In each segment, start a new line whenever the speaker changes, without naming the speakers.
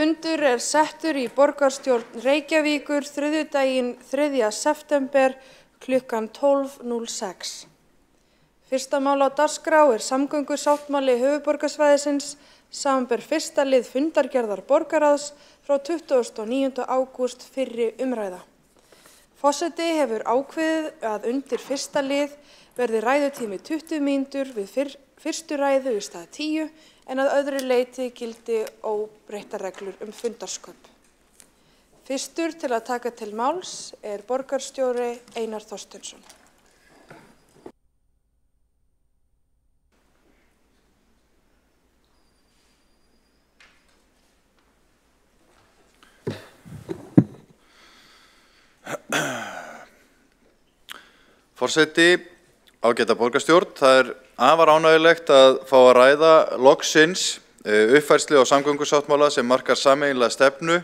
Fundur settur í borgarstjórn Reykjavíkur þriðjudaginn 3. september klukkan 12:06. Fyrsta mál á dagskrá samgöngusáttmáli höfuðborgarsvæðisins, samanber fyrsta lið fundargerðar borgarráðs frá 29. ágúst fyrri umræða. Forseti hefur ákveðið að undir fyrsta lið verði ræðutími 20 mínútur við fyrstu ræðu í stað 10, en að öðru leyti gildi óbreyttar reglur fundarsköp. Fyrstur til að taka til máls borgarstjóri Einar Þorsteinsson.
Forseti, ágæta borgarstjórn, það afar ánægjulegt að fá að ræða loksins uppfærslu á samgöngusáttmála sem markar sameiginlega stefnu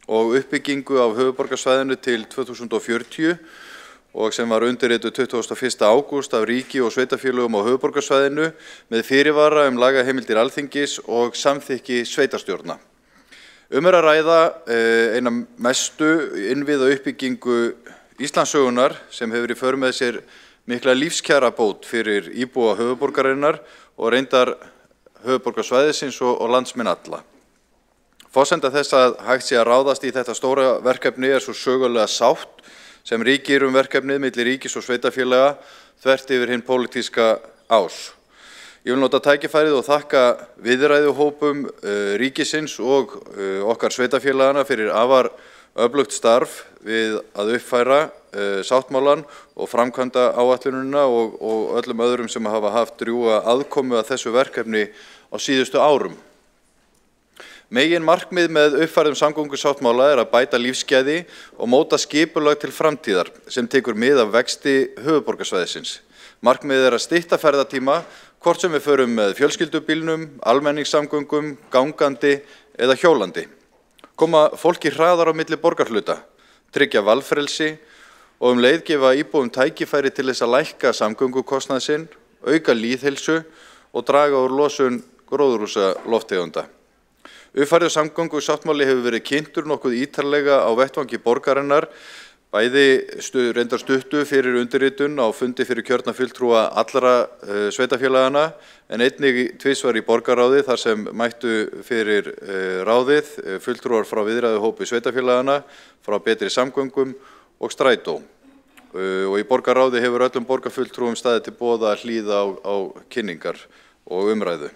og uppbyggingu á höfuðborgarsvæðinu til 2040 og sem var undirrituð 21. ágúst af ríki og sveitarfélögum á höfuðborgarsvæðinu með fyrirvara lagaheimildir Alþingis og samþykki sveitarstjórna. Að ræða eina mestu innviða uppbyggingu Íslandssögunnar sem hefur í för með sér mikla lífskjarabót fyrir íbúa höfuðborgarinnar og reyndar höfuðborgarsvæðisins og landsmenn alla. Forsenda þess að hægt sé að ráðast í þetta stóra verkefni svo sögulega sátt sem ríkir verkefnið milli ríkis og sveitarfélaga þvert yfir hinn pólitíska ás. Ég vil nota tækifærið og þakka viðræðuhópum ríkisins og okkar sveitarfélagana fyrir afar öflugt starf við að uppfæra sáttmálan og framkvæmda áætlunina og öllum öðrum sem hafa haft drjúga aðkomu að þessu verkefni á síðustu árum. Megin markmið með uppfærðum samgöngusáttmála að bæta lífsgæði og móta skipulag til framtíðar sem tekur mið af vexti höfuðborgarsvæðisins. Markmið að stytta ferðatíma, hvort sem við förum með fjölskyldubílnum, almenningssamgöngum, gangandi eða hjólandi. Koma fólki hraðar á milli borgarhluta, tryggja valfrelsi og leið gefa íbúum tækifæri til þess að lækka samgöngukostnað sinn, auka lýðheilsu og draga úr losun gróðurhúsalofttegunda. Uppfærður samgöngusáttmáli hefur verið kynntur nokkuð ítarlega á vettvangi borgarinnar, bæði reyndar stuttu fyrir undirritun á fundi fyrir kjörna fulltrúa allra sveitarfélagana, en einnig tvisvar í borgarráði þar sem mættu fyrir ráðið fulltrúar frá viðræðuhópi sveitarfélagana, frá Betri samgöngum og Strætó. Og í borgarráði hefur öllum borgarfulltrúum staðið til boða að hlýða á kynningar og umræðu.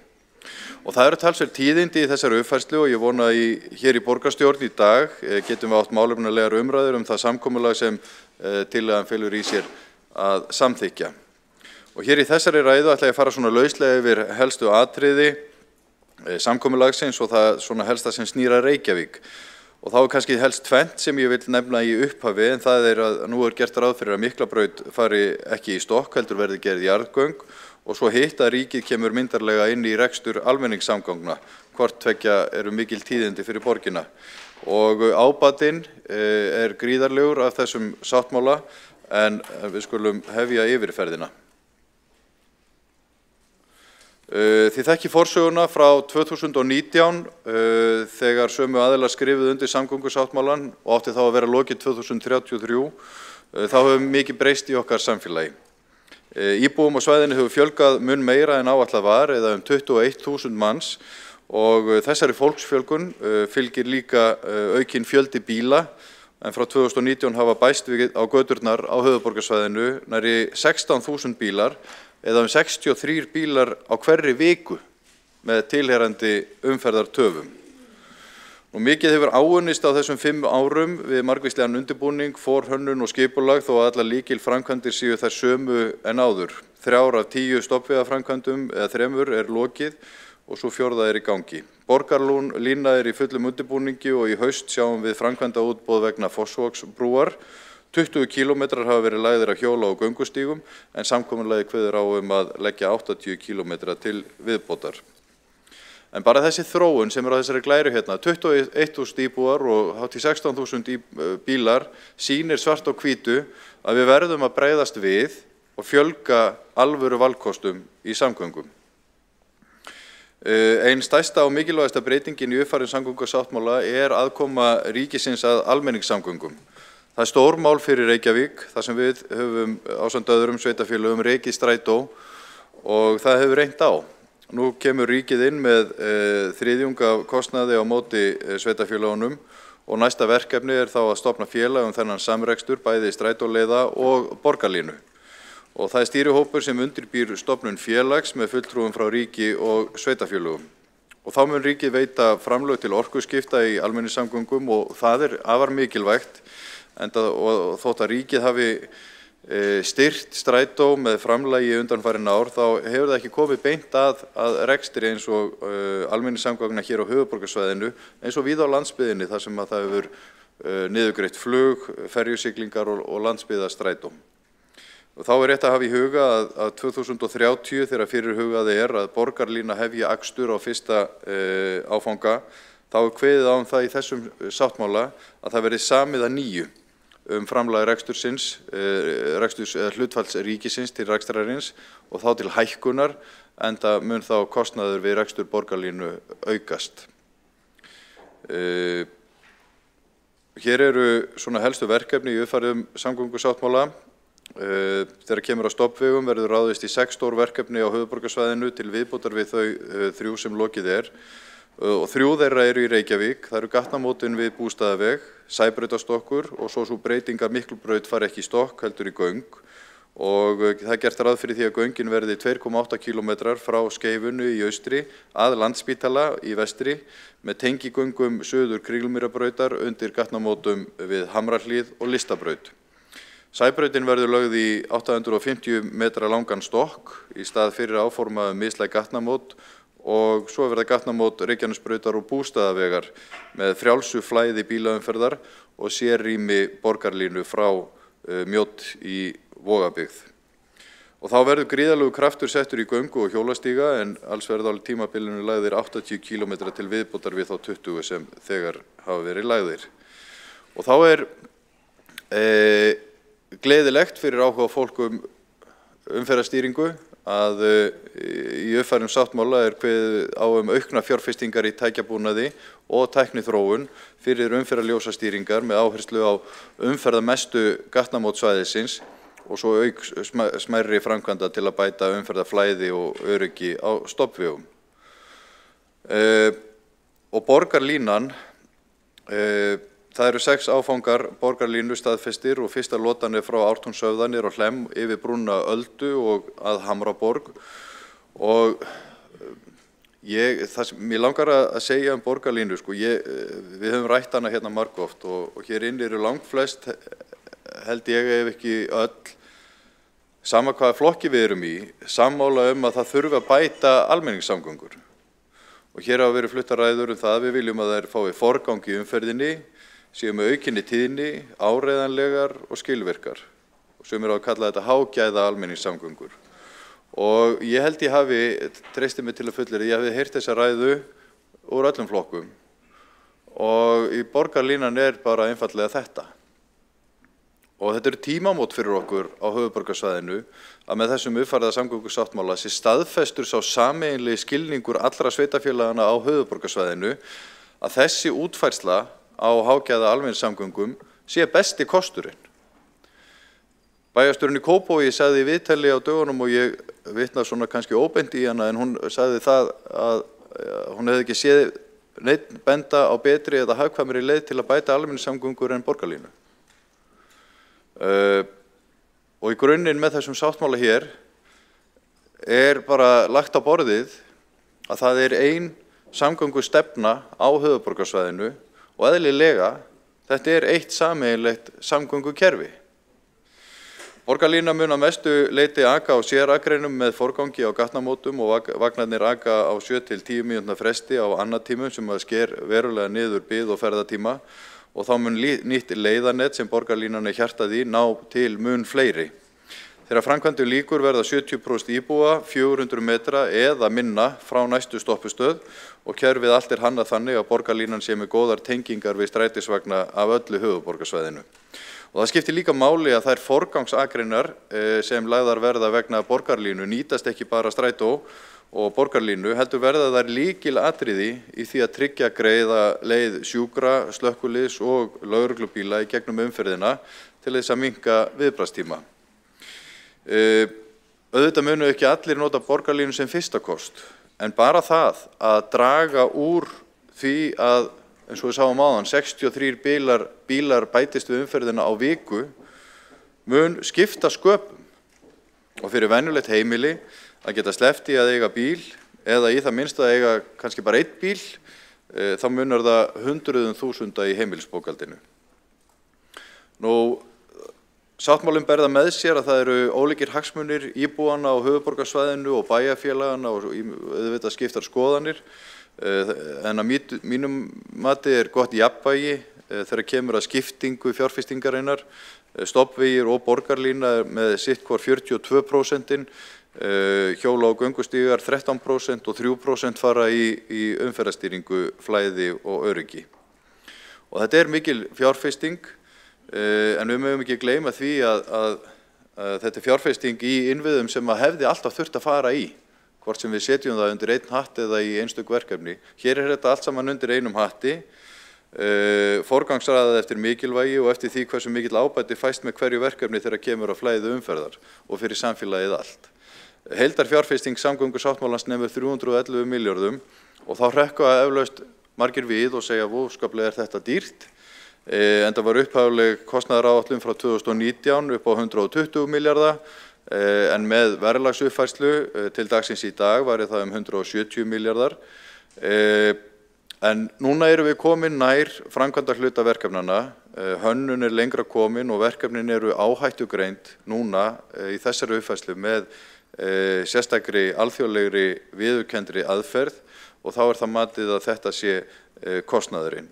Og það eru talsverð tíðindi í þessari uppfærslu og ég vona að hér í borgarstjórn í dag getum við átt málefnalegar umræður það samkomulag sem tillagan felur í sér að samþykkja. Og hér í þessari ræðu ætla ég að fara svona lauslega yfir helstu atriði samkomulagsins og það svona helsta sem snýr að Reykjavík. Og þá kannski helst tvennt sem ég vil nefna í upphafi, en það að nú gert ráð fyrir að Miklabraut fari ekki í stokk, heldur verði gerð jarðgöng, og svo hitt að ríkið kemur myndarlega inn í rekstur almenningssamgangna, hvort tveggja eru mikil tíðindi fyrir borgina. Og ábatinn gríðarlegur af þessum sáttmála, en við skulum hefja yfirferðina. Þið þekki forsöguna frá 2019 þegar sömu aðilar skrifuðu undir samgöngusáttmálan og átti þá að vera lokið 2033, þá hefur mikið breyst í okkar samfélagi. Íbúum á svæðinu hefur fjölgað mun meira en áætlað var, eða 21.000 manns, og þessari fólksfjölgun fylgir líka aukinn fjöldi bíla, en frá 2019 hafa bæst við á göturnar á höfuðborgarsvæðinu nærri 16.000 bílar, eða 63 bílar á hverri viku með tilheyrandi umferðartöfum. Mikið hefur áunnist á þessum 5 árum við margvíslegan undirbúning, forhönnun og skipulag þó að allar lykilframkvæmdir séu þær sömu en áður. 3 af 10 stofnvegaframkvæmdum eða 3 lokið og svo 4 í gangi. Borgarlína í fullum undirbúningi og í haust sjáum við framkvæmdaútboð vegna Fossvogsbrúar. 20 kilometrar hafa verið lagðir af hjóla- og göngustígum, en samkomulagið kveður á að leggja 80 kilometra til viðbótar. En bara þessi þróun sem á þessari glæru hérna, 21.000 íbúar og hátt í 16.000 bílar, sýnir svart á hvítu að við verðum að bregðast við og fjölga alvöru valkostum í samgöngum. Ein stærsta og mikilvægasta breytingin í uppfærðum samgöngusáttmála aðkoma ríkisins að almenningssamgöngum. Það stórmál fyrir Reykjavík, þar sem við höfum ásamt öðrum sveitarfélögum rekið strætó og það hefur reynt á. Nú kemur ríkið inn með þriðjung af kostnaði á móti sveitarfélögunum og næsta verkefni þá að stofna félag þennan samrekstur, bæði strætóleiða og borgarlínu. Og það stýrihópur sem undirbýr stofnun félags með fulltrúum frá ríki og sveitarfélögum. Og þá mun ríkið veita framlög til orkuskipta í almenningssamgöngum og það afar mikilvægt. Og þótt að ríkið hafi styrt strætó með framlagi undanfarin ár, þá hefur það ekki komið beint að rekstri eins og almenningssamgangna hér á höfuðborgarsvæðinu, eins og víða á landsbyggðinni þar sem að það hefur niðurgreitt flug, ferjusiglingar og landsbyggðastrætó. Og þá rétt að hafa í huga að 2030 þegar fyrirhugað að borgarlína hefji akstur á fyrsta áfanga, þá kveðið á það í þessum sáttmála að það verði samið að nýju framlag rekstursins, hlutfalls ríkisins til rekstrarins og þá til hækkunar, enda mun þá kostnaður við rekstur borgarlínu aukast. Hér eru svona helstu verkefni í uppfærðum samgöngusáttmála. Þegar kemur á stofnvegum verður ráðist í 6 stór verkefni á höfuðborgarsvæðinu til viðbótar við þau 3 sem lokið og 3 þeirra eru í Reykjavík. Það eru gatnamótin við Bústaðaveg, Sæbrautastokkur og svo breyting að Miklubraut fari ekki í stokk heldur í göng og það gert ráð fyrir því að göngin verði 2,8 km frá Skeifunu í austri að Landspítala í vestri með tengigöngum suður Kringlumýrarbrautar undir gatnamótum við Hamrahlíð og Listabraut. Sæbrautin verður lögð í 850 metra langan stokk í stað fyrir áformaðum mislæg gatnamót og svo verða gatnamót Reykjanesbrautar og Bústaðavegar með frjálsu flæði bílaumferðar og sérrými borgarlínu frá Mjódd í Vogabyggð. Og þá verður gríðarlegur kraftur settur í göngu og hjólastíga en alls verða á tímabilinu lagðir 80 km til viðbótar við þá 20 sem þegar hafa verið lagðir. Og þá gleðilegt fyrir áhuga fólk umferðarstýringu að í uppfærðum sáttmála kveðið á aukna fjárfestingar í tækjabúnaði og tækniþróun fyrir umferðarljósastýringar með áherslu á umferðarmestu gatnamótsvæðisins og svo smærri framkvæmda til að bæta umferðarflæði og öryggi á stofnvegum. Og borgarlínan, það eru 6 áfangar borgarlínu staðfestir og fyrsta lotan frá Ártúnshöfða niður á Hlemm yfir brúna Öldu og að Hamraborg. Og mér langar að segja borgarlínu, við höfum rætt hana hérna margoft og hér inni eru langflest, held ég ef ekki öll, sama hvaða flokki við erum í, sammála að það þurfi að bæta almenningssamgöngur. Og hér hafa verið fluttar ræður það að við viljum að þær fái forgang í umferðinni, séu með aukinni tíðni, áreiðanlegar og skilvirkar. Og sem að kalla þetta hágæða almenningssamgöngur. Og ég held ég hafi treystið mig til að fullyrða, ég hafi heyrt þessa ræðu úr öllum flokkum. Og í borgarlínan bara einfaldlega þetta. Og þetta eru tímamót fyrir okkur á höfuðborgarsvæðinu að með þessum uppfærða samgöngusáttmála sé staðfestur sá sameiginlegi skilningur allra sveitarfélagana á höfuðborgarsvæðinu að þessi útfærsla á hágæða almenningssamgöngum sé besti kosturinn. Bæjarstjórinn í Kópavogi sagði í viðtali á dögunum og ég vitna svona kannski óbeint í hana en hún sagði það að hún hefði ekki séð neitt benda á betri eða hagkvæmari leið til að bæta almenningssamgöngur en borgarlínu. Og í grunninn með þessum sáttmála hér bara lagt á borðið að það ein samgöngustefna á höfuðborgarsvæðinu og eðlilega þetta eitt sameiginlegt samgöngukerfi. Borgarlína mun að mestu leyti aka á sérakreinum með forgangi á gatnamótum og vagnarnir aka á 7 til 10 mínútna fresti á annatímum sem að sker verulega niður bið og ferðatíma og þá mun nýtt leiðanet sem borgarlínan hjartað í ná til mun fleiri. Þegar framkvæmdum lýkur verða 70% íbúa 400 metra eða minna frá næstu stoppustöð og kerfið allt hannað þannig að borgarlínan sé með góðar tengingar við strætisvagna af öllu höfuðborgarsvæðinu. Og það skiptir líka máli að þær forgangsakreinar sem lagðar verða vegna borgarlínu nýtast ekki bara strætó og borgarlínu heldur verða þær lykilatriði í því að tryggja greiða leið sjúkra, slökkviliðs og lögreglubíla í gegnum umferðina til þess að minnka viðbragðstíma. Auðvitað munu ekki allir nota borgarlínu sem fyrsta kost, en bara það að draga úr því að, eins og við sáum áðan, 63 bílar bætist við umferðina á viku mun skipta sköpum og fyrir venjulegt heimili að geta sleppt í að eiga bíl eða í það minnsta að eiga kannski bara einn bíl, þá munar það hundruðum þúsunda í heimilisbókhaldinu. Sáttmálinn ber það með sér að það eru ólíkir hagsmunir íbúanna á höfuðborgarsvæðinu og bæjarfélagana og auðvitað skiptar skoðanir, en að mínum mati er gott jafnvægi þegar kemur að skiptingu fjárfestingarinnar, stofnvegir og borgarlína með sitt hvor 42%, hjóla- og göngustígar 13% og 3% fara í umferðarstýringu, flæði og öryggi. Og þetta er mikil fjárfesting, en við mögum ekki gleyma því að þetta er fjárfesting í innviðum sem að hefði alltaf þurft að fara í, hvort sem við setjum það undir einn hatt eða í einstök verkefni. Hér er þetta allt saman undir einum hatti, forgangsraðað eftir mikilvægi og eftir því hversu mikill ábati fæst með hverju verkefni þegar kemur á flæði umferðar og fyrir samfélagið allt. Heildarfjárfesting samgöngusáttmálans nemur 311 milljörðum og þá hrekka eflaust margir við og segja voðskaplega er þetta dýrt, en það var upphafleg kostnaðaráætlun frá 2019 upp á 120 milljarða, en með verðlagsuppfærslu til dagsins í dag var það 170 milljarðar. En núna erum við komin nær framkvæmdahluta verkefnanna, hönnun er lengra komin og verkefnin eru áhættugreind núna í þessari uppfærslu með sérstakri alþjóðlegri viðurkenndri aðferð og þá er það matið að þetta sé kostnaðurinn.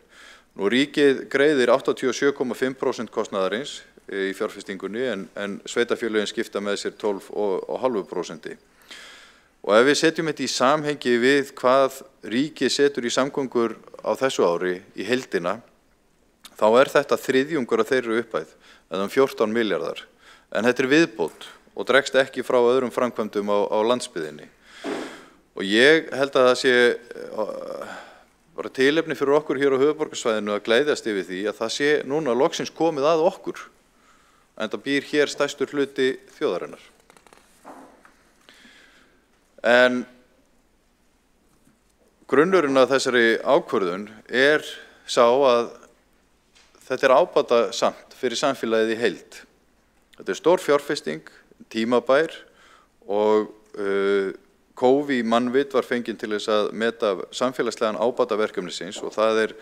Ríkið greiðir 87,5% kostnaðarins í fjárfestingunni en sveitarfélögin skipta með sér 12,5%. Og ef við setjum þetta í samhengi við hvað ríkið setur í samgöngur á þessu ári í heildina, þá er þetta þriðjungur af þeirri upphæð, eða 14 milljarðar. En þetta er viðbót og dregst ekki frá öðrum framkvæmdum á landsbyggðinni. Og ég held að það sé bara tilefni fyrir okkur hér á höfuðborgarsvæðinu að gleðjast yfir því að það sé núna loksins komið að okkur, en það býr hér stærstur hluti þjóðarinnar. En grunnurinn að þessari ákvörðun er sá að þetta er ábatasamt fyrir samfélagið í heild. Þetta er stór fjárfesting, tímabær og Kófi mannvit var fenginn til þess að meta samfélagslegan ábata verkefnisins og það er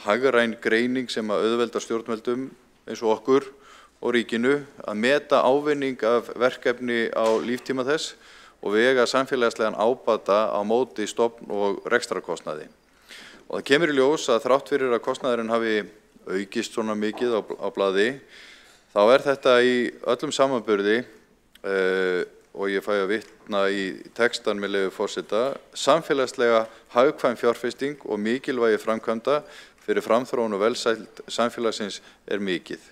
hagræn greining sem að auðvelda stjórnvöldum eins og okkur og ríkinu að meta ávinning af verkefni á líftíma þess og vega samfélagslegan ábata á móti stofn- og rekstrakostnaði. Og það kemur í ljós að þrátt fyrir að kostnaðurinn hafi aukist svona mikið á blaði, þá er þetta í öllum samanburði og ég fæ að vitna í textan með leyfi forseta, samfélagslega hagkvæm fjárfesting og mikilvægi framkvæmda fyrir framþróun og velsæld samfélagsins er mikið.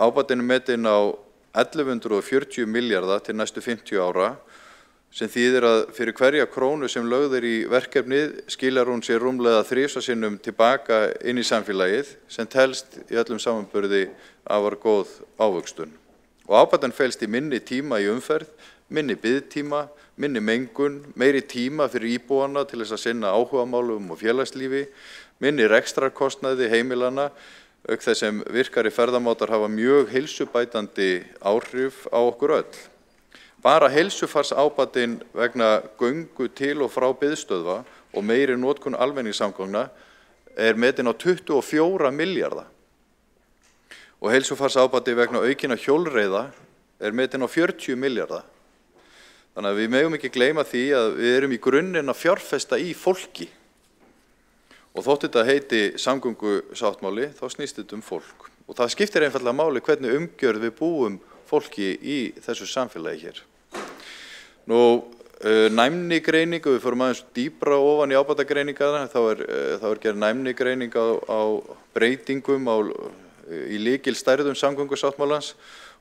Ábatinn metinn á 1140 milljarða til næstu 50 ára, sem þýðir að fyrir hverja krónu sem lögð er í verkefnið skilar hún sér rúmlega 3 sinnum tilbaka inn í samfélagið sem telst í öllum samanburði afar góð ávöxtun. Og ábatan felst í minni tíma í umferð, minni biðtíma, minni mengun, meiri tíma fyrir íbúana til þess að sinna áhugamálum og félagslífi, minni rekstrarkostnaði heimilana, auk þess sem virkari ferðamátar hafa mjög heilsubætandi áhrif á okkur öll. Bara heilsufarsábatinn vegna göngu til og frá biðstöðva og meiri notkun almenningssamgangna er metinn á 24 milljarða. Og heilsufarsábati vegna aukinna hjólreiða er metinn á 40 milljarða. Þannig að við megum ekki gleyma því að við erum í grunninn að fjárfesta í fólki. Og þótt þetta heiti samgöngusáttmáli, þá snýst þetta fólk. Og það skiptir einfaldlega máli hvernig umgjörð við búum fólki í þessu samfélagi hér. Næmnigreining, við fórum aðeins dýpra ofan í ábatagreiningarna, þá er gerð næmnigreining á breytingum í lykilstærðum samgöngusáttmálans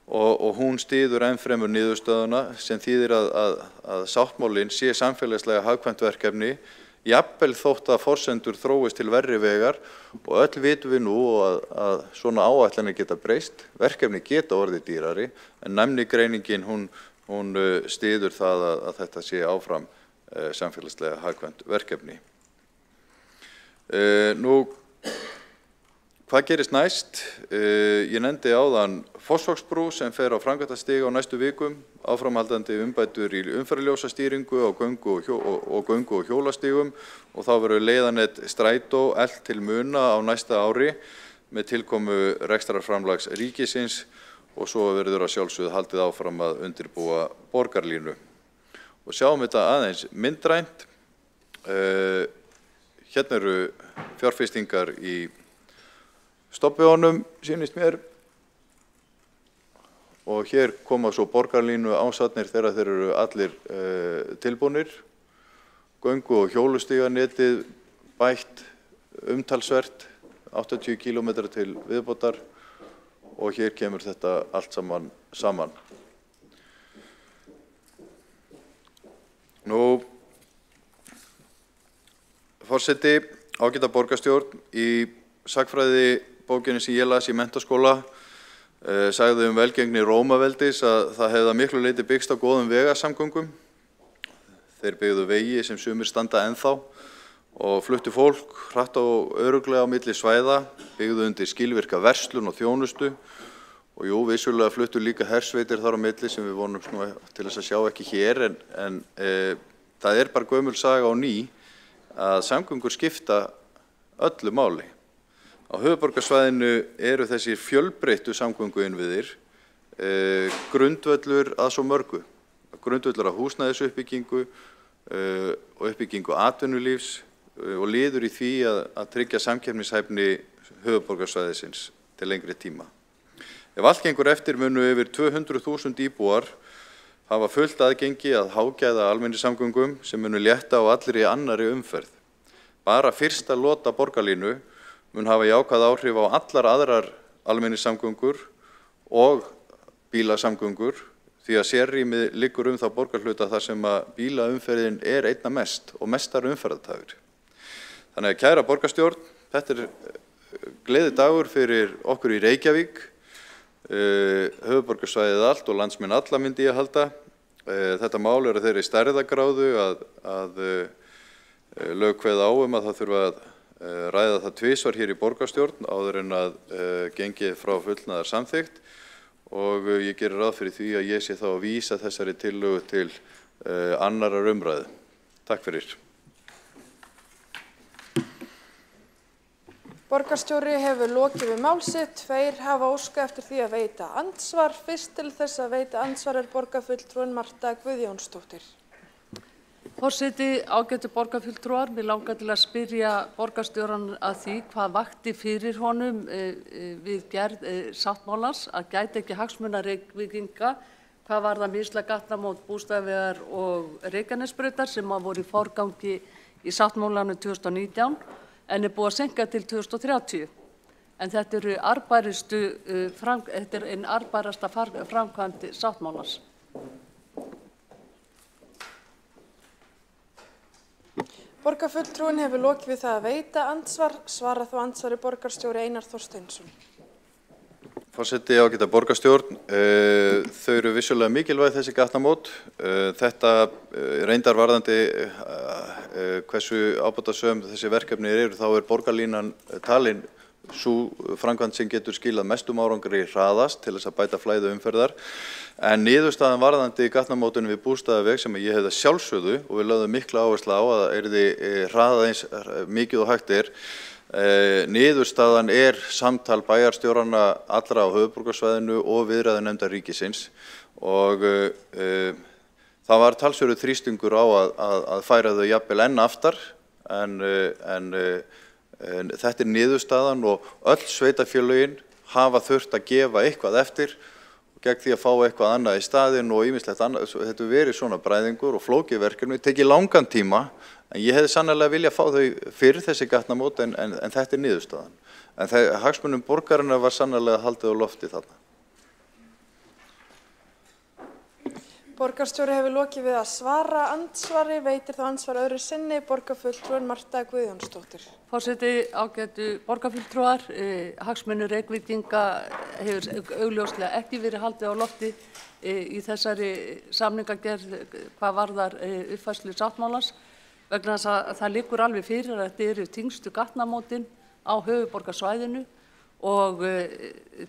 og hún styður ennfremur niðurstöðuna sem þýðir að sáttmálinn sé samfélagslega hagkvæmt verkefni, jafnvel þótt að forsendur þróist til verri vegar og öll vitum við nú að svona áætlanir geta breyst, verkefni geta orðið dýrari en næmnigreiningin hún styður það að þetta sé áfram samfélagslega hagkvæmt verkefni. Nú, hvað gerist næst? Ég nefndi áðan Fossvogsbrú sem fer á framkvæmdastig á næstu vikum, áframhaldandi umbætur í umferðarljósastýringu og göngu- og hjólastígum og þá verður leiðanett strætó eflt til muna á næsta ári með tilkomu rekstrarframlags ríkisins og svo verður að sjálfsögðu haldið áfram að undirbúa borgarlínu. Og sjáum þetta aðeins myndrænt. Hérna eru fjárfestingar í stofnvegum, sýnist mér, og hér koma svo borgarlínu ásatnir þegar þeir eru allir tilbúnir. Göngu- og hjólustíganetið bætt umtalsvert, 80 km til viðbótar og hér kemur þetta allt saman. Nú, forseti, ágæta borgarstjórn, í sagnfræðibókinni sem ég las í menntaskóla sagði velgengni Rómaveldis að það hefði að miklu leyti byggst á góðum vegasamgöngum. Þeir byggðu vegi sem sumir standa ennþá og fluttu fólk hratt og örugglega á milli svæða, byggðu undir skilvirka verslun og þjónustu og jú, vissulega fluttu líka hersveitir þar á milli sem við vonum til þess að sjá ekki hér en það bara gömul saga á ný að samgöngur skipta öllu máli. Á höfuðborgarsvæðinu eru þessir fjölbreyttu samgönguinnviðir grundvöllur að svo mörgu. Grundvöllur að húsnæðisuppbyggingu og uppbyggingu atvinnulífs og liður í því að tryggja samkeppnishæfni höfuðborgarsvæðisins til lengri tíma. Ef allt gengur eftir munu yfir 200.000 íbúar hafa fullt aðgengi að hágæða almenningssamgöngum sem munu létta á allri annarri umferð. Bara fyrsta lota borgarlínu mun hafa jákvæð áhrif á allar aðrar almenningssamgöngur og bílasamgöngur því að sérrými liggur þá borgarhluta þar sem að bílaumferðin einna mest og mestar umferðartafir. Þannig að kæra borgarstjórn, þetta gleðidagur fyrir okkur í Reykjavík, höfuðborgarsvæðið allt og landsmenn alla myndi ég halda. Þetta mál að þeirri stærðargráðu að lög kveða á að það þurfa að ræða það tvisvar hér í borgarstjórn áður en að gengið frá fullnaðar samþykkt og ég gerir ráð fyrir því að ég sé þá að vísa þessari tillögu til annarar umræðu. Takk fyrir.
Borgarstjóri hefur lokið við mál sitt. Tveir hafa óskað eftir því að veita andsvar. Fyrst til þess að veita andsvar borgarfulltrúin Marta Guðjónsdóttir.
Forseti, ágætu borgarfulltrúar, mig langar til að spyrja borgarstjóran að því hvað vakti fyrir honum við gerð sáttmálans að gæti ekki hagsmuna Reykvíkinga, hvað var það misla gatnamót Bústaðavegar og Reykjanesbrautar sem voru í forgangi í sáttmálanum 2019 en búið að seinka til 2030. En þetta eru einn arðbærasta framkvæmd sáttmálans.
Borgarfulltrúin hefur lokið við það að veita andsvar. Svara þá andsvari borgarstjóri Einar Þorsteinsson.
Forseti, ágæta borgarstjórn, þau eru vissulega mikilvæg þessi gatnamót. Þetta reyndar varðandi hversu ábótasöm þessi verkefni eru, þá borgarlínan talin sú framkvæmd sem getur skilað mestum árangri hraðast til þess að bæta flæði umferðar. En niðurstaðan varðandi gatnamótunum við Bústaðaveg sem ég hefði sjálfsögðu og við lögðum mikla áherslu á að yrði hraðað eins mikið og hægt niðurstaðan samtal bæjarstjórana allra á höfuðborgarsvæðinu og viðræðunefndar ríkisins og það var talsverður þrýstingur á að færa þau jafnvel enn aftar en þetta niðurstaðan og öll sveitarfélögin hafa þurft að gefa eitthvað eftir gegn því að fá eitthvað annað í staðinn og ýmislegt annað. Þetta verið svona bræðingur og flókið verkefni, tekið langan tíma, en ég hefði sannarlega viljað fá þau fyrir þessi gatnamót en þetta niðurstaðan. En hagsmunum borgarinnar var sannarlega haldið á lofti þarna.
Borgarstjóri hefur lokið við að svara andsvari, veitir þá andsvar öðru sinni, borgarfulltrúin Marta Guðjónsdóttir.
Forseti, ágætu borgarfulltrúar, hagsmunir Reykvíkinga hefur augljóslega ekki verið haldið á lofti í þessari samningagerð hvað varðar uppfærslu sáttmálans, vegna þess að það liggur alveg fyrir að þetta eru þyngstu gatnamótin á höfuðborgarsvæðinu og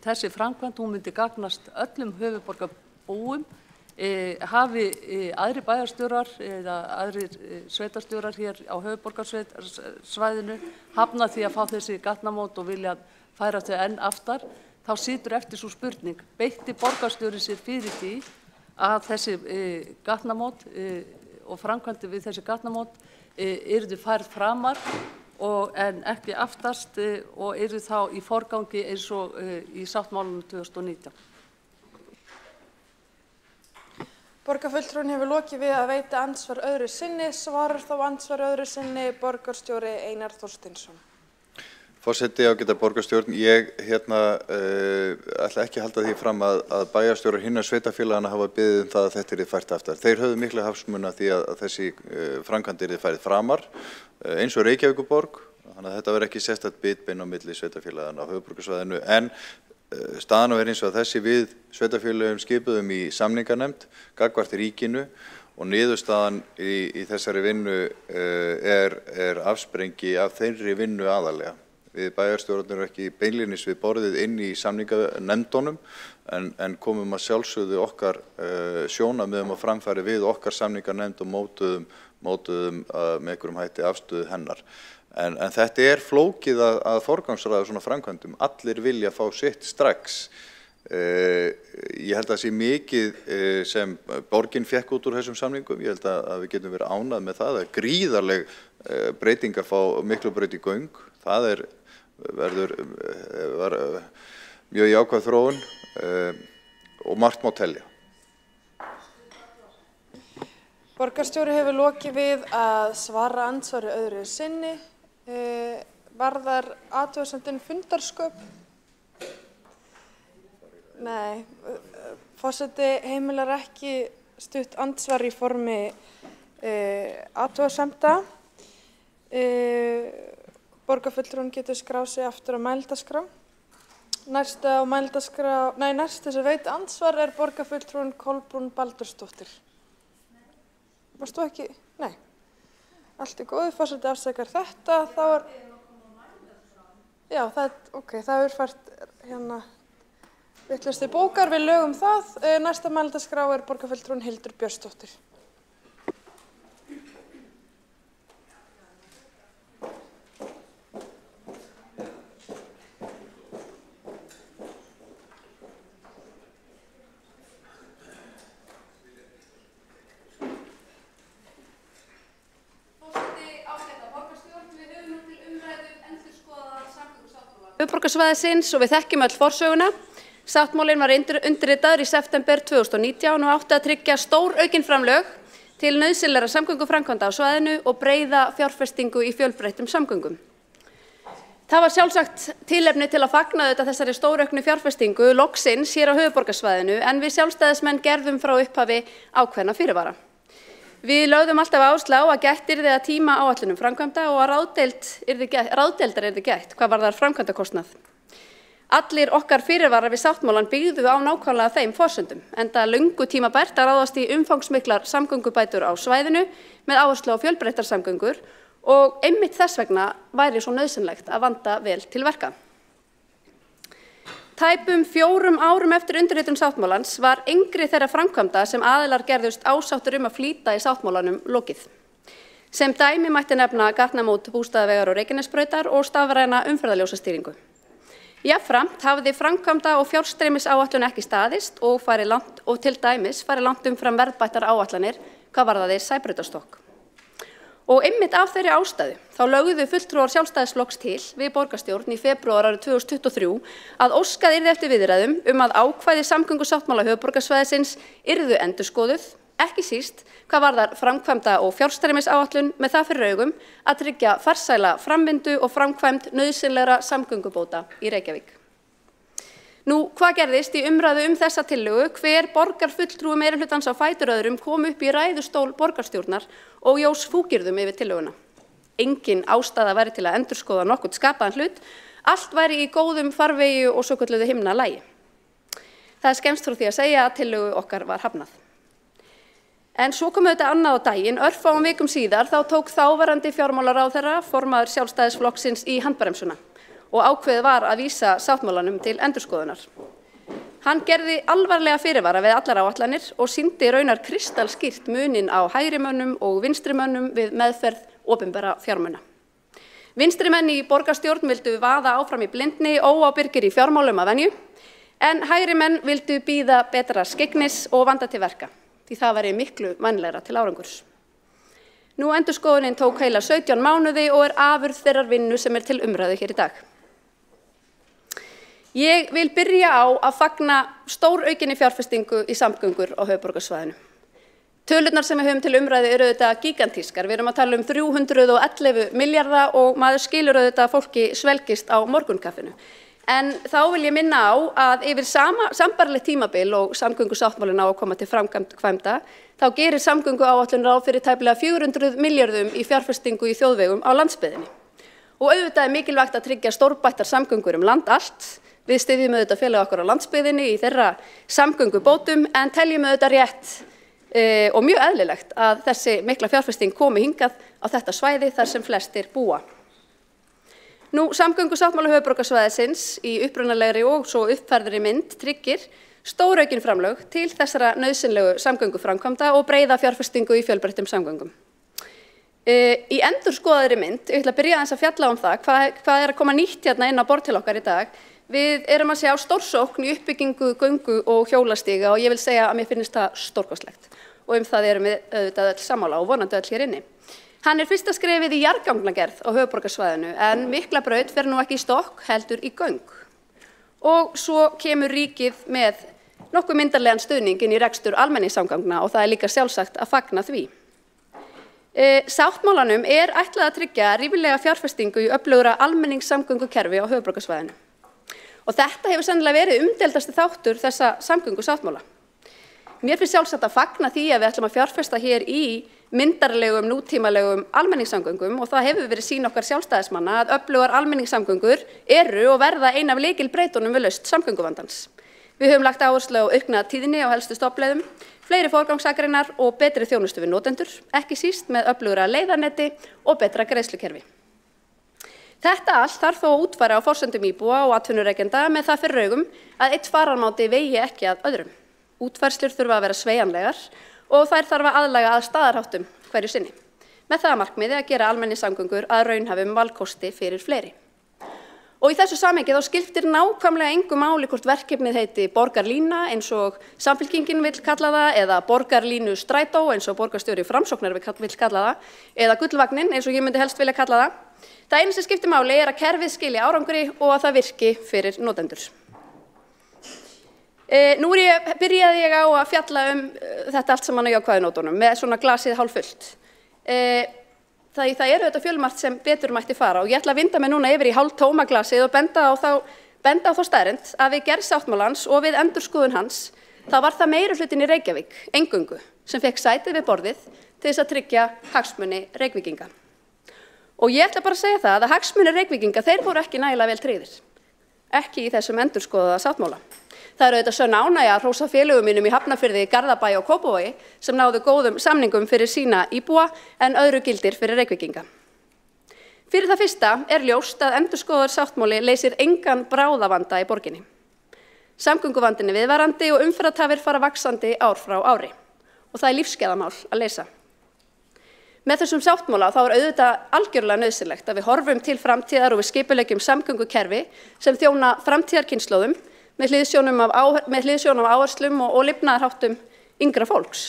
þessi framkvæmd, hún myndi gagnast öllum höfuðborgarbúum. Hafi aðri bæjarstjórar eða aðrir sveitarstjórar hér á höfuðborgarsvæðinu hafnað því að fá þessi gatnamót og vilja færa þau enn aftar, þá situr eftir svo spurning, beitti borgarstjóri sér fyrir því að þessi gatnamót og framkvæmdi við þessi gatnamót yrðu færð framar en ekki aftast og yrðu þá í forgangi eins og í sáttmálunum 2019.
Borgarfulltrúin hefur lokið við að veita andsvar öðru sinni, svarar þá andsvar öðru sinni borgarstjóri Einar Þorsteinsson.
Forseti, ágæta borgarstjórn, ég ætla ekki að halda því fram að bæjarstjórar hinna sveitarfélagana hafa beðið það að þetta yrði fært aftar. Þeir höfðu mikla hagsmuna því að þessi framkvæmd yrði færð framar, eins og Reykjavíkurborg, þannig að þetta verði ekki sérstakt bitbein á milli sveitarfélagana á höfuðborgarsvæðinu, en staðan er eins og þessi við sveitarfélögum skipuðum í samninganefnd gagnvart ríkinu og niðurstaðan í þessari vinnu er afsprengi af þeirri vinnu aðalega. Við bæjarstjórarnir eru ekki beinlínis við borðið inn í samninganefndunum en komum að sjálfsögðu okkar sjónarmiðum og framfæri við okkar samninganefnd og mótuðum með einhverjum hætti afstöðu hennar. En þetta er flókið að forgangsraða svona framkvæmdum. Allir vilja fá sitt strax. Ég held að það sé mikið sem borgin fekk út úr þessum samningum. Ég held að við getum verið ánað með það. Það er gríðarleg breyting að fá Miklubraut í göng. Það var mjög jákvæð þróun og margt má telja.
Borgarstjóri hefur lokið við að svara andsvari öðru sinni. Varðar athugasemdin fundarsköp? Nei, forseti heimilar ekki stutt andsvar í formi athugasemda. Borgarfulltrúin getur skráð sig aftur á mælendaskrá. Næsti sem veit andsvar er borgarfulltrúin Kolbrún Baldursdóttir. Varst þú ekki? Nei. Allt í góðu, forseti afsakar þetta, þá er... Já, það er fært vitlaust í bókar, við lögum það. Næsta mælendaskrá er borgarfulltrúin Hildur Björnsdóttir.
Höfuðborgarsvæðisins og við þekkjum öll forsöguna. Sáttmálinn var undirritaður í september 2019 og átti að tryggja stóraukin framlög til nauðsynlegra samgönguframkvæmda á svæðinu og breiða fjárfestingu í fjölbreyttum samgöngum. Það var sjálfsagt tilefni til að fagna þessari stórauknu fjárfestingu loksins hér á höfuðborgarsvæðinu en við sjálfstæðismenn gerðum frá upphafi ákveðna fyrirvara. Við lögðum alltaf áherslu á að gætt yrði að tíma áætlunum framkvæmda og að ráðdeildar yrði gætt hvað varðar framkvæmdakostnað. Allir okkar fyrirvarar við sáttmálann byggðu á nákvæmlega þeim forsendum, enda löngu tímabært að ráðast í umfangsmiklar samgöngubætur á svæðinu með áherslu á fjölbreyttar samgöngur og einmitt þess vegna væri svo nauðsynlegt að vanda vel til verka. Tæpum 4 árum eftir undirritun sáttmálans var engri þeirra framkvæmda sem aðilar gerðust ásáttur að flýta í sáttmálanum lokið. Sem dæmi mætti nefna gatnamót Bústaðavegar og Reykjanesbrautar og stafræna umferðarljósastýringu. Jafnframt hafði framkvæmda og fjárstreymisáætlun ekki staðist og til dæmis farið langt umfram verðbættar áætlanir hvað varðaði Sæbrautarstokk. Og einmitt af þeirri ástæðu þá lögðu fulltrúar Sjálfstæðisflokks til við borgarstjórn í febrúar árið 2023 að óskað yrði eftir viðræðum að ákvæði samgöngusáttmála höfuðborgarsvæðisins yrðu endurskoðuð, ekki síst hvað varðar framkvæmda og fjárstreymisáætlun með það fyrir augum að tryggja farsæla framvindu og framkvæmd nauðsynlegra samgöngubóta í Reykjavík. Nú, hvað gerðist í umræðu þessa tillögu? Hver borgarfulltrúi meirihlutans á fætur öðrum kom upp í ræðustól borgarstjórnar og jós fúkyrðum yfir tillöguna. Engin ástæða væri til að endurskoða nokkurn skapaðan hlut, allt væri í góðum farvegi og svokölluðu himnalagi. Það er skemmst frá því að segja að tillögu okkar var hafnað. En svo kom auðvitað annað á daginn, örfáum vikum síðar, þá tók þáverandi fjármálaráðherra, formaður Sjálfstæðisflokksins í handbremsuna og ákveðið var að vísa sáttmálanum til endurskoðunar. Hann gerði alvarlega fyrirvara við allar áætlanir og sýndi raunar kristalskýrt munin á hægrimönnum og vinstrimönnum við meðferð opinbera fjármuna. Vinstrimenn í borgarstjórn vildu vaða áfram í blindni, óábyrgir í fjármálum að venju, en hægrimenn vildu bíða betra skyggnis og vanda til verka, því það væri miklu vænlegra til árangurs. Nú endurskoðunin tók heila 17 mánuði og er afurð þeirrar vinnu sem er til umræðu hér í dag. Ég vil byrja á að fagna stóraukinni fjárfestingu í samgöngur á höfuðborgarsvæðinu. Tölurnar sem við höfum til umræðu eru auðvitað gigantískar. Við erum að tala 311 milljarða og maður skilur auðvitað að fólki svelgist á morgunkaffinu. En þá vil ég minna á að yfir sambærilegt tímabil og samgöngusáttmálinn á að koma til framkvæmda, þá gerir samgönguáætlun ráð fyrir tæplega 400 milljörðum í fjárfestingu í þjóðvegum á landsbyggðinni. Og auðvitað er mikilvægt að tryggja stórbættar samgöngur land allt. Við styðjum auðvitað félag okkar á landsbyggðinni í þeirra samgöngubótum en teljum auðvitað rétt og mjög eðlilegt að þessi mikla fjárfesting komi hingað á þetta svæði þar sem flestir búa. Nú, samgöngusáttmáli höfuðborgarsvæðisins í upprunalegri og svo uppfærðri mynd tryggir stóraukin framlög til þessara nauðsynlegu samgönguframkvæmda og breiða fjárfestingu í fjölbreyttum samgöngum. Í endurskoðaðri mynd, ég ætla að byrja aðeins að fjalla það hvað er að koma nýtt hérna inn á borð til okkar í dag. Við erum að sjá stórsókn í uppbyggingu göngu og hjólastíga og ég vil segja að mér finnst það stórkostlegt og það erum við auðvitað öll sammála og vonandi öll hér inni. Hann er fyrsta skrefið í jarðgangagerð á höfuðborgarsvæðinu en Miklabraut fer nú ekki í stokk heldur í göng. Og svo kemur ríkið með nokkuð myndarlegan stuðning inn í rekstur almenningssamgangna og það er líka sjálfsagt að fagna því. Sáttmálanum er ætlað að tryggja rífilega fjárfestingu í öflugra almenningssamgöngukerfi á höfuðborgarsvæðinu. Og þetta hefur sennilega verið umdeildasti þáttur þessa samgöngusáttmála. Mér finnst sjálfsagt að fagna því að við ætlum að fjárfesta hér í myndarlegum, nútímalegum almenningssamgöngum og það hefur verið sýn okkar sjálfstæðismanna að öflugar almenningssamgöngur eru og verða ein af lykilbreytunum við lausn samgönguvandans. Við höfum lagt áherslu á aukna tíðni á helstu stofnleiðum, fleiri forgangsakreinar og betri þjónustu við notendur, ekki síst með öflugra leiðarneti og betra greiðslukerfi. Þetta allt þarf þó að útfæra á forsendum íbúa og atvinnurekenda með það fyrir augum að eitt fararmáti vegi ekki að öðrum. Útfærslur þurfa að vera sveigjanlegar og þær þarf að aðlaga að staðarháttum hverju sinni. Með það að markmiði að gera almenningssamgöngur að raunhæfum valkosti fyrir fleiri. Og í þessu samhengi þá skiptir nákvæmlega engu máli hvort verkefnið heiti borgarlína eins og Samfylkingin vill kalla það eða borgarlínu strætó eins og borgarstjóri Framsóknar vill kalla það eða gullvagnin eins og ég myndi helst vilja kalla það. Það eina sem skiptir máli er að kerfið skili árangri og að það virki fyrir notendur. Nú byrjaði ég á að fjalla þetta allt saman á jákvæðu nótunum með svona glasið hálffullt. Það eru þetta fjölmargt sem betur mætti fara og ég ætla að vinda mig núna yfir í hálftóma glasið og benda á þá staðreynd að við gerð sáttmálans og við endurskoðun hans þá var það meirihlutinn í Reykjavík, eingöngu, sem fekk sætið við borðið til þess að tryggja hagsmuni Reykvíkinga. Og ég ætla bara að segja það að hagsmunir Reykvíkinga, þeir voru ekki nægilega vel tryggðir. Ekki í þessum endurskoðaða sáttmála. Það eru auðvitað sönn ánægja að hrósa félögum mínum í Hafnarfirði, Garðabæ og Kópavogi sem náðu góðum samningum fyrir sína íbúa en öðru gildir fyrir Reykvíkinga. Fyrir það fyrsta er ljóst að endurskoðaður sáttmáli leysir engan bráðavanda í borginni. Samgönguvandinn er viðvarandi og umferðartafir fara vaxandi ár frá ári og það er lífsgæðamál að leysa. Með þessum sáttmála þá er auðvitað algjörlega nauðsynlegt að við horfum til framtíðar og við skipuleggjum samgöngukerfi sem þjóna framtíðarkynslóðum með hliðsjón af áherslum og lifnaðarháttum yngra fólks.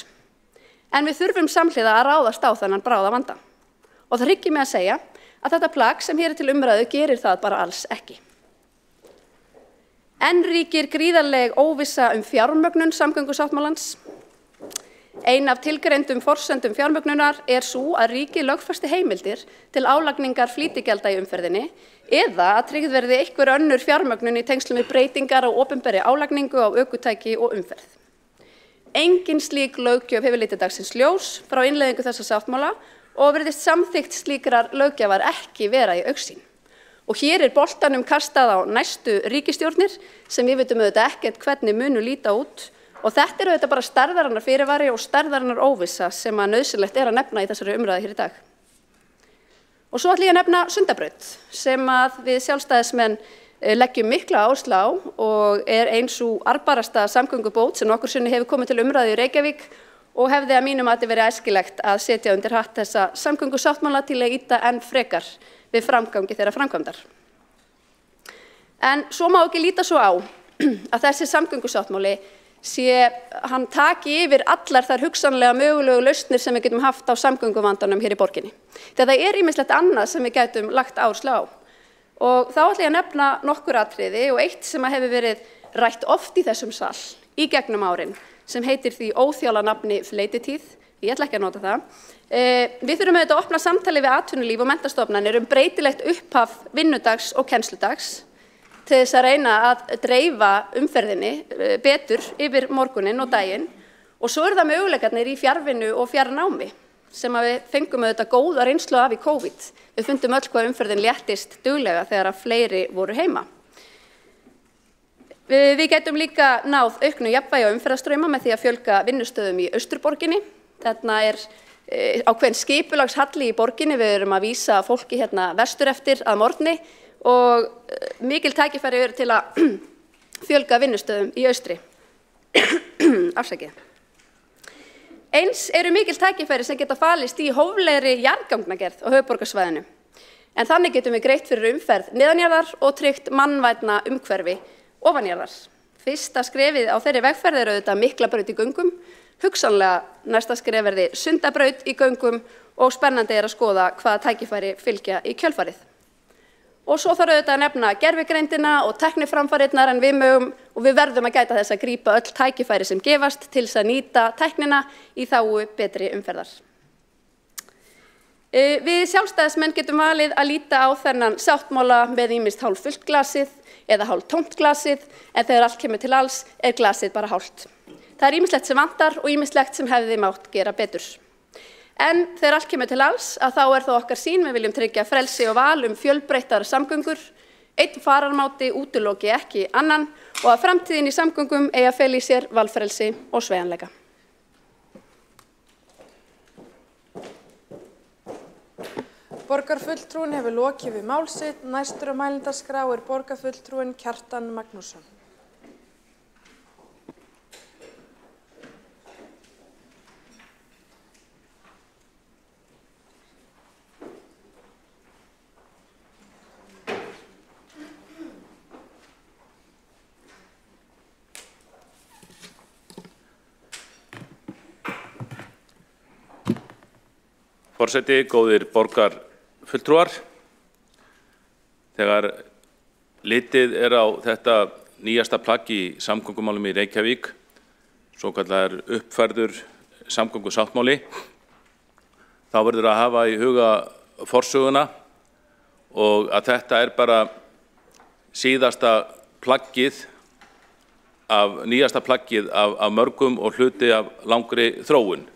En við þurfum samhliða að ráðast á þennan bráðavanda. Og það hryggir mig að segja að þetta plagg sem hér er til umræðu gerir það bara alls ekki. Enn ríkir gríðarleg óvissa fjármögnun samgöngusáttmálans. Ein af tilgreindum forsendum fjármögnunar sú að ríkið lögfesti heimildir til álagningar flýtigjalda í umferðinni eða að tryggð verði einhver önnur fjármögnun í tengslum við breytingar á opinberri álagningu á ökutæki og umferð. Engin slík löggjöf hefur litið dagsins ljós frá innleiðingu þessa sáttmála og virðist samþykkt slíkrar löggjafar ekki vera í augsýn. Og hér boltanum kastað á næstu ríkisstjórnir sem við vitum auðvitað ekkert hvernig munu líta út. Og þetta auðvitað bara stærðarinnar fyrirvari og stærðarinnar óvissa sem að nauðsynlegt að nefna í þessari umræðu hér í dag. Og svo ætla ég að nefna Sundabraut sem að við sjálfstæðismenn leggjum mikla áherslu á og ein sú arðbærasta samgöngubót sem nokkur sinni hefur komið til umræðu í Reykjavík og hefði að mínum mati verið æskilegt að setja undir hatt þessa samgöngusáttmála til að ýta enn frekar við framgangi þeirra framkvæmdar. En svo má ekki líta svo á að þessi samgöngusáttmáli hann taki yfir allar þær hugsanlega mögulegu lausnir sem við getum haft á samgönguvandanum hér í borginni. Þetta ýmislegt annað sem við gætum lagt áherslu á. Og þá ætla ég að nefna nokkur atriði og eitt sem hefur verið rætt oft í þessum sal í gegnum árin sem heitir því óþjála nafni fleytitíð. Ég ætla ekki að nota það. Við þurfum auðvitað að opna samtali við atvinnulíf og menntastofnanir breytilegt upphaf vinnudags og kennsludags til þess að reyna að dreifa umferðinni betur yfir morguninn og daginn og svo það möguleikarnir í fjarvinnu og fjarnámi sem að við fengum auðvitað góða reynslu af í COVID. Við fundum öll hvað umferðin léttist duglega þegar að fleiri voru heima. Við getum líka náð auknu jafnvægi á umferðarstrauma með því að fjölga vinnustöðum í Austurborginni. Þarna ákveðin skipulagshalli í borginni, við erum að vísa fólki vestur eftir að morgni og mikil tækifæri eru til að fjölga vinnustöðum í austri. Afsakið. Eins eru mikil tækifæri sem geta falist í hóflegri jarðgangagerð á höfuðborgarsvæðinu. En þannig getum við greitt fyrir umferð neðanjarðar og tryggt mannvænna umhverfi ofanjarðar. Fyrsta skrefið á þeirri vegferð auðvitað Miklabraut í göngum, hugsanlega næsta skref verði Sundabraut í göngum og spennandi að skoða hvaða tækifæri fylgja í kjölfarið. Og svo þarf auðvitað að nefna gervigreindina og tækniframfarirnar en við verðum að gæta þess að grípa öll tækifæri sem gefast til þess að nýta tæknina í þágu betri umferðar. Við sjálfstæðismenn getum valið að líta á þennan sáttmála með ýmist hálffullt glasið eða hálftómt glasið en þegar allt kemur til alls glasið bara hálft. Það ýmislegt sem vantar og ýmislegt sem hefði mátt gera betur. En þegar allt kemur til alls þá það okkar sýn, við viljum tryggja frelsi og val fjölbreyttar samgöngur, einn fararmáti útiloki ekki annan og að framtíðin í samgöngum eigi að fela í sér valfrelsi og sveigjanleika.
Borgarfulltrúinn hefur lokið við mál sitt. Næstur á mælendaskrá borgarfulltrúinn Kjartan Magnússon.
Forseti, góðir borgarfulltrúar, þegar litið á þetta nýjasta plagg í samgöngumálum í Reykjavík, svokallaður uppfærður samgöngusáttmáli, þá verður að hafa í huga forsöguna og að þetta bara síðasta plaggið nýjasta plaggið af mörgum og hluti af langri þróun.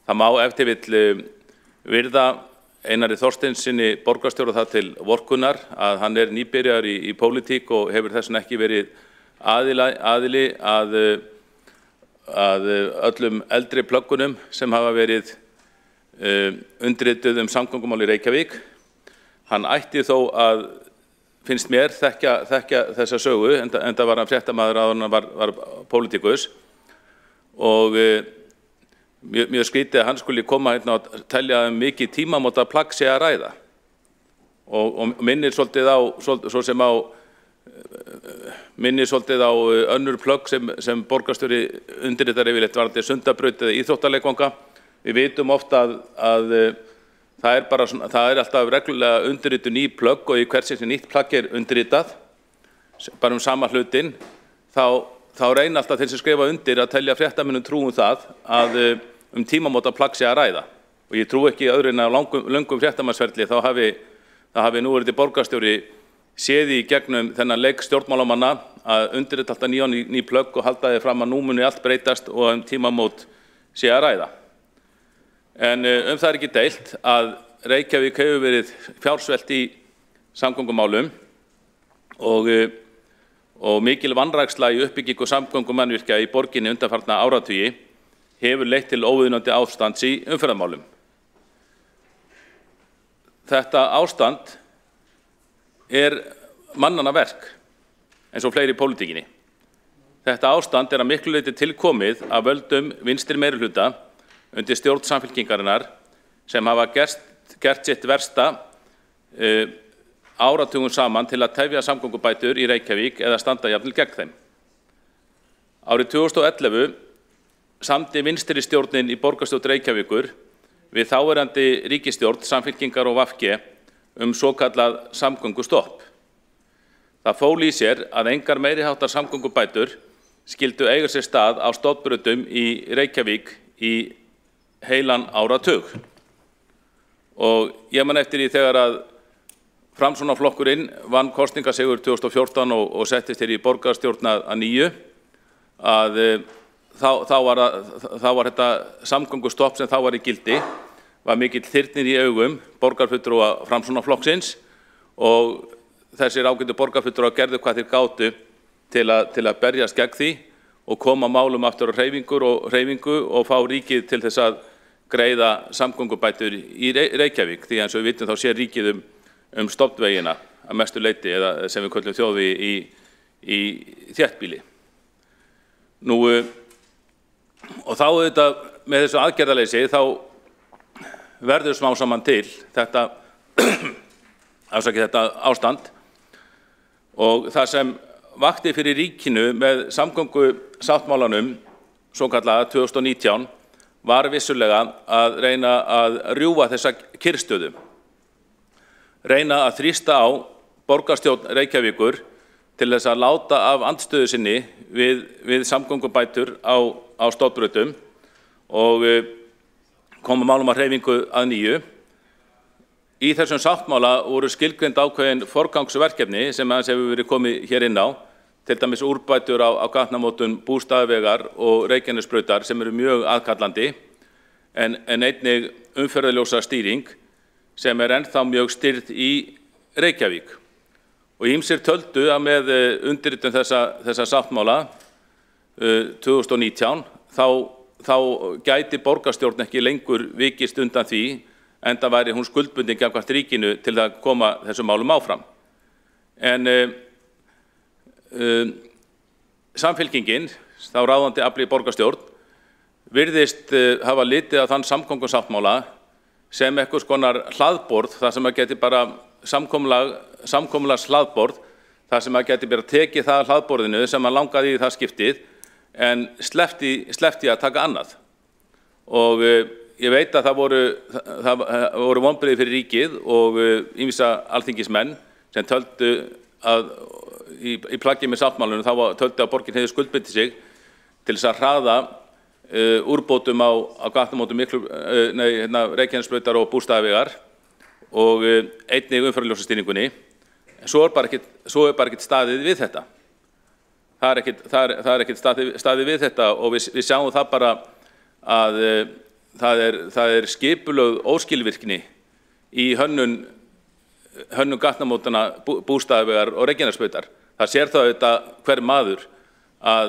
Það má ef til vill virða Einari Þorsteinssyni borgarstjóra það til vorkunnar að hann nýbyrjar í pólitík og hefur þess vegna ekki verið aðili að öllum eldri plöggunum sem hafa verið undirrituð samgöngumál í Reykjavík. Hann ætti þó að, finnst mér, þekkja þessa sögu, enda var hann fréttamaður áður en hann var pólitíkus og mjög skrítið að hann skuli koma og telja mikið tímamóta plagg sé að ræða og minnir svolítið á önnur plögg sem borgarstjóri undirritar yfirleitt varðandi Sundabraut eða íþróttaleikvanga. Við vitum oft að það alltaf reglulega undirritu ný plögg og í hvert sem nýtt plagg undirritað bara sama hlutinn þá þá reyna alltaf þeir sem skrifa undir að telja fréttamönnum trú það að tímamótaplagg sé að ræða. Og ég trú ekki öðru en á löngum fréttamannsferli þá hafi núverandi borgarstjóri séð í gegnum þennan leik stjórnmálamanna að undirrita alltaf ný plögg og halda þeir fram að nú muni allt breytast og tímamót sé að ræða. En það er ekki deilt að Reykjavík hefur verið fjársvelt í samgöngumálum og mikil vanræksla í uppbyggingu samgöngumannvirkja í borginni undanfarna áratugi hefur leitt til óviðunandi ástands í umferðarmálum. Þetta ástand er mannanna verk, eins og fleiri í pólitíkinni. Þetta ástand er að miklu leyti tilkomið af völdum vinstri meirihluta undir stjórn Samfylkingarinnar sem hafa gert sitt versta áratugum saman til að tefja samgöngubætur í Reykjavík eða standa jafnvel gegn þeim. Árið 2011 samdi vinstri stjórnin í borgarstjórn Reykjavíkur við þáverandi ríkisstjórn Samfylkingar og VG svokallað samgöngustopp. Það fól í sér að engar meiriháttar samgöngubætur skyldu eiga sér stað á stofnbrautum í Reykjavík í heilan áratug. Og ég man eftir því þegar að Framsóknarflokkurinn vann kosningasigur 2014 og settist hér í borgarstjórn að nýju að þá var þetta samgöngustopp sem þá var í gildi var mikill þyrnir í augum borgarfulltrúa Framsóknarflokksins og þessir ágætu borgarfulltrúar gerðu hvað þeir gátu til að berjast gegn því og koma málum aftur á hreyfingu og fá ríkið til þess að greiða samgöngubætur í Reykjavík því eins og við vitum þá sé ríkið stofnvegina að mestu leyti eða sem við köllum þjóðvegi í þéttbýli. Nú og þá auðvitað með þessu aðgerðaleysi þá verður smá saman til þetta ástand og það sem vakti fyrir ríkinu með samgöngusáttmálanum svokallaða 2019 var vissulega að reyna að rjúfa þessa kyrrstöðu, reyna að þrýsta á borgarstjórn Reykjavíkur til þess að láta af andstöðu sinni við samgöngubætur á stofnbrautum og koma málum að hreyfingu að nýju. Í þessum sáttmála voru skilgreind ákveðin forgangsverkefni sem aðeins hefur verið komið hér inn á, til dæmis úrbætur á gatnamótum Bústaðavegar og Reykjanesbrautar sem eru mjög aðkallandi, en einnig umferðarljósa stýring sem ennþá mjög styrð í Reykjavík. Og ýmsir töldu að með undirritun þessa sáttmála 2019 þá gæti borgarstjórn ekki lengur vikist undan því enda væri hún skuldbundin gagnvart ríkinu til að koma þessum málum áfram. En Samfylkingin, þá ráðandi afl í borgarstjórn, virðist hafa litið á þann samgöngusáttmála sem einhvers konar hlaðborð, þar sem að geti bara samkomulags hlaðborð, þar sem að geti bara tekið það hlaðborðinu sem að langaði í það skiptið, en sleppti að taka annað. Og ég veit að það voru vonbrigði fyrir ríkið og ýmsa alþingismenn sem töldu að í plaggi með sáttmálunum þá töldu að borgin hefði skuldbundið sig til þess að hraða úrbótum á gatnamótum Reykjanesbrautar og Bústaðavegar og einnig umferðarljósastýringunni. Svo er bara ekkert staðið við þetta. Það er ekkert staðið við þetta og við sjáum það bara að það er skipulögð óskilvirkni í hönnun gatnamótanna Bústaðavegar og Reykjanesbrautar. Það sér það auðvitað hver maður að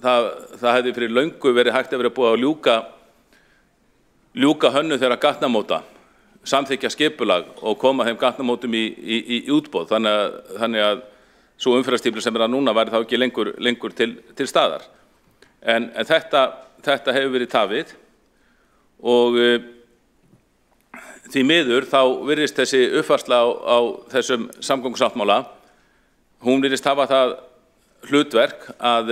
það hefði fyrir löngu verið hægt að vera búið að ljúka hönnun þeirra gatnamóta, samþykkja skipulag og koma þeim gatnamótum í útboð. Þannig að svo umferðarstífla sem það núna væri þá ekki lengur til staðar. En þetta hefur verið tafið og því miður þá virðist þessi uppfærsla á þessum samgöngusáttmála, hún virðist hafa það hlutverk að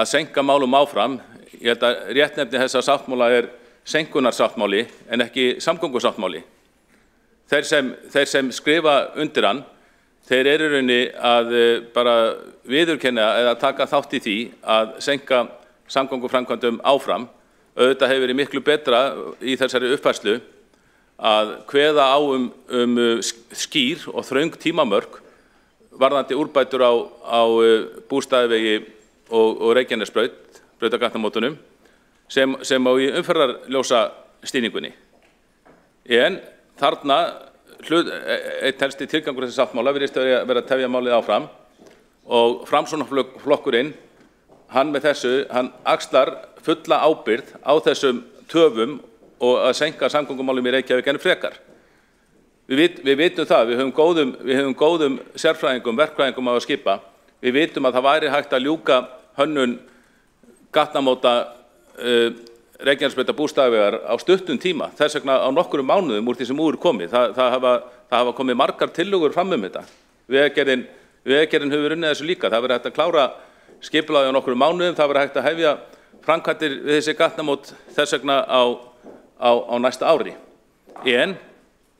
seinka málum áfram. Ég held að réttnefni þessa sáttmála er seinkunarsáttmáli en ekki samgöngusáttmáli. Þeir sem skrifa undir hann þeir eru í rauninni að bara viðurkenna eða taka þátt í því að seinka samgönguframkvæmdum áfram. Auðvitað hefur verið miklu betra í þessari uppfærslu að kveða á skýr og þröng tímamörk varðandi úrbætur á Bústaðavegi og Reykjanesbraut, brautagatnamótunum, sem á í umferðarljósastýringunni. En þarna einn helsti tilgangur þessi sáttmála virðist vera að tefja málið áfram og Framsóknarflokkurinn, hann með þessu, hann axlar fulla ábyrgð á þessum töfum og að seinka samgöngumálum í Reykjavík enn frekar. Við vitum það, við höfum góðum sérfræðingum, verkfræðingum á að skipa. Við vitum að það væri hægt að ljúka hönnun gatnamóta Reykjanesbrautar Bústaðavegar á stuttum tíma, þess vegna á nokkrum mánuðum úr því sem úr komið. Það hafa komið margar tillögur fram þetta. Vegagerðin hefur unnið þessu líka. Það verður hægt að klára skipulagið á nokkrum mánuðum, það verður hægt að hefja framkvæmdir við þessi gatnamót þess vegna á næsta ári. En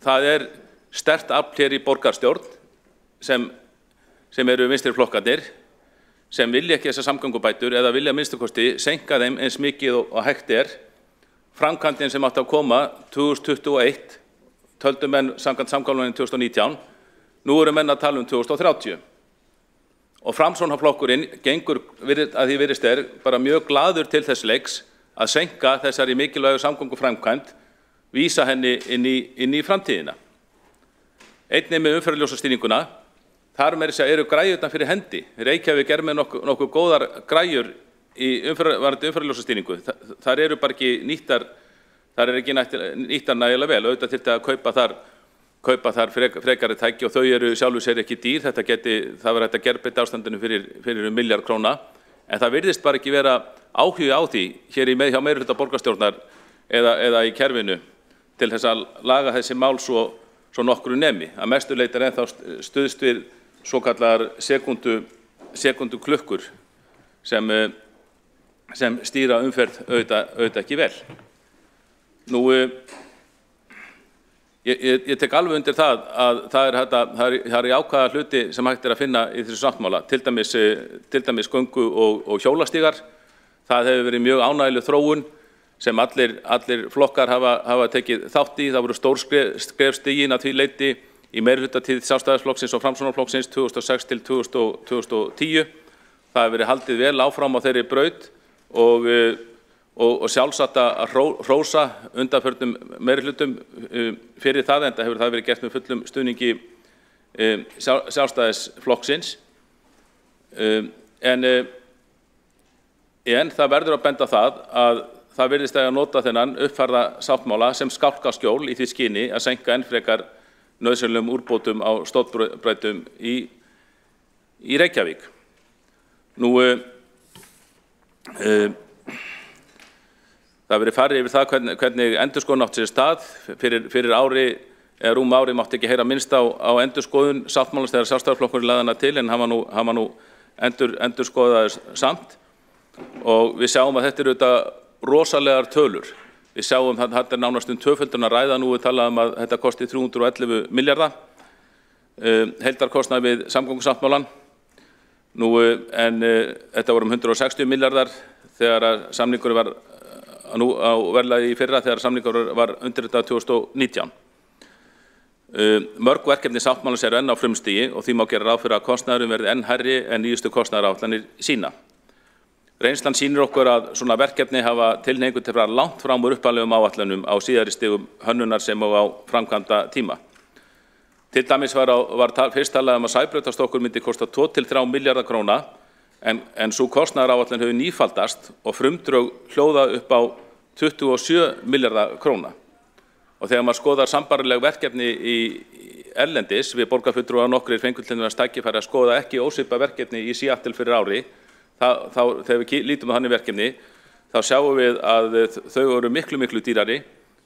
það sterkt afl hér í borgarstjórn sem eru vinstri flokkarnir, sem vilja ekki þessar samgöngubætur eða vilja minnstakosti seinka þeim eins mikið og hægt Framkvæmdin sem átti að koma 2021, töldu menn samkvæmt samkomulaginu 2019, nú eru menn að tala 2030. Og Framsóknarflokkurinn gengur að því virðist bara mjög glaður til þess leiks að seinka þessari mikilvægu samgönguframkvæmd, vísa henni inn í framtíðina. Einnig með umferðarljósastýringuna, þar með þess að eru græjurnar fyrir hendi. Reykjavík með nokkuð góðar græjur varðandi umferðarljósastýringu. Þar eru bara ekki nýttar nægilega vel. Auðvitað þyrfti að kaupa þar frekari tæki og þau eru sjálfur sér ekki dýr. Það var hægt að gerbreyta ástandinu fyrir milljarð króna. En það virðist bara ekki vera áhugi á því hér hjá meirihluta borgarstjórnar eða í kerfinu til þess að laga þessi mál svo nokkru nemi. Að mestu leyti ennþá stuðst við svokallar sekundu klukkur sem stýra umferð auðvitað ekki vel. Nú, ég tek alveg undir það að það er jákvæða hluti sem hægt að finna í þessu sáttmála, til dæmis göngu og hjólastígar. Það hefur verið mjög ánægjuleg þróun sem allir flokkar hafa tekið þátt í. Það voru stór skref stigin að því leyti í meirihlutatíð Sjálfstæðisflokksins og Framsóknarflokksins 2006 til 2010. Það hefur verið haldið vel áfram á þeirri braut og sjálfsagt að hrósa undanförnum meirihlutum fyrir það, enda hefur það verið gert með fullum stuðningi Sjálfstæðisflokksins. En það verður að benda að það virðist að nota þennan uppfærða sáttmála sem skálkaskjól í því skyni að seinka enn frekar nauðsynlegum úrbótum á stofnbrautum í Reykjavík. Nú, það verið farið yfir það hvernig endurskoðun átti sér stað. Fyrir ári eða rúmu ári mátti ekki heyra minnst á endurskoðun sáttmálans þegar Sjálfstæðisflokkurinn lagði hana til, en hann var nú endurskoðaður samt. Og við sjáum að þetta eru auðvitað rosalegar tölur. Við sjáum að þetta nánast tvöföldun að ræða. Nú við talaðum að þetta kosti 311 milljarða, heildarkostnaður við samgöngusáttmálann. Nú, en þetta voru 160 milljarðar þegar samningur var á verðlagi í fyrra, þegar samningur var undirritað 2019. Mörg verkefni sáttmálans eru enn á frumstigi og því má gera ráð fyrir að kostnaðurinn verði enn hærri en nýjustu kostnaðaráætlanir sína. Reynslan sýnir okkur að svona verkefni hafa tilhneigingu til að fara langt fram úr upphaflegum áætlunum á síðari stigum hönnunar sem og á framkvæmda tíma. Til dæmis var fyrst talað að Sæbrautarstokkur myndi kosta 2 til 3 milljarða króna, en sú kostnaðaráætlun hefur nýfaldast og frumdrög hljóða upp á 27 milljarða króna. Og þegar maður skoðar sambærileg verkefni í erlendis, við borgarfulltrúar nokkrir fengu til þess tækifæri að skoða ekki ósvipað verkefni í Seattle fyrir ári, þegar við lítum á þannig verkefni, þá sjáum við að þau eru miklu dýrari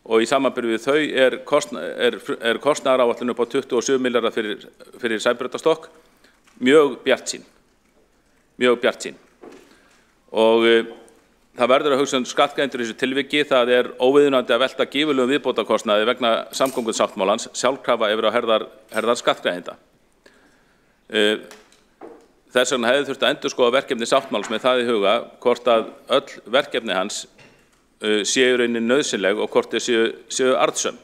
og í samanburði við þau er kostnaðaráætlun upp á 27 milljarða fyrir Sæbrautarstokk mjög bjartsýn. Og það verður að hugsa skattgreiðendur í þessu tilviki. Það er óviðunandi að velta gífurlegum viðbótarkostnaði vegna samgöngusáttmálans sjálfkrafa yfir á herðar skattgreiðenda. Þess vegna hefði þurft að endurskoða verkefni sáttmáls með það í huga hvort að öll verkefni hans séu í rauninni nauðsynleg og hvort þeir séu arðsöm.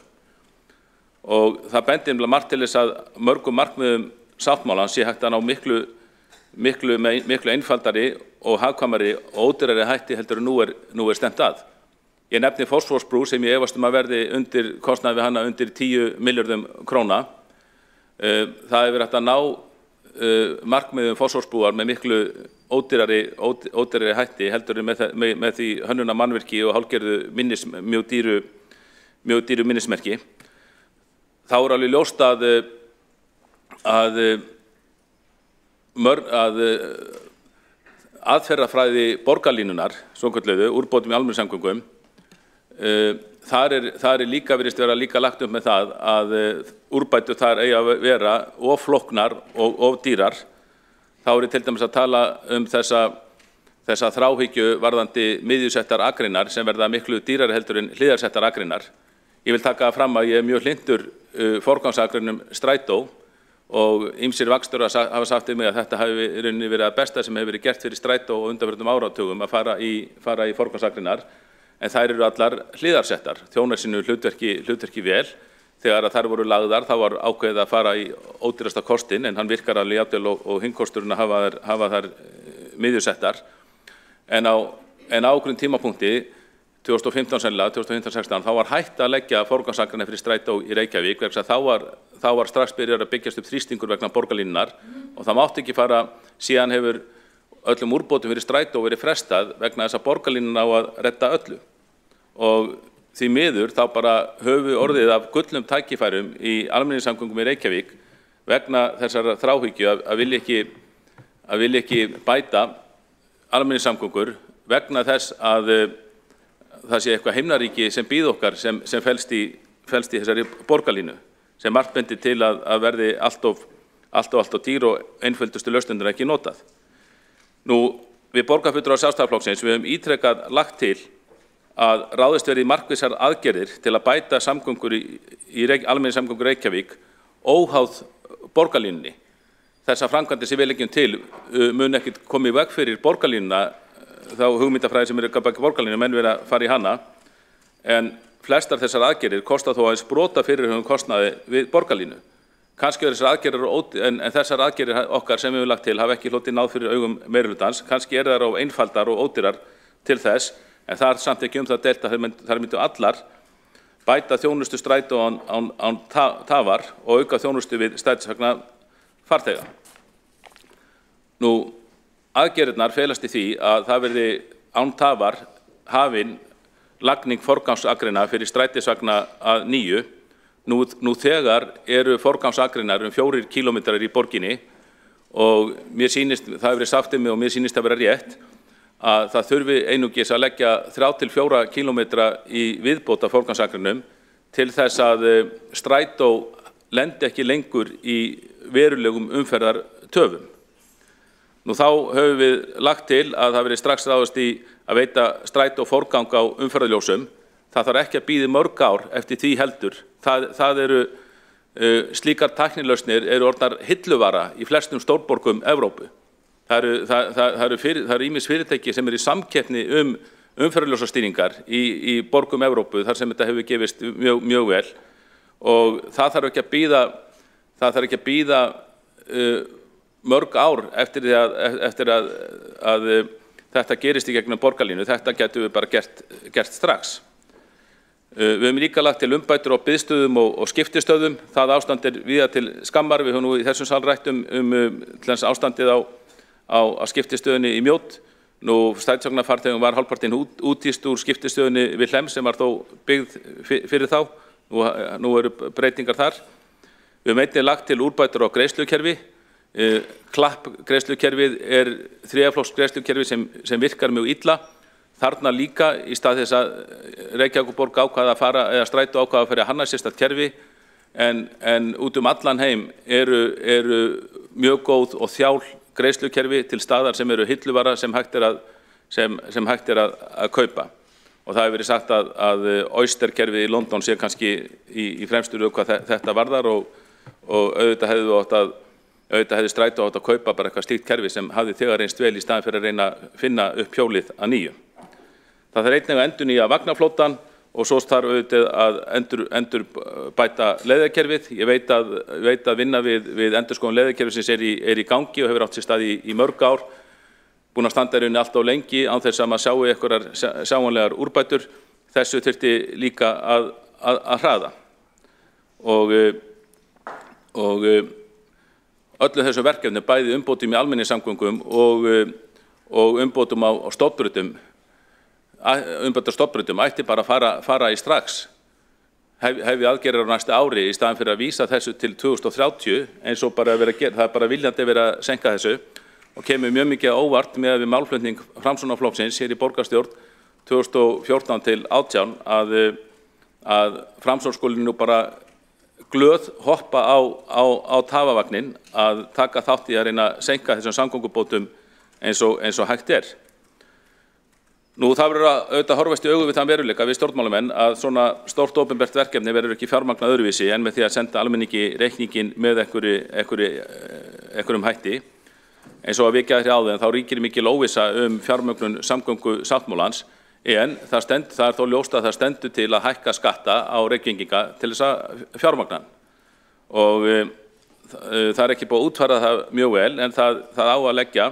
Og það bendir margt til þess að mörgum markmiðum sáttmálans sé hægt að ná miklu einfaldari og hagkvæmari og ódýrari hætti heldur en nú er stefnt að. Ég nefni Fossvogsbrú sem ég efast að verði undir kostnaði við hana undir 10 milljörðum króna. Það hefur hægt að ná markmiðum Fossvogsbrúar með miklu ódýrari hætti heldur en með því hönnuna mannvirki og hálfgerðu mjög dýru minnismerki. Þá er alveg ljóst að aðferðafræði borgarlínunar, svokölluðu, úrbótum í almenningssamgöngum, þar líka virðist vera líka lagt upp með það að úrbætur þar eigi að vera of flóknar og of dýrar. Þá er til dæmis að tala þessa þráhyggju varðandi miðjusettar akreinar sem verða miklu dýrari heldur en hliðarsettar akreinar. Ég vil taka fram að ég er mjög hlynntur forgangsakreinum strætó og ýmsir vakstjórar hafa sagt við mig að þetta hafi í rauninni verið að besta sem hefur verið gert fyrir strætó og undanförnum áratugum að fara í forgangsakreinar, en þær eru allar hliðarsettar, þjónar sínu hlutverki vel. Þegar þær voru lagðar þá var ákveðið að fara í ódýrasta kostinn, en hann virkar alveg jafnvel og hinn hafa þær miðjusettar. En á ákveðnum tímapunkti 2015 sennilega, 2015-16, þá var hægt að leggja forgangsakreina fyrir strætó í Reykjavík vegna þess að þá var strax byrjað að byggjast upp þrýstingur vegna borgarlínunnar og það mátti ekki fara, síðan hefur öllum úrbótum fyrir strætó verið frestað vegna þess að borgarlínan á að redda öllu. Og því miður þá bara höfum við orðið af gullnum tækifærum í almenningssamgöngum í Reykjavík vegna þessar þráhyggju að vilja ekki bæta almenningssamgöngur vegna þess að það sé eitthvað heimnaríki sem býð okkar sem felst í þessari borgarlínu sem margt bendir til að verði allt of dýr og einföldustu lausnirnar ekki notað. Nú, við borgarfulltrúar Sjálfstæðisflokksins við höfum ítrekað lagt til að ráðist verði í markvissar aðgerðir til að bæta samgöngur í almenningssamgöngur Reykjavík óháð borgarlínunni. Þessar framkvæmdir sem við leggjum til mun ekki koma í veg fyrir borgarlínuna, þá hugmyndafræði sem að baki borgarlínu menn verið að fara í hana, en flestar þessar aðgerðir kosta þó aðeins brota fyrirhugum kostnaði við borgarlínu. Kannski eru þessar aðgerðir, en þessar aðgerðir okkar sem við höfum lagt til hafa ekki hlotið náð fyrir augum meirihlutans, kannski þær of einfaldar og ódýrar til þess, en það samt ekki það deilt að þær myndu allar bæta þjónustu strætó án tafar og auka þjónustu við strætisvagna farþega. Nú, aðgerðirnar felast í því að það verði án tafar hafin lagning forgangsakreina fyrir strætisvagna að nýju. Nú þegar eru forgangsakreinar 4 kílómetrar í borginni og mér sýnist, það hefur verið sagt um mig og mér sýnist að vera rétt, að það þurfi einungis að leggja 3 til 4 kílómetra í viðbót af forgangsakreinum til þess að strætó lendi ekki lengur í verulegum umferðartöfum. Nú þá höfum við lagt til að það verið strax ráðast í að veita strætó forgang á umferðarljósum. Það þarf ekki að bíða mörg ár eftir því heldur. Það eru slíkar tæknilausnir eru orðnar hilluvara í flestum stórborgum Evrópu. Það eru ýmis fyrirtæki sem eru í samkeppni umferðarljósastýringar í borgum Evrópu þar sem þetta hefur gefist mjög vel og það þarf ekki að bíða mörg ár eftir að þetta gerist í gegnum borgarlínu. Þetta getum við bara gert strax. Við höfum líka lagt til umbætur á biðstöðum og skiptistöðum. Það ástand víða til skammar. Við höfum nú í þessum sal rætt ástandið á skiptistöðunni í Mjódd. Nú strætisvagnafarþegum var hálfpartinn útýst úr skiptistöðunni við Hlemm sem var þó byggð fyrir þá. Nú eru breytingar þar. Við höfum einnig lagt til úrbætur á greiðslukerfi. Klapp greiðslukerfið er 3. flokks greiðslukerfi sem virkar mjög illa. Þarna líka í stað þess að Reykjavíkurborg ákvaða að fara eða strætó ákvaða að fara að hanna sérstakt kerfi en út allan heim eru mjög góð og þjál greiðslukerfi til staðar sem eru hilluvara sem hægt er að kaupa. Og það hefur verið sagt að Oyster-kerfið í London sé kannski í fremstu röð hvað þetta varðar og auðvitað hefðu átt að auðvitað hefði Strætó átt að kaupa bara eitthvað slíkt kerfi sem hafði þegar reynst vel í staðinn fyrir að reyna að finna upp hjólið að nýju. Það þarf einnig að endurnýja vagnaflóttann og svo þarf auðvitað að endurbæta leiðakerfið. Ég veit að vinna við endurskoðun leiðakerfisins er í gangi og hefur átt sér stað í mörg ár, búin að standa í rauninni allt of lengi án þess að maður sjái einhverjar sjáanlegar úrbætur. Þessu þyrfti líka að hraða. Og öllu þessu verkefni, bæði umbótum í almenningssamgöngum og umbótum á stofnbrautum, ætti bara að fara í strax. Hefði aðgerðir á næsta ári í staðan fyrir að vísa þessu til 2030 eins og bara vera að gera, það er bara viljandi að vera að senka þessu og kemur mjög mikið óvart með við málflutning Framsóknarflokksins hér í borgarstjórn 2014 til 2018 að Framsókn skuli nú bara glöð hoppa á tafavagnin að taka þátt í að reyna að senka þessum samgöngubótum eins og hægt er. Nú það verður að auðvitað horfast í augu við þann veruleika við stjórnmálamenn að svona stórt opinbert verkefni verður ekki fjármagnað öðruvísi en með því að senda almenningi reikningin með einhverjum hætti. Eins og að vikja þér á þeim þá ríkir mikil óvissa fjármögnun samgöngusáttmálans en það er þó ljóst að það stendur til að hækka skatta á Reykvíkinga til þess að fjármagna. Og það er ekki búið að útfæra það mjög vel en það á að leggja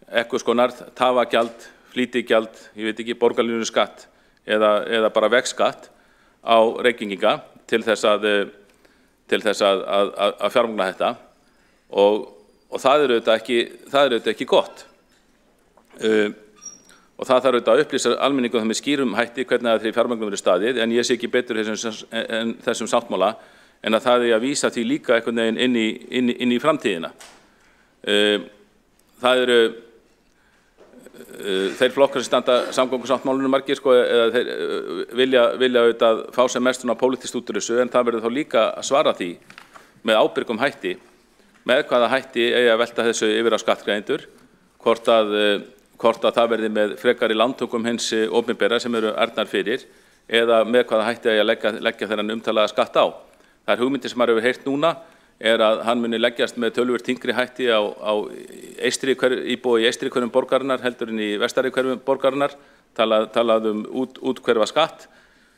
einhvers konar tafagjald, flýtigjald, ég veit ekki, borgarlínuskatt eða bara vegskatt á Reykvíkinga til þess að fjármagna þetta og það er auðvitað ekki gott. Og það þarf auðvitað að upplýsa almenningu með skýrum hætti hvernig að þeirri fjármögnun verður staðið en ég sé ekki betur þessum sáttmála en að það er að vísa því líka einhvern veginn inn í framtíðina. Það eru þeir flokkar sem standa samgöngusáttmálunum margir eða þeir vilja auðvitað fá sem mest svona pólitískt út úr þessu en það verður þá líka að svara því með ábyrgum hætti með hvaða hætti eigi að velta þessu yfir á skattgreiðendur, hvort að það verði með frekari lántökum hins opinbera sem eru arnar fyrir eða með hvaða hætti eigi að leggja þennan umtalaða skatt á. Það er hugmyndir sem maður hefur heyrt núna er að hann muni leggjast með töluvert þyngri hætti á íbúa í eystri hverfum borgarinnar heldur en í vestari hverfum borgarinnar, talað úthverfa skatt.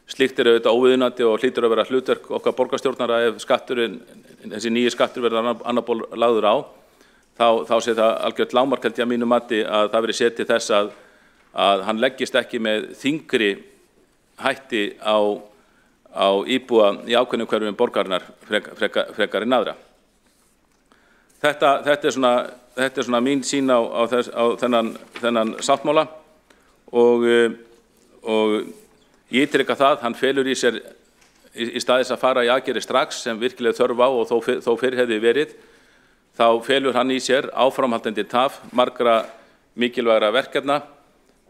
Slíkt er auðvitað óviðunandi og hlýtur að vera hlutverk okkar borgarstjórnara ef þessi nýji skattur verður annar ból lagður á. Þá sé það algjört lágmark held ég að mínu mati að það verið séð til þess að hann leggist ekki með þyngri hætti á íbúa í ákveðnum hverfum borgarinnar frekar en aðra. Þetta er svona mín sýn á þennan sáttmála og ég ítreka það, hann felur í sér í staðis að fara í aðgerðir strax sem virkilega þörf á og þó fyrr hefði verið, þá felur hann í sér áframhaldandi taf margra mikilvægra verkefna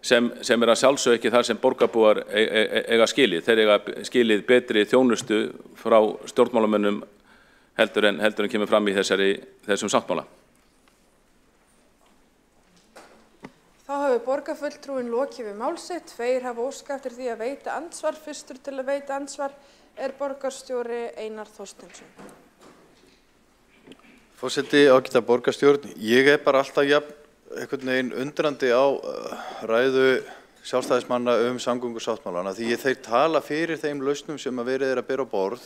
sem er að sjálfsögðu ekki þar sem borgarbúar eiga skilið. Þeir eiga skilið betri þjónustu frá stjórnmálamönnum heldur en kemur fram í þessum sáttmála.
Þá hefur borgarfulltrúinn lokið við mál sitt. Tveir hafa óskað eftir því að veita andsvar. Fyrstur til að veita andsvar er borgarstjóri Einar Þorsteinsson.
Forseti, ágæta borgarstjórn, ég er bara alltaf einhvern veginn undrandi á ræðu sjálfstæðismanna samgöngusáttmálana því þeir tala fyrir þeim lausnum sem að verið að bera á borð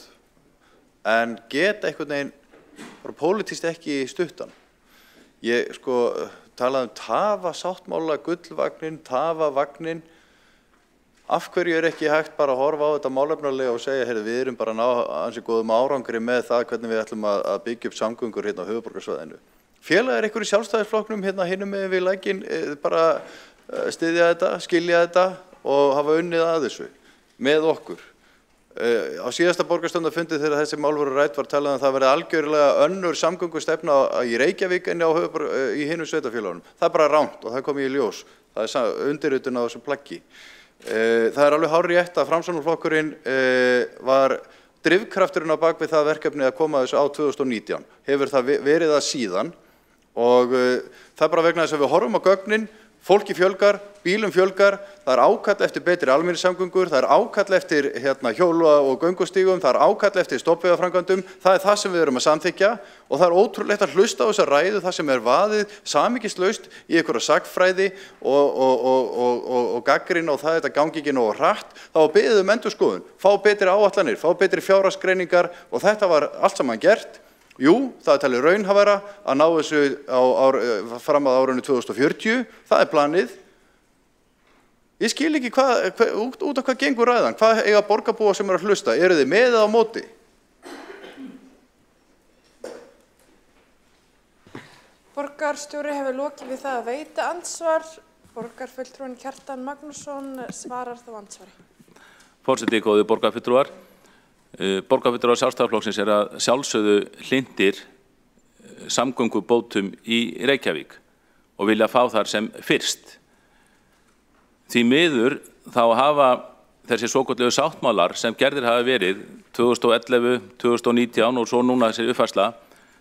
en geta einhvern veginn bara pólitískt ekki stuttan. Ég talaði tafa sáttmála, gullvagnin, tafavagnin. Af hverju er ekki hægt bara að horfa á þetta málefnalega og segja, heyrðu, við erum bara að ná ansi góðum árangri með það hvernig við ætlum að byggja upp samgöngur hérna á höfuðborgarsvæðinu. Félagar ykkur í sjálfstæðisflokknum hérna hinum megin við lækinn bara styðja þetta, skilja þetta og hafa unnið að þessu með okkur. Á síðasta borgarstjórnarfundi þegar þessi mál voru rædd var talað það verði algjörlega önnur samgöngustefna í Reykjavík en í hinum sveitarfélögunum. Það er bara rangt og það kom í ljós. Það er undirritun á þessu plaggi. Það er alveg hárrétt að Framsóknarflokkurinn var drifkrafturinn á bak við það verkefni að koma þessu á 2019. Hefur það verið það síðan og það er bara vegna þess að við horfum á gögnin, Fólki fjölgar, bílum fjölgar, það ákall eftir betri almenningssamgöngur, það ákall eftir hjóla- og göngustígum, það ákall eftir stoppvegaframkvæmdum, það það sem við erum að samþykkja og það ótrúlegt að hlusta á þessa ræðu það sem vaðið samhengislaust í einhverja sagnfræði og gagnrýni og það þetta gangi ekki nógu hratt, þá var beðið endurskoðun, fá betri áætlanir, fá betri fjárhagsgreiningar og þetta var allt saman gert. Jú, það talið raunhæfara að ná þessu fram að árinu 2040, það planið. Ég skil ekki út af hvað gengur ræðan, hvað eiga borgarbúar sem að hlusta, eru þið með eða á móti?
Borgarstjóri hefur lokið við það að veita andsvar. Borgarfulltrúinn Kjartan Magnússon svarar þá andsvari.
Forseti, góðir borgarfulltrúar. Borgarfulltrúar Sjálfstæðisflokksins að sjálfsögðu hlynntir samgöngubótum í Reykjavík og vilja fá þar sem fyrst. Því miður þá hafa þessi svokölluðu sáttmálar sem gerðir hafa verið 2011, 2019 og svo núna þessi uppfærsla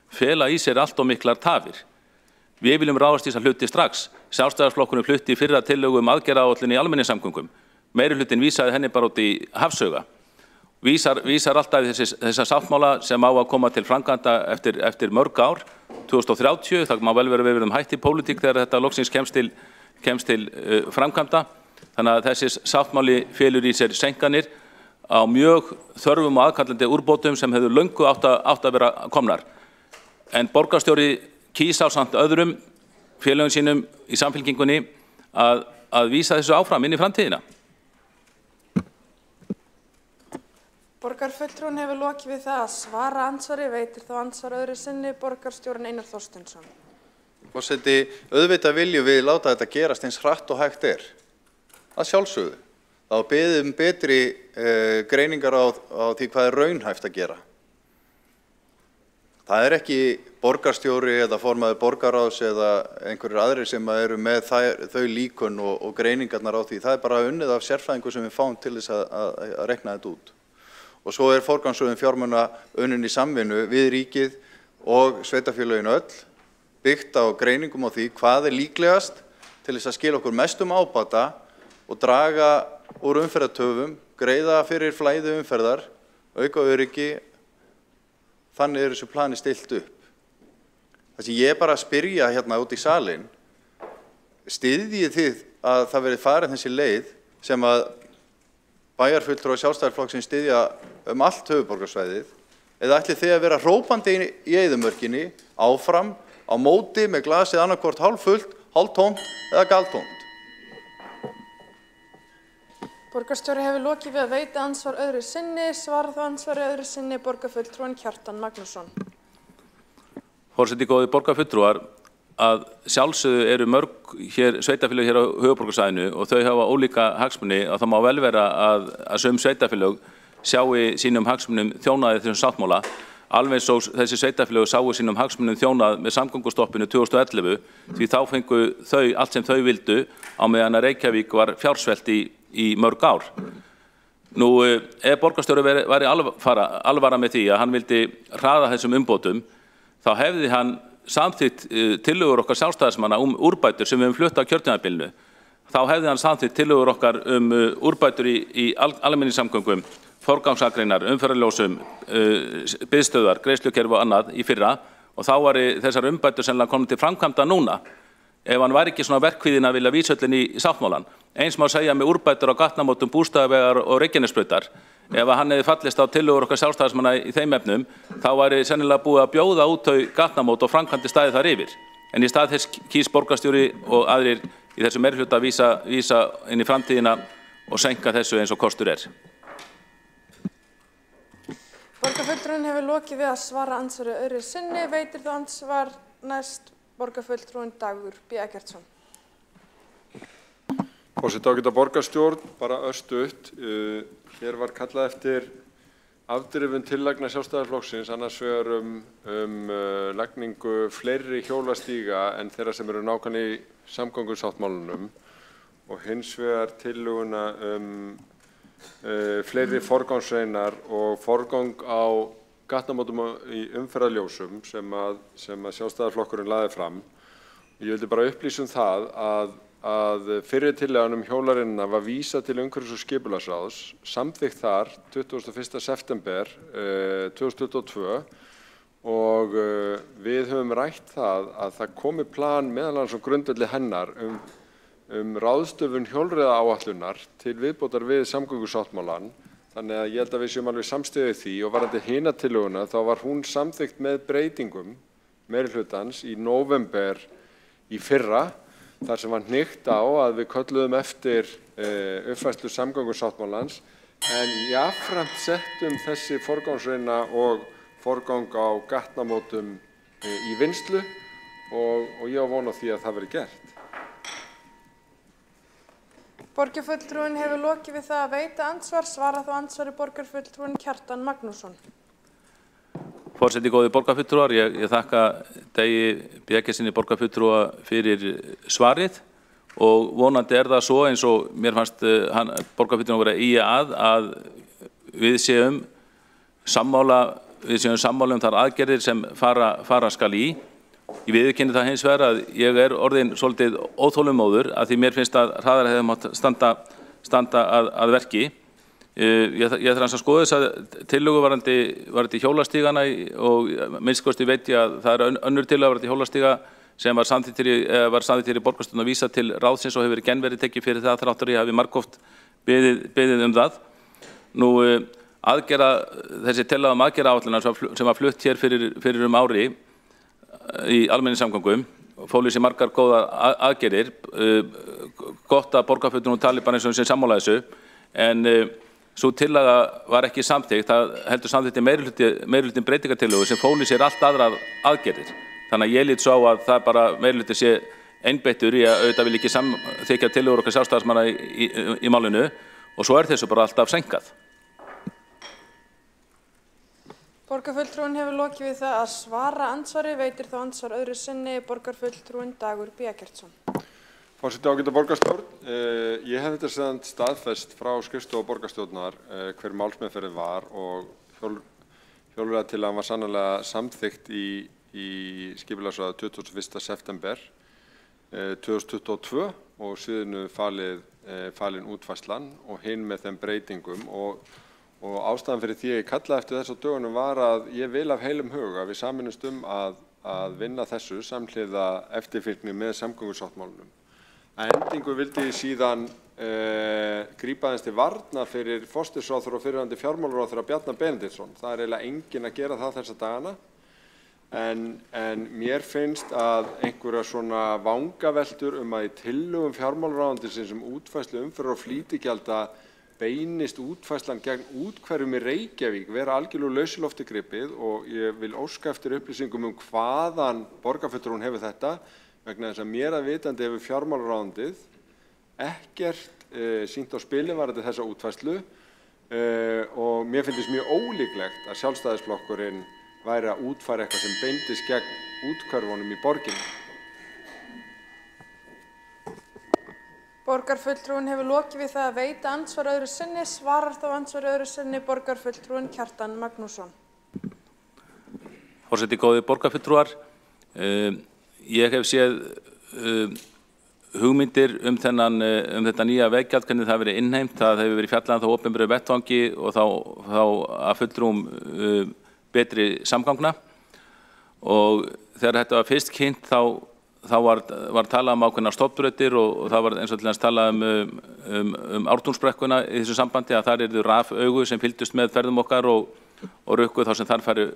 fela í sér allt og miklar tafir. Við viljum ráðast í þessa hluti strax. Sjálfstæðisflokkurinn flutti fyrra tillögu aðgerðaáætlun í almenningssamgöngum. Meirihlutin vísaði henni bara út í hafsauga. Vísar alltaf þessa sáttmála sem á að koma til framkvæmda eftir mörg ár, 2030, það má vel vera við hætt í pólitík þegar þetta loksins kemst til framkvæmda. Þannig að þessi sáttmáli felur í sér seinkanir á mjög þörfum og aðkallandi úrbótum sem hefur löngu átt að vera komnar. En borgarstjóri kýs ásamt öðrum félögum sínum í Samfylkingunni að vísa þessu áfram inn í framtíðina.
Borgarfulltrúinn hefur lokið við það að svara andsvari, veitir þá andsvar öðru sinni borgarstjórinn Einar Þorsteinsson.
Forseti, auðvitað viljum við láta þetta gerast eins hratt og hægt að sjálfsögðu. Þá beðum betri greiningar á því hvað raunhæft að gera. Það ekki borgarstjóri eða formaður borgarráðs eða einhverjir aðrir sem eru með þau líkun og greiningarnar á því. Það bara unnið af sérfræðingu sem við fáum til þess að reikna þetta út. Og svo forgangsröðun fjármuna unnin í samvinnu við ríkið og sveitarfélögin öll, byggt á greiningum á því hvað líklegast til þess að skila okkur mestum ábata og draga úr umferðartöfum, greiða fyrir flæði umferðar, auka öryggi, þannig þessu plani stilt upp. Það sem ég bara að spyrja hérna út í salinn, styðjið þið að það verið farin þessi leið sem að bæjarfulltrúar Sjálfstæðisflokksins styðja allt höfuðborgarsvæðið, eða ætlið þið að vera hrópandi í eyðimörkinni áfram á móti með glasið annarkvort hálffullt, hálftómt eða galtómt?
Borgarstjóri hefur lokið við að veita andsvar öðru sinni, svarar þá andsvari öðru sinni borgarfulltrúinn Kjartan Magnússon.
Forseti, góðir borgarfulltrúar, að sjálfsögðu eru mörg sveitarfélög hér á höfuðborgarsvæðinu og þau hafa ólíka hagsmuni og það má vel vera að sum sveitarfélög sjái sínum hagsmunum þjónaði þessum sáttmála, alveg eins og þessi sveitarfélög sáu sínum hagsmunum þjónað með samgöngustoppinu 2011 því þá fengu þau allt sem þau vildu á meðan að Reykjavík var fjársvelt í mörg ár. Nú, ef borgarstjóri væri alvara með því að hann vildi hraða þessum umbótum, þá hefði hann samþykkt tillögur okkar sjálfstæðismanna úrbætur sem við höfum flutt á kjörtímabilinu. Þá hefði hann samþykkt tillögur okkar úrbætur í almenningssamgöngum, forgangsakreinar, umferðarljósum, biðstöðvar, greiðslukerfi og annað í fyrra og þá var þessar umbætur sennilega komið til framkvæmda núna ef hann væri ekki svona verkvíðin að vilja vísöllin í sáttmálan. Eins má segja með úrbætur á gatnamótum Bústaðavegar og Reykjanesbrautar. Ef hann hefði fallist á tillögur okkar sjálfstæðismanna í þeim efnum, þá væri sennilega búið að bjóða út þau gatnamót og framkvæmdi staðið þar yfir. En í stað þess kýs borgarstjóri og aðrir í þessu meirihluta vísa inn í framtíðina og seinka þessu eins og kostur er.
Borgarfulltrúinn hefur lokið við að svara andsvari öðru sinni, veitir þá andsvar næst borgarfulltrúinn Dagur B. Eggertsson.
Forseti, ágæta borgarstjórn, bara örstutt. Hér var kallað eftir afdrifun tillagna Sjálfstæðisflokksins annars vegar lagningu fleiri hjólastíga en þeirra sem eru nákvæmlega í samgöngusáttmálunum og hins vegar tillöguna fleiri forgangsreinar og forgang á gatnamótum í umferðarljósum sem að Sjálfstæðisflokkurinn lagði fram. Ég vildi bara upplýsa það að að fyrri tillagan hjólarina var vísað til umhverfis- og skipulagsráðs, samþykkt þar 21. september 2022 og við höfum rætt það að það komi plan meðal annars á grundvelli hennar ráðstöfun hjólreiðaáætlunar til viðbótar við samgöngusáttmálann. Þannig að ég held að við séum alveg samstöðu því og varðandi hina tillöguna þá var hún samþykkt með breytingum meirihlutans í nóvember í fyrra þar sem var hnykkt á að við kölluðum eftir uppfærslu samgöngusáttmálans en jafnframt settum þessi forgangsrýna og forgang á gatnamótum í vinnslu og ég á von á því að það verði gert.
Borgarfulltrúinn hefur lokið við það að veita andsvar. Svarar þá andsvari borgarfulltrúinn Kjartan Magnússon.
Forseti, góðir borgarfulltrúar, ég þakka Degi B. Eggertssyni borgarfulltrúa fyrir svarið og vonandi það svo eins og mér fannst borgarfulltrúinn vera í að við séum sammála þar aðgerðir sem fara skal í. Ég viðurkenni það hins vegar að ég orðinn svolítið óþolinmóður að því mér finnst að hraðar hefði mátt standa að verki. Ég þarf að skoða þessa tillögu varðandi hjólastígana og minnst kosti veit ég að það önnur tillöga varðandi hjólastíga sem var samþykkt í borgarstjórn að vísa til ráðsins og hefur enn verið tekið fyrir það þrátt fyrir ég hafi margoft beðið það. Nú þessi tillaga aðgerðaáætlunar sem var flutt hér fyrir ári í almenningssamgöngum fólu í sér margar góðar aðgerðir, gott að borgarfulltrúinn tali bara eins og sem sammála þessu, en sú tillaga var ekki samþykkt, það heldur samþykkti meirihluti breytingartillögu sem fólu í sér allt aðrar aðgerðir. Þannig að ég lít svo á að það bara meirihluti sé einbeittur í að auðvitað vil ekki samþykkja tillögur okkar sjálfstæðismanna í málinu og svo þessu bara alltaf senkað.
Borgarfulltrúinn hefur lokið við það að svara andsvari. Veitir þá andsvar öðru sinni borgarfulltrúinn Dagur B. Eggertsson.
Forseti, ágæta borgarstjórn. Ég hef þetta síðan staðfest frá skrifstofu borgarstjórnar hver málsmeðferðin var og hjólreiðatillagan var sannarlega samþykkt í skipulagsráði 21. september 2022 og síðan falin útfærslan og hinn með þeim breytingum og ástæðan fyrir því að ég kallaði eftir þessu dögunum var að ég vil af heilum hug að við sameinumst að vinna þessu samhliða eftirfylgni með samgöngusáttmálanum. Að endingu vildi ég síðan grípa aðeins til varna fyrir forsætisráðherra og fyrrverandi fjármálaráðherra Bjarna Benediktsson. Það eiginlega enginn að gera það þessa dagana en mér finnst að einhverja svona vangaveltur að í tillögum fjármálaráðuneytisins útfærslu umferðar og flýtigjalda beinist útfærslan gegn úthverfum í Reykjavík vera algjörlega laus í lofti gripið og ég vil óska eftir upplýsingum hvaðan borgarfulltrúinn hefur þetta vegna þess að mér að vitandi hefur fjármálaráðuneytið ekkert sýnt á spilin varðandi þessa útfærslu og mér finnst mjög ólíklegt að Sjálfstæðisflokkurinn væri að útfæra eitthvað sem beindist gegn úthverfunum í borginni.
Borgarfulltrúinn hefur lokið við það að veita andsvar öðru sinni. Svarar þá andsvar öðru sinni borgarfulltrúinn Kjartan Magnússon.
Forseti, góðir borgarfulltrúar, ég hef séð hugmyndir þetta nýja veggjald, hvernig það verið innheimt, það hefur verið fjallað þá opinberu vettvangi og þá að fulltrúum betri samgangna og þegar þetta var fyrst kynnt þá var talað ákveðnar stofnbrautir og það var eins og til þess talað Ártúnsbrekkuna í þessu sambandi að þar yrðu rafaugu sem fylgdust með ferðum okkar og rukku þá sem þar færi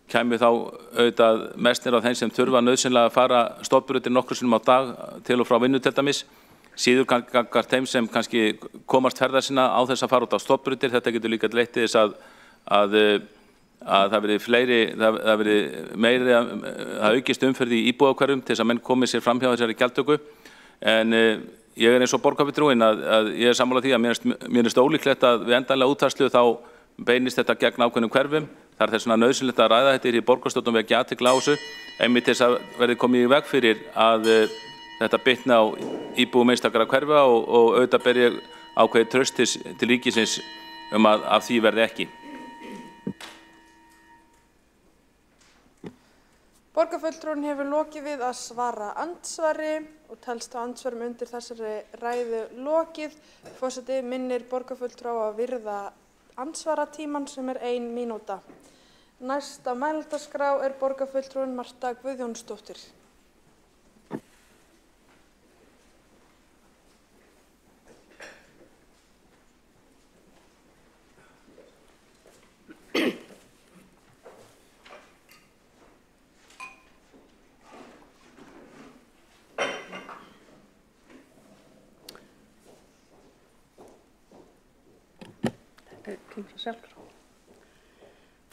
kæmi þá auðvitað mestnir á þeim sem þurfa nauðsynlega að fara stofnbrautir nokkrum sinnum á dag til og frá vinnu til dæmis, síður gagnvart þeim sem kannski komast ferðar sinna á þess að fara út á stofnbrautir. Þetta getur líka leitt til þess að það verið meiri að aukist umferð í íbúðahverfum til þess að menn komi sér fram hjá þessari gjaldtöku. En ég eins og borgarfulltrúinn að ég sammála því að mér finnst ólíklegt að við endanlega útfærslu þá beinist þetta gegn ákveðnum hverfum. Það þess vegna nauðsynlegt að ræða þetta í borgarstjórn vekja athygli á þessu, einmitt til þess að verði komið í veg fyrir að þetta bitni á íbúum einstakra hverfa og auðvitað ber ég ákveðið traust til ríkisins að af því verði ekki.
Borgarfulltrúinn hefur lokið við að svara andsvari og telst á andsvörum undir þessari ræðu lokið. Forseti minnir borgarfulltrúa á að virða andsvaratímann sem 1 mínúta. Næst á mælendaskrá borgarfulltrúinn Marta Guðjónsdóttir.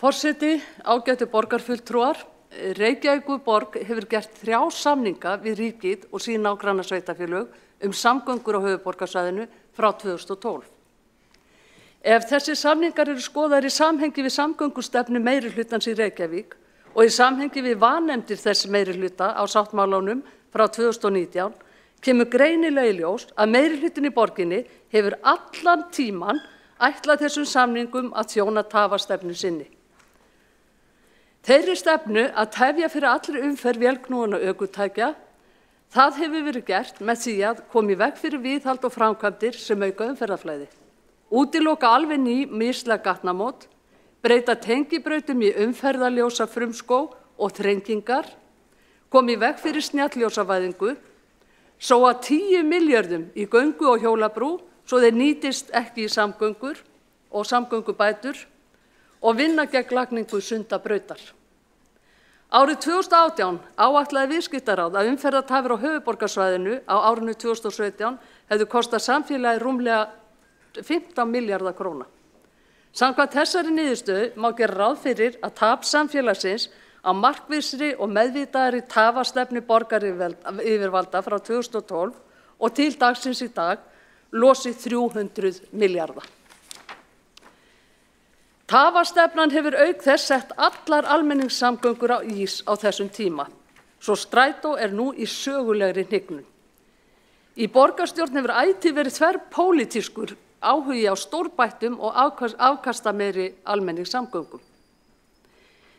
Forseti, ágætu borgarfulltrúar, Reykjavíkurborg hefur gert 3 samninga við ríkið og sín nágrannasveitarfélög samgöngur á höfuðborgarsvæðinu frá 2012. Ef þessi samningar eru skoðaðir í samhengi við samgöngustefnu meirihlutans í Reykjavík og í samhengi við vanefndir þess meirihluta á sáttmálanum frá 2019, kemur greinilega í ljós að meirihlutin í borginni hefur allan tíman ætlað þessum samningum að þjóna tafastefnu sinni. Þeirri stefnu að tefja fyrir allri umferð vélknúinna ökutækja, það hefur verið gert með því að koma í veg fyrir viðhald og framkvæmdir sem auka umferðarflæði. Útiloka alveg ný mislæg gatnamót, breyta tengibrautum í umferðarljósa frumskó og þrengingar, koma í veg fyrir snjallljósavæðingu, sóa 10 milljörðum í göngu og hjólabrú svo þeir nýtist ekki í samgöngur og samgöngubætur og vinna gegn lagningu Sundabrautar. Árið 2018 áætlaði Viðskiptaráð að umferðartafir á höfuðborgarsvæðinu á árinu 2017 hefðu kostað samfélagi rúmlega 15 milljarða króna. Samkvæmt þessari niðurstöðu má gera ráð fyrir að tap samfélagsins á markvissri og meðvitaðri tafastefnu borgaryfirvalda frá 2012 og til dagsins í dag losi 300 milljarða. Tafastefnan hefur auk þess sett allar almenningssamgöngur á ís á þessum tíma, svo strætó nú í sögulegri hnignun. Í borgarstjórn hefur ætíð verið þverpólitískur áhugi á stórbættum og afkastameiri almenningssamgöngum.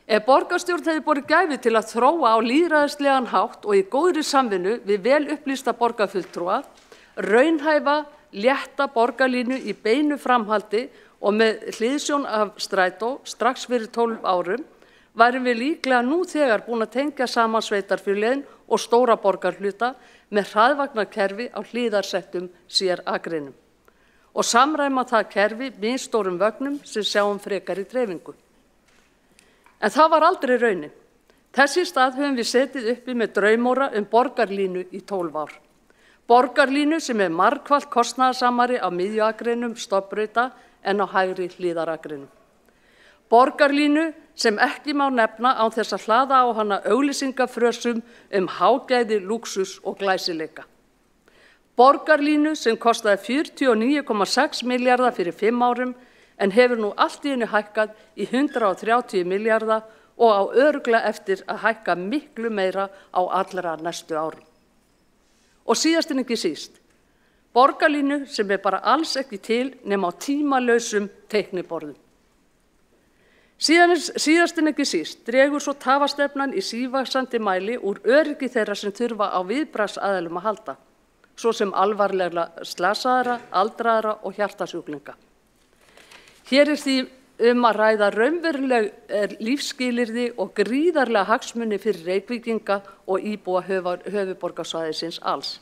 Ef borgarstjórn hefði borið gæfu til að þróa á lýðræðislegan hátt og í góðri samvinnu við vel upplýsta borgarfulltrúa, raunhæfa, létta borgarlínu í beinu framhaldi og með hliðsjón af strætó strax fyrir 12 árum, værum við líklega nú þegar búin að tengja saman sveitarfélögin og stóra borgarhluta með hraðvagnarkerfi á hliðarsettum sérakreinum og samræma það kerfi miðstórum vögnum sem sjáum frekar í dreifingu. En það var aldrei raunin. Þess í stað höfum við setið uppi með draumóra borgarlínu í 12 ár. Borgarlínu sem margfalt kostnaðarsamari á miðjuakreinum stofnbrauta en á hægri hliðarakreinum. Borgarlínu sem ekki má nefna án þess að hlaða á hana auglýsingafrösum hágæði, lúxus og glæsileika. Borgarlínu sem kostaði 49,6 milljarða fyrir 5 árum en hefur nú allt í einu hækkað í 130 milljarða og á örugglega eftir að hækka miklu meira á allra næstu árum. Og síðast en ekki síst, borgarlínu sem bara alls ekki til nema á tímalausum teikniborðum. Síðast en ekki síst dregur svo tafastefnan í sívaxandi mæli úr öryggi þeirra sem þurfa á viðbragðsaðilum að halda, svo sem alvarlega slasaðra, aldraðra og hjartasjúklinga. Hér því að ræða raunveruleg lífsskilyrði og gríðarlega hagsmuni fyrir Reykvíkinga og íbúa höfuðborgarsvæðisins alls.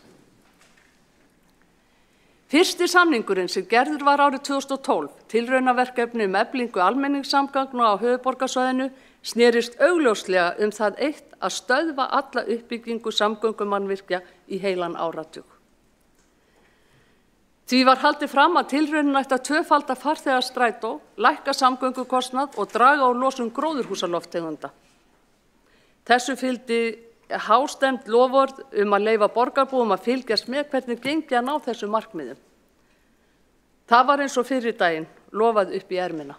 Fyrsti samningurinn sem gerður var árið 2012, tilraunaverkefni eflingu almenningssamgangna á höfuðborgarsvæðinu, snerist augljóslega það eitt að stöðva alla uppbyggingu samgöngumannvirkja í heilan áratug. Því var haldið fram að tilraunin ætti að tvöfalda farþegastrætó, lækka samgöngukostnað og draga úr losun gróðurhúsalofttegunda. Þessu fylgdi hástemmd loforð að leyfa borgarbúum að fylgjast með hvernig gengi að ná þessum markmiðum. Það var eins og fyrri daginn lofað upp í ermina.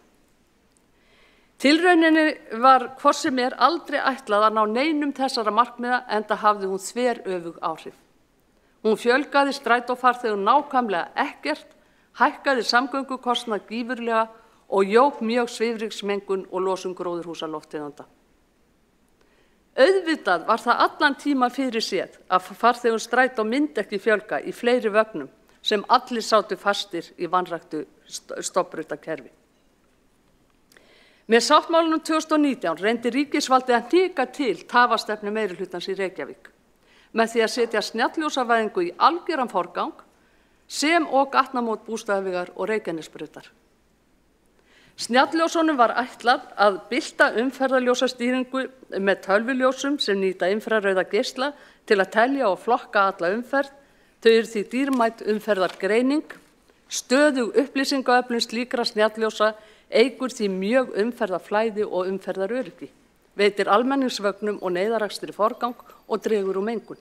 Tilrauninni var hvort sem aldrei ætlað að ná neinum þessara markmiða enda hafði hún þveröfug áhrif. Hún fjölgaði strætófarþegum nákvæmlega ekkert, hækkaði samgöngukostnað gífurlega og jók mjög svifryksmengun og losun gróðurhúsalofttegunda. Auðvitað var það allan tíma fyrir séð að farþegum strætó myndi ekki fjölga í fleiri vögnum sem allir sátu fastir í vanræktu stofnbrautakerfi. Með sáttmálanum 2019 reyndi ríkisvaldið að hnika til tafastefnu meirihlutans í Reykjavík með því að setja snjalljósavæðingu í algjöran forgang sem og gatnamót Bústaðavegar og Reykjanesbrautar. Snjallljósunum var ætlað að bylta umferðarljósastýringu með tölvuljósum sem nýta infrarauða geisla til að telja og flokka alla umferð. Þau eru því dýrmæt umferðargreining. Stöðug upplýsingaöflun slíkra snjallljósa eykur því mjög umferðarflæði og umferðaröryggi, veitir almenningsvögnum og neyðarakstri forgang og dregur úr mengun.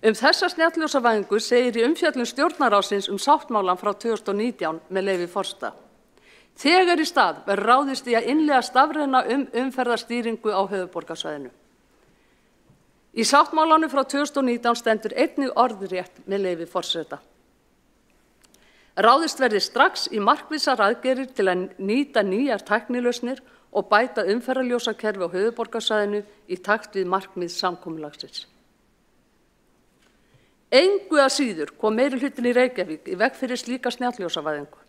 Þessa snjallljósavæðingu segir í umfjöllun stjórnarráðsins sáttmálann frá 2019 með leyfi forseta. Þegar í stað verður ráðist í að innleiða stafræna umferðarstýringu á höfuðborgarsvæðinu. Í sáttmálanum frá 2019 stendur einnig orðrétt með leyfi forseta. Ráðist verði strax í markvissar aðgerðir til að nýta nýjar tæknilausnir og bæta umferðarljósakerfi á höfuðborgarsvæðinu í takt við markmið samkomulagsins. Engu að síður kom meirihlutinn í Reykjavík í veg fyrir slíka snjallljósavæðingu.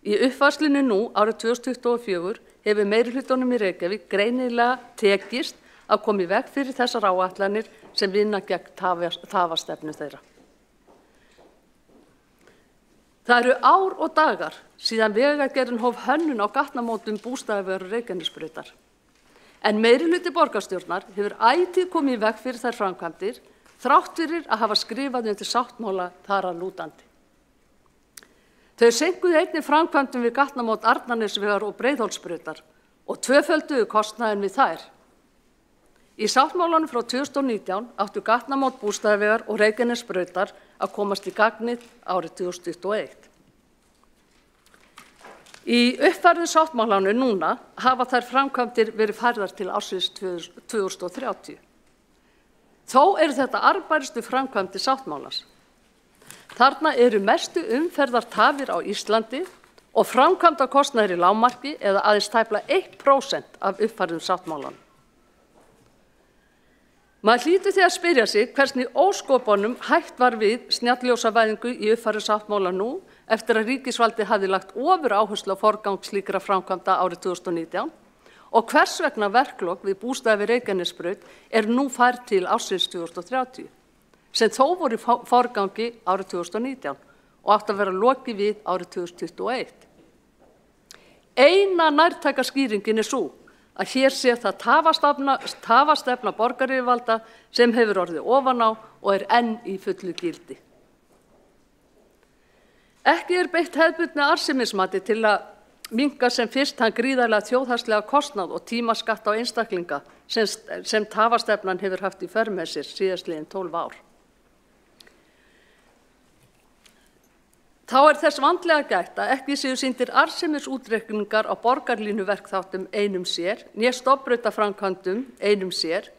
Í uppfærslunni nú árið 2024 hefur meirihlutanum í Reykjavík greinilega tekist að koma í veg fyrir þessar áætlanir sem vinna gegn tafastefnu þeirra. Það eru ár og dagar síðan Vegagerðin hóf hönnun á gatnamótum Bústaðavegar og Reykjanesbrautar. En meirihluti borgarstjórnar hefur ætíð komið í veg fyrir þær framkvæmdir þrátt fyrir að hafa skrifað undir sáttmála þar að lútandi. Þau seinkuðu einnig framkvæmdum við gatnamót Arnarnesvegar og Breiðholtsbrautar og tvöfölduðu kostnaðinn við þær. Í sáttmálanum frá 2019 áttu gatnamót Bústaðavegar og Reykjanesbrautar að komast í gagnið árið 2021. Í uppfærðu sáttmálanum núna hafa þær framkvæmdir verið færðar til ársins 2030. Þó eru þetta arðbærustu framkvæmdir sáttmálans. Þarna eru mestu umferðartafir á Íslandi og framkvæmdakostnaður í lágmarki eða aðeins tæplega 1% af uppfærðum sáttmálanum. Maður hlýtur því að spyrja sig hvernig óskopunum hægt var við snjallljósavæðingu í uppfærðu sáttmála nú eftir að ríkisvaldið hafði lagt ofur áherslu á forgang slíkra framkvæmda árið 2019 og hvers vegna verklok við Bústaðavegar Reykjanesbraut nú færð til ársins 2030. Sem þó voru í forgangi árið 2019 og átti að vera lokið við árið 2021. Eina nærtæka skýringin sú að hér sé það tafastefna borgaryfirvalda sem hefur orðið ofan á og enn í fullu gildi. Ekki beitt hefðbundnu arðsemismati til að minnka sem fyrst þann gríðarlega þjóðhagslega kostnað og tímaskatt á einstaklinga sem tafastefnan hefur haft í för með sér síðastliðin 12 ár. Þá þess vandlega gætt að ekki séu sýndir arðsemisútreikningar á borgarlínuverkþáttum einum sér, né stofnbrautaframkvæmdum einum sér.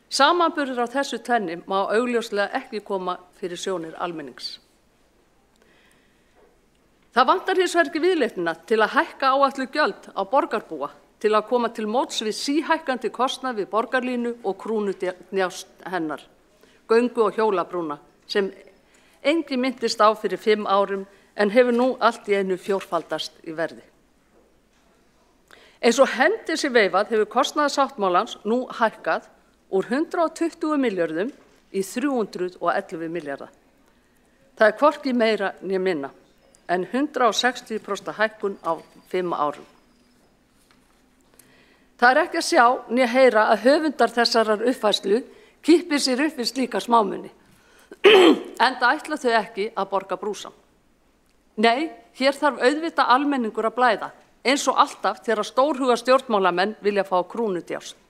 Samanburður á þessu tvennu má augljóslega ekki koma fyrir sjónir almennings. Það vantar hins vegar ekki viðleitnina til að hækka áætluð gjöld á borgarbúa til að koma til móts við síhækkandi kostnað við borgarlínu og krúnudjásn hennar, göngu- og hjólabrúna, sem enginn minntist á fyrir 5 árum en hefur nú allt í einu fjórfaldast í verði. Eins og hendi sé veifað hefur kostnaður sáttmálans nú hækkað úr 120 milljörðum í 311 milljarða. Það hvorki meira né minna en 160% hækkun á 5 árum. Það ekki að sjá né heyra að höfundar þessarar uppfærslu kippir sér upp við slíka smámuni. Enda ætla þau ekki að borga brúsann. Nei, hér þarf auðvitað almenningur að blæða, eins og alltaf þegar stórhuga stjórnmálamenn vilja fá krúnudjásn.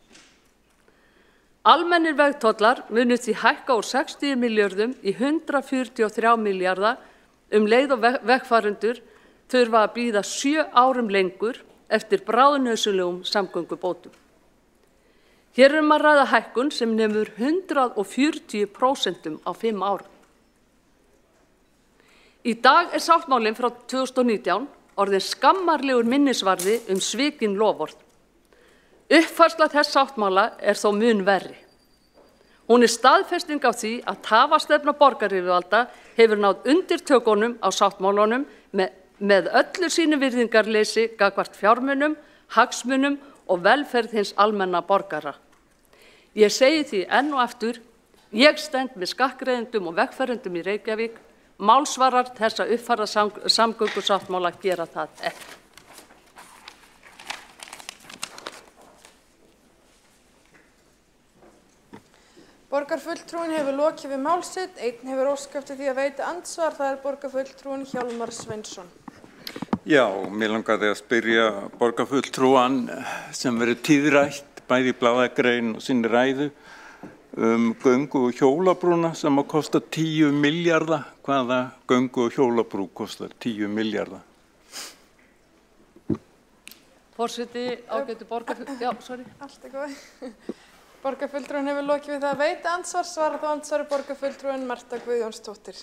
Almennir vegtollar munu því hækka úr 60 milljörðum í 143 milljarða leið og vegfarendur þurfa að bíða 7 árum lengur eftir bráðnauðsynlegum samgöngubótum. Hér að ræða hækkun sem nemur 140% á 5 árum. Í dag sáttmálinn frá 2019 orðinn skammarlegur minnisvarði svikin loforð. Uppfærsla þess sáttmála þó mun verri. Hún staðfesting á því að tafastefna borgaryfirvalda hefur náð undirtökunum á sáttmálanum með öllu sínu virðingarleysi gagnvart fjármunum, hagsmunum og velferð hins almenna borgara. Ég segi því enn og aftur, ég stend með skattgreiðendum og vegfarendum í Reykjavík, málsvarar þessa uppfærða samgöngusáttmála gera það ekki.
Borgarfulltrúinn hefur lokið við mál sitt, einn hefur óskað eftir því að veita andsvar, það borgarfulltrúinn Hjálmar Sveinsson.
Já, mér langaði að spyrja borgarfulltrúan sem verið tíðrætt, bæði í blaðagrein og sinni ræðu, göngu- og hjólabrúna sem að kosta 10 milljarða. Hvaða göngu- og hjólabrú kostar 10 milljarða?
Forseti, ágætu borgarfulltrúinn, já, sorry.
Allt góð. Borgarfulltrúinn hefur lokið við það að veita andsvar, svarar þá andsvari borgarfulltrúinn Marta Guðjónsdóttir.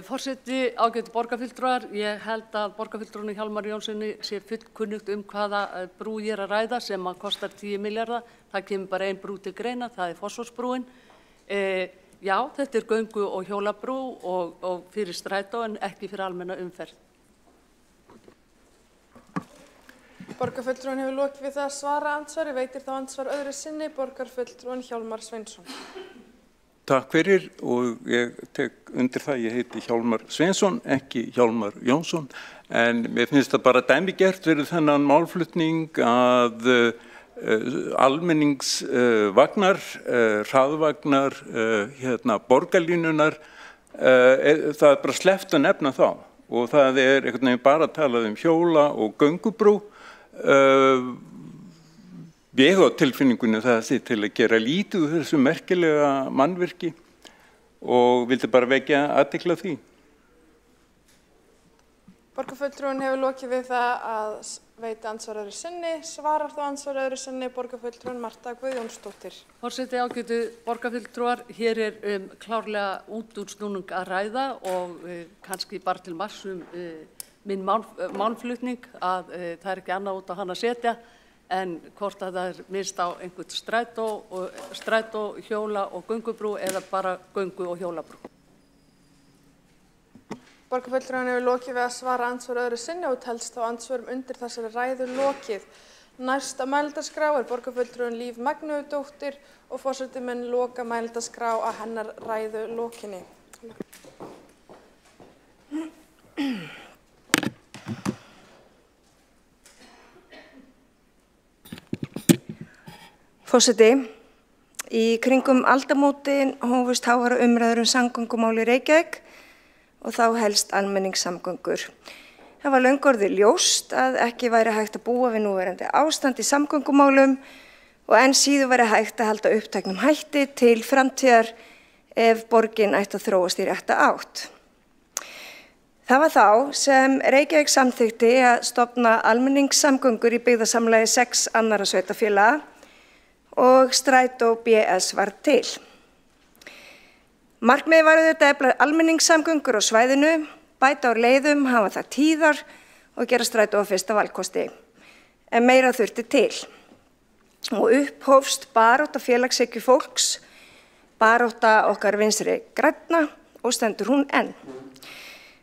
Forseti, ágætu borgarfulltrúar, ég held að borgarfulltrúinn Hjálmar Jónssoni sé fullkunnugt hvaða brú ég að ræða sem að kostar 10 milljarða. Það kemur bara ein brú til greina, það Fossvogsbrúin. Já, þetta göngu- og hjólabrú og fyrir strætó en ekki fyrir almenna umferð.
Borgarfulltrúinn hefur lokið við það að svara andsvari, veitir þá andsvar öðru sinni, borgarfulltrúinn Hjálmar Sveinsson.
Takk fyrir og ég tek undir það, ég heiti Hjálmar Sveinsson, ekki Hjálmar Jónsson, en mér finnst það bara dæmigert fyrir þennan málflutning að almenningsvagnar, hraðvagnar, borgarlínunar, það bara sleppt að nefna þá og það einhvern veginn bara talað hjóla- og göngubrú. Ég á tilfinningunni það sé til að gera lítið úr þessu merkilega mannvirki og vildi bara vekja athygli á því.
Borgarfulltrúinn hefur lokið við það að veita andsvar öðru sinni, svarar þá andsvar öðru sinni borgarfulltrúinn Marta Guðjónsdóttir.
Forseti, ágætu borgarfulltrúar, hér klárlega útúrsnúning að ræða og kannski bara til marks minn málflutning að það ekki annað út á hann að setja en hvort að það minnst á einhvern strætó, hjóla- og göngubrú eða bara göngu- og hjólabrú.
Borgarfulltrúinn hefur lokið við að svara andsvar öðru sinni og telst þá andsvörum undir þessari ræðu lokið. Næsta mælendaskrá borgarfulltrúinn Líf Magnúðardóttir og forseti mun loka mælendaskrá að hennar ræðu lokinni.
Forseti, í kringum aldamótin hófust háværar umræður samgöngumál í Reykjavík og þá helst almenningssamgöngur. Það var löngu orðið ljóst að ekki væri hægt að búa við núverandi ástand í samgöngumálum og enn síður væri hægt að halda uppteknum hætti til framtíðar ef borgin ætti að þróast í rétta átt. Það var þá sem Reykjavík samþykkti að stofna almenningssamgöngur í byggðasamlagi 6 annarra sveitarfélaga og Strætó BS var til. Markmiðið var auðvitað að efla almenningssamgöngur á svæðinu, bæta úr leiðum, hafa það tíðar og gera Strætó að fyrsta valkosti. En meira þurfti til. Og upphófst barátta félagshyggju fólks, barátta okkar Vinstri grænna og stendur hún enn.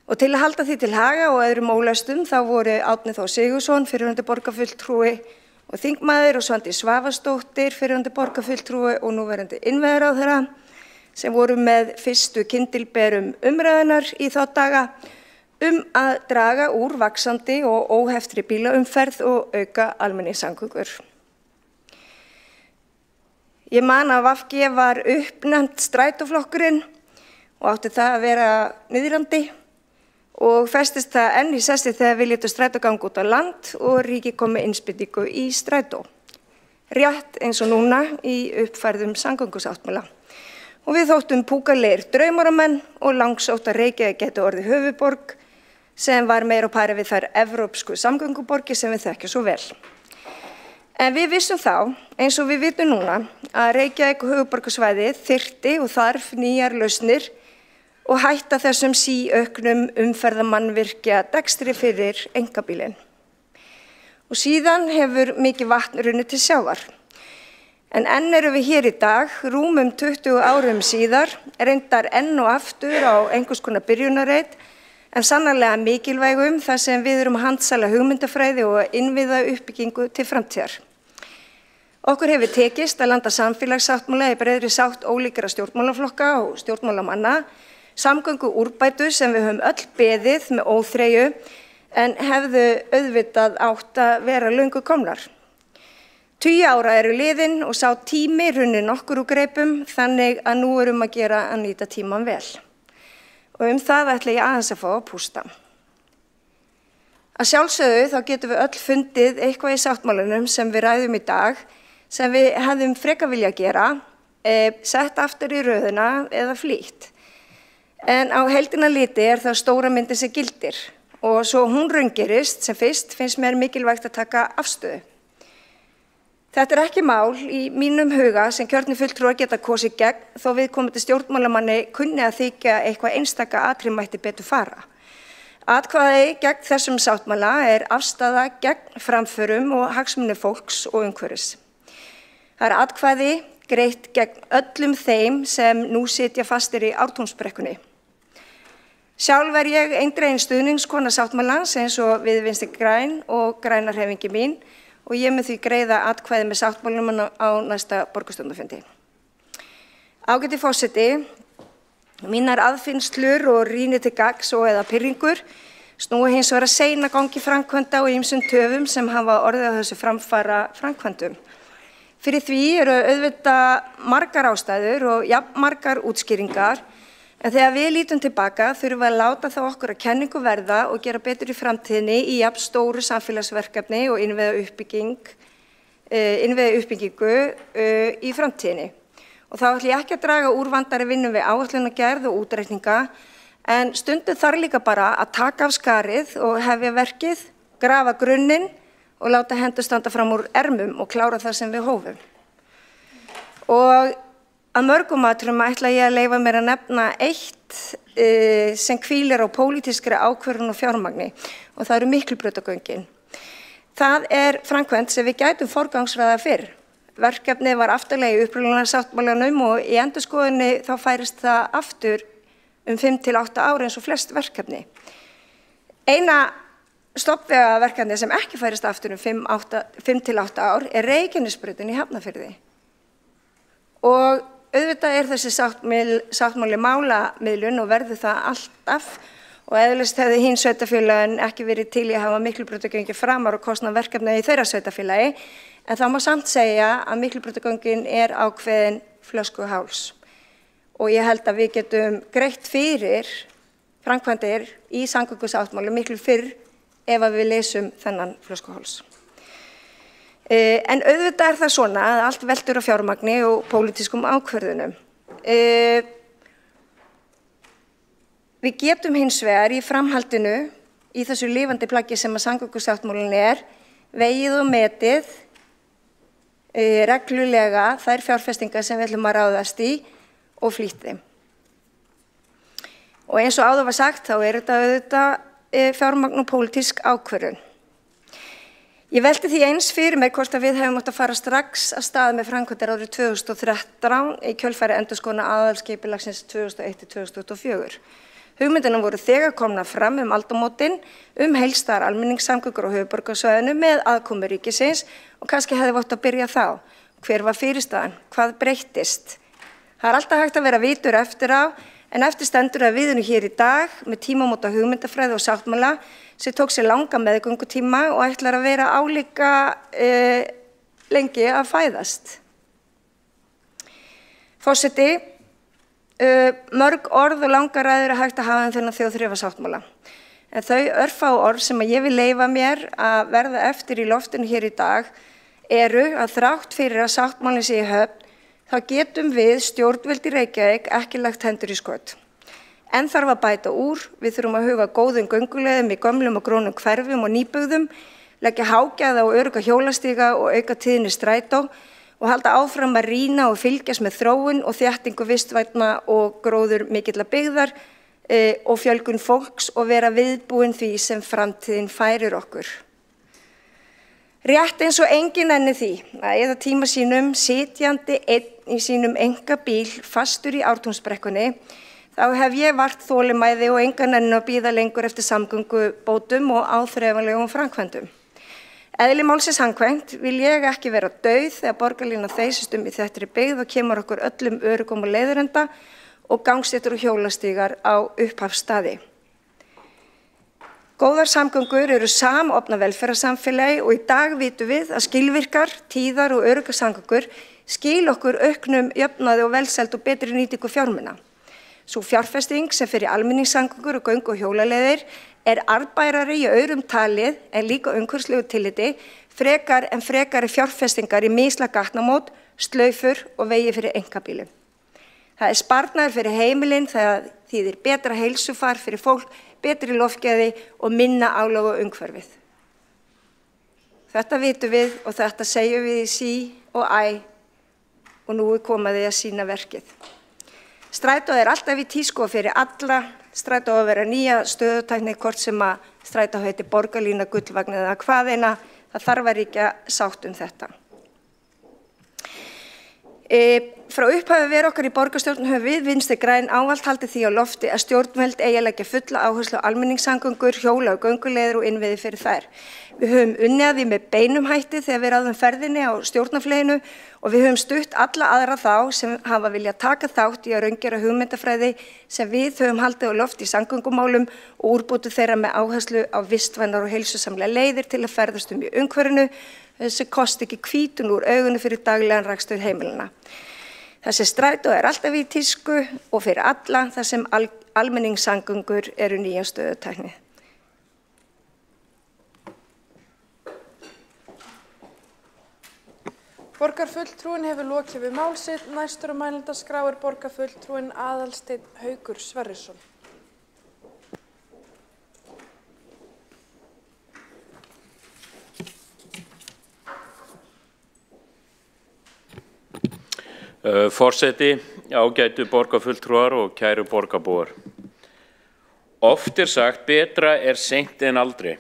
Og til að halda því til haga og öðrum ólestum þá voru Árni Þór Sigurðsson, fyrrverandi borgarfulltrúi og þingmaður og Svandís Svavarsdóttir, fyrrverandi borgarfulltrúi og núverandi innviðaráðherra sem voru með fyrstu kyndilberum umræðunar í þá daga að draga úr vaxandi og óheftri bílaumferð og auka almenningssamgöngur. Ég man að VG var uppnefnt strætóflokkurinn og átti það að vera niðrandi og festist það enn í sessi þegar við létum strætó ganga út á land og ríkið kom með innspýtingu í strætó. Rétt eins og núna í uppfærðum samgöngusáttmála. Og við þóttum púkalegir draumaramenn og langsótt að Reykjavík gæti orðið höfuðborg sem var meira á pari við þær evrópsku samgönguborgir sem við þekkjum svo vel. En við vissum þá, eins og við vitum núna, að Reykjavík höfuðborgarsvæðið þyrfti og þarf nýjar lausnir og hætta þessum síauknum umferðarmannvirkja dekstri fyrir einkabílinn. og síðan hefur mikið vatn runnið til sjávar. En enn erum við hér í dag, rúmum 20 árum síðar, reyndar enn og aftur á einhvers konar byrjunarreit, en sannarlega mikilvægum þar sem við erum að handsala hugmyndafræði og innviða uppbyggingu til framtíðar. Okkur hefur tekist að landa samfélagssáttmála í breiðri sátt ólíkra stjórnmálaflokka og stjórnmálamanna, samgöngu úrbætur sem við höfum öll beðið með óþreyju en hefðu auðvitað átt að vera löngu komnar. 20 ára eru liðin og sá tími runni nokkur úr greipum þannig að nú erum að gera að nýta tíman vel. Og það ætla ég aðeins að fá að pústa. Að sjálfsögðu þá getum við öll fundið eitthvað í sáttmálanum sem við ræðum í dag sem við hefðum frekar vilja gera, sett aftur í röðina eða flýtt. En á heildina liti það stóra myndin sem gildir og svo hún raungerist sem fyrst finnst mér mikilvægt að taka afstöðu. Þetta ekki mál í mínum huga sem kjörnir fulltrúar geta kosið gegn þó viðkomandi stjórnmálamanni kunni að þykja eitthvað einstaka atriði mætti betur fara. Atkvæði gegn þessum sáttmála afstaða gegn framförum og hagsmuni fólks og umhverfis. Það atkvæði greitt gegn öllum þeim sem nú sitja fastir í Ártúnsbrekkunni. Sjálf ég eindregin stuðningskona sáttmálans eins og við Vinstri græn og grænarhreyfingi mín og ég mun því greiða atkvæði með sáttmálanum á næsta borgarstjórnarfundi. Ágæti forseti, mínar aðfinnslur og rýni til gagns og eða pirringur snúi hins vegar að seina gangi framkvæmda og ýmsum töfum sem hafa orðið á þessu framfara framkvæmdum. Fyrir því eru auðvitað margar ástæður og margar útskýringar, en þegar við lítum tilbaka þurfum við að láta þá okkur að kenningu verða og gera betur í framtíðinni í jafn stóru samfélagsverkefni og innviða uppbyggingu í framtíðinni. Og þá ætla ég ekki að draga úr vandari vinnu við áætlunargerð og útreikninga, en stundum þarf líka bara að taka af skarið og hefja verkið, grafa grunninn og láta hendur standa fram úr ermum og klára það sem við hófum. Og að mörgum atriðum ætla ég að leyfa mér að nefna eitt sem hvílir á pólitískri ákvörðun og fjármagni og það eru Miklubrautagöngin. Það framkvæmd sem við gætum forgangsraða fyrr. Verkefnið var aftarlega í upprunalega sáttmálanum og í endurskoðunni þá færist það aftur 5 til 8 ár eins og flest verkefni. Eina stoppvegaverkefni sem ekki færist aftur 5 til 8 ár Reykjanesbrautin í Hafnarfirði. Og auðvitað þessi sáttmáli málamiðlun og verður það alltaf og eðlust hefði hinn sveitarfélagin ekki verið til í að hafa Miklubrautagöngin framar og kostnað verkefni í þeirra sveitarfélagi, en það má samt segja að Miklubrautagöngin ákveðin flöskuháls. Og ég held að við getum greitt fyrir framkvæmdir í samgöngusáttmáli miklu fyrr ef við lesum þennan flöskuháls. En auðvitað það svona að allt veltur á fjármagni og pólitískum ákvörðunum. Við getum hins vegar í framhaldinu í þessu lifandi plaggi sem að samgöngusáttmálinn vegið og metið reglulega þær fjárfestingar sem við ætlum að ráðast í og flýtt þeim. Og eins og áður var sagt þá þetta auðvitað fjármagn og pólitísk ákvörðun. Ég velti því eins fyrir mig hvort að við hefum átt að fara strax af stað með framkvæmdir árið 2013 í kjölfæri endurskoðunar aðalskipulagsins 2001-2024. Hugmyndina voru þegar komnar fram aldamótin heilstæðar almenningssamgöngur á höfuðborgarsvæðinu með aðkomu ríkisins og kannski hefði átt að byrja þá. Hver var fyrirstaðan? Hvað breyttist? Það alltaf hægt að vera vitur eftir á, en eftir stendur að við erum hér í dag með tímamóta hugmyndafræði og sáttmála sem tók sér langa meðgöngutíma og ætlar að vera álíka lengi að fæðast. Forseti, mörg orð og langar ræður hægt að hafa þennan þjóðþrifasáttmála. En þau örfá orð sem ég vil leyfa mér að verða eftir í loftinu hér í dag að þrátt fyrir að sáttmálinn sé í höfn, þá getum við stjórnvöld í Reykjavík ekki lagt hendur í skot. En þarf að bæta úr, við þurfum að huga góðum gönguleiðum í gömlum og grónum hverfum og nýbyggðum, leggja hágæða og örugga hjólastíga og auka tíðni strætó og halda áfram að rýna og fylgjast með þróun og þéttingu vistvænna og gróður mikilla byggðar og fjölgun fólks og vera viðbúin því sem framtíðin færir okkur. Rétt eins og enginn nenni því að eyða tíma sínum sitjandi einn í sínum einkabíl fastur í Ártúnsbrekkunni, þá hef ég vart þolinmæði og engan nenni að bíða lengur eftir samgöngubótum og áþreifanlegum framkvæmdum. Eðli málsins samkvæmt vil ég ekki vera dauð þegar borgarlínan þeysist í þéttri byggð og kemur okkur öllum öruggum og leiðarenda og gangstéttur og hjólastígar á upphafsstaði. Góðar samgöngur eru samofna velferðarsamfélagi og í dag vitum við að skilvirkar, tíðar og öruggar samgöngur skil okkur auknum jöfnuði og velsæld og betri nýtingu fjármuna. Sú fjárfesting sem fyrir almenningssamgöngur og göng- og hjólaleiðir arðbærari í aurum talið en líka umhverfislegu tilliti frekari fjárfestingar í mislæg gatnamót, slaufur og vegi fyrir einkabílum. Það sparnaður fyrir heimilin, það þýðir betra heilsufar fyrir fólk, betri loftgæði og minna álag á umhverfið. Þetta vitum við og þetta segjum við í sí og æ og nú komaði að sína verkið. Strætó alltaf í tísku fyrir alla. Strætó að vera nýja stöðutækni hvort sem að strætó heiti borgarlína, gullvagn eða hvaðeina. Það þarf að ríkja sátt þetta. Frá upphafi veru okkar í borgarstjórn höfum við Vinstri græn ávallt haldið því á lofti að stjórnvöld eigi að leggja fulla áherslu á almenningssamgöngur, hjóla- og gönguleiðir og innviði fyrir þær. Við höfum unnið að því með beinum hætti þegar við ráðum ferðinni á stjórnarfleyinu og við höfum stutt alla aðra þá sem hafa viljað taka þátt í að raungera hugmyndafræði sem við höfum haldið á lofti í samgöngumálum og úrbótu þeirra með áherslu á vistvænar og heilsusamlega leiðir til að ferðast í umhverfinu sem kosti ekki hvítun úr augunni fyrir daglegan rekstur heimilina. Þessi strætó alltaf í tísku og fyrir alla þar sem almenningssamgöngur eru nýja stöðutækni.
Borgarfulltrúinn hefur lokið við mál sitt. Næstur á mælendaskrá borgarfulltrúinn Aðalsteinn Haukur Sverrisson.
Forseti, ágætu borgarfulltrúar og kæru borgarbúar. Oft sagt betra seint en aldrei.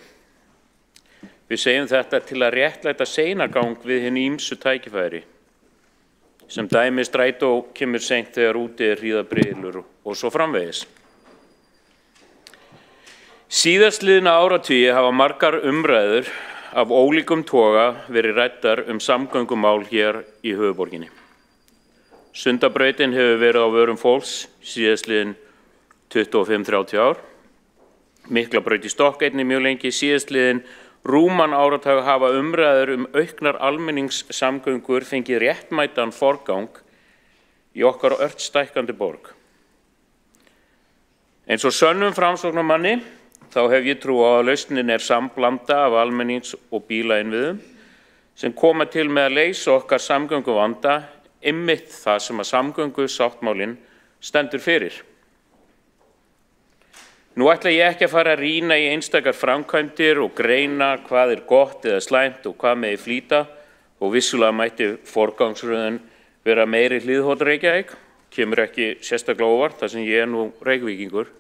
Við segjum þetta til að réttlæta seinagang við hin ýmsu tækifæri. Sem dæmi strætó kemur seint þegar úti hríðarbylur og svo framvegis. Síðastliðna áratugi hafa margar umræður af ólíkum toga verið ræddar samgöngumál hér í höfuðborginni. Sundabrautin hefur verið á vörum fólks síðastliðin 25-30 ár. Miklabraut í Stokk einnig mjög lengi. Síðastliðin rúman áratug hafa umræður auknar almenningssamgöngur fengið réttmætan forgang í okkar ört stækkandi borg. Eins og sönnum framsóknarmanni þá hef ég trú á að lausnin samblanda af almennings- og bílainnviðum sem koma til með að leysa okkar samgönguvanda einmitt það sem að samgöngusáttmálinn stendur fyrir. Nú ætla ég ekki að fara að rýna í einstakar framkvæmdir og greina hvað gott eða slæmt og hvað megi flýta og vissulega mætti forgangsröðun vera meiri Hlíðhóll Reykjavík, kemur ekki sérstaklega óvart þar sem ég nú Reykvíkingur.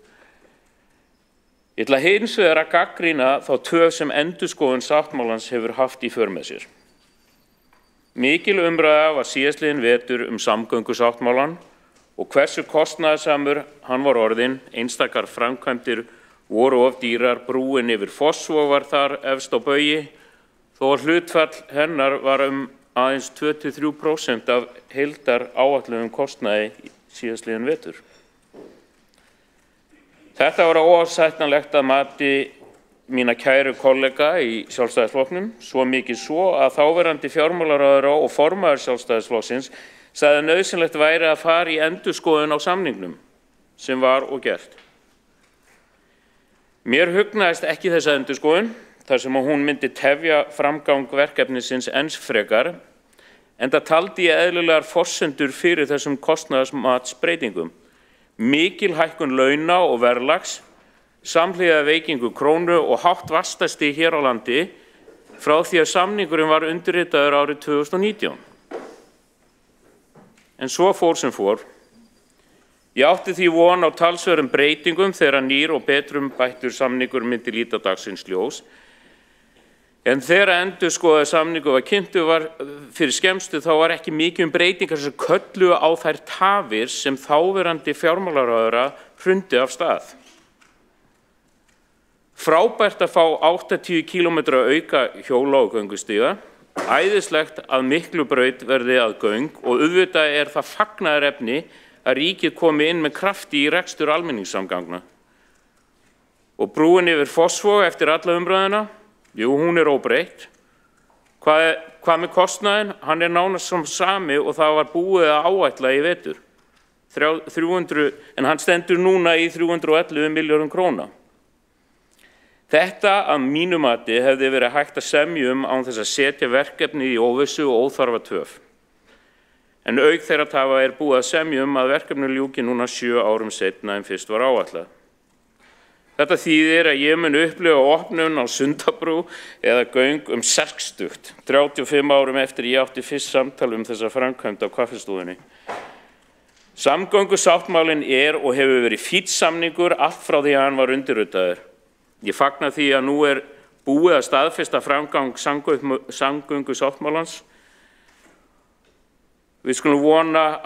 Ég ætla hins vegar að gagnrýna þá töf sem endurskoðun sáttmálans hefur haft í för með sér. Mikil umræða var síðastliðinn vetur samgöngusáttmálann og hversu kostnaðarsamur hann var orðinn. Einstakar framkvæmdir voru of dýrar, brúin yfir Fossvog var þar efst á baugi, þó að hlutfall hennar var aðeins 2–3% af heildar áætluðum kostnaði síðastliðinn vetur. Þetta var óásættanlegt að mati mína kæru kollega í Sjálfstæðisflokknum, svo mikið svo að þáverandi fjármálaráðherra og formaður Sjálfstæðisflokksins sagði nauðsynlegt væri að fara í endurskoðun á samningnum, sem var og gert. Mér hugnaðist ekki þessa endurskoðun, þar sem hún myndi tefja framgang verkefnisins enn frekar, enda taldi ég eðlilegar forsendur fyrir þessum kostnaðarmatsbreytingum. Mikil hækkun launa og verðlags, samhliða veikingu krónu og hátt vaxtastig hér á landi frá því að samningurinn var undirritaður árið 2019. En svo fór sem fór. Ég átti því von á talsverðum breytingum þegar nýr og betrum bættur samningur myndi líta dagsins ljós.
En þegar endurskoðaður samningur var kynntur fyrir skemmstu þá var ekki mikið breytingar sem kölluðu á þær tafir sem þáverandi fjármálaráðherra hrundi af stað. Frábært að fá 80 km auka hjóla- og göngustíga, æðislegt að Miklubraut verði að göng og auðvitað það fagnaðarefni að ríkið komi inn með krafti í rekstur almenningssamgangna. Og brúin yfir Fossvog eftir alla umræðuna, jú, hún óbreytt. Hvað með kostnaðinn? Hann nánast sem sami og það var búið að áætla í vetur. 300, en hann stendur núna í 311 milljörðum króna. Þetta að mínu mati hefði verið hægt að semja án þess að setja verkefni í óvissu og óþarfa töf. En auk þeirra tafa búið að semja að verkefni ljúki núna 7 árum seinna en fyrst var áætlað. Þetta þýðir að ég mun upplifa opnun á Sundabrú eða göng 60, 35 árum eftir ég átti fyrst samtal þessa framkvæmd á kaffistofunni. Samgöngusáttmálinn og hefur verið fínn samningur allt frá því að hann var undirritaður. Ég fagna því að nú búið að staðfesta framgang samgöngusáttmálans. Við skulum vona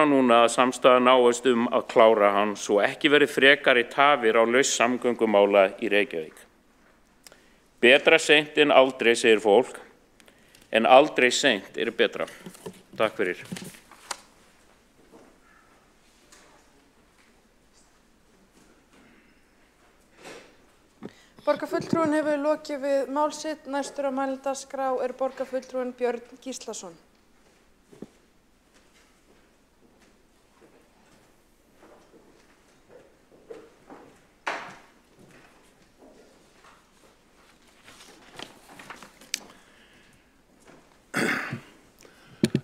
núna að samstaða náist að klára hann svo ekki verið frekari tafir á lausn samgöngumála í Reykjavík. Betra seint en aldrei, segir fólk, en aldrei seint betra. Takk fyrir.
Borgarfulltrúinn hefur lokið við mál sitt. Næstur á mælendaskrá borgarfulltrúinn Björn Gíslason.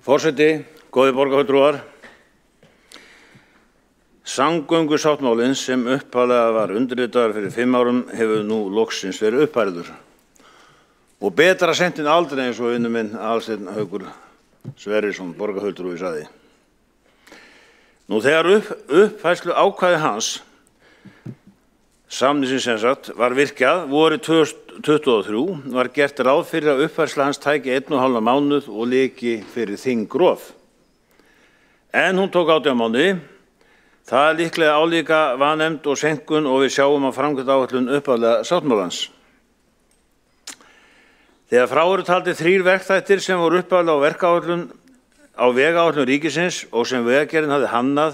Forseti, góðir borgarfulltrúar. Samgöngusáttmálinn sem upphaflega var undirritaður fyrir 5 árum hefur nú loksins verið uppfærður. Og betra seint en aldrei eins og vinur minn Aðalsteinn Haukur Sverrisson, borgarfulltrúi, sagði. Nú þegar uppfærslu ákvæði hans, samningsins sem sagt, var virkjað vorið 2023 var gert ráð fyrir að uppfærsla hans tæki 1,5 mánuð og lyki fyrir þingrof. En hún tók 18 mánuði. Það líklega álíka vanefnd og seinkun og við sjáum á framkvæmdaáætlun upphaflega sáttmálans. Þegar frá eru taldir 3 verkþættir sem voru upphaflega á vegáætlun ríkisins og sem Vegagerðin hafði hannað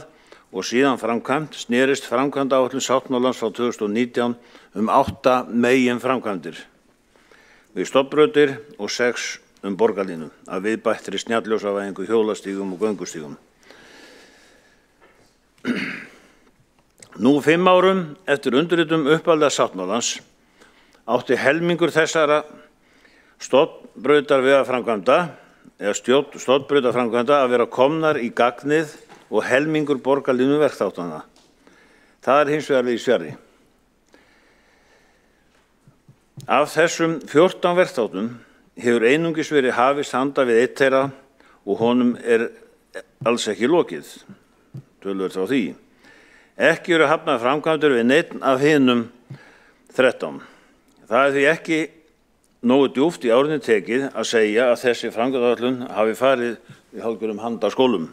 og síðan framkvæmt, snerist framkvæmdaáætlun sáttmálans frá 2019 8 meginframkvæmdir við stofnbrautir og 6 borgarlínu að viðbættri snjalljósavæðingu, hjólastígum og göngustígum. Nú 5 árum eftir undirritun upphaflega sáttmálans átti helmingur þessara stofnbrautarvegaframkvæmda eða stofnbrautarframkvæmda að vera komnar í gagnið og helmingur borgarlínu verkþáttanna. Það hins vegar í sverri. Af þessum 14 verkþáttum hefur einungis verið hafist handa við einn þeirra og honum alls ekki lokið. Töluvert frá því. Ekki eru hafnar framkvæmdir við neinn af hinum 13. Það því ekki nógu djúpt í árinni tekið að segja að þessi framkvæmdaáætlun hafi farið í hálfgerðum handaskólum.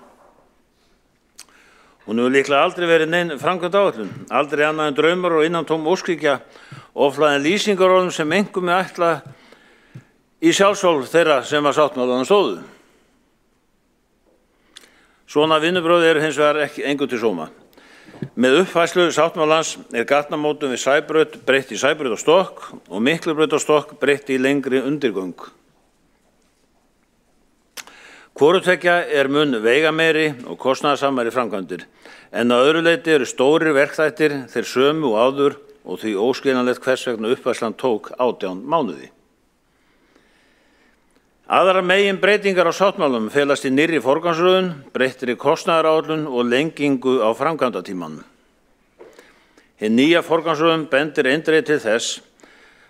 Hún hefur líklega aldrei verið nein framkvæmdaáætlun, aldrei annað en draumar og innantóm óskhyggja, ofhlaðin lýsingarorðum sem einkum ætla í sjálfsvald þeirra sem að sáttmálanum stóðu. Svona vinnubrögð hins vegar ekki engu til sóma. Með uppfærslu sáttmálans gatnamótum við Sæbraut breytt í Sæbraut og Stokk og Miklubraut og Stokk breytt í lengri undirgöng. Hvoru tveggja mun veigameiri og kostnaðarsamari framkvæmdir, en að öðru leyti eru stórir verkþættir þeir sömu og áður og því óskiljanlegt hvers vegna uppfærslan tók 18 mánuði. Aðrar megin breytingar á sáttmálum felast í nýrri forgangsröðun, breyttri kostnaðaráætlun og lengingu á framkvæmdatímanum. Hin nýja forgangsröðun bendir eindregið til þess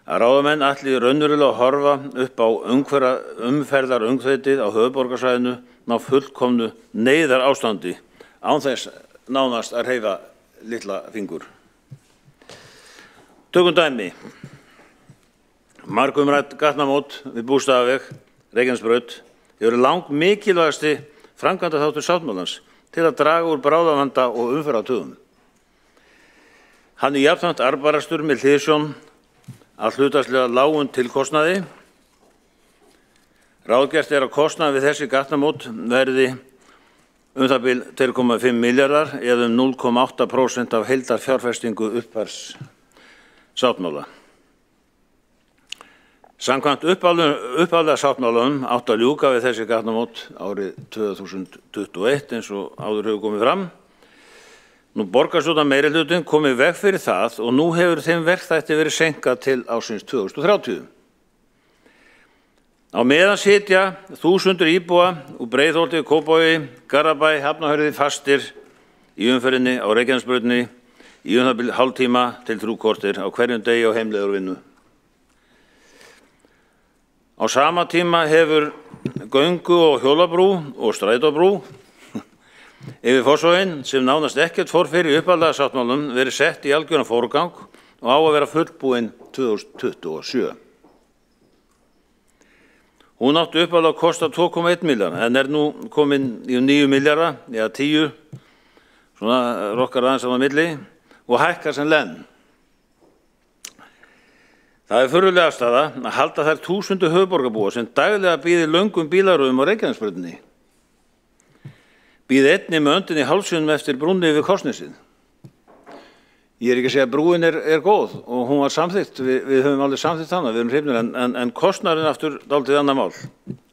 að ráðamenn ætli raunverulega að horfa upp á umferðaröngþveitið á höfuðborgarsvæðinu ná fullkomnu neyðarástandi án þess nánast að hreyfa litla fingur. Tökum dæmi. margumrædd gatnamót við Bústaðaveg, Reykjanesbraut, eru langmikilvægasti framkvæmdaþáttur sáttmálans til að draga úr bráðavanda og umferðartöfum. Hann er jafnframt arðbærastur með hliðsjón af hlutfallslega lágum tilkostnaði. Ráðgert er að kostnaður við þessi gatnamót verði það bil 2,5 milljarðar eða 0,8% af heildarfjárfestingu uppfærs sáttmála. Samkvæmt upphaflega sáttmálanum átti að ljúka við þessi gatnamót árið 2021 eins og áður hefur komið fram. Nú borgarstjórnar meirihlutinn komið veg fyrir það og nú hefur þeim verkþætti verið seinkað til ársins 2030. Á meðan sitja þúsundir íbúa úr Breiðholti, Kópavogi, Garðabæ, Hafnarfirði fastir í umferðinni á Reykjanesbrautinni í það bil hálftíma til 3 korter á hverjum degi á heimleiðar vinnu. Á sama tíma hefur göngu- og hjólabrú og strætóbrú yfir Fossvoginn sem nánast ekkert fór fyrir í upphaflega sáttmálum verið sett í algjöran forgang og á að vera fullbúin 2027. Hún átti upphaflega að kosta 2,1 milljarð en er nú komin í 9 milljarða eða 10, svona rokkar aðeins á milli og hækkar sem lenn. Það er furðuleg afstaða að halda þær 1000 höfuðborgarbúa sem daglega bíði löngum bílaröðum á Reykjanesbrautinni. Bíði einni með öndin í hálsjónum eftir brúnni yfir Kársnesið. Ég er ekki að segja að brúin er góð og hún var samþykkt, við höfum alveg samþykkt hana, við erum hrifnir en kostnaðurinn aftur dálítið annað mál.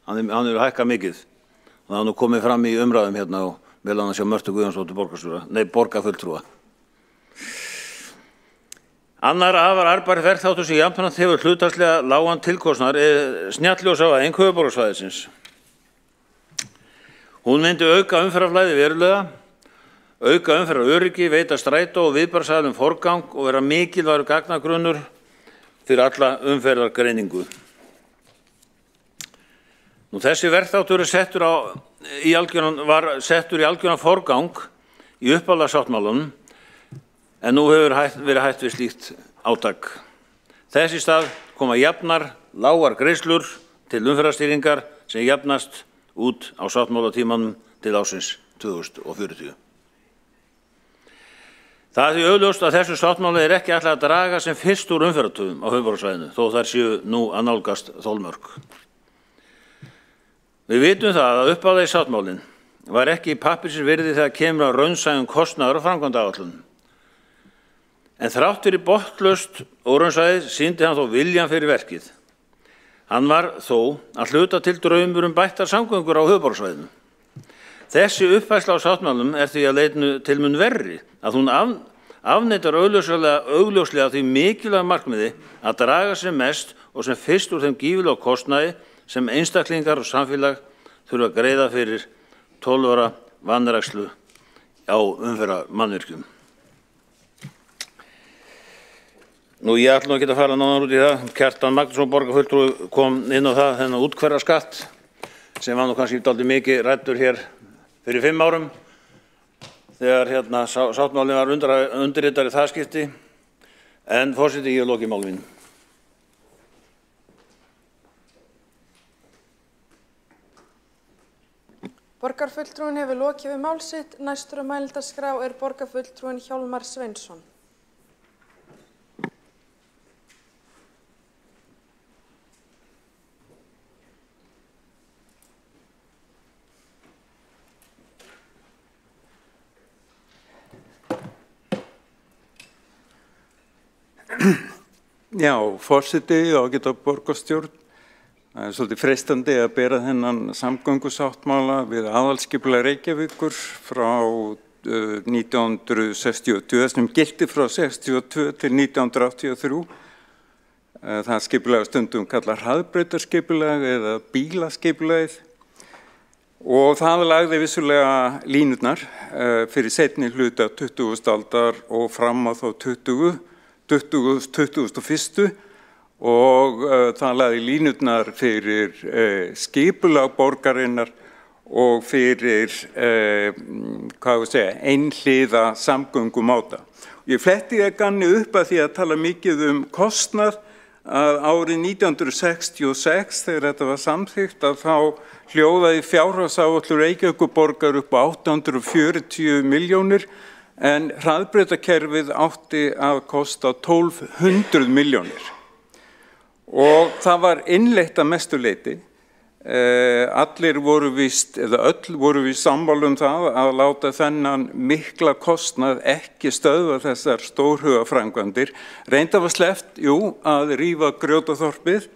Hann hefur hækkað mikið og það er nú komið fram í umræðum hérna og vel annars hjá Mörtu Guðjónsdóttur borgarfulltrúa. Annar afar arðbær verkþáttur sem jafnframt hefur hlutfallslega lágan tilkostnaðar er snjalljósavæðing höfuðborgarsvæðisins. Hún myndi auka umferðarflæði verulega, auka umferðaröryggi, veita strætó og viðbragðsaðilum forgang og vera mikilvægur gagnagrunnur fyrir alla umferðargreiningu. Þessi verkþáttur var settur í algjöran forgang í upphaflega sáttmálanum en nú hefur verið hætt við slíkt átak. Þess í stað koma jafnar, lágar greiðslur til umferðarstýringar sem jafnast út á sáttmálatímanum til ársins 2040. Það er því augljóst að þessu sáttmáli er ekki ætlað að draga sem fyrst úr umferðartöfum á höfuðborgarsvæðinu þó þær séu nú að nálgast þolmörk. Við vitum það að upphaflega í sáttmálin var ekki í pappírsins virði þegar kemur að raunsæjum kostnaðar og framkvæmdaáætlun. En þrátt fyrir botnlaust óraunsæið sýndi hann þó viljan fyrir verkið. Hann var þó að hluta til draumur bættar samgöngur á höfuðborgarsvæðinu. Þessi uppfærsla á sáttmálum er því að leitinu til mun verri að hún afneitar augljóslega því mikilvæga markmiði að draga sem mest og sem fyrst úr þeim gífurlega kostnaði sem einstaklingar og samfélag þurfa að greiða fyrir 12 ára vanrækslu á umferðarmannvirkjum. Ég ætla ekki að fara nánar út í það. Kjartan Magnússon borgarfulltrúi kom inn á það, þennan útkverraskatt sem var nú kannski dálítið mikið ræddur hér fyrir 5 árum þegar sáttmálinn var undirritað í það skipti. En forseti, ég loki máli mínu.
Borgarfulltrúin hefur lokið við mál sitt. Næstur á mælendaskrá er borgarfulltrúin Hjálmar Sveinsson.
Já, forseti ágæta borgarstjórn. Það er svolítið freistandi að bera þennan samgöngusáttmála við aðalskipulag Reykjavíkur frá 1962 sem gilti frá 62 til 1983. Það skipulag stundum kallar hraðbrautarskipulag eða bílaskipulagið og það lagði vissulega línurnar fyrir seinni hluta 20. aldar og fram á þá 21. og það lagði línurnar fyrir skipulag borgarinnar og fyrir einhliða samgöngumáta. Ég fletti ganni upp að því að tala mikið kostnað að árið 1966 þegar þetta var samþykkt að þá hljóðaði fjárhagsáætlun Reykjavíkurborgar upp á 840 milljónir en hraðbrautakerfið átti að kosta 1200 milljónir. Og það var innleitt að mestu leyti. Allir voru víst, eða öll voru víst sammála það að láta þennan mikla kostnað ekki stöðva þessar stórhuga framkvæmdir. Reyndar var sleppt, að rífa Grjótaþorpið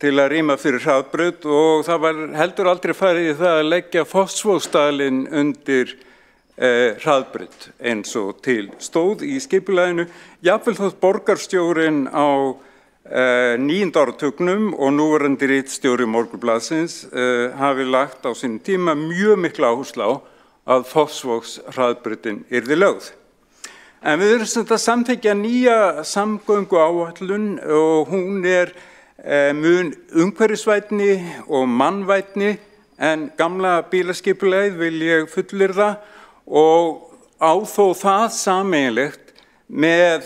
til að rýma fyrir hraðbraut og það var heldur aldrei farið í það að leggja Fossvogsdalinn undir hraðbraut eins og til stóð í skipulaginu. Jafnvel þótt borgarstjórinn á 9. áratugnum og núverandi ritstjóri Morgunblaðsins hafi lagt á sínum tíma mjög mikla áherslu á að Fossvogs hraðbrautin yrði lögð. En við erum sem þetta samþykkja nýja samgönguáætlun og hún mun umhverfisvænni og mannvænni en gamla bílaskipulagið vil ég fullyrða og á þó það sameiginlegt með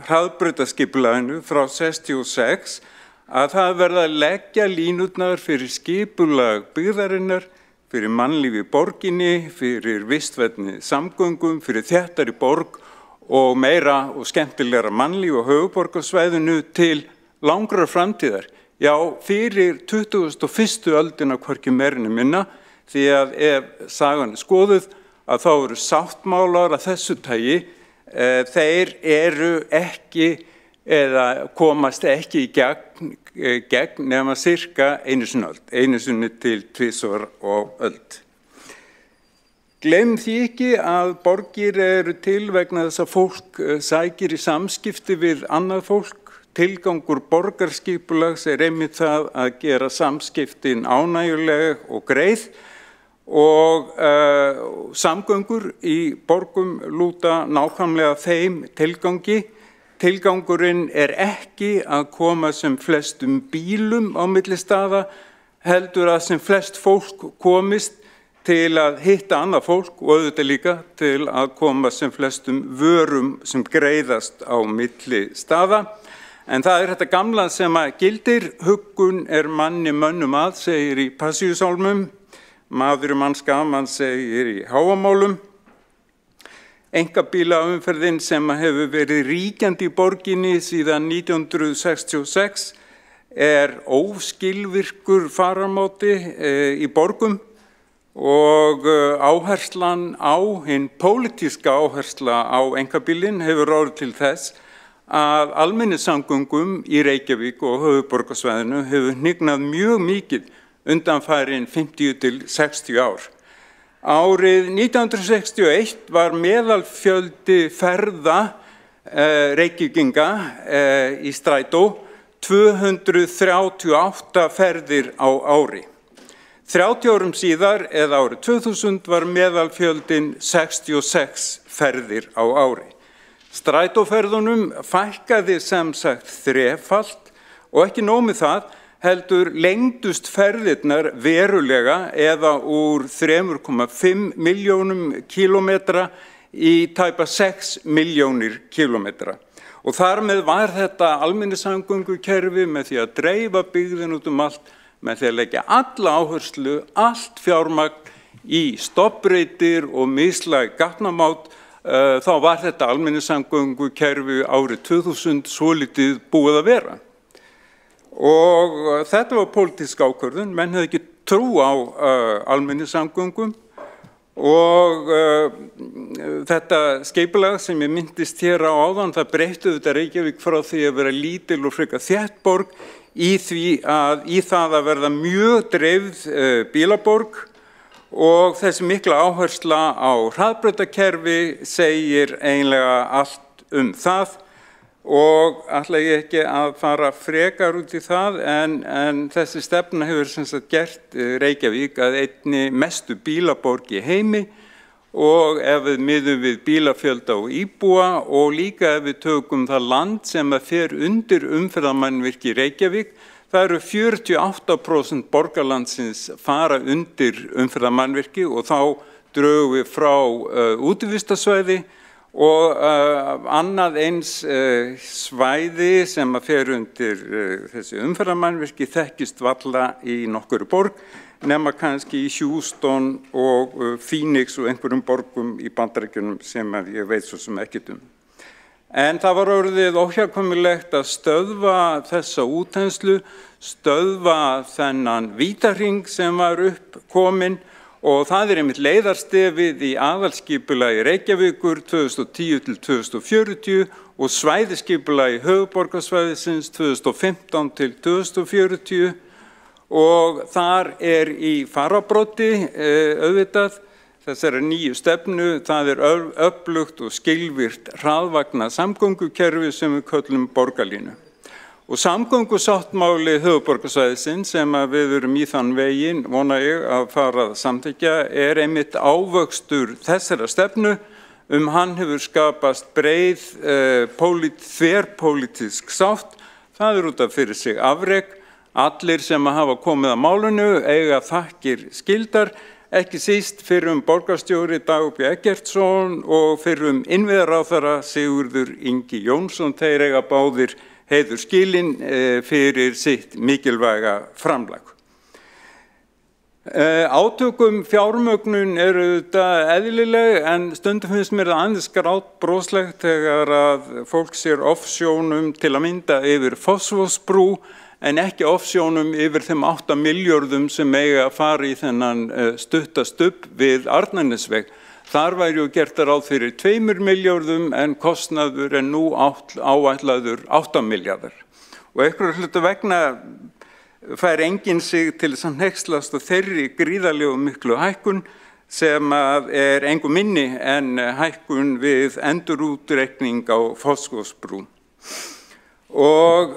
hraðbrautaskipulaginu frá 66 að það verða að leggja línurnar fyrir skipulag byggðarinnar, fyrir mannlífi í borginni, fyrir vistvænni samgöngum, fyrir þéttari borg og meira og skemmtilegra mannlíf á höfuðborgarsvæðinu til langrar framtíðar. Já, fyrir 21. öldina hvorki meira né minna, því að ef sagan skoðuð að þá eru sáttmálar að þessu tagi, þeir eru ekki eða komast ekki í gegn nema sirka einu sinni til tvisvar og öld. Gleymum því ekki að borgir eru til vegna þess að fólk sækir í samskipti við annað fólk. Tilgangur borgarskipulags einmitt það að gera samskiptin ánægjuleg og greið og samgöngur í borgum lúta nákvæmlega þeim tilgangi. Tilgangurinn ekki að koma sem flestum bílum á milli staða, heldur að sem flest fólk komist til að hitta annað fólk og auðvitað líka til að koma sem flestum vörum sem greiðast á milli staða. En það þetta gamla sem að gildir, huggun manni mönnum að, segir í Passíusálmum, maður manns gaman, segir í Háamálum. Einkabílaumferðin sem hefur verið ríkjandi í borginni síðan 1966 óskilvirkur fararmáti í borgum og áherslan á, hinn pólitíska áhersla á einkabílinn hefur orðið til þess að almenningssamgöngum í Reykjavík og höfuðborgarsvæðinu hefur hnignað mjög mikið undanfarin 50 til 60 ár. Árið 1961 var meðalfjöldi ferða Reykvíkinga í strætó 238 ferðir á ári. 30 árum síðar, eða árið 2000, var meðalfjöldin 66 ferðir á ári. Strætóferðunum fækkaði sem sagt þrefalt og ekki nóg með það, heldur lengdust ferðirnar verulega eða úr 3,5 milljónum kílómetra í tæpa 6 milljónir kílómetra. Og þar með var þetta almenningssamgöngukerfi með því að dreifa byggðin út allt, með því að leggja alla áherslu, allt fjármagn í stofnbreytir og mislæg gatnamát, þá var þetta almenningssamgöngukerfi árið 2000 svolítið búið að vera. Og þetta var pólitísk ákvörðun, menn hefði ekki trú á almenningssamgöngum og þetta skipulag sem ég myndist hér á áðan, það breytti þetta Reykjavík frá því að vera lítil og frekar þétt borg í það að verða mjög dreifð bílaborg og þessi mikla áhersla á hraðbrautakerfi segir eiginlega allt það. Og ætla ég ekki að fara frekar út í það en þessi stefna hefur sem sagt gert Reykjavík að einni mestu bílaborg í heimi og ef við miðum við bílafjölda og íbúa og líka ef við tökum það land sem að fer undir umferðarmannvirki í Reykjavík, það eru 48% borgarlandsins fara undir umferðarmannvirki og þá drögum við frá útivistarsvæði og annað eins svæði sem að fer undir þessi umferðarmannvirki þekkist varla í nokkru borg, nema kannski í Houston og Phoenix og einhverjum borgum í Bandaríkjunum sem að ég veit svo sem ekkert um. En það var orðið óhjákvæmilegt að stöðva þessa útþenslu, stöðva þennan vítahring sem var upp kominn og það einmitt leiðarstefið í aðalskipulagi Reykjavíkur 2010 til 2040 og svæðiskipulagi höfuðborgarsvæðisins 2015 til 2040 og þar í fararbroddi auðvitað þessari nýju stefnu, það öflugt og skilvirkt hraðvagna samgöngukerfi sem við köllum borgarlínu. Og samgöngusáttmáli höfuðborgarsvæðisins sem við erum í þann veginn, vona ég að fara að samþykkja, einmitt ávöxtur þessara stefnu. Hann hefur skapast breið þverpólitísk sátt. Það út af fyrir sig afrek. Allir sem hafa komið að málinu eiga þakkir skildar, ekki síst fyrrum borgarstjóri Dagur B. Eggertsson og fyrrum innviðaráðherra Sigurður Ingi Jónsson. Þeir eiga báðir heiðurskilin fyrir sitt mikilvæga framlag. Átökum fjármögnun þetta eðlileg en stundum finnst mér það aðeins grátbroslegt þegar að fólk sér offsjónum til að mynda yfir Fossvogsbrú en ekki offsjónum yfir þeim 8 milljörðum sem eiga að fara í þennan stuttastubb við Arnarnesveg. Þar væri gert ráð fyrir 2 milljörðum en kostnaður nú áætlaður 8 milljarðar. Og einhverju hluta vegna fær enginn sig til þess að hneykslast og þeirri gríðarlegu miklu hækkun sem engu minni en hækkun við endurútreikning á Fossvogsbrú. Og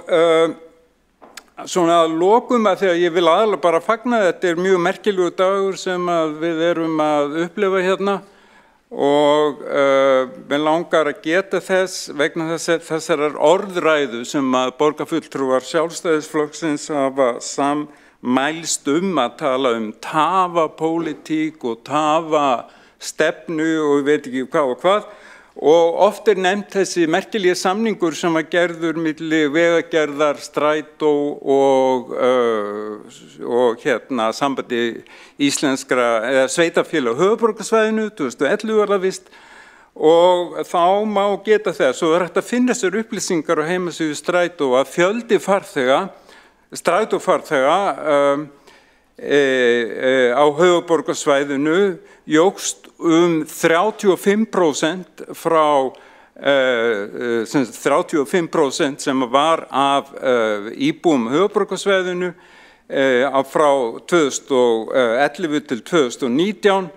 svona að lokum að þegar ég vil aðalega bara fagna þetta mjög merkilegu dagur sem við erum að upplifa hérna og við langar að geta þess vegna þessarar orðræðu sem að borgarfulltrúar Sjálfstæðisflokksins hafa sammælst að tala tafapólitík og tafastefnu og ég veit ekki hvað og hvað. Og oft nefnt þessi merkilegi samningur sem var gerður milli Vegagerðar, Strætó og sambandi íslenskra sveitarfélaga á höfuðborgarsvæðinu 2011 var það víst og þá má geta þess og það hægt að finna þessar upplýsingar á heimasíðu Strætó að fjöldi strætófarþega á höfuðborgarsvæðinu jókst 35% frá 35% sem var af íbúum höfuðborgarsvæðinu frá 2011 til 2019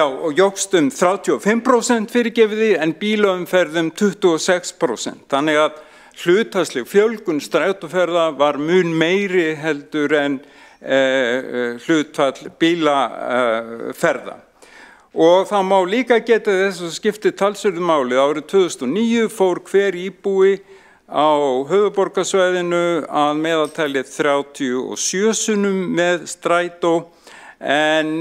og jókst 35% fyrirgefiði en bílaumferð 26%. Þannig að hlutfallsleg fjölgun strætóferða var mun meiri heldur en hlutfall bílaferða. Og það má líka geta þess að skipti talsverðu máli. Árið 2009 fór hver íbúi á höfuðborgarsvæðinu að meðaltali 37 sinnum með strætó en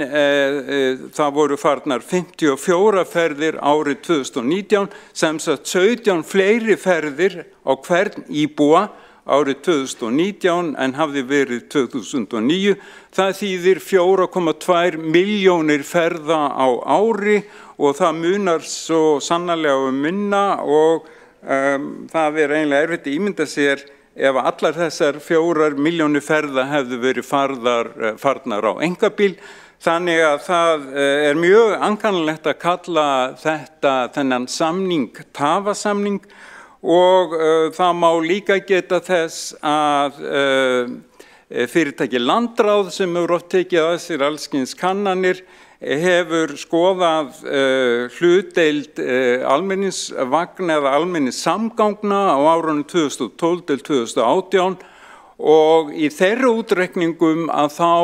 það voru farnar 54 ferðir árið 2019 sem sagt 17 fleiri ferðir á hvern íbúa árið 2019 en hafði verið 2009. Það þýðir 4,2 milljónir ferða á ári og það munar svo sannarlega minna og það eiginlega erfitt að ímynda sér ef allar þessar 4 milljónir ferða hefðu verið farnar á einkabíl. Þannig að það mjög ankannalegt að kalla þennan samning tafasamning og það má líka geta þess að fyrirtæki Landráð sem hefur oft tekið að sér allskyns kannanir hefur skoðað hlutdeild almenningsvagna eða almenningssamgangna á árunum 2012 til 2018 og í þeirra útreikningum að þá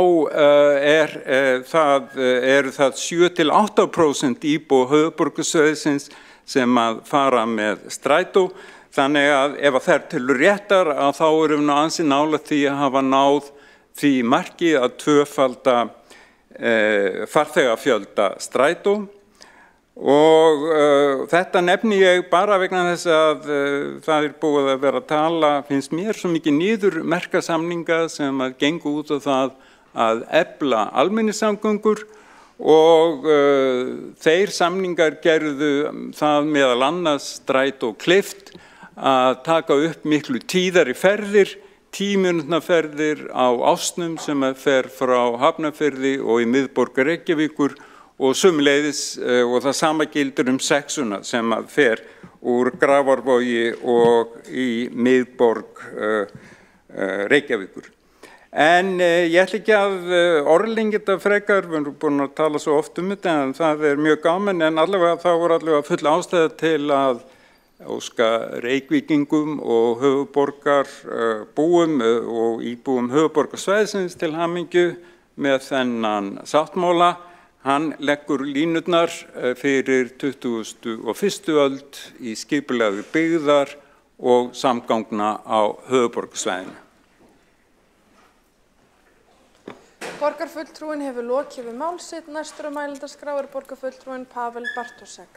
eru það 7–8% íbúa höfuðborgarsvæðisins sem að fara með strætó. Þannig að ef þær telur réttar að þá erum við ansi nálægt því að hafa náð því marki að tvöfalda farþegafjölda strætó Og þetta nefni ég bara vegna þess að það búið að vera að tala, finnst mér, svo mikið niður merkasamninga sem að gengu út á það að efla almenningssamgöngur og þeir samningar gerðu það meðal annars Strætó kleift að taka upp miklu tíðari ferðir, 10 mínútna ferðir á Ásnum sem fer frá Hafnarfirði og í miðborg Reykjavíkur og sömuleiðis og það sama gildir 6 sem fer úr Grafarvogi og í miðborg Reykjavíkur. En ég ætla ekki að orðlengja þetta frekar, við erum búin að tala svo oft þetta en það mjög gaman, en allavega það voru allavega full ástæða til að óska Reykvíkingum og höfuðborgarbúum og íbúum höfuðborgarsvæðisins til hamingju með þennan sáttmála. Hann leggur línurnar fyrir 21. öld í skipulagðri byggðar og samgangna á höfuðborgarsvæðinu.
Borgarfulltrúinn hefur lokið við mál sitt. Næstur á mælendaskrá borgarfulltrúinn Pavel Bartosek.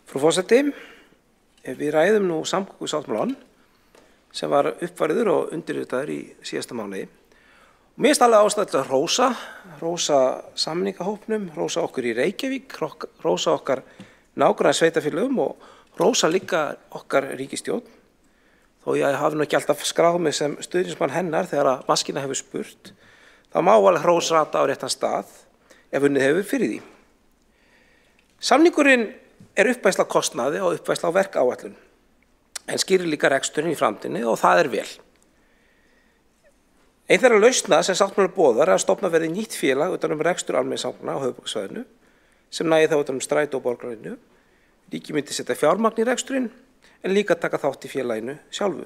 Frú forseti, við ræðum nú samgöngusáttmálann sem var uppfærður og undirritaður í síðasta mánuði. Mér finnst alveg ástæða til að hrósa samningahópnum, hrósa okkur í Reykjavík, hrósa okkar nágranna sveitarfélögum og hrósa líka okkar ríkisstjórn. Þó ég hafi nú ekki alltaf skráð mig sem stuðningsmann hennar þegar að maskína hefur spurt, þá má alveg hrósa þetta á réttan stað ef unnið hefur fyrir því. Samningurinn uppfærsla á kostnaði og uppfærsla á verkáætlun, en skýrir líka reksturinn í framtíðinni og það vel. Einn þeirra lausna sem sáttmálinn boðar að stofna verði nýtt félag utan rekstur almenningssamgangna á höfuðborgarsvæðinu sem nægi þá utan Strætó og borgarlínu. Ríkið myndi setja fjármagn í reksturinn en líka taka þátt í félaginu sjálfu.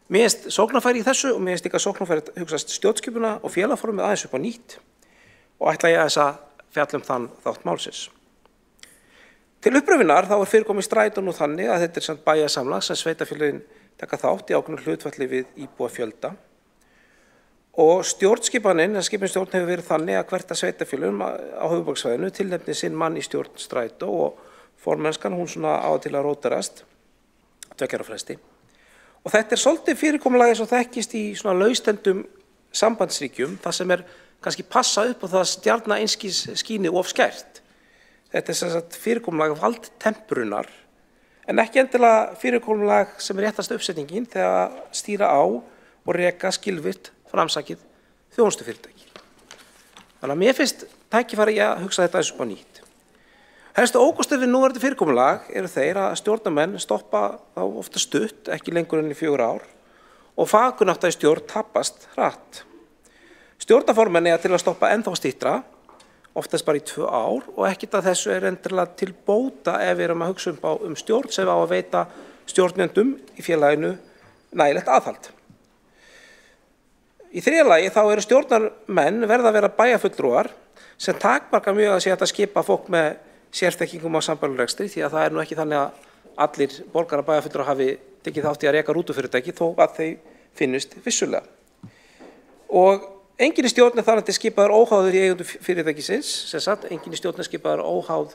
Mér finnst sóknarfæri í þessu og mér finnst líka sóknarfæri að hugsa stjórnskipuna og félagformið aðeins upp á nýtt og ætla ég aðeins að fjalla þann þátt málsins. Til uppröfunar þá fyrirkomið Strætó nú þannig að þetta samt bæjarsamlag sem sveitarfélögin taka þátt í ákveðnu hlutfalli við íbúafjölda og stjórnskipanin, skipastjórn hefur verið þannig að hvert af sveitarfélögum á höfuðborgarsvæðinu tilnefni sinn mann í stjórn Strætó og formennskan hún svona á til að rótarast 2 ára fresti. Og þetta svolítið fyrirkomulagi eins og þekkist í svona laustendum sambandsríkjum þar sem kannski passa upp á það að stjarna einskis skíni of skært. Þetta sem sagt fyrirkomulag valdtemprunar en ekki endilega fyrirkomulag sem réttast uppsetningin þegar að stýra á og reka skilvirkt framsakið þjónustufyrirtæki. Þannig að mér finnst tækifæri að hugsa þetta eins og á nýtt. Helstu ókostir við núverandi fyrirkomulag eru þeir að stjórnarmenn stoppa þá ofta stutt, ekki lengur enn í 4 ár og fagkunnáttar í stjórn tappast hratt. Stjórnarformenn til að stoppa ennþá styttra oftast bara í 2 ár og ekkert að þessu endilega til bóta ef við erum að hugsa stjórn sem á að veita stjórnendum í félaginu nægilegt aðhald. Í þriðja lagi þá eru stjórnarmenn verða að vera bæjarfulltrúar sem takmarka mjög að sé hægt að skipa fólk með sérþekkingum á sambærilegum rekstri því að það nú ekki þannig að allir borgarar bæjarfulltrúar hafi tekið þátt í að reka rútufyrirtæki þó að þau finnust vissulega. Og enginn í stjórn þannig skipaður óháður í eigendum fyrirtækisins, sem sagt, enginn í stjórn skipaður óháð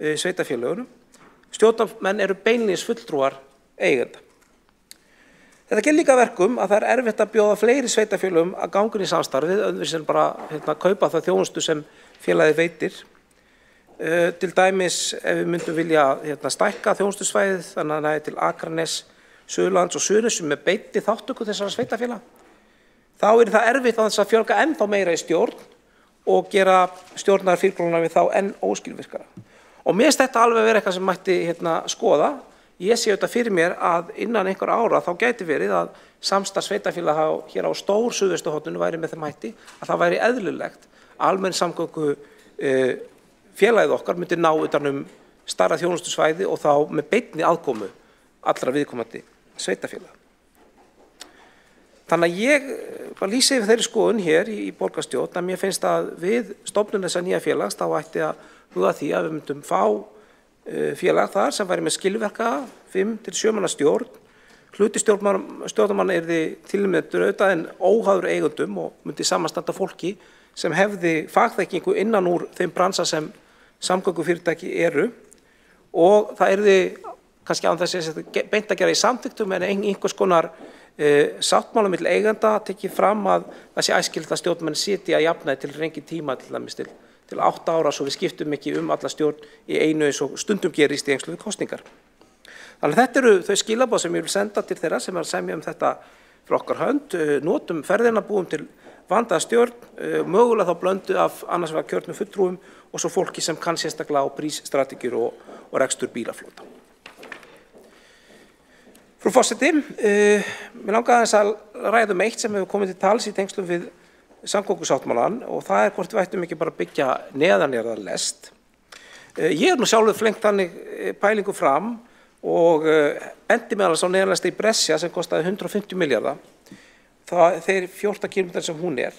sveitarfélögunum. Stjórnarmenn eru beinlínis fulltrúar eigenda. Þetta gerir líka verkum að það erfitt að bjóða fleiri sveitarfélögum að ganga inn í samstarfið, öðruvísi en bara kaupa það þjónustu sem félagið veitir. Til dæmis ef við myndum vilja stækka þjónustusvæðið þannig að það er til Akranes, Suðurlands og Suðurnesjum með beinni þátttöku þessara sveitarfélaga. Þá það erfitt að þess að fjölga ennþá meira í stjórn og gera stjórnarfyrirkomulagið við þá enn óskilvirkara. Og mér finnst þetta alveg vera eitthvað sem mætti skoða. Ég sé þetta fyrir mér að innan einhver ára þá gæti verið að samstarf sveitarfélaga hér á stór suðvesturhorninu væri með þeim hætti að það væri eðlilegt að almenningssamgöngu félagið okkar myndi ná utan stærra þjónustusvæði og þá með beinni aðkomu allra viðkomandi sveitarfélaga. Þannig að ég bara lýsi yfir þeirri skoðun hér í borgarstjórn að mér finnst að við stofnun þessa nýja félags þá ætti að huga því að við myndum fá félag þar sem væri með skilvirka 5 til 7 manna stjórn. Hluti stjórnarmanna yrði tilnefndur auðvitað en óháður eigendum og myndi samanstanda fólki sem hefði fagþekkingu innan úr þeim bransa sem samgöngufyrirtæki eru og það yrði kannski án þess að beint að gera í samþykktum en einhvers konar sáttmála milli eigenda tekið fram að það sé æskilegt að stjórnmenn sitji að jafnaði til lengri tíma til dæmis til 8 ára svo við skiptum ekki alla stjórn í einu eins og stundum gerist í engslu við kosningar. Þannig að þetta eru þau skilaboð sem ég vil senda til þeirra sem er að semja þetta fyrir okkar hönd. Notum ferðina, búum til vandaða stjórn, mögulega þá blöndu af annars vegar kjörnum fulltrúum og svo fólki sem kann sérstaklega á prísstrategíur og rekstur bílaflota. Frú forseti, mér langaði aðeins að ræða eitt sem hefur komið til tals í tengslum við samgöngusáttmálann og það er hvort við ættum ekki bara byggja neðanjarðarlest. Ég hef nú sjálfur flengt þannig pælingu fram og bendi meðal á neðanlesta í Brescia sem kostaði 150 milljarða. Þeir 14 km sem hún er.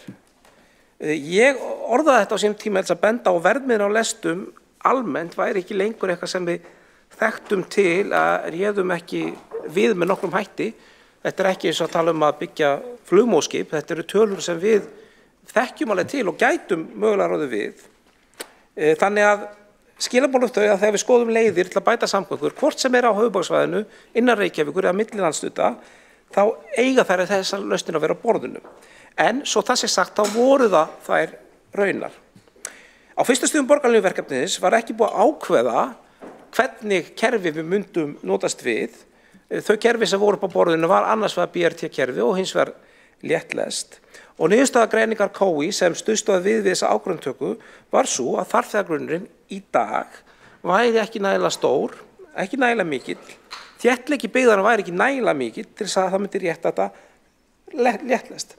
Ég orðaði þetta á sínum tíma að benda á verðmiðin á lestum almennt væri ekki lengur eitthvað sem við þekktum til að réðum ekki við með nokkrum hætti. Þetta er ekki eins og að tala að byggja flugmóðskip, þetta eru tölur sem við þekkjum alveg til og gætum mögulega ráðið við. Þannig að skilaboð þau að þegar við skoðum leiðir til að bæta samgöngur, hvort sem er á höfuðborgarsvæðinu, innan Reykjavíkur eða millilandshluta, þá eiga þessar lausnir að vera á borðinu. En svo það sé sagt, þá voru þær raunar. Á fyrstu stigum borgarlínuverkefnis var ekki búið að ákveða hvernig kerfi við myndum notast við. Þau kerfi sem voru upp á borðinu var annars vegar BRT-kerfi og hins vegar léttlest. Og niðurstaða greiningar KÍ sem stuðstóði við þessa ákvörðunartöku var svo að farþegagrunnurinn í dag væri ekki nægilega stór, ekki nægilega mikill. Þéttleiki byggðanna væri ekki nægilega mikill til þess að það myndi rétta þetta léttlest.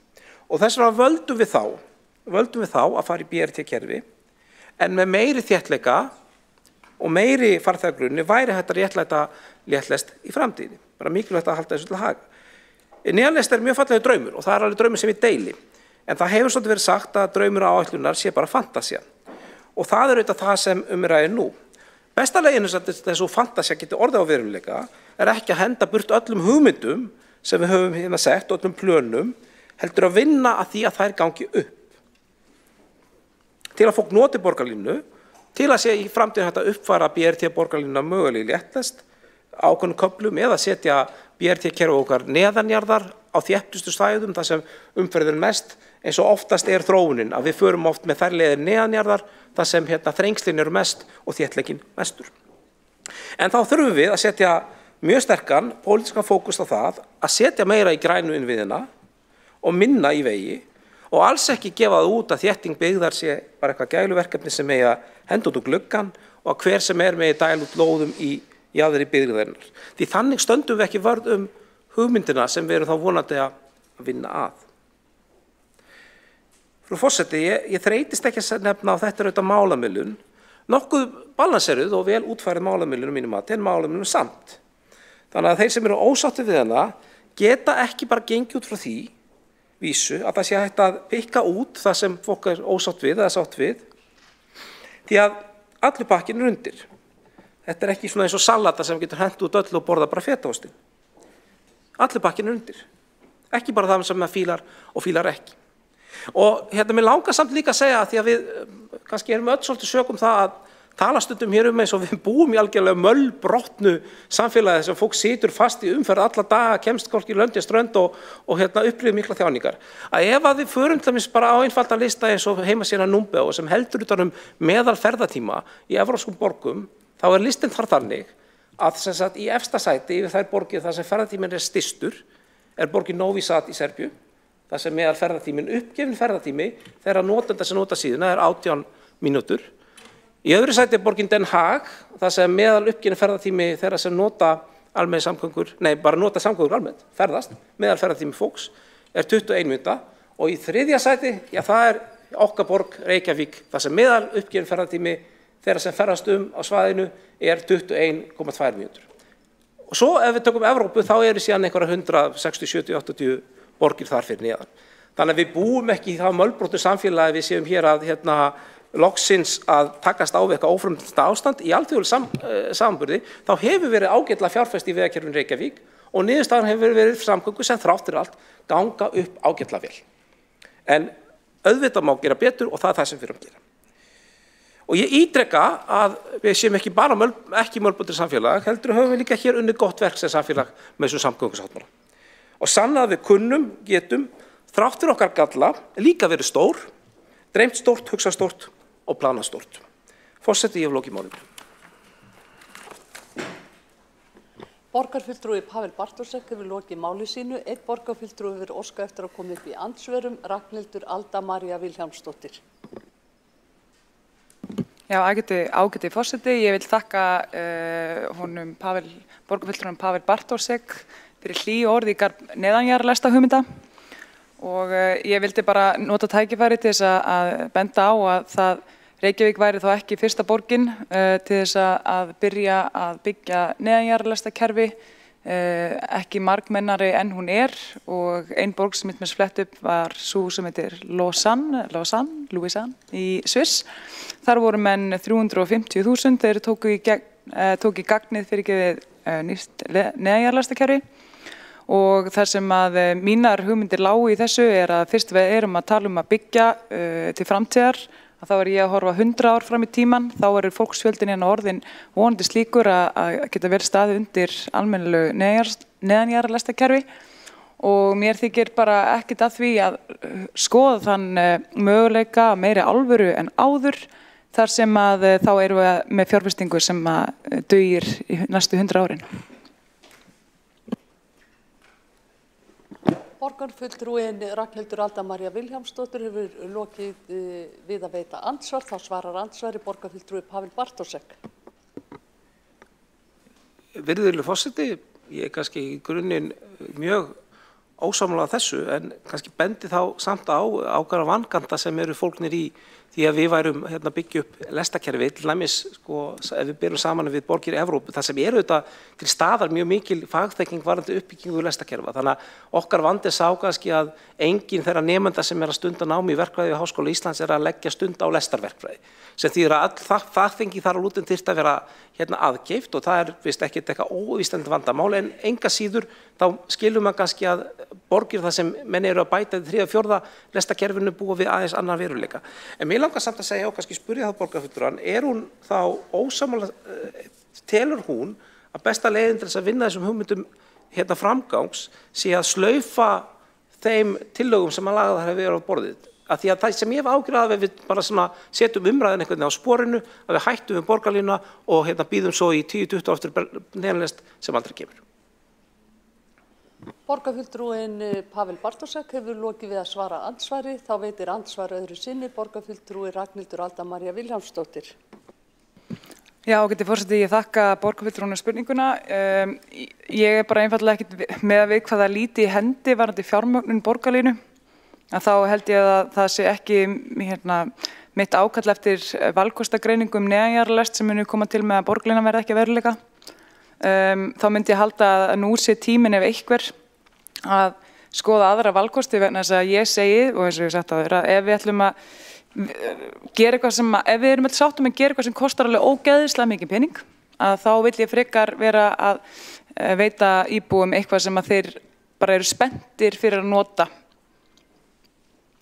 Og þess vegna völdum við þá að fara í BRT-kerfi en með meiri þéttleika og meiri farþegagrunni væri hægt að réttlæta léttlest í framtíðinni. Bara mikilvægt að halda þessu til haga. Neðanlest er mjög fallegur draumur og það er alveg draumur sem ég deili. En það hefur svolítið verið sagt að draumur áætlunar sé bara fantasía. Og það er auðvitað það sem ræðir nú. Besta leiðin þess að þessu fantasía geti orðið á veruleika er ekki að henda burt öllum hugmyndum sem við höfum hérna sett, öllum plönum, heldur að vinna að því að þær gangi upp. Til að fólk noti borgarlínu, til að sé í framtíðin hægt að uppfæra BRT-borgarlínuna mögulega í léttlest, ákveðnum köflum eða setja BRT-kerfi okkar neðanjarðar á þéttustu svæðum þar sem umferðin mest, eins og oftast er þróunin að við förum oft með þær leiðir neðanjarðar þar sem þrengslin eru mest og þéttleikinn mestur. En þá þurfum við að setja mjög sterkan pólitískan fókus á það að setja meira í grænu innviðina og minna í vegi og alls ekki gefa það út að þétting byggðar sé bara eitthvað gæluverkefni sem megi að henda út úr gluggann og að hver sem er megi dæla út lóðum í jaðri byggðarinnar. Því þannig stöndum við ekki vörð hugmyndina sem við erum þá vonandi að vinna að. Frú forseti, ég þreytist ekki að nefna á þetta auðvitað málamiðlun, nokkuð balanseruð og vel útfærið málamiðlun mínum mati en málamiðlun samt. Þannig að þeir sem eru ósáttir við hana geta ekki bara gengið út frá því vísu að það sé hægt að pikka út það sem fólk er ósátt við eða sátt við, því að allur pakkinn er undir. Þetta er ekki svona eins og salata sem getur hent út öllu og borða bara fetaostinn. Allur pakkinn er undir. Ekki bara það sem maður fílar og fílar ekki. Og mér langar samt líka að segja að því að við kannski erum öll svolítið sökum það að tala stundum hér eins og við búum í algjörlega möllbrotnu samfélagi sem fólk situr fast í umferð alla daga, kemst hvorki lönd í strönd og upplifir mikla þjáningar. Að ef að við förum til dæmis bara á einfaldan lista eins og heimasíðuna Numbeo sem heldur utan meðalferðatíma í evrópskum borgum, þá er listinn þar þannig að í efsta sæti yfir þær borgir þar sem ferðatíminn er stystur er borgin Novi Sad í Serbíu, þar sem meðal ferðatíminn uppgefin ferðatími þegar notenda sem nota síðuna er 18 mínútur. Í öðru sæti er borgin Den Haag, þar sem meðal uppgefin ferðatími þeirra sem nota almenn samgöngur, bara nota samgöngur almennt, ferðast, meðal ferðatími fólks er 21 mínúta og í þriðja sæti, það er okkar borg Reykjavík, þar sem meðal uppgefin ferðatími þeirra sem ferðast á svæðinu er 21,2 mínútur. Og svo ef við tökum Evrópu þá eru síðan einhverja 160, 70, 80 borgir þar fyrir neðan. Þannig að við búum ekki í það mölbrotu samfélagi við séum hér að loksins að takast á við eitthvað óframtíðasta ástand. Í alþjóðlegum samanburði þá hefur verið ágætlega fjárfest í vegakerfinu Reykjavík og niðurstaðan hefur verið samgöngur sem þrátt fyrir allt ganga upp ágætlega vel. En auðvitað má gera betur og það er það sem við erum að gera. Og ég ítreka að við séum ekki bara ekki mölbrotu samfélag, heldur höfum við líka hér unnið gott verk sem samfélag með þessum samgöngusáttmála. Og sannað við kunnum, getum, þrátt fyrir okkar galla, líka verið stór, dreymt stórt, hugsað stórt og planað stórt. Forseti, ég hef lokið málinu.
Borgarfulltrúi Pavel Bartósek hefur lokið máli sínu. Einn borgarfulltrúi hefur óskað eftir að koma upp í andsvörum, Ragnhildur Alda María Vilhjálmsdóttir.
Já, ágæti forseti. Ég vil þakka borgarfulltrúnum Pavel Bartósek fyrir hlý orð í garð neðanjarðarlesta hugmynda. Og ég vildi bara nota tækifæri til þess að benda á að Reykjavík væri þá ekki fyrsta borgin til þess að byrja að byggja neðanjarðarlestakerfi, ekki margmennari en hún er, og ein borg sem með flett upp var sú sem heitir Lausanne í Sviss. Þar voru menn 350.000, þeir tóku í gagnið fyrir nýtt neðanjarðarlestakerfi. Og þar sem að mínar hugmyndir lágu í þessu að fyrst við erum að tala að byggja til framtíðar, að þá ég að horfa 100 ár fram í tíman, þá fólksfjöldin hérna orðin vonandi slíkur að geta vel staðið undir almennilegu neðanjarðarlestakerfi. Og mér þykir bara ekkert að því að skoða þann möguleika meiri alvöru en áður, þar sem að þá erum við með fjárfestingu sem dugir í næstu 100 árin.
Borgarfulltrúin Ragnhildur Alda María Vilhjálmsdóttir hefur lokið við að veita andsvar. Þá svarar andsvari borgarfulltrúi Pavel Bartósek.
Virðulegur forseti, ég kannski í grunninn mjög ósammála þessu, en kannski bendi þá samt á ákveðna vanganta sem eru fólgnir í því að við værum byggja upp lestakerfi, til dæmis ef við berum saman við borgir í Evrópu, það sem auðvitað til staðar mjög mikil fagþekking varðandi uppbyggingu lestakerfa. Þannig að okkar vandi sá kannski að enginn þeirra nemenda sem að stunda námi í verkfræði við Háskóla Íslands að leggja stund á lestarverkfræði, sem þýðir að all fagþekking þar á lútum þyrfti að vera aðgeift, og það vist ekkert eitthvað óvísandi vandamál, en enga síður þá skilum maður kannski að borgir þar sem menn eru að bæta í 3. og 4. lestakerfinu búa við aðeins annan veruleika. En mér langar samt að segja og kannski spyrja þá borgarfulltrúan, hún þá ósammála, telur hún að besta leiðin til þess að vinna þessum hugmyndum framgangs sé að slaufa þeim tillögum sem að laga þar hefur verið á borðið? Að því að það sem ég hef ágjörð að við bara setjum umræðin einhvern veginn á sporinu, að við hættum við borgarlínuna og býðum svo í 10-20 ár eftir neðanlest sem aldrei kemur.
Borgarfulltrúin Pavel Bartósek hefur lokið við að svara andsvari. Þá veitir andsvar öðru sinni borgarfulltrúi Ragnhildur Alda María Vilhjálmsdóttir.
Já, ágæti forseti, ég þakka borgarfulltrúnum spurninguna. Ég bara einfaldlega ekkert með að við hvað það líti í hendi varðandi fjármögnun borgarlínu. Að þá held ég að það sé ekki mitt ákall eftir valkostagreiningu neðanjarðarlest sem muni koma til með að borgarlínan verði ekki að veruleika. Þá myndi ég halda að nú sé tíminn ef einhver að skoða aðra valkosti, vegna þess að ég segi, og eins og ég sagt áður, að ef við ætlum að gera eitthvað sem, ef við erum alltaf sáttum að gera eitthvað sem kostar alveg ógeðislega mikið pening, að þá vil ég frekar vera að veita íbúum eitthvað sem að þeir bara eru spenntir fyrir að nota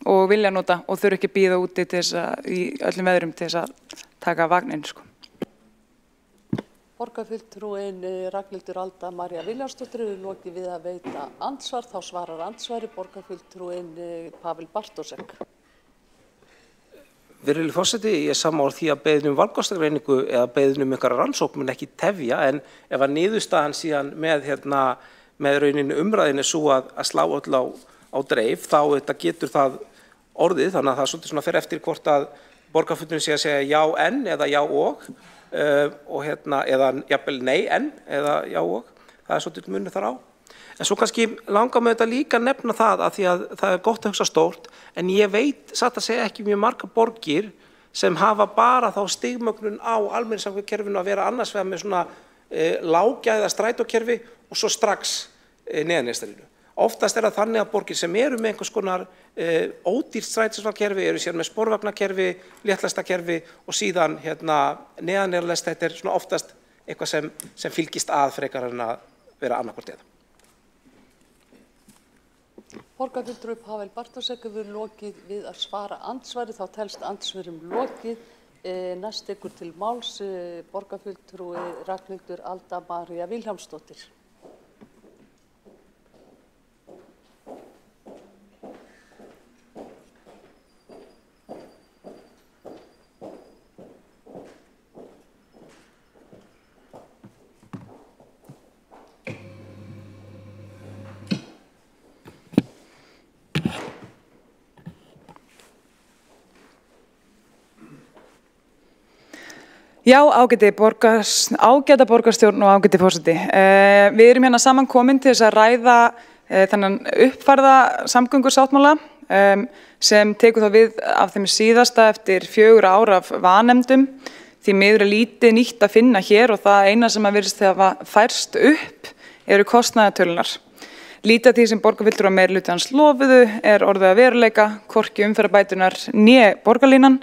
og vilja nota og þurfa ekki að bíða úti til þess að, í öllum veðrum til þess að taka vagninn,
Borgarfulltrúin Ragnhildur Alda María Vilhjálmsdóttir hefur lokið við að veita andsvar. Þá svarar andsvari borgarfulltrúin Pavel Bartósek.
Virðulegur forseti, ég er sammála því að beiðni valkostagreiningu eða beiðni einhverja rannsókn mun ekki tefja, en ef að niðurstaðan síðan með rauninni umræðinni svo að slá öll á dreif, þá getur það orðið, þannig að það svolítið fer eftir hvort að borgarfulltrúin sé að segja já en eða já og eða jafnvel nei en eða já og, það svolítið munur þar á. En svo kannski langar með þetta líka að nefna það að því að það gott að hugsa stórt, en ég veit satt að segja ekki mjög marga borgir sem hafa bara þá stigmögnun á almenningssamgöngukerfinu að vera annars vegar með svona lággæða strætókerfi og svo strax neðanjarðarlínu. Oftast það þannig að borgir sem eru með einhvers konar ódýrt strætisvagnakerfi eru síðan með sporvagnakerfi, léttlestakerfi og síðan neðanjarðarlest. Þetta svona oftast eitthvað sem fylgist að frekar en að vera annarkvort eða.
Borgarfulltrúi Páll Bartósek hefur lokið við að svara andsvari, þá telst andsvörum lokið. Næst tekur til máls borgarfulltrúi Ragnhildur Alda María Vilhjálmsdóttir.
Já, ágæta borgarstjórn og ágæti forseti. Við erum hérna samankomin til þess að ræða þennan uppfærða samgöngusáttmála sem tekur þá við af þeim síðasta eftir 4 ár af vanefndum. Því miður lítið nýtt að finna hér og það eina sem að virðist þegar færst upp eru kostnaðartölunar. Lítið af því sem borgarfulltrúar meirihlutans lofuðu orðið að veruleika, hvorki umferðarbætunar né borgarlínan,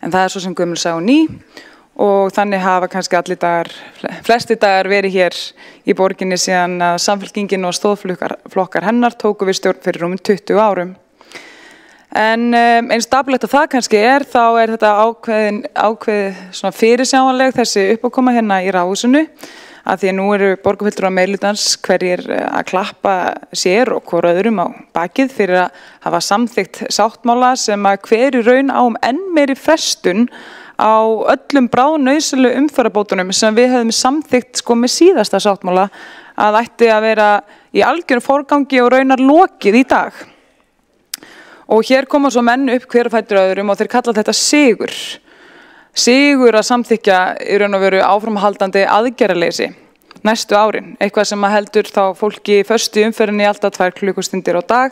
en það svo sem gömul saga og ný. Og þannig hafa kannski flesti dagar verið hér í borginni síðan að Samfylkingin og stóðflokkar hennar tóku við stjórn fyrir rúmum 20 árum. En eins dapurlegt að það kannski þá þetta ákveðið svona fyrirsjáanleg þessi uppákoma hérna í Ráðhúsinu, að því að nú eru borgarfulltrúar meirihlutans hverjir að klappa sér og hvor öðrum á bakið fyrir að hafa samþykkt sáttmála sem að hver í raun á enn meiri frestun á öllum bráðnauðsynlegu umferðarbótunum sem við höfum samþykkt með síðasta sáttmála að ætti að vera í algjörum forgangi og raunar lokið í dag. Og hér koma svo menn upp hver á fætur öðrum og þeir kalla þetta sigur. Sigur að samþykkja í raun og veru áframhaldandi aðgerðaleysi næstu árin, eitthvað sem að heldur þá fólki í föstu umferðinni alltaf 2 klukkustundir á dag.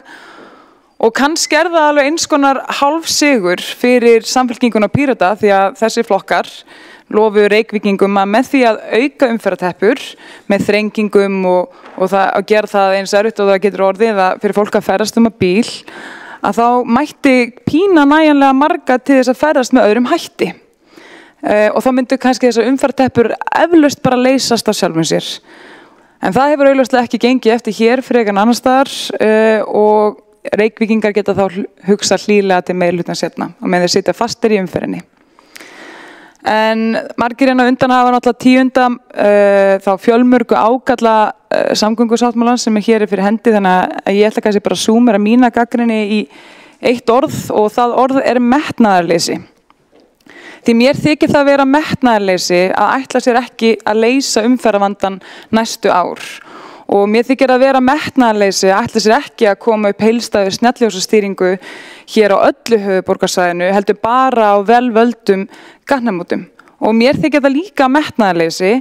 Og kannski það alveg eins konar hálfsigur fyrir Samfylkinguna og Pírata því að þessi flokkar lofuðu Reykvíkingum að með því að auka umferðarteppur með þrengingum og að gera það eins erfitt og það getur orðið fyrir fólk að ferðast að bíl, að þá mætti pína nægjanlega marga til þess að ferðast með öðrum hætti. Og þá myndu kannski þessar umferðarteppur eflaust bara leysast af sjálfum sér. En það hefur augljóslega ekki gengið eftir hér frekar en annars staðar og Reykvíkingar geta þá hugsa hlýlega til meirihlutans hérna og með þeir sitja fastir í umferðinni. En margir hérna undan hafa náttúrulega þá fjölmörgu ágalla samgöngusáttmálan sem hér fyrir hendi, þannig að ég ætla kannski bara að súmera mína gagnrýni í eitt orð og það orð metnaðarleysi. Því mér þykir það vera metnaðarleysi að ætla sér ekki að leysa umferðarvandann næstu ár. Og mér þykir að vera metnaðarleysi að ætla sér ekki að koma upp heildstæðu snjalljósastýringu hér á öllu höfuðborgarsvæðinu, heldur bara á velvöldum gatnamótum. Og mér þykir það líka metnaðarleysi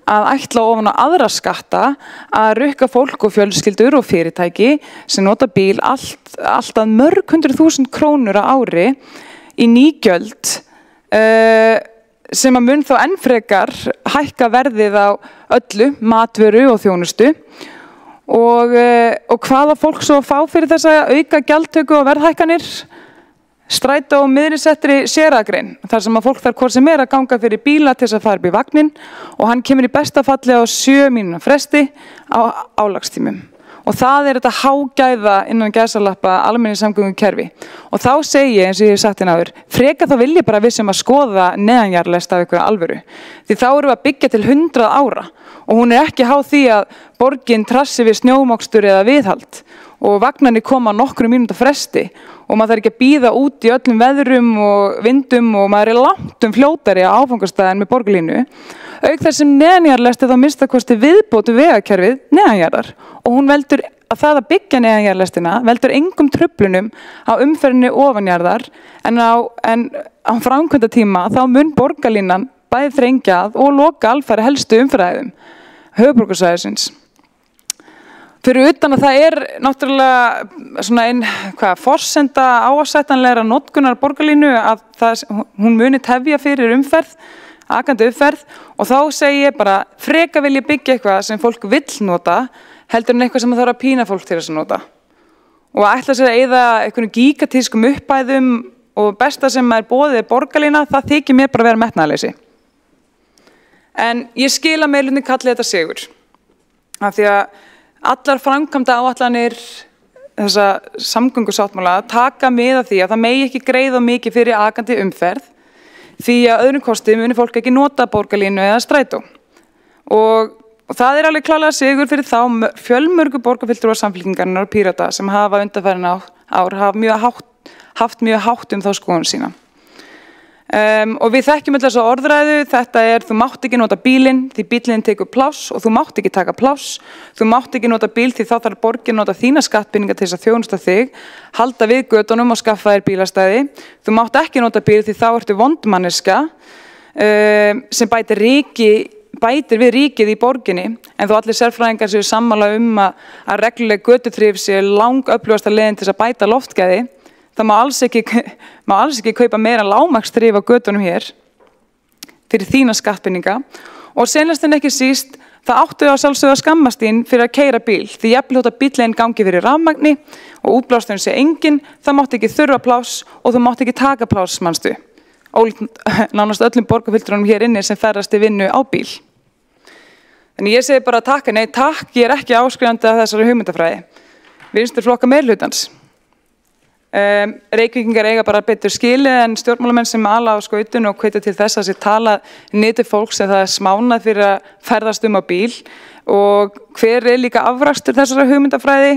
að ætla ofan á aðra skatta að rukka fólk og fjölskyldur og fyrirtæki sem nota bíl allt að mörg 100.000 krónur á ári í nýgjöld sem að mun þá enn frekar hækka verðið á öllu, matvöru og þjónustu og hvaða fólk svo að fá fyrir þess að auka gjaldtöku og verðhækkanir? Strætó og miðrisettri sérakrein, þar sem að fólk þarf hvort sem að ganga fyrir bíla til þess að fara upp í vagnin og hann kemur í besta falli á 7 mínútna fresti á álagstímum. Og það þetta hágæða innan gæsalappa almenningssamgöngukerfi. Og þá segi ég, eins og ég hef sagt hérna áður, frekar þá vil ég bara við sem að skoða neðanjarðarlest af einhverju alvöru. Því þá erum við að byggja til 100 ára og hún ekki háð því að borgin trassi við snjómokstur eða viðhald og vagnarnir koma á nokkrum mínúta fresti og maður þarf ekki að bíða út í öllum veðrum og vindum og maður langt fljótari á áfangastæðin með borgarlínu. Auk þess sem neðanjarðarlest þá minnstakosti viðbótu vegakerfið neðanjarðar og hún veldur að það að byggja neðanjarðarlestina veldur engum truflunum á umferðinni ofanjarðar en á framkvæmdatíma þá mun borgarlínan bæði þrengjað og loka alfæri helstu umferðaræðum höfuðborgarsvæðisins. Fyrir utan að það náttúrulega svona forsenda áættanlegra notkunar borgarlínu að hún muni tefja fyrir umferð akandi uppferð og þá segi ég bara freka vil ég byggja eitthvað sem fólk vill nota heldur en eitthvað sem þarf að pína fólk til þess að nota. Og að ætla sér að eyða einhvern gigatískum uppæðum og besta sem er boðið borgarlína, það þykir mér bara að vera metnaðarleysi. En ég skil að meirihlutin kalli þetta sigur. Af því að allar framkvæmda áætlanir þessa samgöngusáttmála taka mið af því að það megi ekki greiða mikið fyrir akandi umferð því að öðrum kosti muni fólk ekki nota borgarlínu eða strætó. Og það er alveg klárlega sigur fyrir þá fjölmörgu borgarfulltrúar Samfylkingarinnar og Pírata sem hafa undanfarin ár haft mjög hátt þá skoðun sína. Og við þekkjum þessa orðræðu, þetta þú mátt ekki nota bílinn því bílinn tekur pláss og þú mátt ekki taka pláss, þú mátt ekki nota bíl því þá þarf borgin að nota þína skattpeninga til þess að þjónusta þig, halda við götunum og skaffa þér bílastæði, þú mátt ekki nota bíl því þá ertu vondmanniska sem bætir við ríkið í borginni, en þó allir sérfræðingar séu sammála að regluleg götuþrif sé langöflugasta leiðin til að bæta loftgæði. Það má alls ekki kaupa meira lágmarksþrif á götunum hér fyrir þína skattpeninga og senast en ekki síst það áttu á sjálfsögðu að skammast þín fyrir að keyra bíl því jafnvel þótt að bíllinn gangi fyrir rafmagni og útblásturinn sé engin, það mátt ekki þurfa pláss og þú mátt ekki taka pláss, manstu. Nánast öllum borgarfulltrúnum hér inni sem ferðast í vinnu á bíl. Þannig ég segi bara takk, nei takk, ég er ekki áskrifandi af þessari hugmyndafræði. Vinstriflokka meirihlutans. Reykvíkingar eiga bara betur skilið en stjórnmálamenn sem ala á skautun og hvetja til þess að sér tala niður fólks sem það er smánað fyrir að ferðast á bíl og hver er líka afrakstur þessara hugmyndafræði?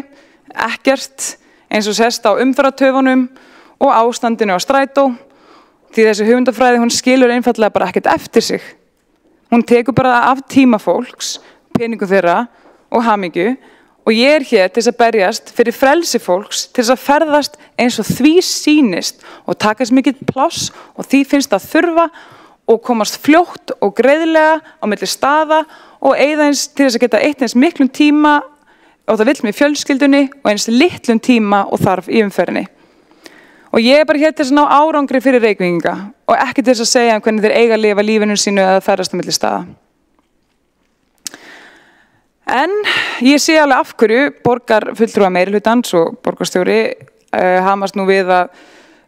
Ekkert, eins og sést á umferðartöfunum og ástandinu á strætó því þessi hugmyndafræði hún skilur einfallega bara ekkert eftir sig. Hún tekur bara af tíma fólks, peningu þeirra og hamingju og ég er hér til þess að berjast fyrir frelsi fólks til þess að ferðast eins og því sýnist og taka þess mikið pláss og því finnst að þurfa og komast fljótt og greiðlega á milli staða og eyða eins til þess að geta eytt eins miklum tíma og það vill með fjölskyldunni og eins litlum tíma og þarf í umferðinni. Og ég er bara hér til þess að ná árangri fyrir Reykvíkinga og ekki til þess að segja hvernig þeir eiga að lifa lífinu sínu eða ferðast á milli staða. En ég sé alveg af hverju borgarfulltrúa meirihlutans og borgarstjóri hamast nú við að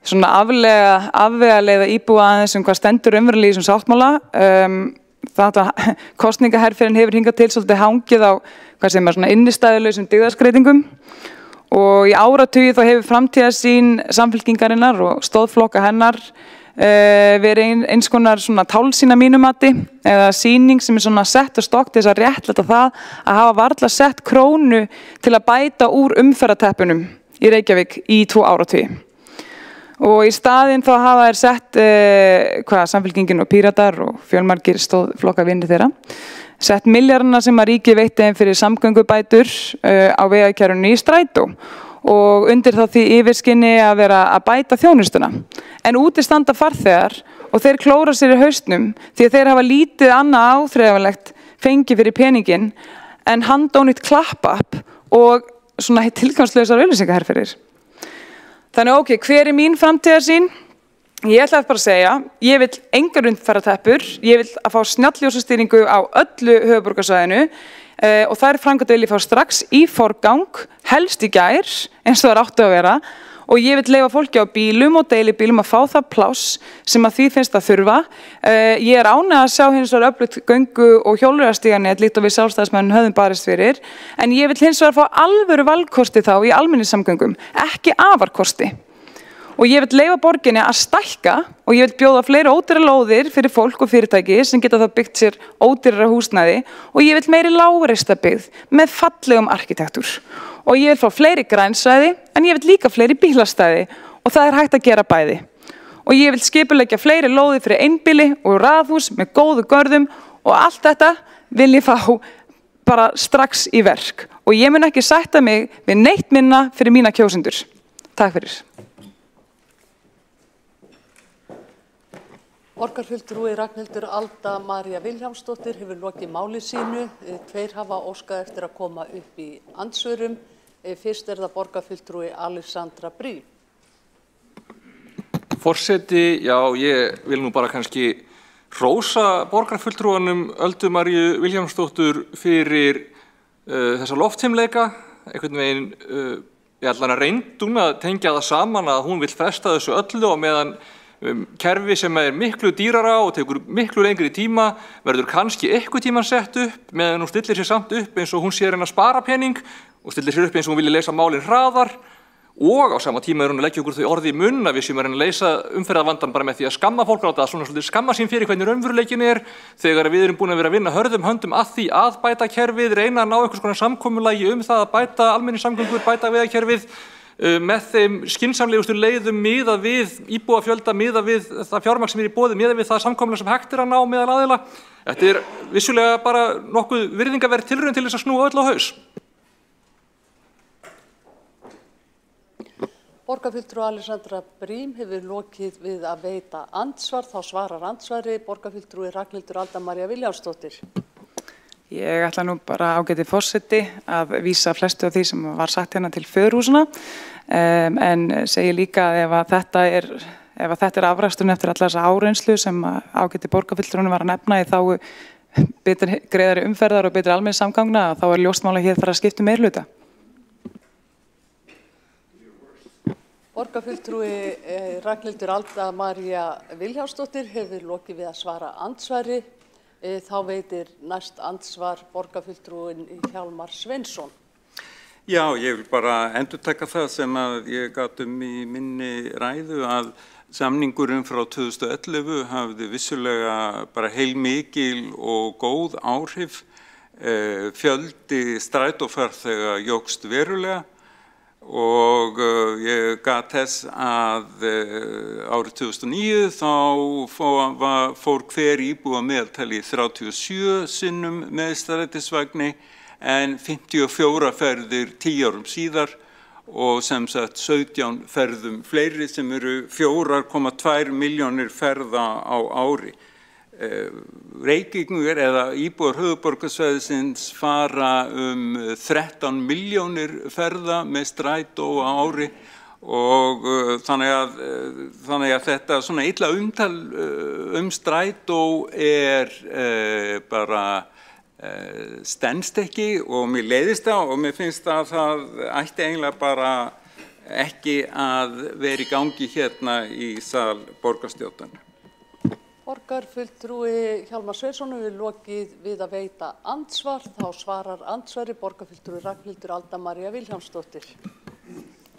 svona afvegaleiða íbúa aðeins hvað stendur raunverulega í þessum sáttmála. Kosningaherferðin hefur hingað til svolítið hangið á hvað sem svona innistæðulausum dygðarskreitingum og í áratugi þá hefur framtíðarsýn Samfylkingarinnar og stóðflokka hennar verið eins konar svona tálsýn að mínu mati eða sýning sem er svona sett og stokk til þess að réttlæta það að hafa varla sett krónu til að bæta úr umferðarteppunum í Reykjavík í 2 áratugi. Og í staðinn þá hafa þær sett Samfylkingin og Píratar og fjölmargir stóðflokka vinir þeirra sett milljarðana sem að ríkið veitti þeim fyrir samgöngubætur á vegakerfinu í strætó og undir þá því yfirskinni að vera að bæta þjónustuna. En úti standa farþegar og þeir klóra sér í hausnum því að þeir hafa lítið annað áþreifanlegt fengi fyrir peningin en handónýtt klapp-app og svona tilgangslausar auglýsingaherferðir. Þannig hver er mín framtíðarsýn? Ég ætla bara að segja, ég vil engar umferðarteppur, ég vil að fá snjalljósastýringu á öllu höfuðborgarsvæðinu og þær framkvæmdir vil ég fá strax í forgang, helst í gær, eins og það áttu að vera og ég vil leyfa fólki á bílum og deilibílum að fá það pláss sem að því finnst að þurfa. Ég er ánægð að sjá hins vegar öflugt göngu- og hjólreiðastíganet líkt og við sjálfstæðismenn höfum barist fyrir en ég vil hins vegar fá alvöru valkosti þá í almenningssamgöngum, ekki afarkosti. Og ég vil leyfa borginni að stækka og ég vil bjóða fleiri ódýrar lóðir fyrir fólk og fyrirtæki sem geta það byggt sér ódýrara húsnæði og ég vil meiri lágreistabyggð með fallegum arkitektúr. Og ég vil fá fleiri grænsvæði en ég vil líka fleiri bílastæði og það er hægt að gera bæði. Og ég vil skipuleggja fleiri lóðir fyrir einbýli og raðhús með góðu görðum og allt þetta vil ég fá bara strax í verk. Og ég mun ekki sætta mig við neitt minna fyrir mína kjósendur. Takk fyrir.
Borgarfulltrúi Ragnhildur Alda María Vilhjálmsdóttir hefur lokið máli sínu. Tveir hafa óskað eftir að koma upp í andsvörum. Fyrst er það borgarfulltrúi Alexandra Briem.
Forseti, já, ég vil nú bara kannski hrósa borgarfulltrúanum Öldu Maríu Vilhjálmsdóttur fyrir þessa loftheimleika, einhvern veginn, allan að reyndum að tengja það saman að hún vill fresta þessu öllu og meðan kerfi sem miklu dýrara og tekur miklu lengri tíma verður kannski eitthvað tíman sett upp meðan hún stillir sér samt upp eins og hún sé að reyna að spara pening og stillir sér upp eins og hún vilji leysa málin hraðar og á sama tíma hún að leggja okkur þau orði í munn að við séum að reyna að leysa umferðarvandann bara með því að skamma fólk á þetta, svona svolítið skamma sín fyrir hvernig raunveruleikinn þegar við erum búin að vera að vinna hörðum höndum að því að bæta kerfið, reyna að ná einhvers konar samkomulagi það að bæta almenningssamgöngur, bæta vegakerfið með þeim skynsamlegustu leiðum miðað við íbúafjölda, miðað við það fjármagn sem í boði, miðað við það samkomulag sem hægt að ná meðal aðila. Þetta vissulega bara nokkuð virðingarverð tilraun til þess að snúa öll á haus.
Borgarfulltrúi Alexandra Brím hefur lokið við að veita andsvar, þá svarar andsvari borgarfulltrúi Ragnhildur Alda María Vilhjálmsdóttir.
Ég ætla nú bara ágæti forseti að vísa flestu af því sem var sagt hérna til föðurhúsina en segi líka að ef þetta er afrækstun eftir allar þessa áreynslu sem ágæti borgarfulltrúin var að nefna í þágu greiðari umferðar og betri almenningssamgangna þá er ljóst hér fara að skipta meirihluta.
Borgarfulltrúi Ragnhildur Alda María Vilhjálmsdóttir hefur lokið við að svara andsvari. Þá veitir næst andsvar borgarfulltrúin Hjálmar Sveinsson.
Já, ég vil bara endurtaka það sem að ég gat í minni ræðu að samningurinn frá 2011 hafði vissulega bara heilmikil og góð áhrif. Fjöldi strætófarþega jókst verulega og ég gat þess að árið 2009 þá fór hver íbúa meðaltali 37 sinnum með strætisvagni en 54 ferðir 10 árum síðar og sem sagt 17 ferðum fleiri sem eru 4,2 milljónir ferða á ári. Reykvíkingar eða íbúar höfuðborgarsvæðisins fara 13 milljónir ferða með strætó á ári og þannig að þetta svona illa umtal strætó bara stenst ekki og mér leiðist það og mér finnst að það ætti eiginlega bara ekki að vera í gangi hérna í sal borgarstjórnar.
Borgarfulltrúi Hjálmar Sveinsson hefur lokið við að veita andsvar, þá svarar andsvari borgarfulltrúi Ragnhildur Alda María Vilhjálmsdóttir.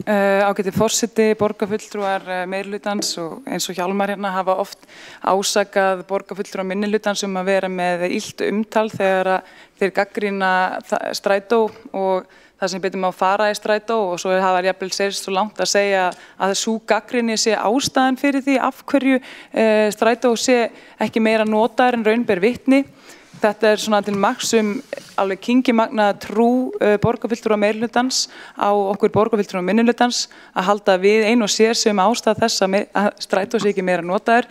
Ágæti forseti, borgarfulltrúar meirihlutans og eins og Hjálmar hérna hafa oft ásakað borgarfulltrúar minnihlutans að vera með illt umtal þegar þeir gagnrýna strætó og það sem betur má fara í strætó og svo hafa jafnvel segist svo langt að segja að sú gagnrýni sé ástæðan fyrir því af hverju strætó sé ekki meira notaður en raun ber vitni. Þetta svona til marks alveg kyngimagnaða trú borgarfulltrúa meirihlutans á okkur borgarfulltrúa minnihlutans að halda við ein og sér sem ástæða þess að strætó sé ekki meira notaður.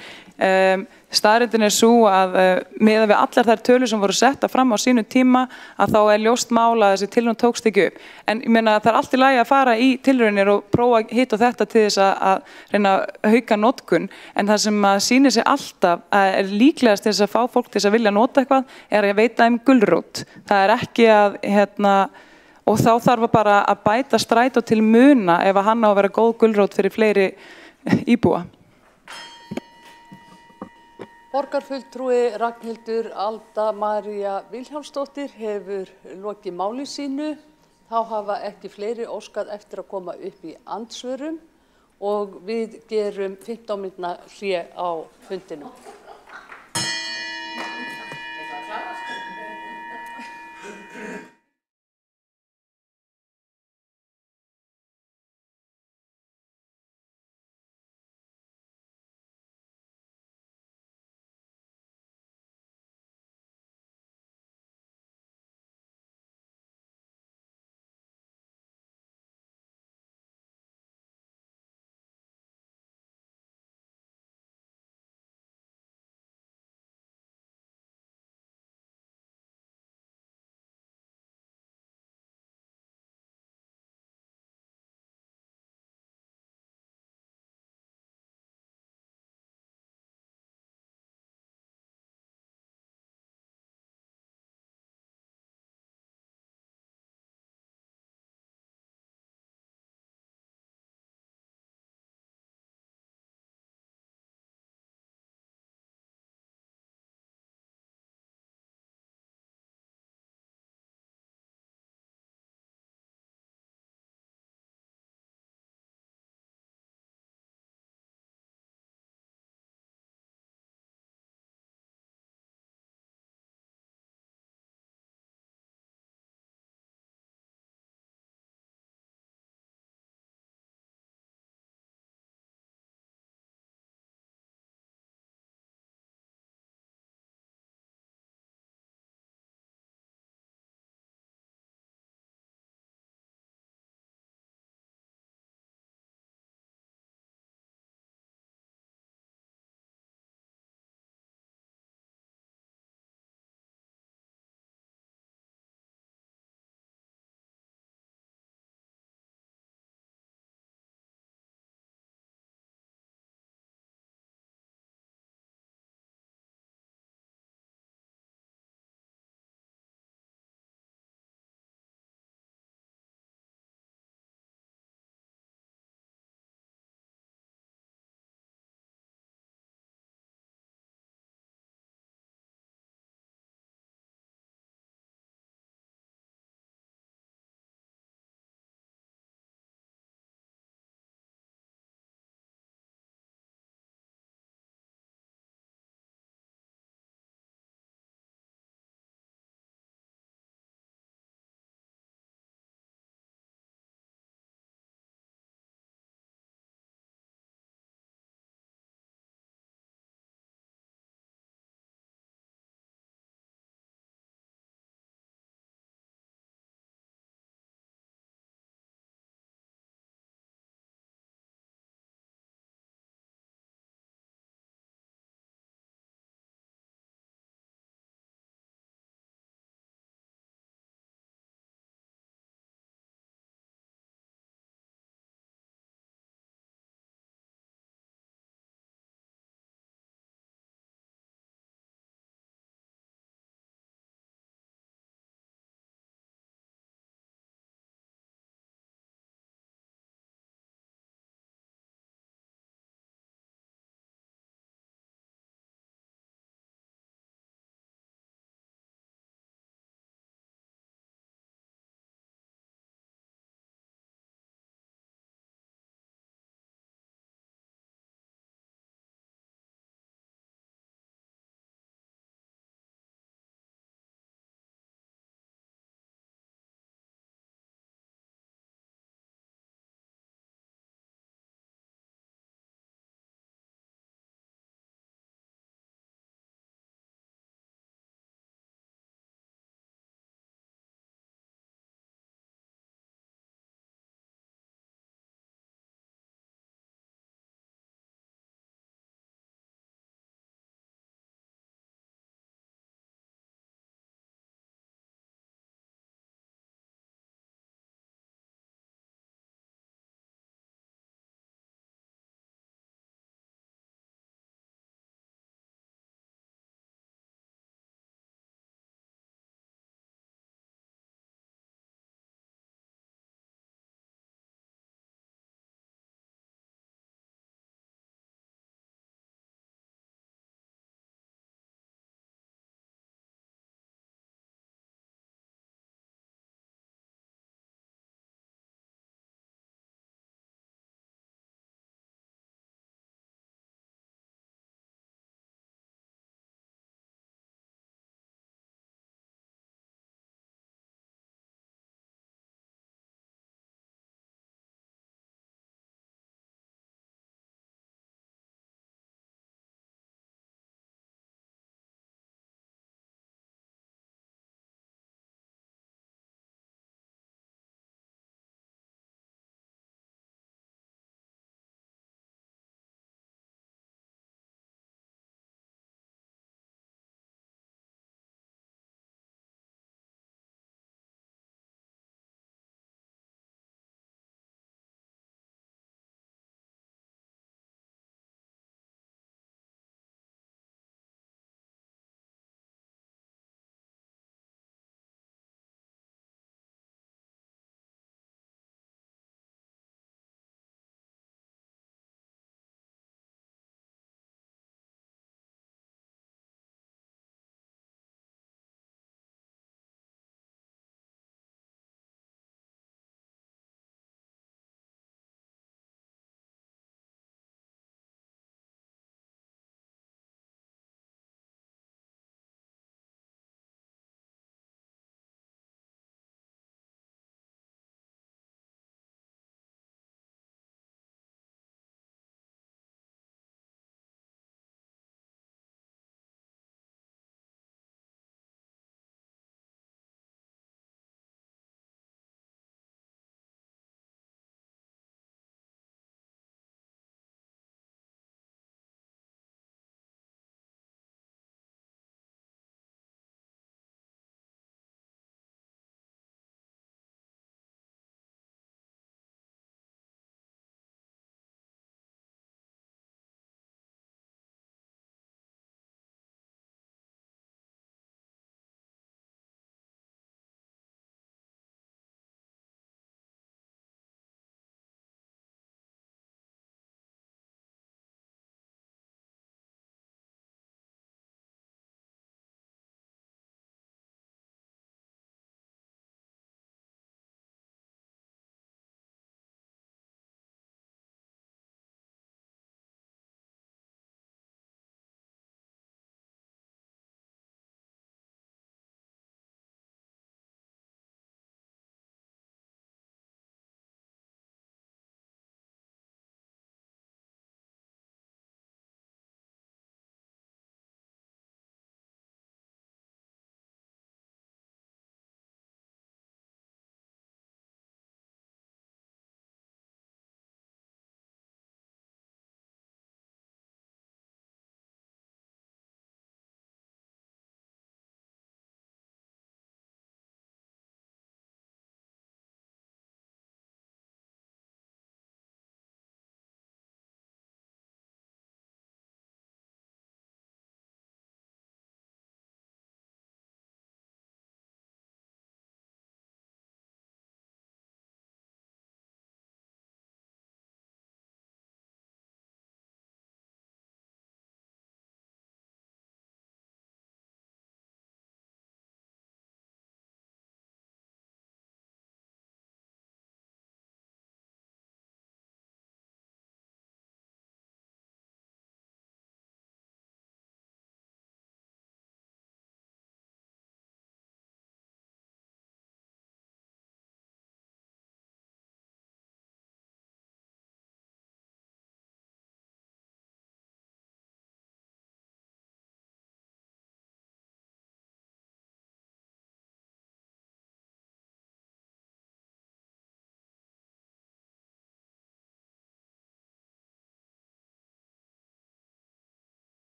Staðreyndin sú að miðað við allar þær tölur sem voru setta fram á sínum tíma að þá ljóst mál að þessi tilraun tókst ekki upp. En ég meina það allt í lagi að fara í tilraunir og prófa hitt og þetta til þess að reyna að auka notkun en það sem sýnir sig alltaf líklegast til þess að fá fólk til þess að vilja nota eitthvað að veita þeim gulrót. Það ekki að og þá þarf bara að bæta strætó til muna ef hann á að vera góð gulrót fyrir fleiri íbúa.
Borgarfulltrúi Ragnhildur Alda María Vilhjálmsdóttir hefur lokið máli sínu. Þá hafa ekki fleiri óskað eftir að koma upp í andsvörum og við gerum 15 mínútna hlé á fundinum.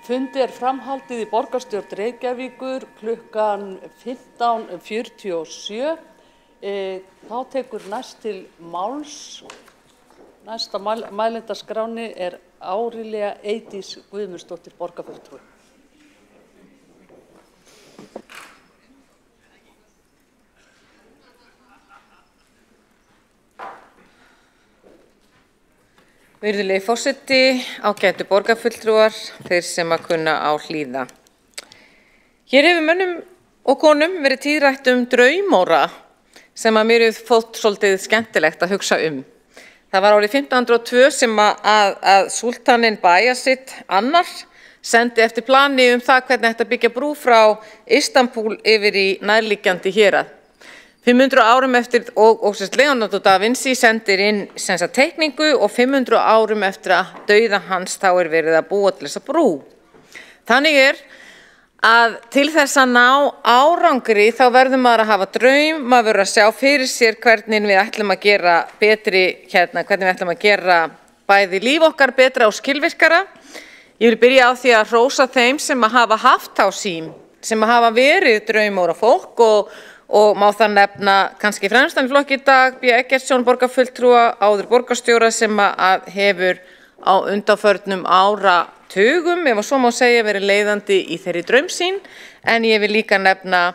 Fundi er framhaldið í borgarstjórn Reykjavíkur klukkan 15:47. Þá tekur næst til máls. Næsta mælendaskránni er Árelía Eydís Guðmundsdóttir, borgarfulltrúi.
Virðulegi forseti, ágætu borgarfulltrúar, þeir sem að kunna á hlýða. Hér hefur mönnum og konum verið tíðrætt draumóra sem að mér hefur þótt svolítið skemmtilegt að hugsa Það var árið 1502 sem að súltaninn Bayezid annar sendi eftir plani það hvernig ætti að byggja brú frá Istanbúl yfir í nærliggjandi hérað. 500 árum eftir og Leonardo da Vinci sendir inn teikningu og 500 árum eftir að dauða hans þá verið að búa til þessa brú. Þannig að til þess að ná árangri þá verður maður að hafa draum, maður verður að sjá fyrir sér hvernig við ætlum að gera betri, hvernig við ætlum að gera bæði líf okkar betra og skilvirkara. Ég vil byrja á því að hrósa þeim sem að hafa haft á sýn, sem að hafa verið draumóra fólk og má það nefna kannski fremstan í flokki í dag, B. Eggertsson borgarfulltrúa, áður borgarstjóra sem að hefur á undanförnum áratugum, ef svo má segja, verið leiðandi í þeirri draumsýn, en ég vil líka nefna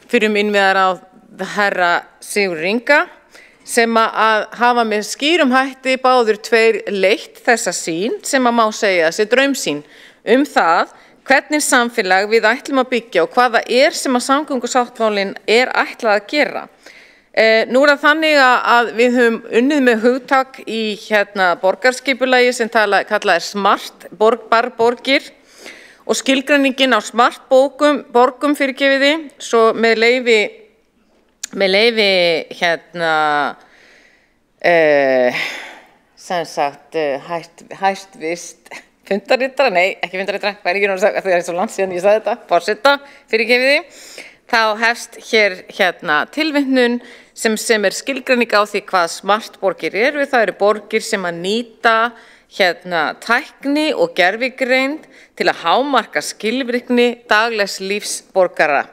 fyrir innviðaráð herra Sigurður Inga, sem að hafa með skýrum hætti báður tveir leitt þessa sýn sem að má segja þessi draumsýn það hvernig samfélag við ætlum að byggja og hvað það sem að samgöngusáttmálinn ætlað að gera. Nú það þannig að við höfum unnið með hugtak í borgarskipulagi sem kallað smart borgir og skilgreiningin á smart borgum fyrirgefiði, svo með leyfi sem sagt hæstvist fundarritara, nei, ekki fundarritara, hvað ekki náttúrulega að það svo langt síðan ég sagði þetta, forseta fyrirgefiði, þá hefst hér tilvitnun sem skilgreining á því hvað smartborgir það eru borgir sem að nýta tækni og gervigreind til að hámarka skilvirkni daglegs lífs borgara.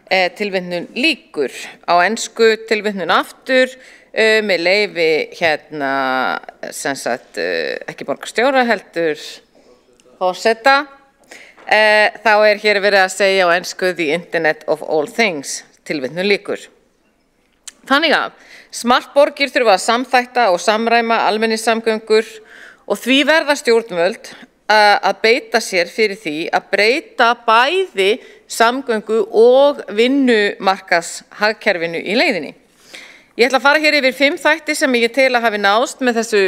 Tilvitnun lýkur, á ensku tilvitnun aftur, með leyfi ekki borgarstjóra heldur forseta, þá hér verið að segja á ensku the internet of all things, tilvitnun lýkur. Þannig að smartborgir þurfa að samþætta og samræma almenningssamgöngur og því verða stjórnvöld að beita sér fyrir því að breyta bæði samgöngu og vinnumarkaðshagkerfinu í leiðinni. Ég ætla að fara hér yfir 5 þætti sem ég tel að hafi náðst með þessu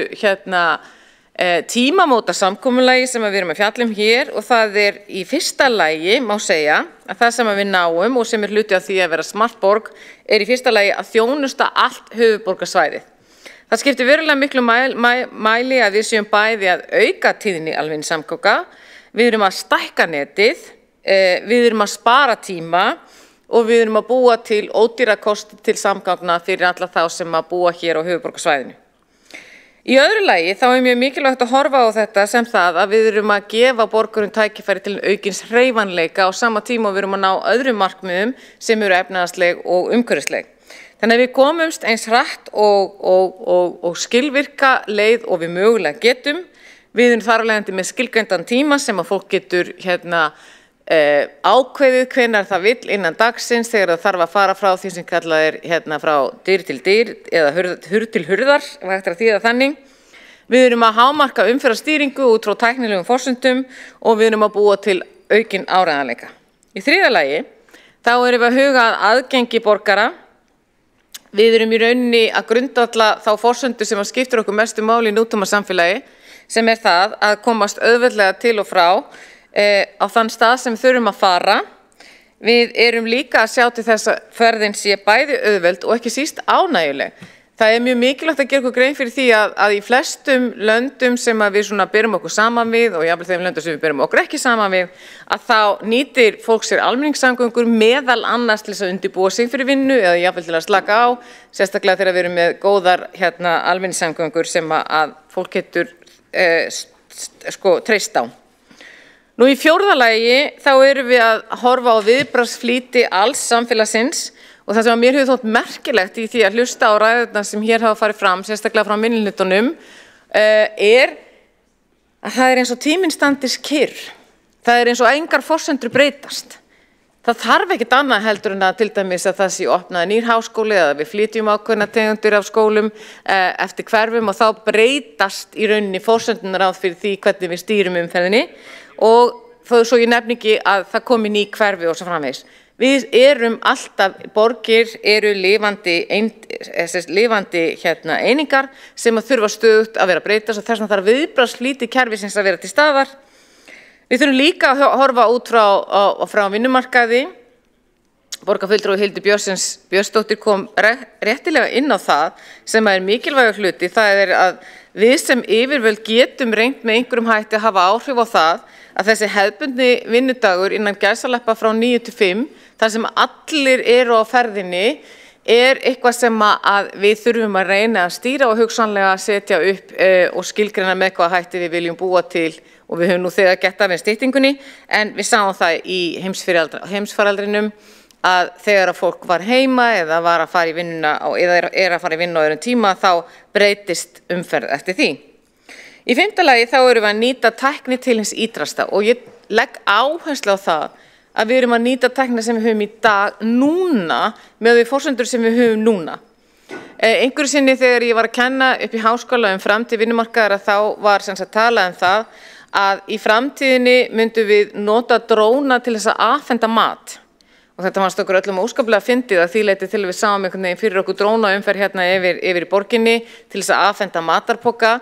tímamóta samkomulagi sem við erum að fjalla hér og það í fyrsta lagi, má segja, að það sem við náum og sem hluti af því að vera smartborg í fyrsta lagi að þjónusta allt höfuðborgarsvæðið. Það skiptir verulega miklu mæli að við séum bæði að auka tíðni almenningssamgangna, við erum að stækka netið, við erum að spara tíma og við erum að búa til ódýra kosti til samgangna fyrir alla þá sem að búa hér á höfuðborgarsvæðinu. Í öðru lagi þá mjög mikilvægt að horfa á þetta sem það að við erum að gefa borgurum tækifæri til aukins hreyfanleika á sama tíma og við erum að ná öðrum markmiðum sem eru efnahagsleg og umhverfisleg. Þannig að við komumst eins hratt og skilvirka leið og við mögulega getum. Við erum þar af leiðandi með skilgreindan tíma sem að fólk getur ákveðið hvenær það vill innan dagsins þegar það þarf að fara frá því sem kallað frá dyr til dyr eða hurð til hurðar, ef hægt að þýða þannig. Við erum að hámarka umferðarstýringu út frá tæknilegum forsendum og við erum að búa til aukinn áreiðanleika. Í þriðja lagi þá erum við að huga að aðgengi borgara. Við erum í rauninni að grundvalla þá forsendu sem skiptir okkur mestu máli í nútímasamfélagi sem það að komast auðveldlega til og frá á þann stað sem við þurfum að fara. Við erum líka að sjá til þess að ferðin sé bæði auðveld og ekki síst ánægjuleg. Það mjög mikilvægt að gera okkur grein fyrir því að í flestum löndum sem við berum okkur saman við og jafnvel þeim löndum sem við berum okkur ekki saman við, að þá nýtir fólk sér almenningssamgöngur meðal annars til þess að undirbúa sig fyrir vinnu eða jafnvel til að slaka á, sérstaklega þegar við erum með góðar almenningssamgöngur sem að fólk getur treyst á. Nú í fjórða lagi þá erum við að horfa á viðbragðsflýti alls samfélagsins og það sem að mér hefur þótt merkilegt í því að hlusta á ræðurnar sem hér hafa farið fram, sérstaklega frá minnihlutanum, er að það eins og tíminn standist kyrr. Það eins og engar forsendur breytast. Það þarf ekkert annað heldur en að til dæmis að það sé opnað nýr háskóli eða við flytjum ákveðna tegundir af skólum eftir hverfum og þá breytast í rauninni forsendunar á fyrir því hvernig við stýrum umferðinni og þó svo ég nefni ekki að það komi ný hverfi og svo framvegis. Við erum alltaf, borgir eru lifandi einingar sem að þurfa stöðugt að vera að breytast og þess vegna þarf viðbragðsflýti kerfisins að vera til staðar. Við þurfum líka að horfa út frá vinnumarkaði. Borgarfulltrúi Hildur Björnsdóttir kom réttilega inn á það sem er mikilvægur hluti. Það er að við sem yfirvöld getum reynt með einhverjum hætti að hafa áhrif á það að þessi hefðbundni vinnudagur innan gæsalappa frá 9 til 5, þar sem allir eru á ferðinni, eitthvað sem að við þurfum að reyna að stýra og hugsanlega að setja upp og skilgreina með hvað hætti við viljum búa til og við höfum nú þegar gert það með styttingunni en við sáum það í heimsfaraldrinum að þegar að fólk var heima eða var að fara í vinnuna eða að fara í vinnu á öðrum tíma þá breytist umferð eftir því. Í 5. lagi þá erum við að nýta tækni til hins ítrasta og ég legg áherslu á það að við erum að nýta tækni sem við höfum í dag núna með því forsendur sem við höfum núna. Einhverju sinni þegar ég var að kenna upp í háskóla framtíð vinnumarkaðar að þá var sem sagt talað það að í framtíðinni myndum við nota dróna til þess að afhenda mat. Og þetta fannst okkur öllum óskaplega fyndið að því leyti til við sáum einhvern veginn fyrir okkur drónaumferð hérna yfir í borginni til þess að afhenda matarpoka.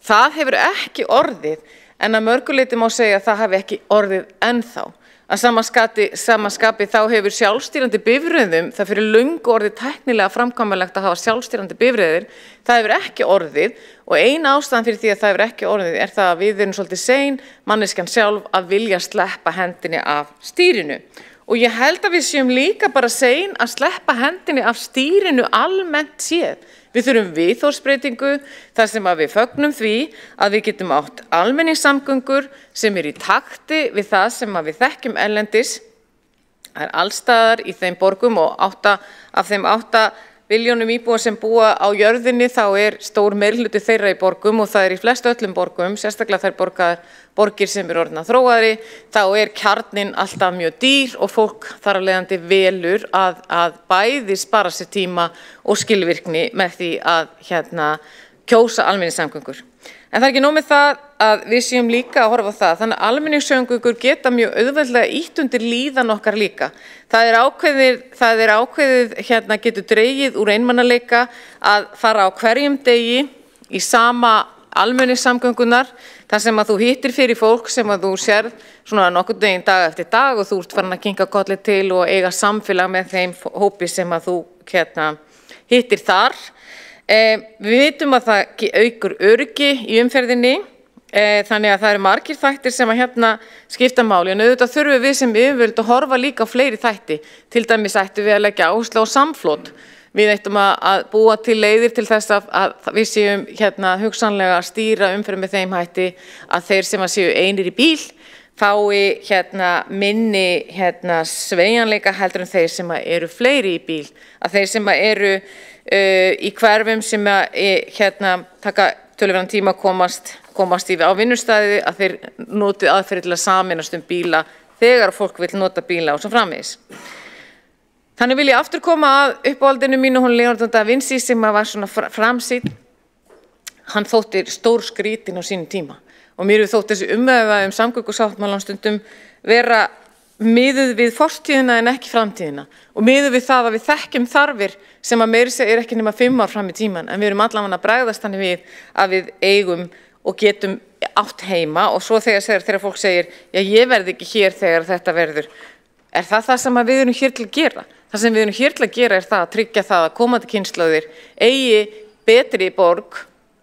Það hefur ekki orðið en að mörgu leyti má segja að það hafi ekki orðið ennþá. Að sama skapi þá hefur sjálfstýrandi bifreiðum, það fyrir löngu orðið tæknilega framkvæmanlegt að hafa sjálfstýrandi bifreiðir, það hefur ekki orðið og ein ástæðan fyrir því að það hefur ekki orðið er það að við erum svolítið sein, manneskjan sjálf, að vilja sleppa hendinni af stýrinu. Og ég held að við séum líka bara sein að sleppa hendinni af stýrinu almennt séð. Við þurfum viðhorfsbreytingu þar sem að við fögnum því að við getum átt almenningssamgöngur sem í takti við það sem að við þekkjum erlendis. Það allstaðar í þeim borgum og af þeim 8 biljónum íbúa sem búa á jörðinni þá stór meirihluti þeirra í borgum og það í flest öllum borgum, sérstaklega þær borgir sem orðnar þróaðri, þá kjarninn alltaf mjög dýr og fólk þar af leiðandi velur að bæði spara sér tíma og skilvirkni með því að kjósa almenningssamgöngur. En það ekki nóg með það að við séum líka að horfa á það, þannig að almenningssamgöngur geta mjög auðveldlega ýtt undir líðan okkar líka. Það ákveðið getur dregið úr einmanaleika að fara á hverjum degi í sama almenningssamgöngunar, þar sem að þú hittir fyrir fólk sem að þú sérð svona nokkurn veginn dag eftir dag og þú ert farin að kinka kolli til og eiga samfélag með þeim hópi sem að þú hittir þar. Við vitum að það aukur öryggi í umferðinni, þannig að það eru margir þættir sem að skipta máli en auðvitað þurfum við sem yfirvöld að horfa líka á fleiri þætti. Til dæmis ættum við að leggja áherslu á samflot. Við ættum að búa til leiðir til þess að við séum hugsanlega að stýra umferð með þeim hætti að þeir sem að séu einir í bíl fái minni sveigjanleika heldur en þeir sem að eru fleiri í bíl. Að þeir sem að eru í hverfum sem að taka töluverðan tíma komast á vinnustæði að þeir noti aðferðir til að sameinast bíla þegar fólk vill nota bíla og svo framvegis. Þannig vil ég aftur koma að uppáhaldinu mínu, hún Leonardo da Vinci sem var svona framsýnn. Hann þótti stór skrítinn á sínum tíma og mér hefur þótt þessi umræða samgöngusáttmálann stundum vera miðuð við fortíðina en ekki framtíðina og miðuð við það að við þekkjum þarfir sem að meira segja ekki nema 5 ár fram í tíman en við erum allavega að bregðast þannig við að við eigum og getum átt heima og svo þegar fólk segir já ég verð ekki hér þegar þetta verður. Það sem við erum hér til að gera? Það sem við erum hér til að gera það að tryggja það að komandi kynslóðir eigi betri borg,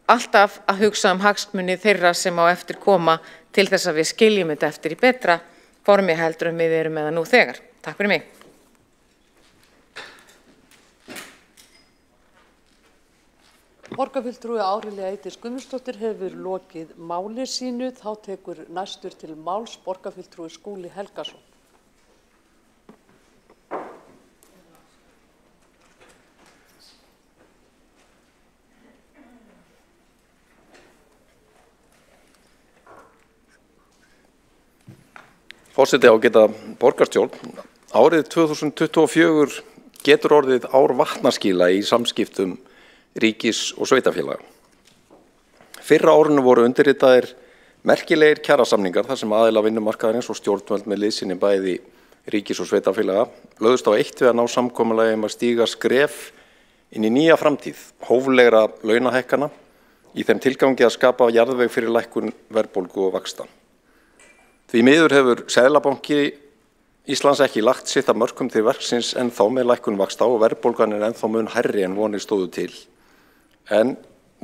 alltaf að hugsa hagsmuni þeirra sem á eftir koma til þess að við skiljum þetta eftir í betra formi heldur en við erum með það nú þegar. Takk fyrir mig.
Borgarfulltrúi Árelía Eydís Guðmundsdóttir hefur lokið máli sínu. Þá tekur næstur til máls borgarfulltrúi Skúli Helgason.
Forseti, ágæta borgarstjórn. Árið 2024 getur orðið ár vatnaskila í samskiptum ríkis og sveitarfélaga. Fyrra árinu voru undirritaðir merkilegir kjarasamningar þar sem aðila vinnumarkaðarins og stjórnvöld með liðsinni bæði ríkis og sveitarfélaga lögðust á eitt við að ná samkomulagi að stíga skref inn í nýja framtíð, hóflegra launahækkana í þeim tilgangi að skapa jarðveg fyrir lækkun verðbólgu og vaxta. Því miður hefur Seðlabanki Íslands ekki lagt sitt af mörkum til verksins ennþá með lækkun vaxta og verðbólgan er ennþá mun hærri en vonir stóðu til. En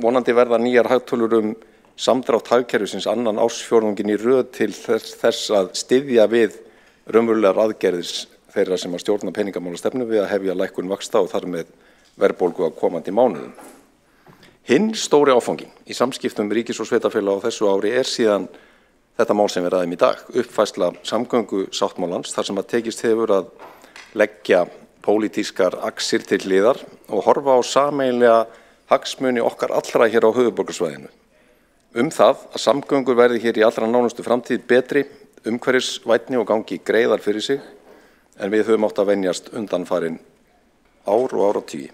vonandi verða nýjar hagtölur samdrátt hagkerfisins annan ársfjórðunginn í röð til þess að styðja við raunverulegar aðgerðir þeirra sem að stjórna peningamálastefnu við að hefja lækkun vaxta og þar með verðbólgu á komandi mánuðum. Hinn stóri áfanginn í samskiptum ríkis og sveitarfélaga á þessu ári er síðan þetta mál sem við ræðum í dag, uppfærsla samgöngusáttmálans þar sem að tekist hefur að leggja pólitískar axir til hliðar og horfa á sameiginlega hagsmuni okkar allra hér á höfuðborgarsvæðinu. Það að samgöngur verði hér í allra nánustu framtíð betri, umhverfisvænni og gangi greiðar fyrir sig en við höfum átt að venjast undanfarin ár og áratugi.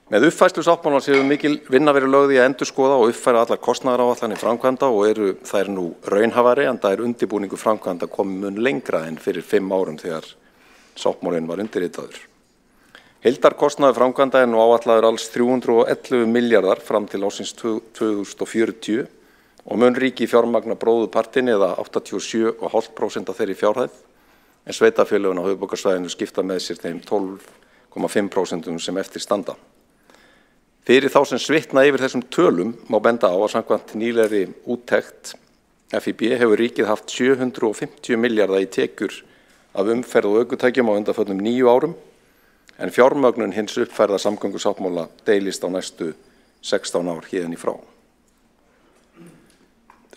Með uppfærslu sáttmálans hefur mikil vinna verið lögð í að endurskoða og uppfæra allar kostnaðaráætlanir framkvæmda og eru þær nú raunhæfari enda er undirbúningur framkvæmda komið mun lengra en fyrir 5 árum þegar sáttmálinn var undirritaður. Heildarkostnaður framkvæmda er nú áætlaður alls 311 milljarðar fram til ársins 2040 og mun ríkið fjármagna bróðurpartinn eða 87,5% af þeirri fjárhæð en sveitarfélögin á höfuðborgarsvæðinu skipta með sér þeim 12,5% sem eftir standa. Fyrir þá sem svitna yfir þessum tölum má benda á að samkvæmt nýlegri úttekt FIB hefur ríkið haft 750 milljarða í tekjur af umferð og ökutækjum á undanförnum 9 árum en fjármögnun hins uppfærða samgöngusáttmála deilist á næstu 16 ár héðan í frá.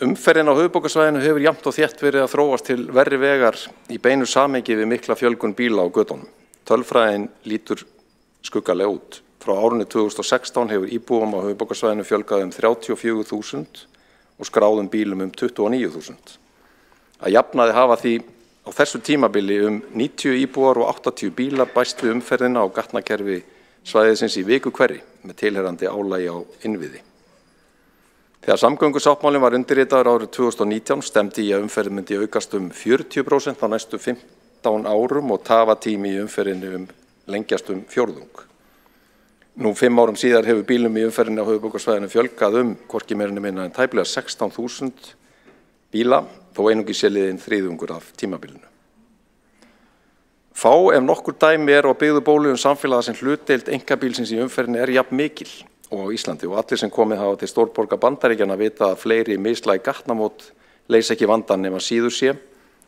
Umferðin á höfuðborgarsvæðinu hefur jafnt og þétt verið að þróast til verri vegar í beinu samhengi við mikla fjölgun bíla á götunum. Tölfræðin lítur skuggalega út. Frá árinu 2016 hefur íbúum á höfuðborgarsvæðinu fjölgað 34.000 og skráðum bílum 29.000. Að jafnaði hafa því á þessu tímabili 90 íbúar og 80 bílar bæst við umferðina á gatnakerfi svæðisins í viku hverri með tilheyrandi álagi á innviði. Þegar samgöngusáttmálinn var undirritaður árið 2019 stemdi í að umferðin myndi aukast 40% á næstu 15 árum og tafatími í umferðinu lengjast fjórðung. Nú 5 árum síðar hefur bílum í umferðinni á höfuðborgarsvæðinu fjölgað hvorki meira né minna en tæplega 16.000 bíla, þó einungis sé liðinn þriðjungur af tímabilinu. Fá ef nokkur dæmi á byggðu bólu samfélaga sem hlutdeild einkabílsins í umferðinni er jafn mikil og á Íslandi og allir sem komið hafa til stórborga Bandaríkjanna vita að fleiri mislæg gatnamót leysa ekki vandann nema síður sé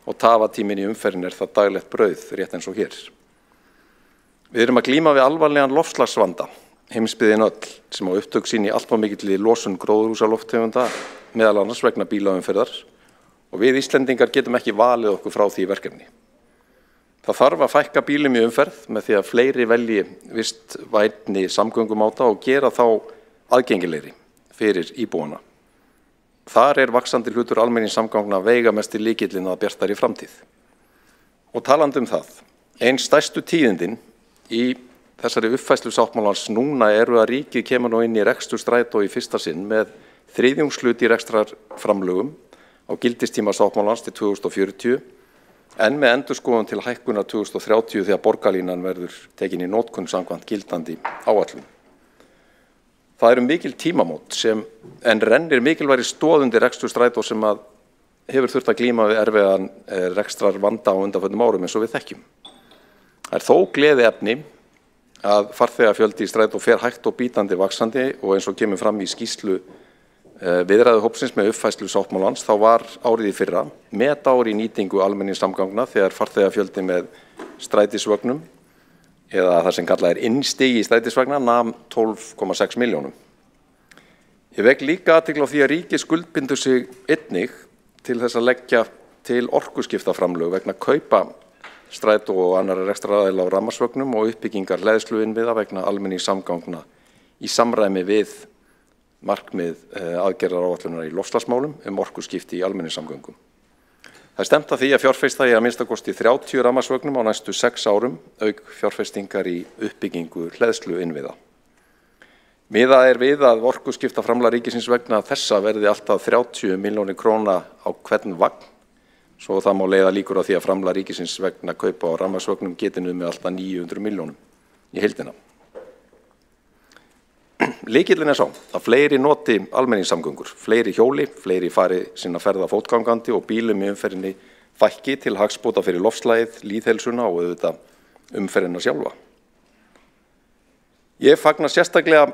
og tafatíminn í umferðinni er það daglegt brauð rétt eins og hér. Við erum að glíma við alvarlegan loftslagsvanda, heimsbyggðin öll, sem á upptök sín í allt of mikilli losun gróðurhúsalofttegunda, meðal annars vegna bílaumferðar, og við Íslendingar getum ekki valið okkur frá því verkefni. Það þarf að fækka bílum í umferð með því að fleiri velji vistvænni samgöngumáta og gera þá aðgengilegri fyrir íbúana. Þar er vaxandi hlutur almenningssamgangna veigamesti lykillinn að bjartari framtíð. Og talandi það, ein stærstu tíðindin í þessari uppfærslu sáttmálans núna eru að ríkið kemur nú inn í rekstur strætó í fyrsta sinn með þriðjungshlut í rekstrarframlögum á gildistíma sáttmálans til 2040 en með endurskoðun til hækkunar 2030 þegar borgarlínan verður tekin í notkun samkvæmt gildandi áætlun. Það eru mikil tímamót en rennir mikilvægri stoð undir rekstur strætó sem að hefur þurft að glíma við erfiðan rekstrarvanda á undanförnum árum eins og við þekkjum. Það er þó gleðiefni að farþegafjöldi í strætó fer hægt og bítandi vaxandi og eins og kemur fram í skýrslu viðræðuhópsins með uppfærslu sáttmálans þá var árið í fyrra metár í nýtingu almenningssamgangna þegar farþegafjöldi með strætisvögnum eða það sem kallað innstigi í strætisvagna nam 12,6 milljónum. Ég vek líka athygli á því að ríkið skuldbindur sig einnig til þess að leggja til orkuskiptaframlög vegna kaupa strætó og annarra rekstraraðila á rafmagnsvögnum og uppbyggingar hleðsluinnviða vegna almenningssamgangna í samræmi við markmið aðgerðaráætlunar í loftslagsmálum orkuskipti í almenningssamgöngum. Það er stefnt að því að fjárfesta í að minnsta kosti 30 rafmagnsvögnum á næstu 6 árum, auk fjárfestingar í uppbyggingu hleðsluinnviða. Miðað er við að orkuskiptaframlag ríkisins vegna þessa verði alltaf 30 milljónir króna á hvern vagn, svo það má leiða líkur á því að framlag ríkisins vegna kaupa á rafmagnsvögnum geti numið alltaf 900 milljónum í heildina. Lykillinn er sá að fleiri noti almenningssamgöngur, fleiri hjóli, fleiri fari sinna ferða fótgangandi og bílum í umferðinni fækki til hagsbóta fyrir loftslagið, lýðheilsuna og auðvitað umferðina sjálfa. Ég fagna sérstaklega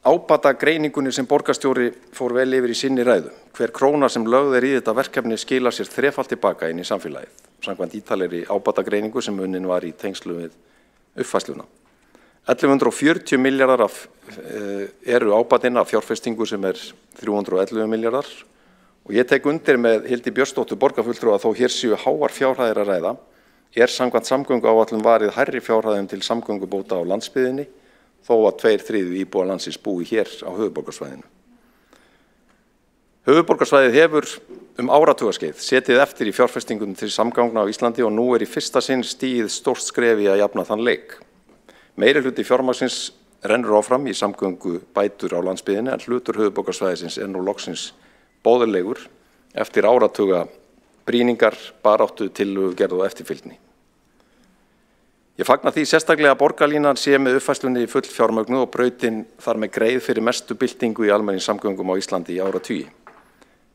ábata greiningunni sem borgarstjóri fór vel yfir í sinni ræðu. Hver króna sem lögð er í þetta verkefni skilar sér þrefalt tilbaka inn í samfélagið, samkvæmt ítalegri ábata greiningu sem unnin var í tengslu við uppfærsluna. 1140 milljarðar eru ábatinn af fjárfestingu sem er 311 milljarðar og ég tek undir með Hildi Björnsdóttur borgarfulltrúa að þó hér séu háar fjárhæðir að ræða, samkvæmt samgönguáætlun varið hærri fjárhæðum til samgöngubóta á landsbyggðinni þó að 2/3 íbúa landsins búi hér á höfuðborgarsvæðinu. Höfuðborgarsvæðið hefur áratugaskeið setið eftir í fjárfestingum til samgangna á Íslandi og nú í fyrsta sinn stigið stórt skref í að jafna þann leik. Meirihluti fjármagnsins rennur áfram í samgöngu bætur á landsbyggðinni en hlutur höfuðborgarsvæðisins nú loksins boðlegur eftir áratuga brýningar, baráttu, tillögugerð og eftirfylgni. Ég fagna því sérstaklega að borgarlínan sé með uppfærslunni í full fjármögnu og brautin þar með greið fyrir mestu byltingu í almenningssamgöngum á Íslandi í áratugi.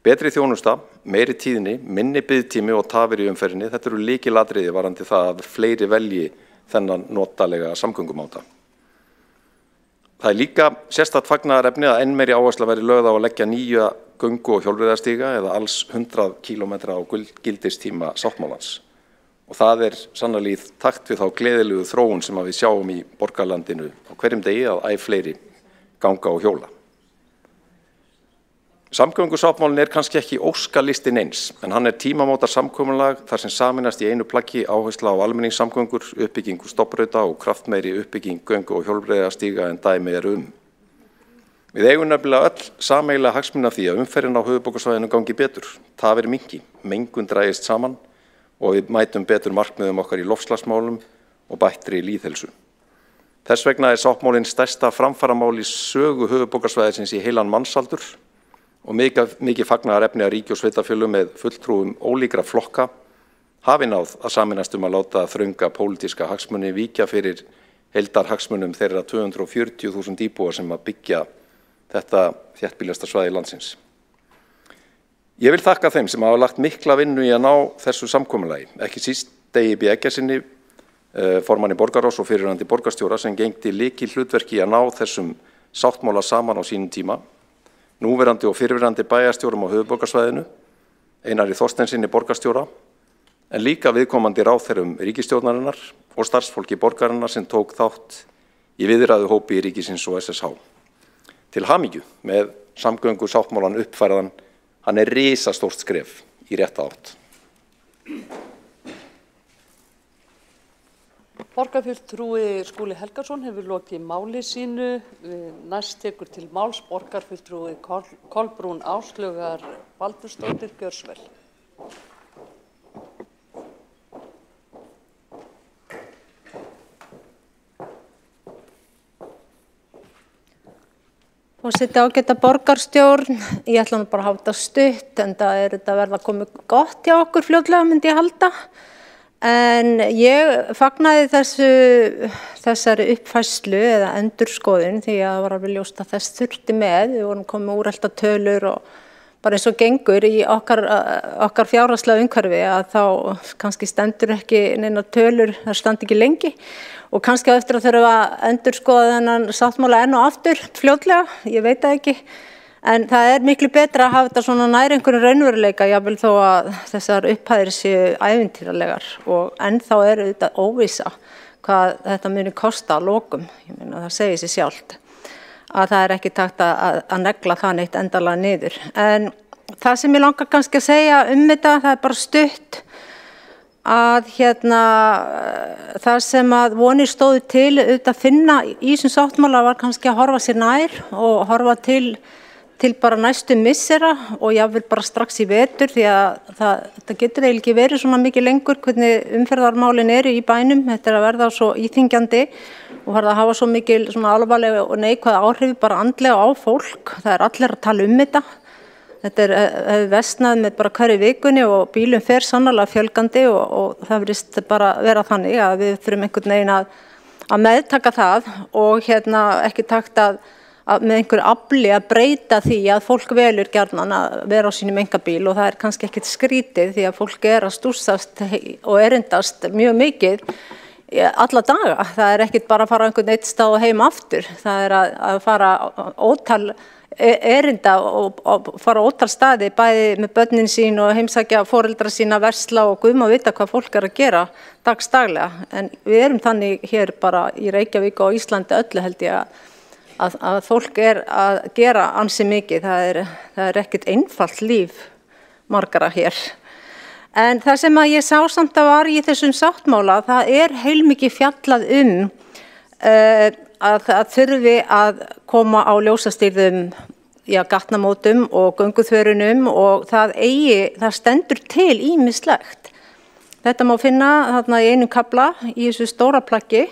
Betri þjónusta, meiri tíðni, minni biðtími og tafir í umferðinni, þetta eru lykilatriði varðandi það að fleiri velji þennan notalega samgöngumáta. Það líka sérstakt fagnaðarefni að enn meiri áhersla verði lögð á að leggja nýja göngu- og hjólreiðastíga eða alls 100 kílómetra á gildistíma sáttmálans. Og það sannarlega í takt við þá gleðilegu þróun sem við sjáum í borgarlandinu á hverjum degi að æ fleiri ganga og hjóla. Samgöngusáttmálinn kannski ekki óskalistin eins, en hann tímamótar samkomulag þar sem sameinast í einu plaggi áhersla á almenningssamgöngur, uppbyggingu stofnbrauta og kraftmeiri uppbygging göngu- og hjólreiðastíga en dæmi Við eigum nefnilega öll sameiginlega hagsmuni af því að umferðin á höfuðborgarsvæðinu gangi betur, tafir minnki, mengun dragist saman og við mætum betur markmiðum okkar í loftslagsmálum og bættri lýðheilsu. Þess vegna sáttmálinn stærsta framfaramál í sögu höfuðborgarsvæðisins í heilan mannsaldur og mikið fagnaðarefni að ríki og sveitarfélögum með fulltrúum ólíkra flokka hafi náð að sameinast að láta þrönga pólitíska hagsmuni víkja fyrir heildarhagsmunum þeirra 240.000 íbúa sem að byggja þetta þéttbýlasta svæði landsins. Ég vil þakka þeim sem hafa lagt mikla vinnu í að ná þessu samkomulagi, ekki síst Degi B. Eggertssyni, formanni borgarráðs og fyrrverandi borgarstjóra sem gegndi lykilhlutverki í að ná þessum sáttmála saman á sínum tíma, núverandi og fyrrverandi bæjarstjórum á höfuðborgarsvæðinu, Einari Þorsteinsyni borgarstjóra, en líka viðkomandi ráðherrum ríkisstjórnarinnar og starfsfólki borgarinnar sem tók þátt í viðræðuhópi ríkisins og SSH. Til hamingju með samgöngusáttmálan uppfærðan, hann risastórt skref í rétta átt.
Borgarfulltrúi Skúli Helgason hefur lokið máli sínu. Næst tekur til máls borgarfulltrúi Kolbrún Áslaugar Baldursdóttir. Gjörsvel.
Forseti, ágæta borgarstjórn, ég ætla nú bara að hafa þetta stutt en það þetta verða komið gott hjá okkur fljótlega myndi ég halda. En ég fagnaði þessari uppfærslu eða endurskoðun því að það var alveg ljóst að þess þurfti með. Við vorum komið úrelta tölur og bara eins og gengur í okkar fjárhagslega umhverfi að þá kannski stendur ekki neina tölur, það standi ekki lengi. Og kannski eftir að þurfa að endurskoða þennan sáttmála enn og aftur fljótlega, ég veit það ekki. En það miklu betra að hafa þetta svona nær einhverjum raunveruleika, jafnvel þó að þessar upphæðir séu ævintýralegar og ennþá þetta óvissa hvað þetta muni kosta að lokum. Ég meina það segir sig sjálft að það ekki takt að negla það neitt endalega niður. En það sem ég langar kannski að segja þetta, það bara stutt að það sem að vonir stóðu til auðvitað að finna í þessum sáttmála var kannski að horfa sér nær og horfa til bara næstu missera og jáfnvel bara strax í vetur því að það getur eiginlega ekki verið svona mikið lengur hvernig umferðarmálin eru í bænum. Þetta að verða svo íþyngjandi og farið að hafa svo mikil svona alvarlega og neikvæð áhrif bara andlega á fólk. Það allir að tala þetta. Þetta hefur versnað með bara hverju vikunni og bílum fer sannarlega fjölgandi og það virðist bara vera þannig að við þurfum einhvern veginn að meðtaka það og ekki takt að með einhver afli að breyta því að fólk velur gjarnan að vera á sínum einkabíl og það kannski ekkert skrítið því að fólk að stússast og erindast mjög mikið alla daga. Það ekkert bara að fara á einhvern eitt stað og heim aftur. Það að fara ótal erinda og fara ótal staði bæði með börnin sín og heimsækja foreldra sína, versla og guð má vita hvað fólk að gera dagsdaglega. En við erum þannig hér bara í Reykjavík og Íslandi öllu held ég að fólk að gera ansi mikið. Það ekkert einfalt líf margara hér. En það sem að ég sá samt að var í þessum sáttmála, það heilmikið fjallað að það þurfi að koma á ljósastýrðum gatnamótum og gönguþverunum og það stendur til ýmislegt. Þetta má finna þarna í einum kafla í þessu stóra plaggi.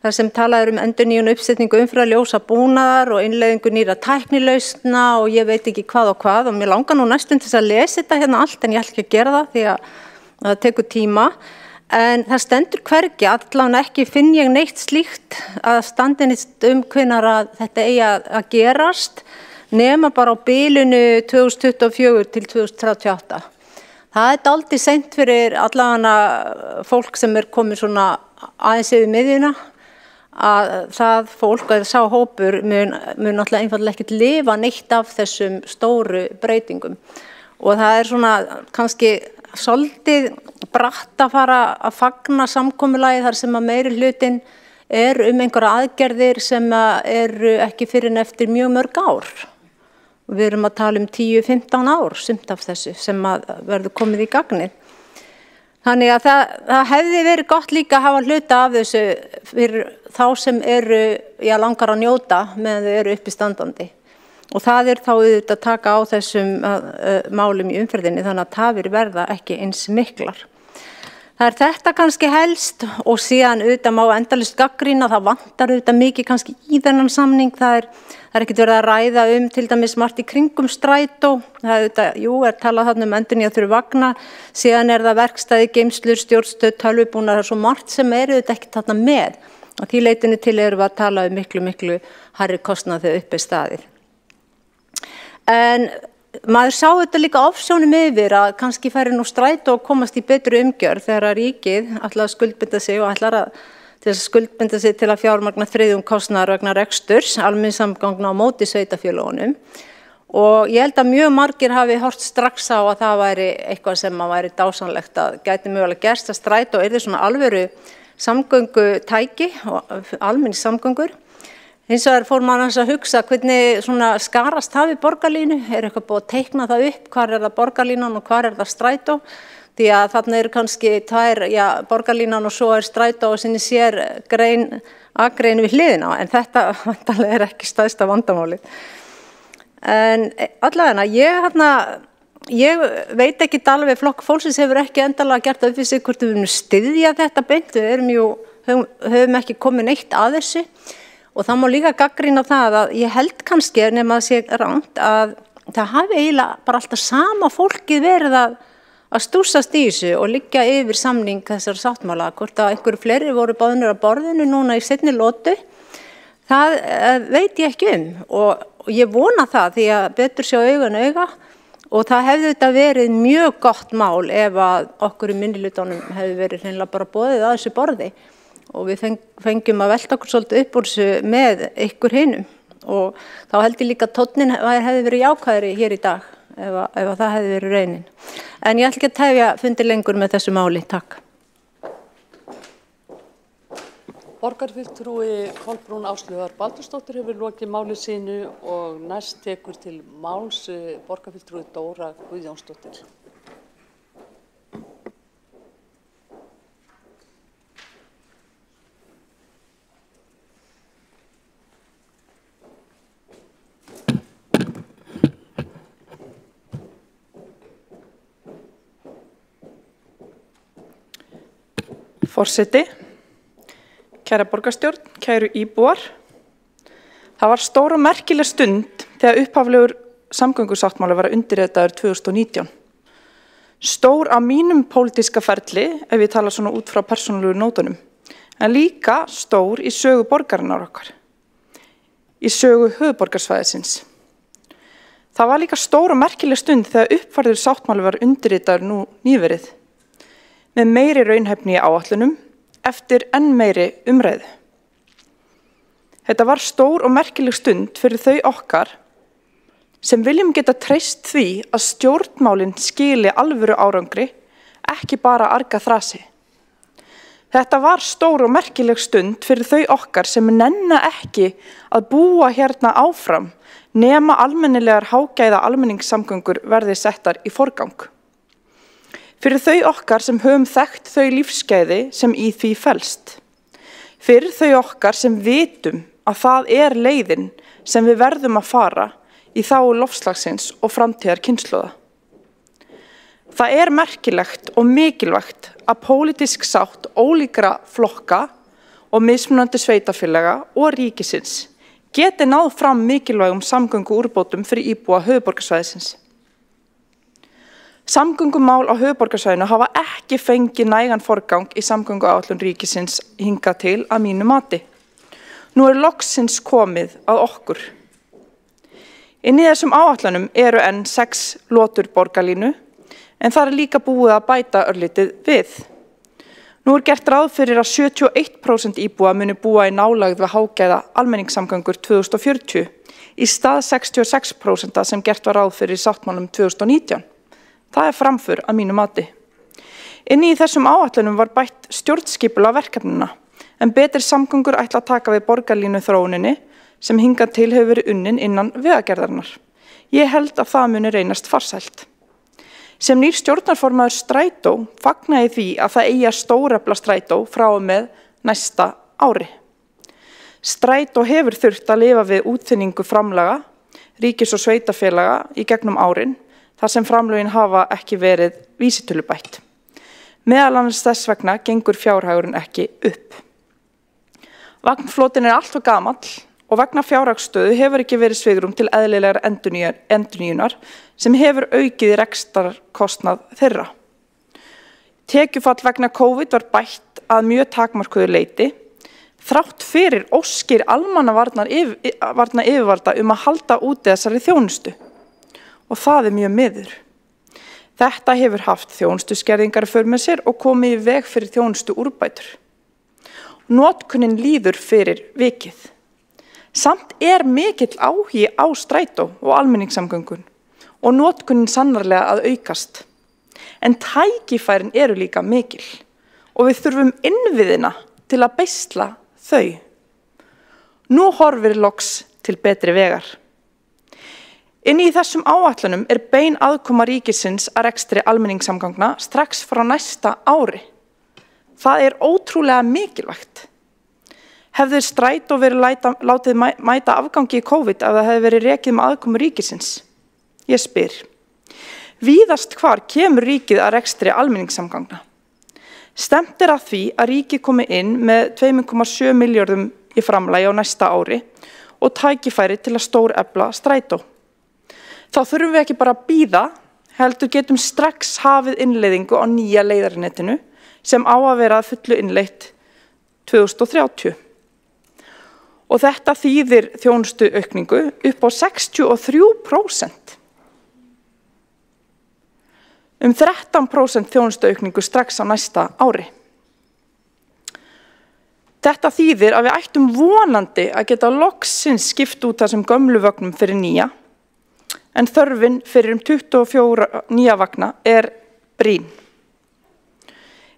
þar sem talað endurnýjun uppsetningu umferðarljósa búnaðar og innleiðingu nýrra tæknilausna og ég veit ekki hvað og mér langar nú næstum til að lesa þetta hérna allt en ég ætla ekki að gera það því að það tekur tíma. En það stendur hvergi, allan ekki finn ég neitt slíkt að standinist hvenær að þetta eigi að gerast nema bara á bilinu 2024 til 2038. Það dálítið seint fyrir allavega fólk sem komið svona aðeins yfir miðjuna að það fólk eða sá hópur mun náttúrulega einfaldlega ekkert lifa neitt af þessum stóru breytingum. Og það svona kannski svolítið bratt að fara að fagna samkomulagi þar sem að meiri hlutin einhverja aðgerðir sem eru ekki fyrr en eftir mjög mörg ár. Við erum að tala 10-15 ár sumt af þessu sem að verður komið í gagnið. Þannig að það hefði verið gott líka að hafa hluta af þessu fyrir þá sem eru langar að njóta meðan þau eru uppistandandi. Og það þá auðvitað að taka á þessum málum í umferðinni þannig að tafir verða ekki eins miklar. Það þetta kannski helst og síðan auðvitað má endalaust gagnrýna, það vantar auðvitað mikið kannski í þennan samning. Það ekkert verið að ræða til dæmis margt í kringum strætó. Það auðvitað, talað þarna endurnýja þurfi vagna, síðan það verkstæði, geymslur, stjórnstöð, tölvubúnaðar, það svo margt sem auðvitað ekki þarna með. Að því leitinu til erum við að tala miklu hærri kostnað þegar upp staðið. En maður sá þetta líka ofsjónum yfir að kannski færi nú strætó og komast í betri umgjörð þegar að ríkið ætlar að skuldbinda sig og ætlar til að fjármagna þriðjung kostnaðar vegna reksturs, almenningssamgangna á móti sveitarfélögunum. Og ég held að mjög margir hafi hort strax á að það væri eitthvað sem væri dásamlegt að gæti mögulega gerst að strætó yrði svona alvöru samgöngutæki og almenningssamgöngur. Hins vegar fór maður að hugsa hvernig svona skarast hafi borgarlínu, eitthvað búið að teikna það upp, hvar það borgarlínan og hvar það strætó, því að þarna kannski tvær, borgarlínan og svo strætó og sinni sér akrein við hliðina, en þetta vantarlega ekki stærsta vandamálið. En allavega, ég veit ekki alveg, Flokkur fólksins hefur ekki endalega gert upp við sig hvort við munum styðja þetta beint, við höfum ekki komið neitt að þessu. Og það má líka gagnrýna það að ég held kannski nema að sé rangt að það hafi eiginlega bara alltaf sama fólkið verið að stússast í þessu og liggja yfir samning þessar sáttmála. Hvort að einhverju fleiri voru boðnir að borðinu núna í seinni lotu, það veit ég ekki og ég vona það því að betur sjá auga og það hefði þetta verið mjög gott mál ef að okkur í minnihlutanum hefði verið hreinlega bara boðið að þessu borði. Og við fengjum að velta okkur svolítið upp úr þessu með ykkur hinum og þá held ég líka að tónninn hefði verið jákvæðri hér í dag ef það hefði verið raunin. En ég ætla ekki að tefja fundi lengur með þessu máli. Takk.
Borgarfulltrúi Kolbrún Áslaugar Baldursdóttir hefur lokið máli sínu og næst tekur til máls borgarfulltrúi Dóra Guðjónsdóttir.
Forseti, kæra borgarstjórn, kæru íbúar. Það var stór og merkileg stund þegar upphaflegur samgöngusáttmáli var undirritaður 2019. Stór á mínum pólitíska ferli, ef ég tala svona út frá persónulegu nótunum, en líka stór í sögu borgarinnar okkar, í sögu höfuðborgarsvæðisins. Það var líka stór og merkileg stund þegar uppfærður sáttmáli var undirritaður nú nýverið, með meiri raunhæfni í áætlunum eftir enn meiri umræðu. Þetta var stór og merkileg stund fyrir þau okkar sem viljum geta treyst því að stjórnmálin skili alvöru árangri, ekki bara arga þrasi. Þetta var stór og merkileg stund fyrir þau okkar sem nenna ekki að búa hérna áfram nema almennilegar hágæða almenningssamgöngur verði settar í forgang. Fyrir þau okkar sem höfum þekkt þau lífsgæði sem í því felst. Fyrir þau okkar sem vitum að það er leiðin sem við verðum að fara í þágu loftslagsins og framtíðar kynslóða. Það er merkilegt og mikilvægt að pólitísk sátt ólíkra flokka og mismunandi sveitarfélaga og ríkisins geti náð fram mikilvægum samgönguúrbótum fyrir íbúa höfuðborgarsvæðisins. Samgöngumál á höfuðborgarsvæðinu hafa ekki fengið nægan forgang í samgönguáætlun ríkisins hingað til að mínu mati. Nú loksins komið að okkur. Inn í þessum áætlunum eru enn 6 lotur borgarlínu, en það er líka búið að bæta örlítið við. Nú gert ráð fyrir að 71% íbúa muni búa í nálægð við hágæða almenningssamgöngur 2040 í stað 66% sem gert var ráð fyrir í sáttmálum 2019. Það er framför að mínu mati. Inni í þessum áætlunum var bætt stjórnskipulag verkefnina, en betri samgöngur ætla að taka við borgarlínu þróuninni sem hingað til hefur verið unnin innan vegagerðarinnar. Ég held að það muni reynast farsælt. Sem nýr stjórnarformaður Strætó fagnaði því að það eigi að stórefla Strætó frá og með næsta ári. Strætó hefur þurft að lifa við útþynningu framlaga, ríkis og sveitarfélaga í gegnum árin, þar sem framlögin hafa ekki verið vísitölubætt. Meðal annars þess vegna gengur fjárhagurinn ekki upp. Vagnflotinn er allt og gamall og vegna fjárhagsstöðu hefur ekki verið svigrúm til eðlilegar endurnýjunar sem hefur aukið rekstrarkostnað þeirra. Tekjufall vegna COVID var bætt að mjög takmarkuðu leyti, þrátt fyrir óskir almannavarna yfirvalda að halda úti þessari þjónustu. Og það er mjög miður. Þetta hefur haft þjónustuskerðingar för með sér og komið í veg fyrir þjónustu úrbætur. Notkunin líður fyrir vikið. Samt er mikill áhugi á Strætó og almenningssamgöngun og notkunin sannarlega að aukast. En tækifærin eru líka mikil og við þurfum innviðina til að beisla þau. Nú horfir loks til betri vegar. Inni í þessum áætlunum er bein aðkoma ríkisins að rekstri almenningssamgangna strax frá næsta ári. Það er ótrúlega mikilvægt. Hefði Strætó verið látið mæta afgangi í COVID ef það hefði verið rekið með aðkomu ríkisins? Ég spyr. Víðast hvar kemur ríkið að rekstri almenningssamgangna? Stefnt er að því að ríkið komi inn með 2,7 milljörðum í framlagi á næsta ári og tækifæri til að stórefla Strætó. Þá þurfum við ekki bara að bíða, heldur getum strax hafið innleiðingu á nýja leiðarnetinu sem á að vera að fullu innleitt 2030. Og þetta þýðir þjónustuaukningu upp á 63%. 13% þjónustuaukningu strax á næsta ári. Þetta þýðir að við ættum vonandi að geta loksins skipt út þessum gömlu vögnum fyrir nýja, en þörfin fyrir 24 nýja vagna er brýn.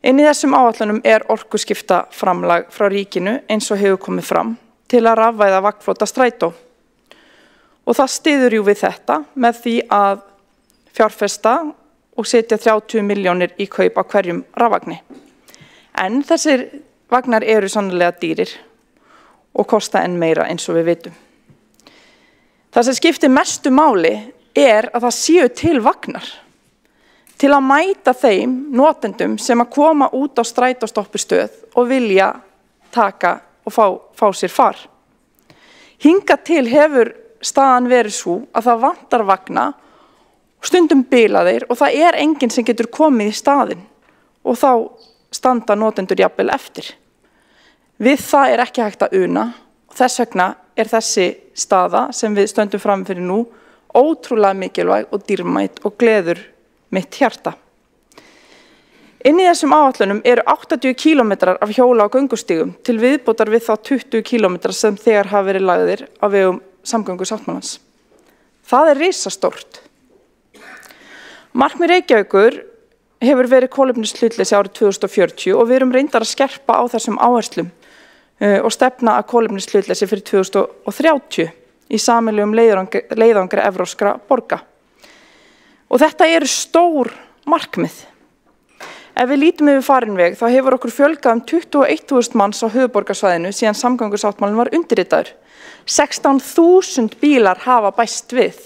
Inn í þessum áætlunum orkuskipta framlag frá ríkinu eins og hefur komið fram til að rafvæða vagnflota strætó. Og það styður jú við þetta með því að fjárfesta og setja 30 milljónir í kaup á hverjum rafvagni. En þessir vagnar eru sannlega dýrir og kosta enn meira eins og við vitum. Það sem skiptir mestu máli að það séu til vagnar til að mæta þeim notendum sem að koma út á strætóstoppistöð og vilja taka og fá sér far. Hingað til hefur staðan verið svo að það vantar vagna, stundum bila þeir og það enginn sem getur komið í staðinn og þá standa notendur jafnvel eftir. Við það ekki hægt að una og þess vegna þessi staða sem við stöndum fram fyrir nú ótrúlega mikilvæg og dýrmæt og gleður mitt hjarta. Inn í þessum áætlunum 80 kílómetrar af hjóla- og göngustígum til viðbótar við þá 20 kílómetrar sem þegar hafa verið lagðir á vegum samgöngusáttmálans. Það risastórt. Markmið Reykjavíkur hefur verið kolefnishlutleysi árið 2040 og við erum reyndar að skerpa á þessum áherslum og stefna að kolefnishlutleysi fyrir 2030 í sameiginlegum leiðangri evrópskra borga. Og þetta eru stór markmið. Ef við lítum yfir farin veg þá hefur okkur fjölgað 21.000 manns á höfuðborgarsvæðinu síðan samgöngusáttmálinn var undirritaður. 16.000 bílar hafa bæst við.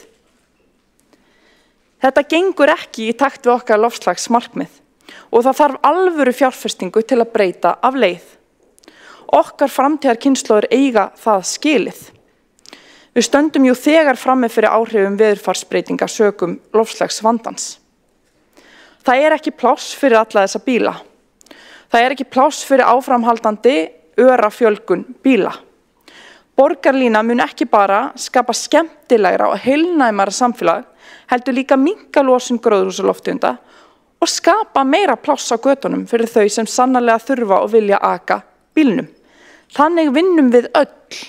Þetta gengur ekki í takt við okkar loftslagsmarkmið og það þarf alvöru fjárfestingu til að breyta af leið. Okkar framtíðarkynslóðir eiga það skilið. Við stöndum jú þegar frammi fyrir áhrifum veðurfarsbreytinga sökum loftslagsvandans. Það ekki pláss fyrir alla þessa bíla. Það ekki pláss fyrir áframhaldandi örafjölgun bíla. Borgarlína mun ekki bara skapa skemmtilegra og heilnæmara samfélag, heldur líka minnka losun gróðurhúsalofttegunda og skapa meira pláss á götunum fyrir þau sem sannarlega þurfa og vilja aka bílnum. Þannig vinnum við öll.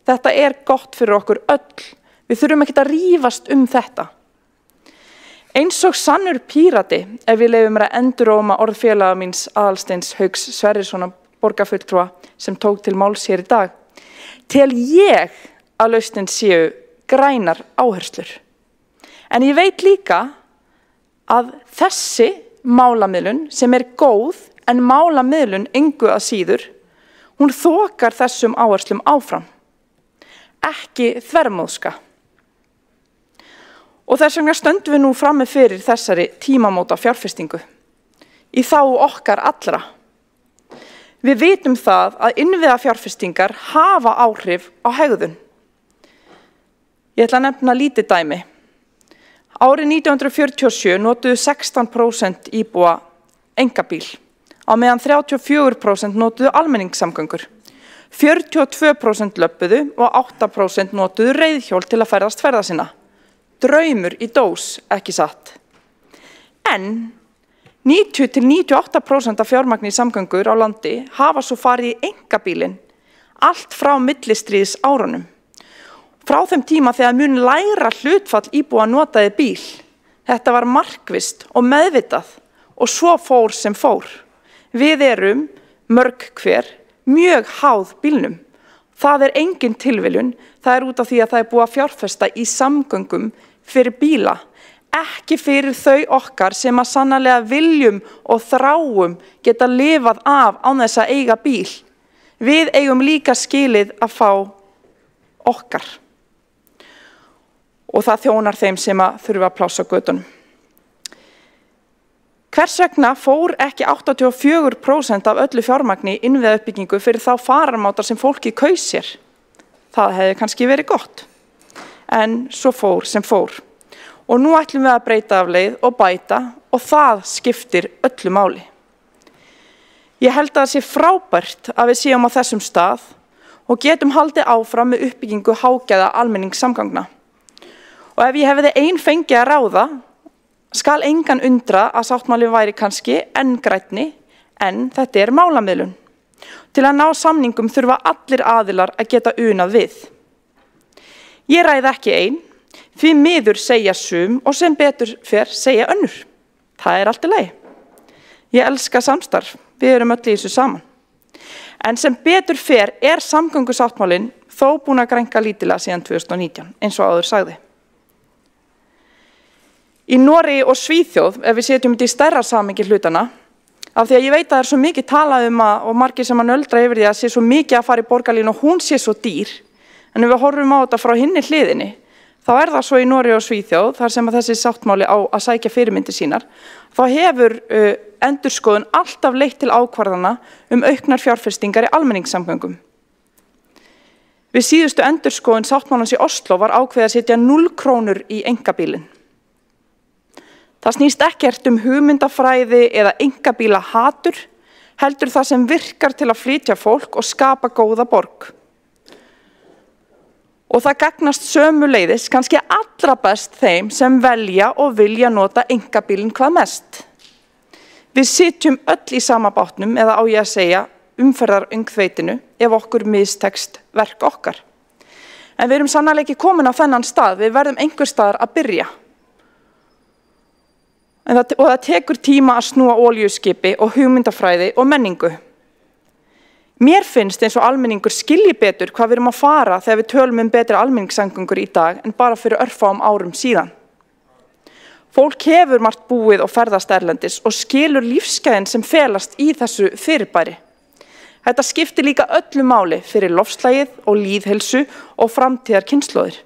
Þetta gott fyrir okkur öll. Við þurfum ekki að rífast þetta. Eins og sannur pírati, ef við leyfum að enduróma orð félaga míns Aðalsteins Hauks Sverrissonar borgarfulltrúa sem tók til máls hér í dag, tel ég að lausnin séu grænar áherslur. En ég veit líka að þessi málamiðlun sem góð en málamiðlun engu að síður, hún þokar þessum áherslum áfram. Ekki þvermóðska. Og þess vegna stöndum við nú frammi fyrir þessari tímamóta fjárfestingu í þágu okkar allra. Við vitum það að innviða fjárfestingar hafa áhrif á hegðun. Ég ætla að nefna lítið dæmi. Árið 1947 notuðu 16% íbúa einkabíl, á meðan 34% notuðu almenningssamgöngur. 42% löbbuðu og 8% notuðu reiðhjól til að ferðast ferða sinna. Draumur í dós, ekki satt. En 90–98% af fjármagni í samgöngur á landi hafa svo farið í einkabílinn, allt frá millistríðs árunum. Frá þeim tíma þegar mun lægra hlutfall íbúa notaði bíl. Þetta var markvisst og meðvitað og svo fór sem fór. Við erum, mörg hver, mjög háð bílnum. Það engin tilviljun, það út af því að það búið að fjárfesta í samgöngum fyrir bíla, ekki fyrir þau okkar sem að sannarlega viljum og þráum geta lifað af án þess að eiga bíl. Við eigum líka skilið að fá okkar. Og það þjónar þeim sem að þurfa að plássa götunum. Hvers vegna fór ekki 84% af öllu fjármagni í innviðauppbyggingu fyrir þá fararmátar sem fólki kaus sér? Það hefði kannski verið gott. En svo fór sem fór. Og nú ætlum við að breyta af leið og bæta og það skiptir öllu máli. Ég held að það sé frábært að við séum á þessum stað og getum haldið áfram með uppbyggingu hágæða almenningssamgangna. Og ef ég hefði fengið að ráða, skal engan undra að sáttmáli væri kannski enn grænni, en þetta málamiðlun. Til að ná samningum þurfa allir aðilar að geta unað við. Ég ræði ekki ein, því miður segja sum og sem betur fer segja önnur. Það allt í lagi. Ég elska samstarf, við erum öll í þessu saman. En sem betur fer samgöngusáttmálinn þó búin að grænka lítilega síðan 2019, eins og áður sagði. Í Noregi og Svíþjóð, ef við setjum þetta í stærra samhengi hlutana, af því að ég veit að það svo mikið talað og margir sem að nöldra yfir því að sé svo mikið að fara í borgarlínu og hún sé svo dýr, en ef við horfum á þetta frá hinni hliðinni, þá það svo í Noregi og Svíþjóð, þar sem að þessi sáttmáli á að sækja fyrirmyndir sínar, þá hefur endurskoðun alltaf leitt til ákvarðana auknar fjárfestingar í almenningssamgöngum. Við síðustu endurskoðun sáttmálans í Oslo var ákveðið að setja 0 krónur í einkabílinn. Það snýst ekkert hugmyndafræði eða einkabíla hatur, heldur það sem virkar til að flytja fólk og skapa góða borg. Og það gagnast sömuleiðis kannski allra best þeim sem velja og vilja nota einkabílinn hvað mest. Við sitjum öll í sama bátnum, eða á ég að segja umferðaröngþveitinu, ef okkur mistekst verk okkar. En við erum sannarlega ekki komin á þennan stað, við verðum einhver staðar að byrja. Og það tekur tíma að snúa olíuskipi og hugmyndafræði og menningu. Mér finnst eins og almenningur skilji betur hvað við erum að fara þegar við tölum betri almenningssamgöngur í dag en bara fyrir örfáum árum síðan. Fólk hefur margt búið og ferðast erlendis og skilur lífsgæðin sem felast í þessu fyrirbæri. Þetta skiptir líka öllu máli fyrir loftslagið og lýðheilsu og framtíðar kynslóðir.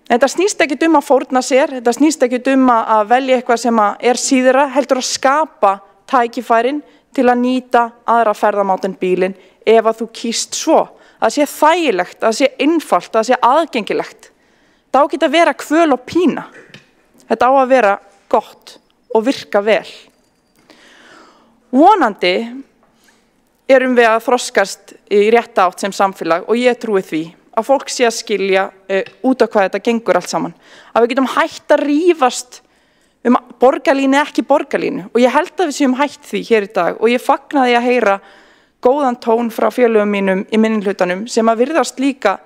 Þetta snýst ekki að fórna sér, þetta snýst ekki að velja eitthvað sem síðra, heldur að skapa tækifærin til að nýta aðra ferðamáta en bílinn ef að þú kýst svo. Það sé þægilegt, það sé einfalt, það sé aðgengilegt. Það á ekki að vera kvöl og pína. Þetta á að vera gott og virka vel. Vonandi erum við að þroskast í rétta átt sem samfélag og ég trúi því að fólk sé að skilja út á hvað þetta gengur allt saman. Að við getum hætt að rífast borgarlínu ekki borgarlínu og ég held að við séum hætt því hér í dag og ég fagnaði að heyra góðan tón frá félögum mínum í minnihlutanum sem að virðast líka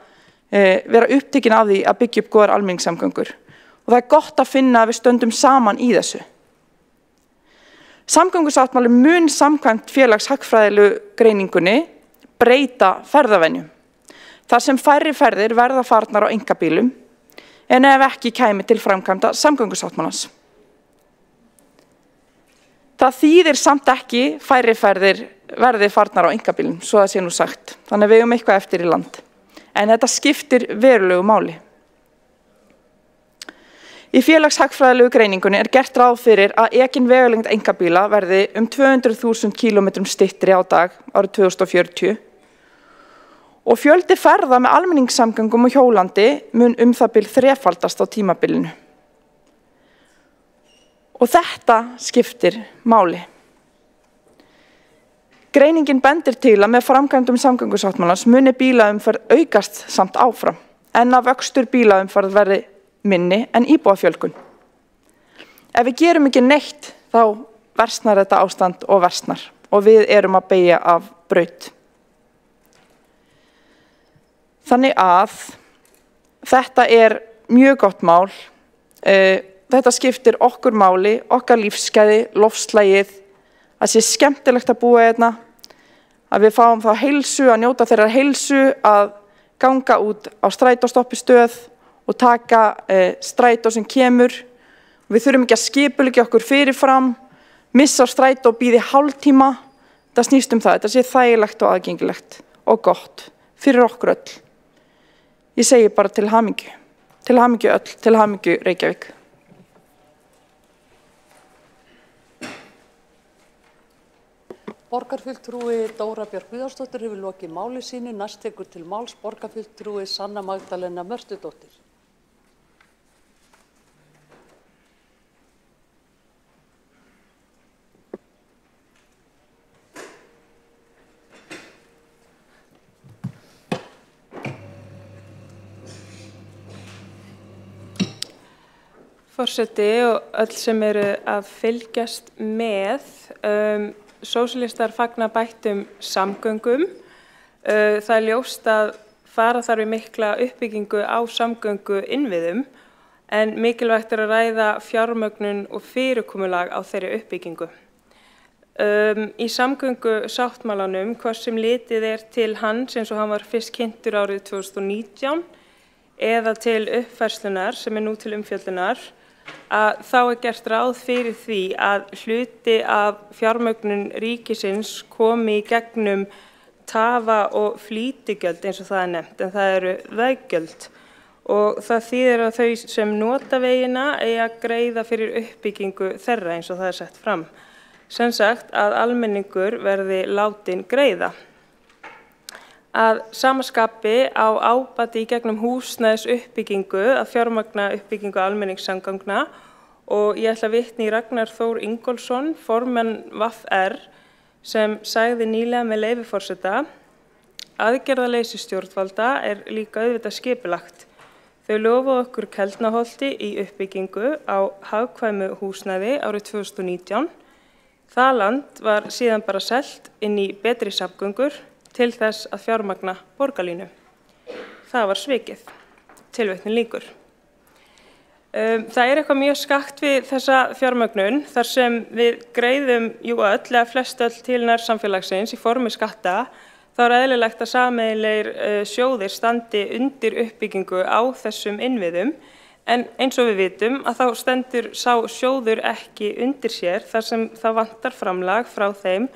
vera upptekin af því að byggja upp góðar almenningssamgöngur. Og það gott að finna að við stöndum saman í þessu. Samgöngusáttmáli mun samkvæmt félagshagfræðilegu greiningunni breyta ferðavenjum. Þar sem færri ferðir verða farnar á einkabílum en ef ekki kæmi til framkvæmda samgöngusáttmálans. Það þýðir samt ekki færri ferðir verði farnar á einkabílum, svo það sé nú sagt. Þannig að við eigum eitthvað eftir í land. En þetta skiptir verulegu máli. Í félagshagfræðilegu greiningunni gert ráð fyrir að ekin vegalengd einkabíla verði 200.000 kílómetrum styttri á dag árið 2040 og fjöldi ferða með almenningssamgöngum og hjólandi mun það bil þrefaldast á tímabilinu. Og þetta skiptir máli. Greiningin bendir til að með framkvæmdum samgöngusáttmálans muni bílaumferð aukast samt áfram en að vöxtur bílaumferð verði minni en íbúafjölgun. Ef við gerum ekki neitt þá versnar þetta ástand og versnar og við erum að beygja af braut. Þannig að þetta mjög gott mál. Þetta skiptir okkur máli, okkar lífsgæði, loftslagið, að sé skemmtilegt að búa hérna, að við fáum þá heilsu, að njóta þeirra heilsu, að ganga út á strætóstoppistöð og taka strætó sem kemur. Við þurfum ekki að skipuleggja okkur fyrirfram, missa á strætó og bíði hálftíma. Það snýst það, þetta sé þægilegt og aðgengilegt og gott fyrir okkur öll. Ég segi bara til hamingju öll, til hamingju Reykjavík.
Borgarfulltrúi Dóra Björk Guðjónsdóttir hefur lokið máli sínu. Næst tekur til máls borgarfulltrúi Sanna Magdalena Mörtudóttir.
Forseti og öll sem eru að fylgjast með, sósíalistar fagna bættum samgöngum. Það ljóst að fara þarf í mikla uppbyggingu á samgöngu innviðum en mikilvægt að ræða fjármögnun og fyrirkomulag á þeirri uppbyggingu. Í samgöngusáttmálanum, hvort sem litið til hans eins og hann var fyrst kynntur árið 2019 eða til uppfærslunar sem nú til umfjöllunar, að þá gert ráð fyrir því að hluti af fjármögnun ríkisins komi í gegnum tafa- og flýtigjöld eins og það nefnt, en það eru veggjöld. Og það þýðir að þau sem nota vegina eigi að greiða fyrir uppbyggingu þeirra eins og það sett fram. Sem sagt að almenningur verði látin greiða. Að sama skapi á ábati í gegnum húsnæðis uppbyggingu að fjármagna uppbyggingu almenningssamgangna og ég ætla að vitna í Ragnar Þór Ingólfsson, formann VR, sem sagði nýlega með leyfi forseta: aðgerðaleysi stjórnvalda líka auðvitað skipulagt. Þau lofuðu okkur Keldnaholti í uppbyggingu á hagkvæmu húsnæði árið 2019. Það land var síðan bara selt inn í betri samgöngur til þess að fjármagna borgarlínu. Það var svikið. Tilvitnun lýkur. Það eitthvað mjög skakkt við þessa fjármögnun þar sem við greiðum öll eða flest öll til nærsamfélagsins í formi skatta. Þá eðlilegt að sameiginlegir sjóðir standi undir uppbyggingu á þessum innviðum, en eins og við vitum að þá stendur sá sjóður ekki undir sér þar sem það vantar framlag frá þeim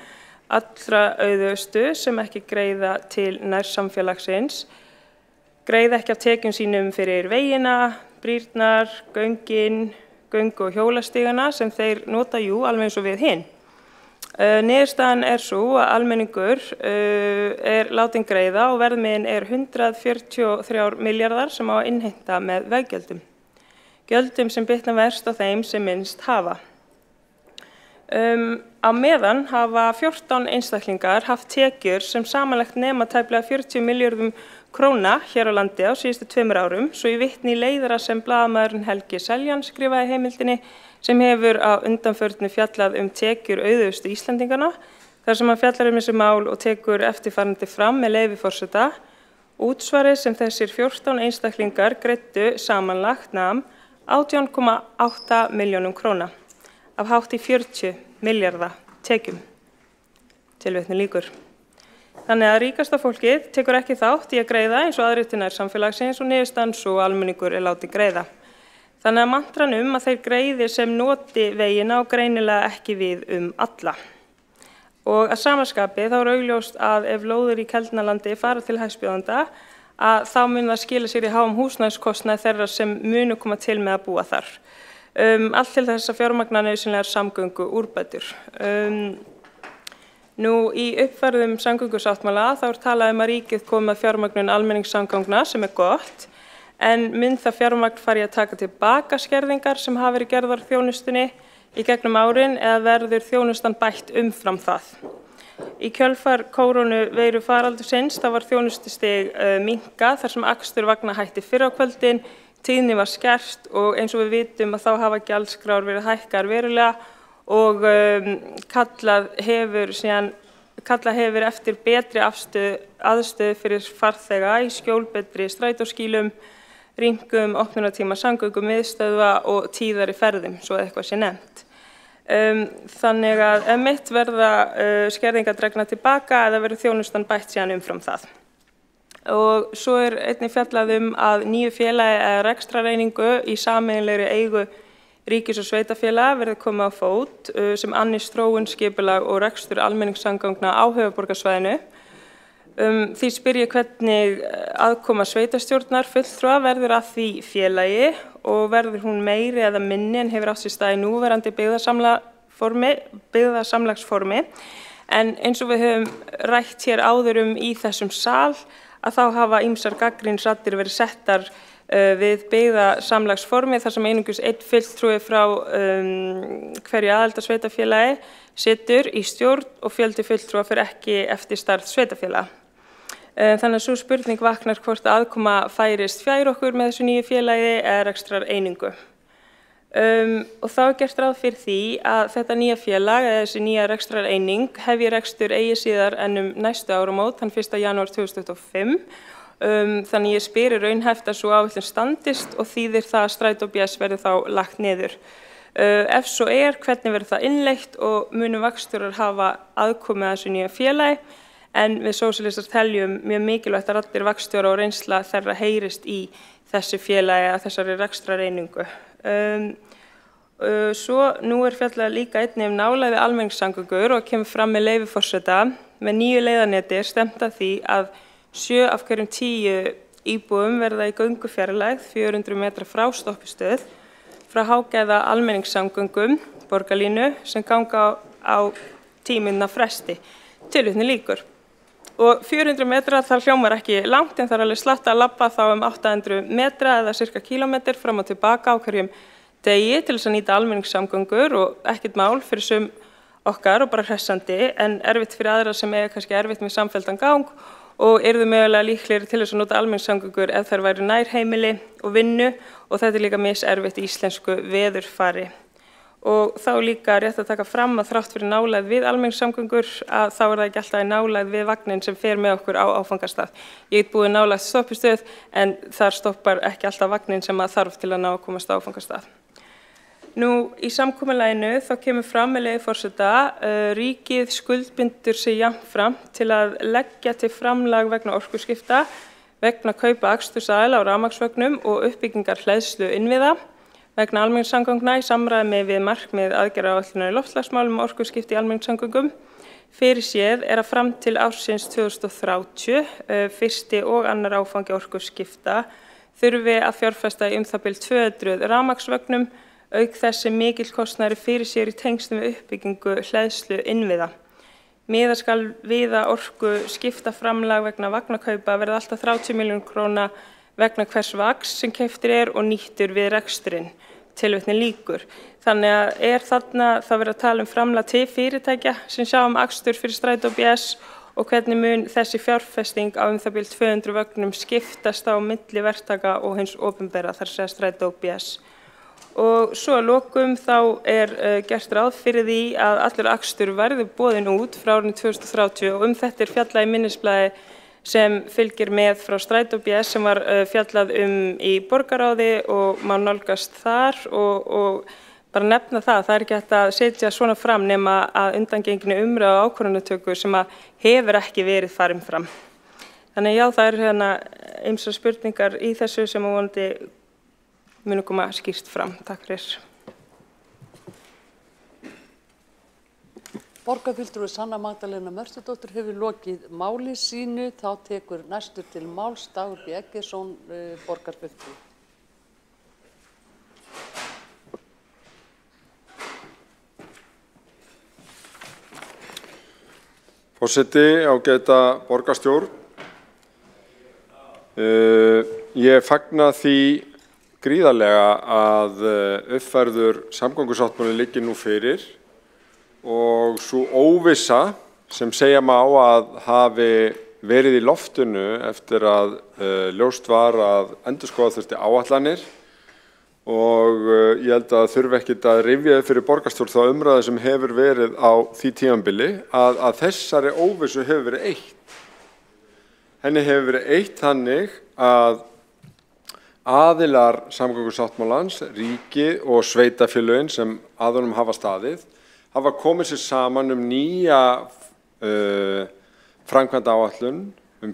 allra auðustu sem ekki greiða til nærsamfélagsins, greiða ekki af tekjum sínum fyrir vegina, brýrnar, göngin, göngu- og hjólastígana sem þeir nota alveg eins og við hin. Niðurstaðan svo að almenningur látin greiða og verðmiðinn 143 milljarðar sem á að innheimta með veggjöldum. Gjöldum sem bitna verst á þeim sem minnst hafa. Á meðan hafa 14 einstaklingar haft tekjur sem samanlagt nema tæplega 40 milljörðum króna hér á landi á síðustu 2 árum, svo ég vitni í leiðara sem blaðamaðurinn Helgi Seljan skrifaði í heimildinni sem hefur á undanförnu fjallað tekjur auðugustu Íslendingana, þar sem hann fjallar þessi mál og tekur eftirfarandi fram með leyfi forseta: útsvarið sem þessir 14 einstaklingar greiddu samanlagt nam 18,8 milljónum króna af hátt í 40 milljarða tekjum. Tilvitnun lýkur. Þannig að ríkasta fólkið tekur ekki þátt í að greiða eins og aðrir til nærsamfélagsins og niðurstaðan svo almenningur látið greiða. Þannig að mantran að þeir greiði sem noti vegina og greinilega ekki við alla. Og að sama skapi þá augljóst að ef lóðir í Keldnalandi fara til hæstbjóðanda að þá mun það skila sér í háum húsnæðiskostnaði þeirra sem munu koma til með að búa þar. Allt til þess að fjármagna nauðsynlegar samgöngu úrbætur. Nú í uppfærðum samgöngusáttmála þá talað að ríkið komi að fjármagnun almenningssamgangna sem gott, en mun það fjármagn fari að taka tilbaka skerðingar sem hafa verið gerðar þjónustunni í gegnum árin eða verður þjónustan bætt umfram það. Í kjölfar kórónuveiru faraldursins þá var þjónustustig minnkað þar sem akstur vagna hætti fyrr á kvöldin, tíðni var skert og eins og við vitum að þá hafa gjaldskrár verið hækkar verulega og kallað hefur eftir betri aðstöðu fyrir farþega í skjólbetri strætóskýlum, rýmkum, opnunartíma samgöngumiðstöðva og tíðari ferðum, svo eitthvað sé nefnt. Þannig að ef verða skerðingar dregnar tilbaka eða verður þjónustan bætt síðan umfram það. Og svo einnig fjallað að nýju félagi eða rekstrareiningu í sameiginlegri eigu ríkis- og sveitarfélaga verði komið á fót sem annist þróun, skipulag og rekstur almenningssamgangna á höfuðborgarsvæðinu. Því spyr ég hvernig aðkoma sveitarstjórnar fulltrúa verður að því félagi og verður hún meiri eða minni en hefur átt sér stað í núverandi byggðasamlagsformi. En eins og við höfum rætt hér áður í þessum sal að þá hafa ýmsar gagnrýnisraddir verið settar við byggðasamlagsformi þar sem einungis einn fulltrúi frá hverju aðildarsveitarfélagi situr í stjórn og fjöldi fulltrúa fer ekki eftir stærð sveitarfélaga. Þannig að svo spurning vaknar hvort aðkoma færist fjær okkur með þessu nýju félagi eða rekstrareiningu. Og þá gert ráð fyrir því að þetta nýja félag eða þessi nýja rekstrareining hefji rekstur eigi síðar en næstu áramót, þann 1. janúar 2025, Þannig ég spyr raunhæft að svo áætlun standist og þýðir það að Strætó BS verði þá lagt niður. Ef svo hvernig verður það innleitt og munu vagnstjórar hafa aðkomu að þessu nýja félagi, en við sósíalistar teljum mjög mikilvægt að raddir vagnstjóra og reynsla þeirra heyrist í þessu félagi að þessari rekstrareiningu. Svo nú fjallað líka einnig nálægð við almenningssamgöngur og kemur fram með leyfi forseta með nýju leiðarneti stefnt að því að 7 af hverjum 10 íbúum verða í göngufjarlægð 400 metra frá stoppistöð frá hágæða almenningssamgöngum, borgarlínu, sem ganga á tíminna fresti. Tilvitnun lýkur. Og 400 metra þar hljómar ekki langt en það alveg slatt að labba þá 800 metra eða cirka kílómetr fram og tilbaka á hverjum degi til þess að nýta almenningssamgöngur og ekkert mál fyrir sum okkar og bara hressandi en erfitt fyrir aðra sem kannski erfitt með samfelldan gang og yrðu mögulega líklegir til þess að nota almenningssamgöngur ef þær væri nær heimili og vinnu og þetta líka miserfitt í íslensku veðurfari. Og þá líka rétt að taka fram að þrátt fyrir nálægð við almenningssamgöngur að þá það ekki alltaf í nálægð við vagnin sem fer með okkur á áfangastað. Ég búið nálægt stoppistöð en þar stoppar ekki alltaf vagnin sem að þarf til að ná að komast á áfangastað. Nú í samkomulaginu þá kemur fram með leyfi forseta ríkið skuldbindur sig jafnframt til að leggja til framlag vegna orkuskipta, vegna kaupa akstursaðila á rafmagnsvögnum og uppbyggingar hleðslu innviða vegna almenningssamgangna í samræmi við markmið aðgerðaáætlunar í loftslagsmálum og orkuskipti í almenningssamgöngum. Fyrirséð að fram til ársins 2030, fyrsti og annar áfangi orkuskipta, þurfi að fjárfesta í það bil 200 rafmagnsvögnum auk þessi mikill kostnaður fyrir sér í tengslum við uppbyggingu hleðslu innviða. Miða skal við að orku skipta framlag vegna vagnakaupa verða alltaf 30 milljónir króna vegna hvers vagns sem keyptur og nýttur við reksturinn. Tilvitnun lýkur. Þannig að þarna það verið að tala framlag til fyrirtækja sem sjá akstur fyrir Strætó BS og hvernig mun þessi fjárfesting á það bil 200 vögnum skiptast á milli verktaka og hins opinbera þar sem Strætó BS. Og svo að lokum þá gert ráð fyrir því að allur akstur verði boðinn út frá árinu 2030 og þetta fjallað í minnisblaði sem fylgir með frá Strætó BS sem var fjallað í borgarráði og má nálgast þar og bara nefna það ekki hægt að setja svona fram nema að undangengnu umræðu og ákvörðunartöku sem að hefur ekki verið farin fram. Þannig já, það hérna ýmsar spurningar í þessu sem vonandi munu koma skýrt fram. Takk fyrir.
Borgarfulltrúi Sanna Magdalena Mörtudóttir hefur lokið máli sínu. Þá tekur næstur til máls Dagur B. Eggertsson, borgarfulltrúi.
Forseti, ágæta borgarstjórn. Ég fagna því gríðarlega að uppfærður samgöngusáttmáli liggi nú fyrir og svo óvissa sem segja má að hafi verið í loftinu eftir að ljóst var að endurskoða þurfti áætlanir og ég held að þurfi ekkert að rifja upp fyrir borgarstjórn þá umræðu sem hefur verið á því tímabili að þessari óvissu hefur verið eytt. Henni hefur verið eytt þannig að aðilar samgöngusáttmálans, ríki og sveitafélögin sem að honum hafa staðið, hafa komið sér saman nýja framkvæmdaáætlun,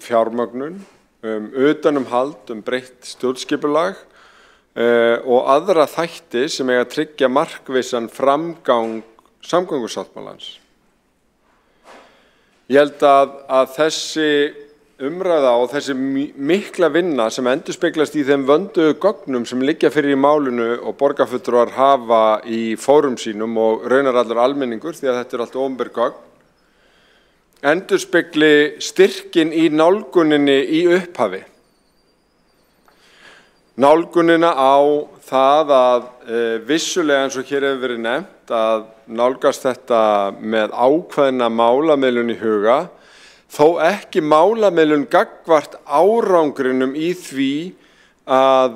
fjármögnun, utanumhald, breytt stjórnskipulag og aðra þætti sem eiga að tryggja markvissan framgang samgöngusáttmálans. Ég held að þessi umræða og þessi mikla vinna sem endurspeglast í þeim vönduðu gögnum sem liggja fyrir í málinu og borgarfulltrúar hafa í fórum sínum og raunar allur almenningur því að þetta allt opinber gögn, endurspegli styrkin í nálguninni í upphafi. Nálgunina á það að vissulega eins og hér hefur verið nefnt að nálgast þetta með ákveðna málamiðlun í huga, þó ekki málamiðlun gagnvart árangrinum í því að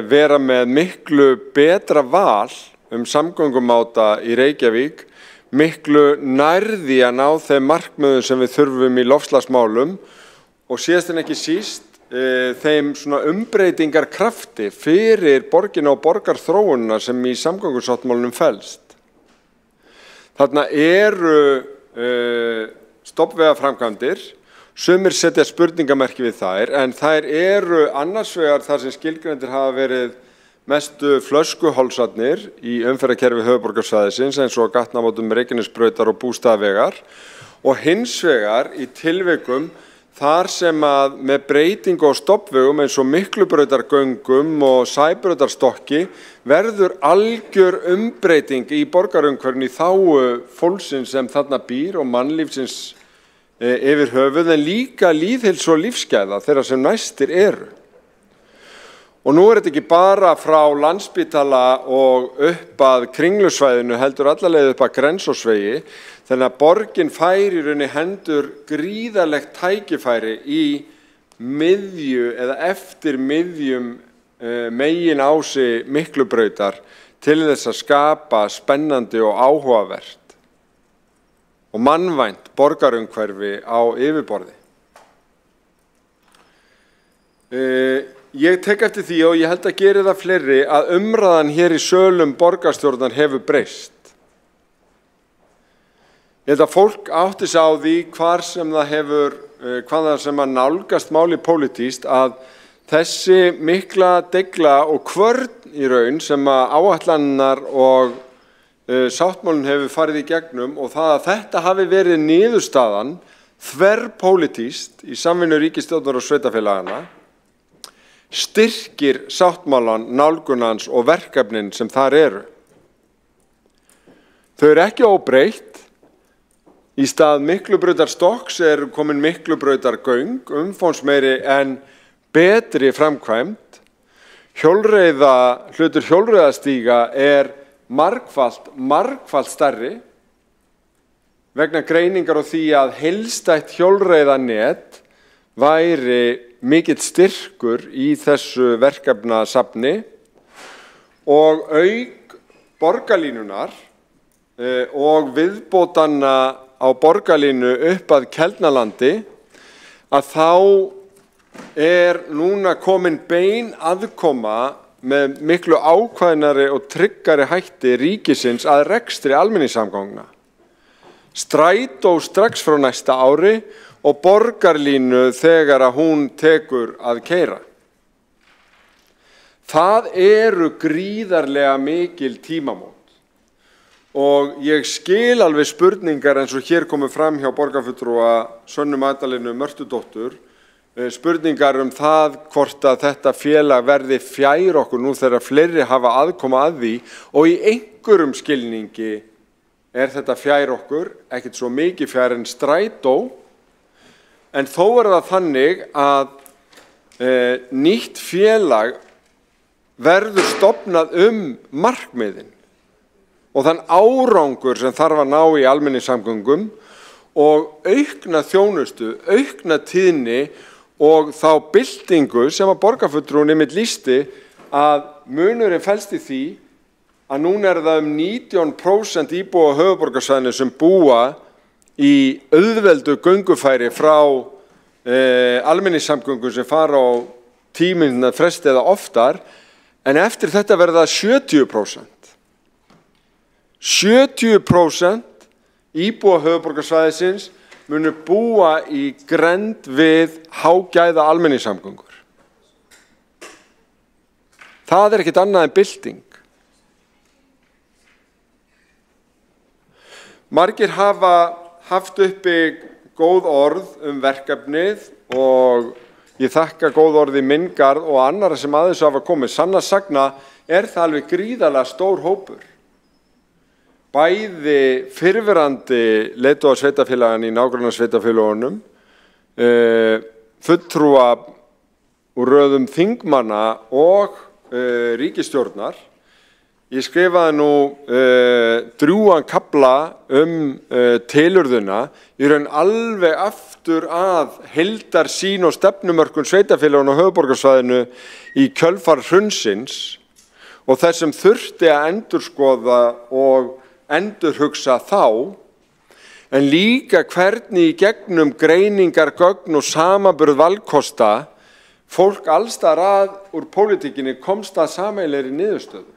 vera með miklu betra val samgöngumáta í Reykjavík, miklu nærði að ná þeim markmiðum sem við þurfum í loftslagsmálum og síðast en ekki síst þeim svona umbreytingar krafti fyrir borgina og borgarþróunina sem í samgöngusáttmálanum felst. Þarna eru stofnvegaframkvæmdir, sumir setja spurningamerki við þær, en þær eru annars vegar þar sem skilgreindir hafa verið mestu flöskuhálsarnir í umferðarkerfi höfuðborgarsvæðisins eins og gatnamótum Reykjanesbrautar og Bústaðavegar og hins vegar í tilvikum þar sem að með breytingu á stofnvegum eins og Miklubrautargöngum og Sæbrautarstokki verður algjör umbreyting í borgarumhverfinu í þágu fólksins sem þarna býr og mannlífsins yfir höfuð en líka lýðheilsu og lífsgæða þeirra sem næstir eru. Og nú þetta ekki bara frá Landspítala og upp að Kringlusvæðinu heldur alla leið upp að Grensásvegi, þannig að borgin fær í rauninni hendur gríðarlegt tækifæri í miðju eða eftir miðjum megin ási Miklubrautar til þess að skapa spennandi og áhugavert og mannvænt borgarumhverfi á yfirborði. Ég tek eftir því og ég held að geri það fleiri að umræðan hér í sölum borgarstjórnar hefur breyst. Ég held að fólk átti sig á því hvar sem það hefur, hvað það sem að nálgast máli pólitískt að þessi mikla deigla og kvörn í raun sem að áætlanirnar og sáttmálinn hefur farið í gegnum og það að þetta hafi verið niðurstaðan þverpólitískt í samvinnu ríkisstjórnar og sveitarfélagana styrkir sáttmálan, nálgunans og verkefnin sem þar eru. Þau eru ekki óbreytt. Í stað Miklubrautarstokks komin Miklubrautargöng, umfangsmeiri en betri framkvæmd. Hlutur hjólreiðastíga margfalt stærri vegna greiningar á því að heildstætt hjólreiðanet væri mikill styrkur í þessu verkefnasafni og auk borgarlínunar og viðbótanna á borgarlínu upp að Keldnalandi að þá núna komin bein aðkoma með miklu ákvæðnari og tryggari hætti ríkisins að rekstri almenningssamgangna. Strætó strax frá næsta ári og borgarlínu þegar að hún tekur að keyra. Það eru gríðarlega mikil tímamót og ég skil alveg spurningar eins og hér komu fram hjá borgarfulltrúa Sönnu Magdalenu Mörtudóttur, spurningar það hvort að þetta félag verði fjær okkur nú þegar fleiri hafa aðkoma að því og í einhverjum skilningi þetta fjær okkur, ekkert svo mikið fjær en strætó, en þó það þannig að nýtt félag verður stofnað markmiðin og þann árangur sem þarf að ná í almenningssamgöngum og aukna þjónustu, aukna tíðni og þá byltingu sem að borgarfulltrúinn einmitt lýsti að munurinn felst í því að núna það 19% íbúa á höfuðborgarsvæðinu sem búa í auðveldu göngufæri frá almenningssamgöngum sem fara á tímina fresti eða oftar, en eftir þetta verða 70%. 70% íbúa höfuðborgarsvæðisins munu búa í grennd við hágæða almenningssamgöngur. Það ekkert annað en bylting. Margir hafa haft uppi góð orð verkefnið og ég þakka góð orð í minn garð og annarra sem að þessu hafa komið. Sanna sagna það alveg gríðarlega stór hópur. Bæði fyrrverandi leiðtogasveitarfélaganna í nágrannasveitarfélögunum, fulltrúa úr röðum þingmanna og ríkisstjórnar. Ég skrifaði nú drjúgan kafla tilurðuna í raun alveg aftur að heildarsýn og stefnumörkun sveitarfélaganna á höfuðborgarsvæðinu í kjölfar hrunsins og þess sem þurfti að endurskoða og endurhugsa þá, en líka hvernig í gegnum greiningar, gögn og samanburð valkosta fólk allsstaðar að úr pólitíkinni komst að sameiginlegri niðurstöðu.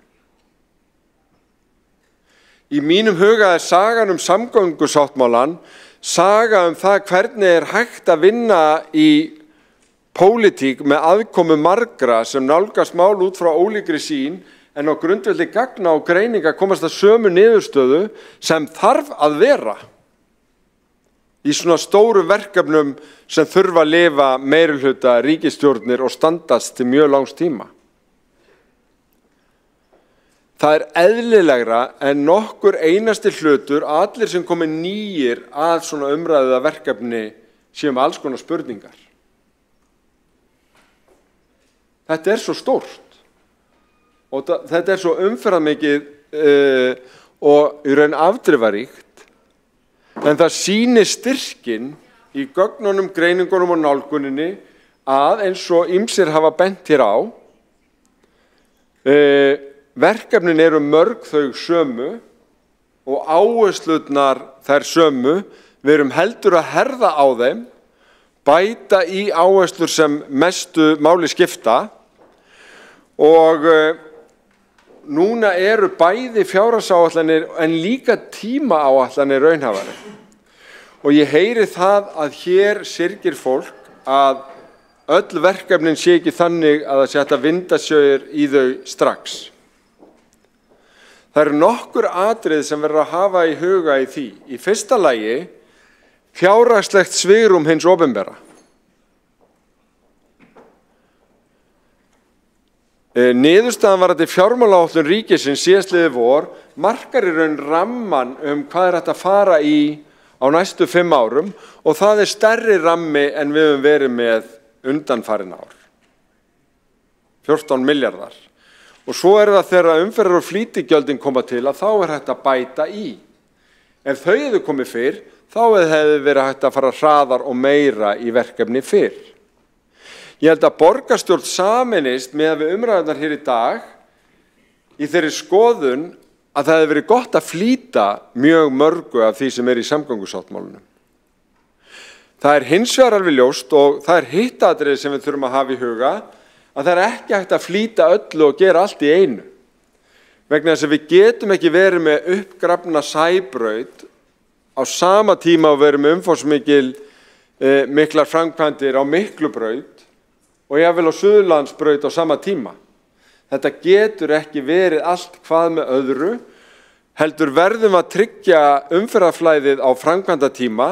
Í mínum huga er sagan samgöngusáttmálann saga það hvernig hægt að vinna í pólitík með aðkomu margra sem nálgast mál út frá ólíkri sýn en á grundvelli gagna og greininga komast að sömu niðurstöðu sem þarf að vera í svona stórum verkefnum sem þurfa að lifa meirihluta ríkisstjórnir og standast til mjög langs tíma. Það er eðlilegra en nokkur einasti hlutur að allir sem komi nýjir að svona umræðuða verkefni séu með alls konar spurningar. Þetta er svo stórt og þetta er svo umferðarmikið og í raun afdrifaríkt, en það sýnir styrkinn í gögnunum, greiningunum og nálguninni að eins og ýmsir hafa bent hér á, verkefnin eru mörg þau sömu og áherslurnar þær sömu, við erum heldur að herða á þeim, bæta í áherslur sem mestu máli skipta og núna eru bæði fjárhagsáætlanir en líka tímaáætlanir raunhæfari. Og ég heyri það að hér syrgir fólk að öll verkefnin sé ekki þannig að það sé hægt að vinda sér í þau strax. Það eru nokkur atriði sem verður að hafa í huga í því. Í fyrsta lagi fjárhagslegt svigrúm hins opinbera. Niðurstaðan varðandi fjármálaáætlun ríkisins síðastliðið vor markar í raun ramman hvað er hægt að fara í á næstu 5 árum og það er stærri rammi en við höfum verið með undanfarin ár. 14 milljarðar. Og svo er það þegar umferðar- og flýtigjöldin koma til að þá er hægt að bæta í. Ef þau hefðu komið fyrr, þá hefði verið hægt að fara hraðar og meira í verkefni fyrr. Ég held að borgarstjórn sameinist með við umræðunar hér í dag í þeirri skoðun að það hefði verið gott að flýta mjög mörgu af því sem í samgöngusáttmálanum. Það er hins vegar alveg ljóst og það er hitt atriði sem við þurfum að hafa í huga að það er ekki hægt að flýta öllu og gera allt í einu. Vegna þess að við getum ekki verið með uppgrafna Sæbraut á sama tíma og verið með miklar framkvæmdir á Miklubraut og jafnvel á Suðurlandsbraut á sama tíma. Þetta getur ekki verið allt hvað með öðru, heldur verðum að tryggja umferðarflæðið á framkvæmdatíma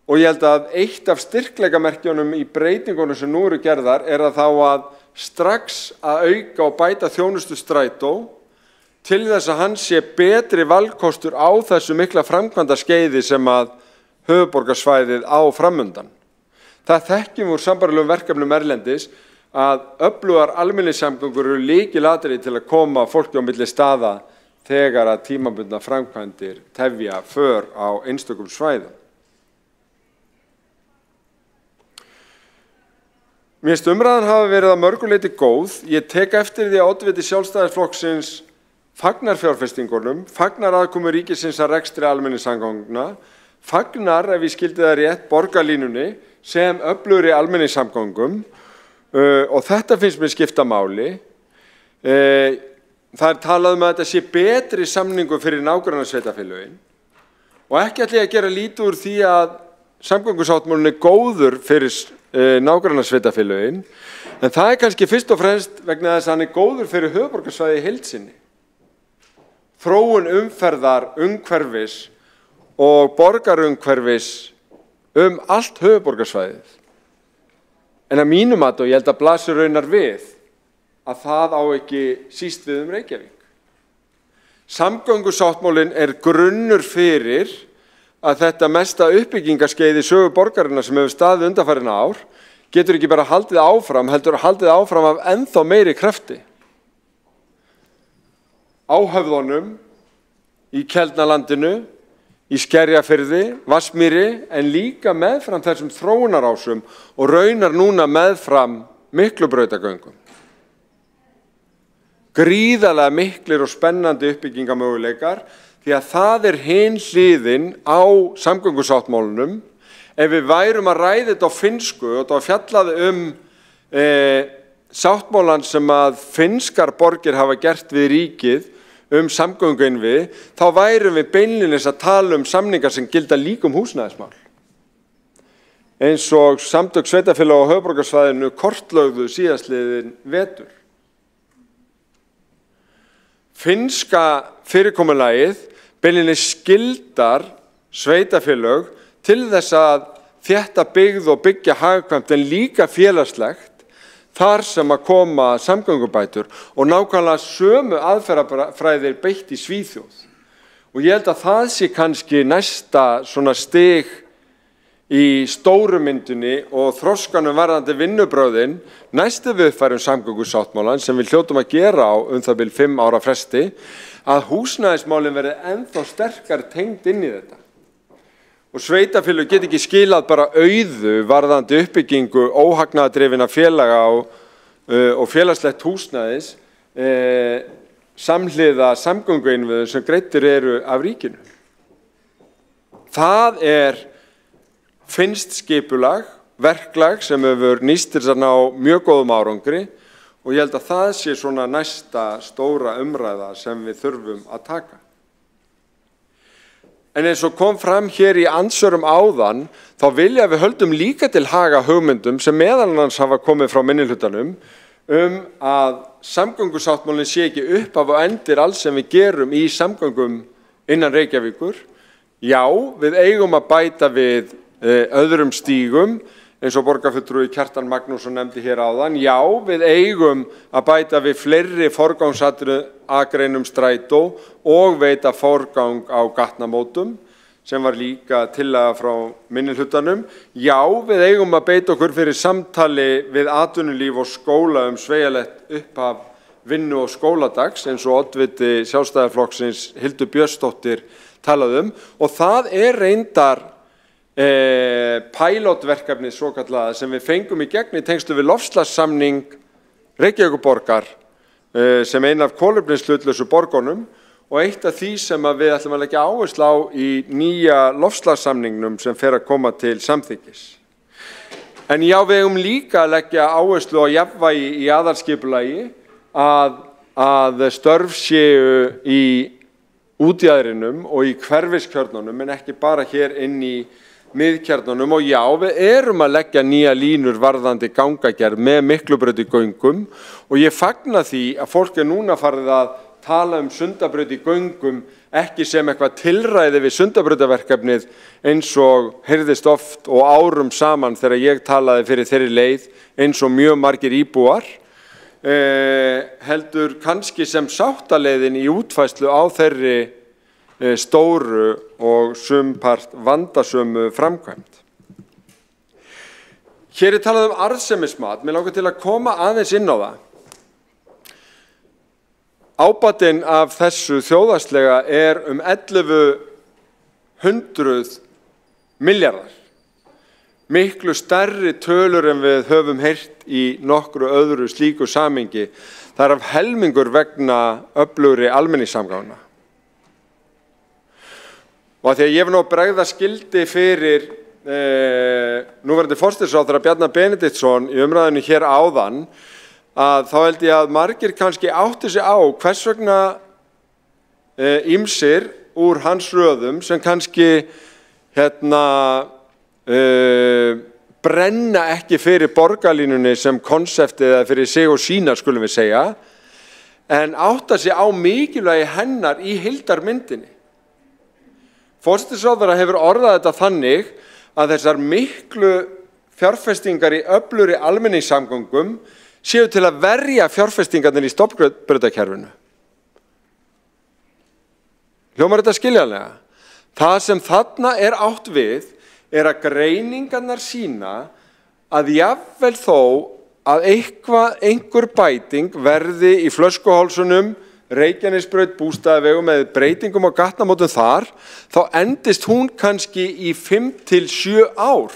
og ég held að eitt af styrkleikamerkjunum í breytingunum sem nú eru gerðar er að þá að strax að auka og bæta þjónustu strætó til þess að hann sé betri valkostur á þessu mikla framkvæmdaskeiði sem að höfuðborgarsvæðið á framundan. Það þekkjum úr sambærilegum verkefnum erlendis að öflugar almenningssamgöngur eru lykilatriði til að koma fólki á milli staða þegar að tímabundna framkvæmdir tefja för á einstökum svæðum. Mér finnst umræðan hafa verið að mörgu leyti góð. Ég tek eftir því að oddviti Sjálfstæðisflokksins fagnar fjárfestingunum, fagnar aðkomu ríkisins að rekstri almenningssamgangna, fagnar, ef ég skildi það rétt, borgarlínunni sem öflugri almenningssamgöngum og þetta finnst mér skipta máli. Það er talað um að þetta sé betri samningu fyrir nágrannasveitarfélögin og ekki ætla ég að gera lítið úr því að samgöngusáttmálinn er góður fyrir nágrannasveitarfélögin, en það er kannski fyrst og fremst vegna þess að hann er góður fyrir höfuðborgarsvæðið í heild sinni. Þróun umferðar, umhverfis og borgarumhverfis allt höfuðborgarsvæðið. En að mínu mati, og ég held að blasir raunar við, að það á ekki síst við Reykjavík. Samgöngusáttmálinn er grunnur fyrir að þetta mesta uppbyggingarskeið í sögu borgarinnar sem hefur staðið undanfarin ár getur ekki bara haldið áfram, heldur haldið áfram af ennþá meiri krafti. Áhöfðunum, í Keldnalandinu, í Skerjafirði, Vatnsmýri, en líka meðfram þessum þróunarásum og raunar núna meðfram Miklubrautagöngum. Gríðarlega miklir og spennandi uppbyggingamöguleikar því að það er hin hliðin á samgöngusáttmálunum. Ef við værum að ræða þetta á finnsku og þetta var fjallað sáttmálan sem að finnskar borgir hafa gert við ríkið samgönguinnviði, þá værum við beinlínis að tala samningar sem gilda líka húsnæðismál. Eins og samtök sveitarfélaga á höfuðborgarsvæðinu kortlögðu síðastliðin vetur. Finnska fyrirkomulagið beinlínis skyldar sveitarfélög til þess að þétta byggð og byggja hagkvæmt en líka félagslegt þar sem að koma samgöngubætur og nákvæmlega sömu aðferðafræðir beitt í Svíþjóð. Og ég held að það sé kannski næsta svona stig í stóru myndunni og þroskanum varðandi vinnubrögðin næstu við uppfærum samgöngusáttmálan sem við hljótum að gera á það bil 5 ára fresti að húsnæðismálin verði ennþá sterkar tengd inn í þetta. Og sveitarfélög get ekki skilað bara auðu varðandi uppbyggingu óhagnaðardrifinna félaga og félagslegt húsnæðis samhliða samgönguinnviðum sem greiddir eru af ríkinu. Það finnst skipulag, verklag sem hefur nýst til að ná mjög góðum árangri og ég held að það sé svona næsta stóra umræða sem við þurfum að taka. En eins og kom fram hér í andsvörum áðan, þá vilja við höldum líka til haga hugmyndum sem meðal annars hafa komið frá minnihlutanum að samgöngusáttmálinn sé ekki upphaf og endir alls sem við gerum í samgöngum innan Reykjavíkur. Já, við eigum að bæta við öðrum stígum, eins og borgarfulltrúi Kjartan Magnússon nefndi hér áðan. Já, við eigum að bæta við fleiri forgangsakreinum strætó og veita forgang á gatnamótum, sem var líka tillaga frá minnihlutanum. Já, við eigum að beita okkur fyrir samtali við atvinnulíf og skóla sveigjanlegt upphaf vinnu- og skóladags, eins og oddviti Sjálfstæðisflokksins Hildur Björnsdóttir talaði og það reyndar pilotverkefni svokallaða sem við fengum í gegn í tengslu við loftslagssamning Reykjavíkurborgar sem ein af kolefnishlutlausu borgunum og eitt af því sem við ætlum að leggja áherslu á í nýja loftslagssamningnum sem fer að koma til samþykkis. En já, við eigum líka að leggja áherslu á jafnvægi í aðalskipulagi að störf séu í útjaðrinum og í hverfiskjörnunum en ekki bara hér inn í miðkjarnunum og já, við erum að leggja nýja línur varðandi gangagerð með Miklubraut í göngum og ég fagna því að fólk núna farið að tala Sundabraut í göngum ekki sem eitthvað tilræði við Sundabrautaverkefnið eins og heyrðist oft og árum saman þegar ég talaði fyrir þeirri leið eins og mjög margir íbúar, heldur kannski sem sáttaleiðin í útfærslu á þeirri stóru og sumpart vandasömu framkvæmd. Hér talað arðsemismat, mér langar til að koma aðeins inn á það. Ábatinn af þessu þjóðhagslega 1100 milljarðar. Miklu stærri tölur en við höfum heyrt í nokkru öðru slíku samhengi. Það af helmingur vegna öflugri almenningssamgangna. Og að því að ég nú að bregða skildi fyrir núverandi forsætisráðherra Bjarna Benediktsson í umræðinu hér áðan, að þá held ég að margir kannski átti sig á hvers vegna ýmsir úr hans röðum sem kannski brenna ekki fyrir borgarlínunni sem konseptið eða fyrir sig og sína skulum við segja, en átta sig á mikilvægi hennar í heildarmyndinni. Forsætisráðherra hefur orðað þetta þannig að þessar miklu fjárfestingar í öflugri almenningssamgöngum séu til að verja fjárfestingarnir í stofnbrautakerfinu. Hljómar þetta skiljanlega? Það sem þarna átt við að greiningarnar sína að jafnvel þó að einhver bæting verði í flöskuhálsunum Reykjanesbraut bústaðavegum með breytingum á gatnamótum þar, þá endist hún kannski í 5 til 7 ár.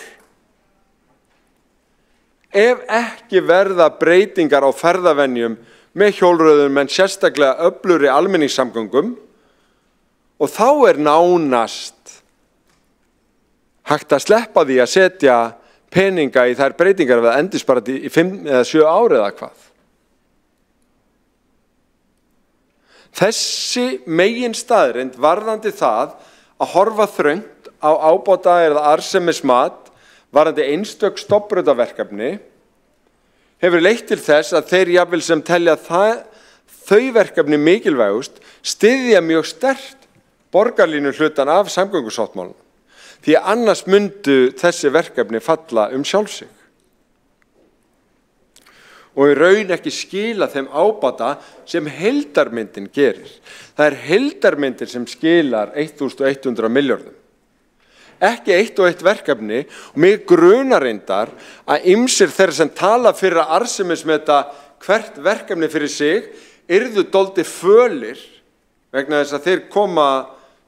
Ef ekki verða breytingar á ferðavenjum með hjólröðum en sérstaklega öflugri almenningssamgöngum og þá nánast hægt að sleppa því að setja peninga í þær breytingar við endist bara í 5 eða 7 ár eða hvað. Þessi megin staðreynd varðandi það að horfa þröngt á ábóta eða arðsemismat varðandi einstök stofnbrautaverkefni hefur leitt til þess að þeir jafnvel sem telja þau verkefni mikilvægust styðja mjög sterkt borgarlínu hlutan af samgöngusáttmálanum. Því annars myndu þessi verkefni falla sjálf sig. Og í raun ekki skila þeim ábata sem heildarmyndin gerir. Það heildarmyndin sem skilar 1.100 milljörðum. Ekki eitt og eitt verkefni og mig grunar reyndar að ýmsir þeirra sem tala fyrir að arðsemismeta hvert verkefni fyrir sig yrðu dálítið fölir vegna þess að þeir koma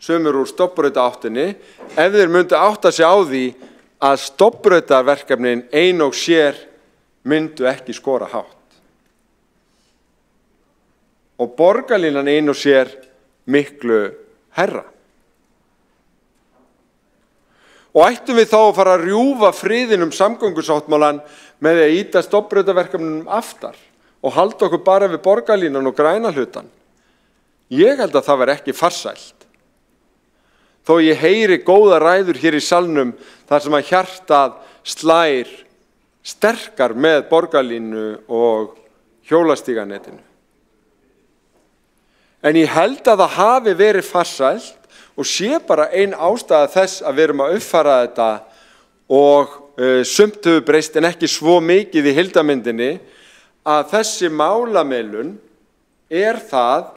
sumir úr stofnbrautaáttinni ef þeir myndu átta sig á því að stofnbrautaverkefnin ein og sér myndu ekki skora hátt. Og borgarlínan ein og sér miklu hærra. Og ættum við þá að fara að rjúfa friðin samgöngusáttmálan með því að ýta stofnbrautaverkefnunum aftar og halda okkur bara við borgarlínan og græna hlutan. Ég held að það var ekki farsælt. Þó ég heyri góða ræður hér í salnum þar sem að hjartað slær sterkar með borgarlínu og hjólastíganetinu. En ég held að það hafi verið farsælt og sé bara ein ástæða þess að við erum að uppfæra þetta og sumt hefur breyst en ekki svo mikið í heildarmyndinni að þessi málamiðlun það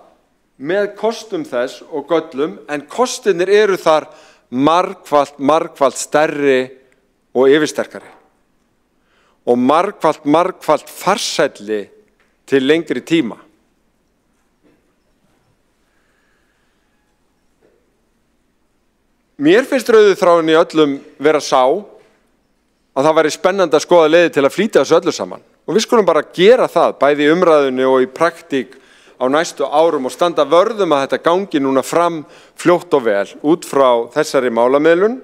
með kostum þess og göllum en kostirnir eru þar margfalt stærri og yfirsterkari og margfalt farsælli til lengri tíma. Mér finnst rauðu þráin í öllum vera sá að það væri spennandi að skoða leiði til að flýta þessu öllu saman. Og við skulum bara gera það, bæði í umræðunni og í praktík á næstu árum og standa vörðum að þetta gangi núna fram fljótt og vel út frá þessari málamiðlun.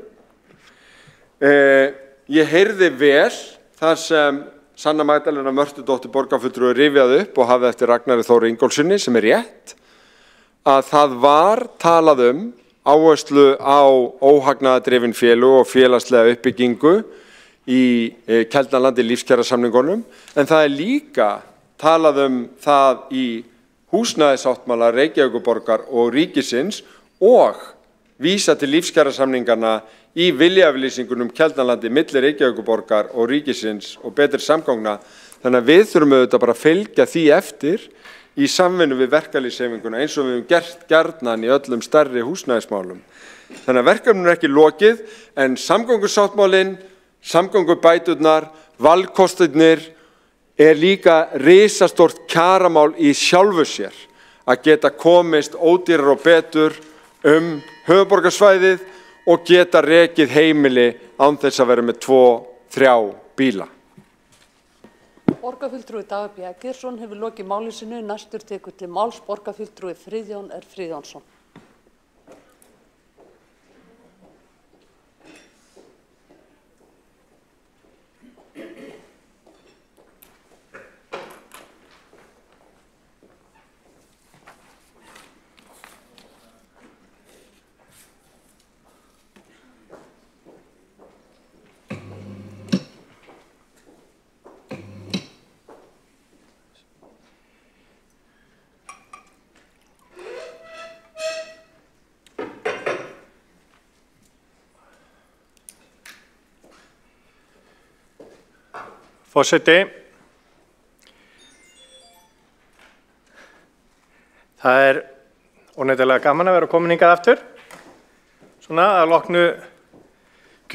Ég heyrði vel þar sem Sanna Magdalena Mörtudóttir borgarfulltrúi rifjaði upp og hafði eftir Ragnari Þóri Ingólfssyni sem rétt, að það var talað áherslu á óhagnaðardrifin félög og félagslega uppbyggingu í Keldnalandi lífskjarasamningunum, en það líka talað það í húsnæðissáttmála Reykjavíkurborgar og ríkisins og vísa til lífskjarasamninganna í viljayfirlýsingunum Keldnalandi milli Reykjavíkurborgar og ríkisins og betri samgangna. Þannig að við þurfum auðvitað bara að fylgja því eftir í samvinnu við verkalýðshreyfinguna eins og við höfum gert gjarnan í öllum stærri húsnæðismálum. Þannig að verkefninu ekki lokið en samgöngusáttmálinn, samgöngubæturnar, valkostirnir líka risastórt kjaramál í sjálfu sér að geta komist ódýrar og betur höfuðborgarsvæðið og geta rekið heimili án þess að vera með 2-3 bíla.
Borgarfulltrúi Dagur B. Eggertsson hefur lokið máli sínu. Næstur tekur til máls borgarfulltrúi Friðjón R. Friðjónsson.
Forseti, það óneitanlega gaman að vera komin hingað aftur, svona að loknu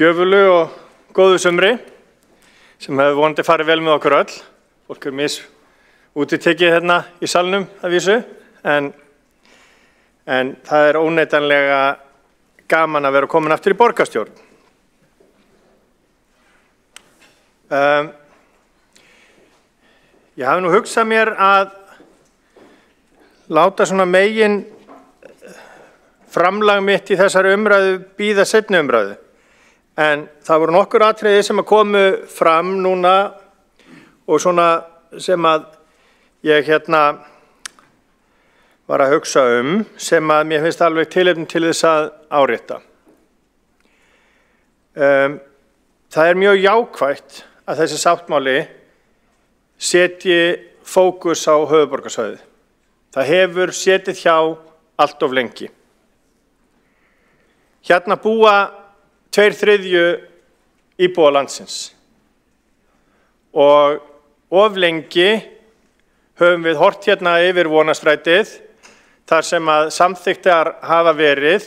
gjöfulu og góðu sumri sem hefur vonandi farið vel með okkur öll. Fólk útitekið hérna í salnum að vísu, en það óneitanlega gaman að vera komin aftur í borgarstjórn. Ég hafi nú hugsað mér að láta svona megin framlag mitt í þessari umræðu bíða seinni umræðu. En það voru nokkur atriði sem að komu fram núna og svona sem að ég var að hugsa sem að mér finnst alveg tilefni til þess að árétta. Það er mjög jákvætt að þessi sáttmáli setji fókus á höfuðborgarsvæðið. Það hefur setið hjá allt of lengi. Hérna búa 2/3 íbúa landsins og of lengi höfum við hort hérna yfir Vonarstrætið þar sem að samþykktar hafa verið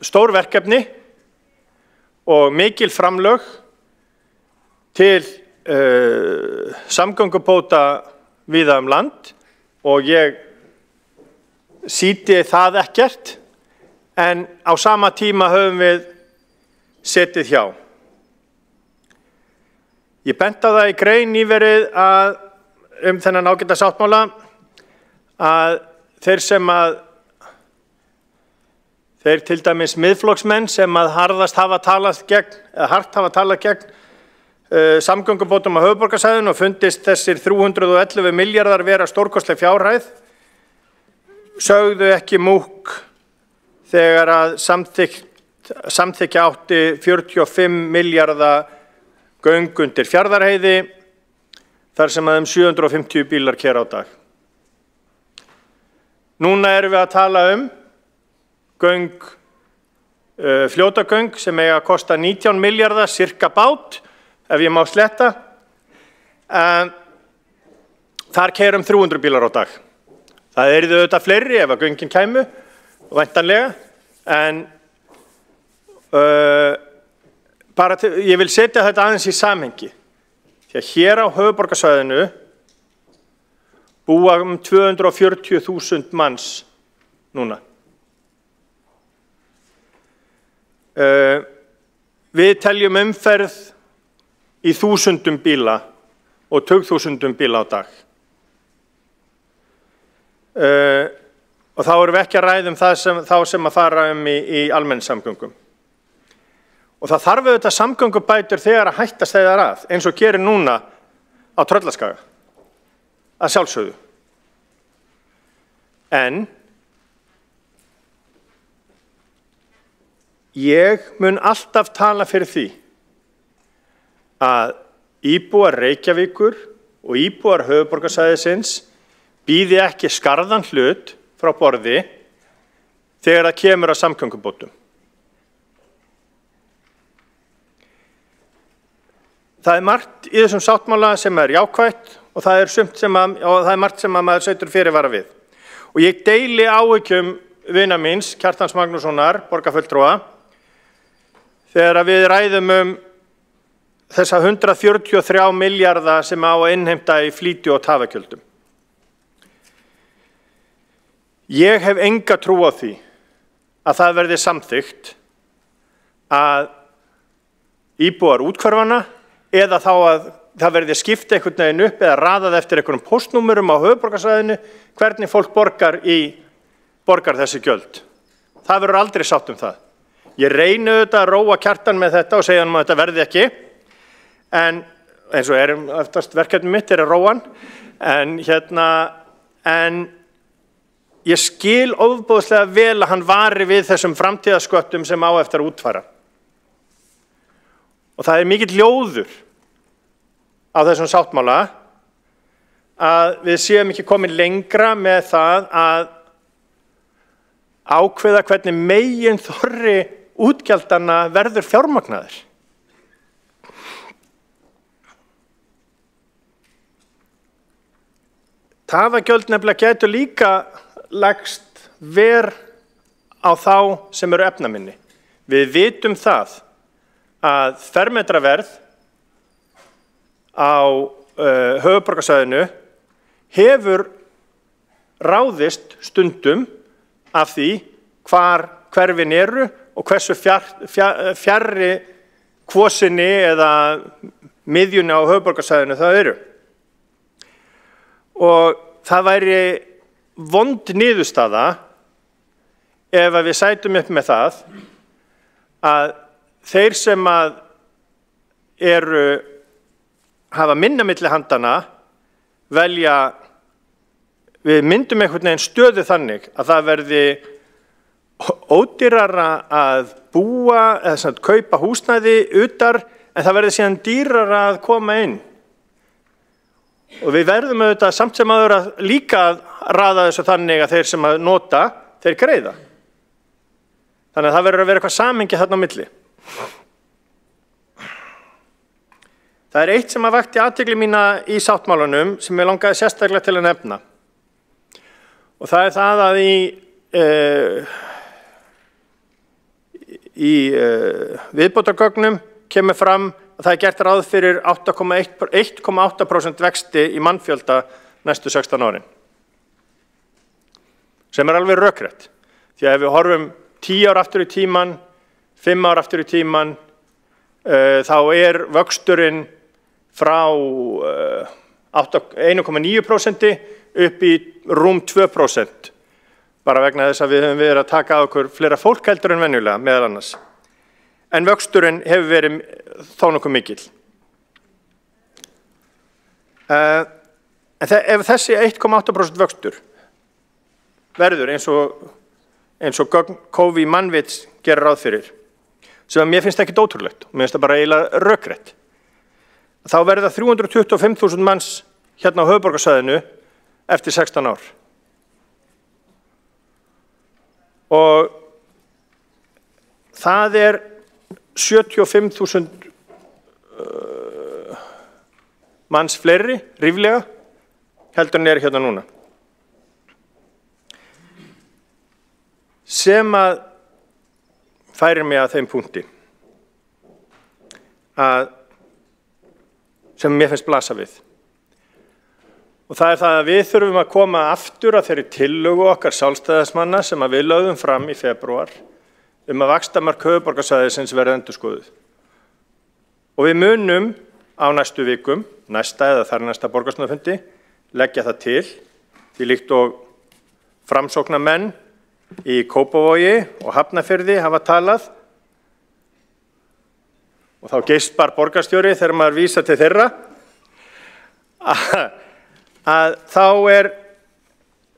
stór verkefni og mikil framlög til samgöngubóta víða land og ég sýti það ekkert en á sama tíma höfum við setið hjá. Ég benti á það í grein nýverið að þennan ágæta sáttmála að þeir til dæmis miðflokksmenn sem að hart hafa talað gegn samgöngubótum á höfuðborgarsvæðinu og fundist þessir 311 milljarðar vera stórkostleg fjárhæð, sögðu ekki múkk þegar að samþykkja átti 45 milljarða göng undir Fjarðarheiði þar sem að 750 bílar keyra á dag. Núna erum við að tala göng, fljótagöng sem eiga að kosta 19 milljarða sirka bát, ef ég má sletta. Þar keyra 300 bílar á dag. Það yrðu auðvitað fleiri ef að göngin kæmu, væntanlega, en ég vil setja þetta aðeins í samhengi. Því að hér á höfuðborgarsvæðinu búa 240.000 manns núna. Við teljum umferð í þúsundum bíla og tugþúsundum bíla á dag. Og þá erum við ekki að ræða þá sem að fara í almenningssamgöngum. Og það þarf auðvitað samgöngubætur þegar að hætta steðjar að, eins og gerir núna á Tröllaskaga, að sjálfsögðu. En ég mun alltaf tala fyrir því að íbúar Reykjavíkur og íbúar höfuðborgarsvæðisins bíði ekki skarðan hlut frá borði þegar það kemur að samgöngubótum. Það er margt í þessum sáttmála sem er jákvætt og það er margt sem að maður setur fyrirvara við. Og ég deili áhyggjum vina míns, Kjartans Magnússonar, borgarfulltrúa, þegar við ræðum þessa 143 milljarða sem á að innheimta í flýti og tafagjöldum. Ég hef enga trú á því að það verði samþykkt að íbúar úthverfanna eða þá að það verði skipt einhvern veginn upp eða raðað eftir einhverjum póstnúmerum á höfuðborgarsvæðinu hvernig fólk borgar þessi gjöld. Það verður aldrei sátt það. Ég reyni auðvitað að róa Kjartan með þetta og segja hann að þetta verði ekki, en eins og oftast verkefni mitt að róa hann, en ég skil ofboðslega vel að hann vari við þessum framtíðasköttum sem á eftir að útfæra. Og það er mikill ljóður á þessum sáttmála að við séum ekki komin lengra með það að ákveða hvernig meginþorri útgjaldanna verður fjármagnaður. Tafagjöld nefnilega getur líka lagst ver á þá sem eru efnaminni. Við vitum það að fermetraverð á höfuðborgarsvæðinu hefur ráðist stundum af því hvar hverfin eru og hversu fjarri kvosinni eða miðjunni á höfuðborgarsvæðinu það eru. Og það væri vond niðurstaða ef við sætum upp með það að þeir sem að hafa minna milli handana velja, við myndum einhvern veginn stöðu þannig að það verði ódýrara að búa eða sem sagt kaupa húsnæði utar en það verði síðan dýrara að koma inn. Og við verðum auðvitað samt sem áður að líka að raða þessu þannig að þeir sem að nota, þeir greiða. Þannig að það verður að vera eitthvað samhengi þarna á milli. Það er eitt sem að vakti athygli mína í sáttmálanum sem ég langaði sérstaklega til að nefna. Og það er það að í viðbótargögnum kemur fram að það er gert ráð fyrir 1,8% vexti í mannfjölda næstu 16 árin. Sem er alveg rökrétt. Því að ef við horfum 10 ár aftur í tíman, 5 ár aftur í tíman, þá er vöxturinn frá 1,9% upp í rúm 2%. Bara vegna þess að við höfum verið að taka á okkur fleira fólk heldur en venjulega meðal annars. En vöxturinn hefur verið þó nokkuð mikill. En ef þessi 1,8% vöxtur verður eins og Kofi Mannvits gerir ráð fyrir, sem að mér finnst ekki ótrúlegt, mér finnst það bara eiginlega rökrétt, þá verða 325.000 manns hérna á höfuðborgarsvæðinu eftir 16 ár. Og það er 75.000 manns fleiri, ríflega, heldur en hérna núna. Sem að færir mig að þeim punkti sem mér finnst blasa við. Og það er það að við þurfum að koma aftur að þeirri tillögu okkar sjálfstæðismanna sem að við lögðum fram í febrúar að vaxtamark höfuðborgarsvæðisins verði endurskoðuð. Og við munum á næstu vikum, næsta eða þar næsta borgarstjórnarfundi, leggja það til, því líkt og framsóknarmenn í Kópavogi og Hafnarfirði hafa talað. Og þá geispar borgarstjóri þegar maður vísar til þeirra að þá er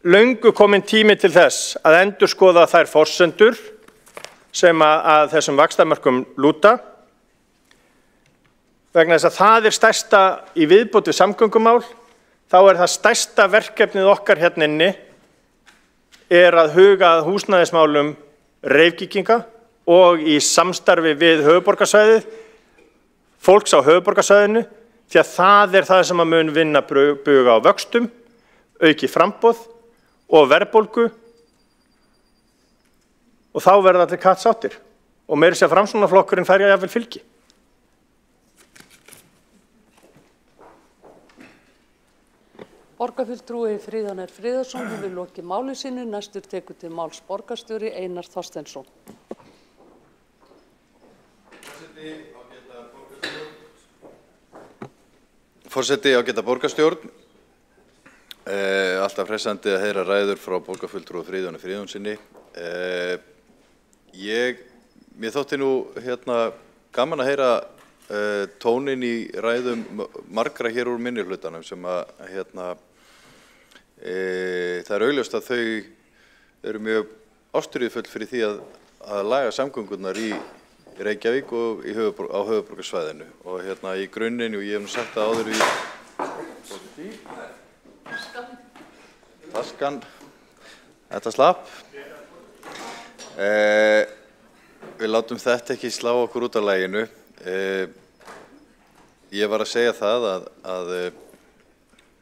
löngu komin tími til þess að endurskoða þær forsendur sem að þessum vaxtamörkum lúta, vegna þess að það er stærsta í viðbót við samgöngumál, þá er það stærsta verkefnið okkar hérna inni er að huga að húsnæðismálum Reykvíkinga og í samstarfi við höfuðborgarsvæðið, fólks á höfuðborgarsvæðinu, því að það er það sem að mun vinna buga á vöxtum, auki framboð og verðbólgu, og þá verða allir kattsáttir og meira sér Framsóknarflokkurinn fær jafnvel fylgi.
Borgarfulltrúi Fríðanir Friðarsson hefur lokið máli sínu. Næstur tekur til máls borgarstjóri Einar Þorsteinsson.
Forseti, ágæta borgarstjórn. Alltaf hressandi að heyra ræður frá borgarfulltrúi Fríðanir Friðarssoni. Mér þótti nú gaman að heyra tónin í ræðum margra hér úr minnihlutanum sem að það er augljóst að þau eru mjög ástríðufull fyrir því að laga samgöngurnar í Reykjavík og á höfuðborgarsvæðinu. Og í grunninn, og ég hef nú sagt það áður í taskan, þetta slapp. Við látum þetta ekki slá okkur út af laginu. Ég var að segja það að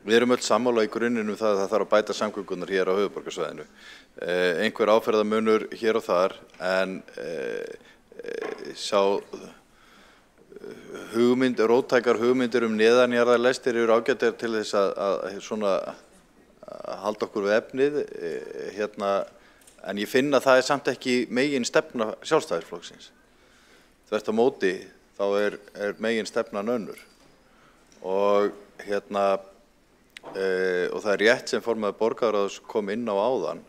við erum öll sammála í grunninn það að það þarf að bæta samgöngunar hér á höfuðborgarsvæðinu. Einhver áferðamunur hér og þar, en sá róttækar hugmyndir neðanjarðarlestir eru ágætar til þess að halda okkur við efnið, en ég finn að það er samt ekki megin stefna Sjálfstæðisflokksins. Þvert á móti þá er megin stefnan önnur. Og það er rétt sem formaður borgarráðs kom inn á áðan,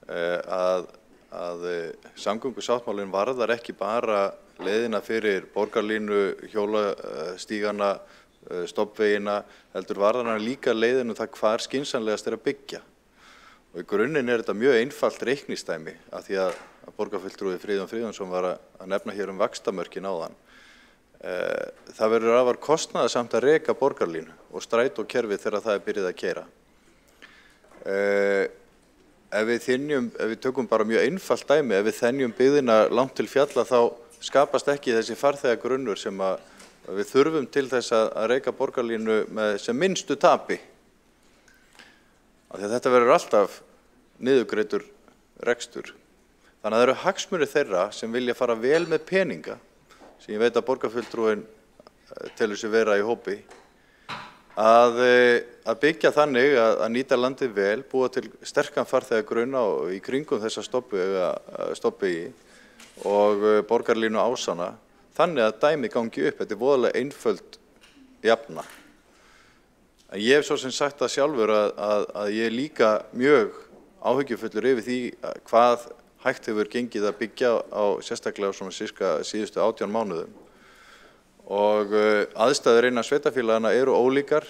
að að samgöngusáttmálinn varðar ekki bara leiðina fyrir borgarlínu, hjólastígana, stofnvegina, heldur varðar hann líka leiðinu það hvar skynsamlegast að byggja. Og í grunninn þetta mjög einfalt reiknistæmi af því að borgarfulltrúi Friðjón Friðjónsson var að nefna hér vaxtamörkin áðan. Það verður afar kostnaðarsamt að reka borgarlínu og strætókerfi þegar það byrjað að keyra. Ef við tökum bara mjög einfalt dæmi, ef við þenjum byggðina langt til fjalla þá skapast ekki þessi farþegagrunnur sem við þurfum til þess að reka borgarlínu með sem minnstu tapi. Af því að þetta verður alltaf niðurgreiddur rekstur. Þannig að það eru hagsmunir þeirra sem vilja fara vel með peninga, sem ég veit að borgarfulltrúin telur sig vera í hópi, að byggja þannig að nýta landið vel, búa til sterkan farþegagrunna og í kringum þessa stofnvegi og borgarlínu ásana, þannig að dæmið gangi upp. Þetta voðalega einföld jafna. En ég hef svo sem sagt það sjálfur að ég líka mjög áhyggjufullur yfir því hvað hægt hefur gengið að byggja á sérstaklega svona síðustu 18 mánuðum. Og aðstæður innan sveitarfélagana eru ólíkar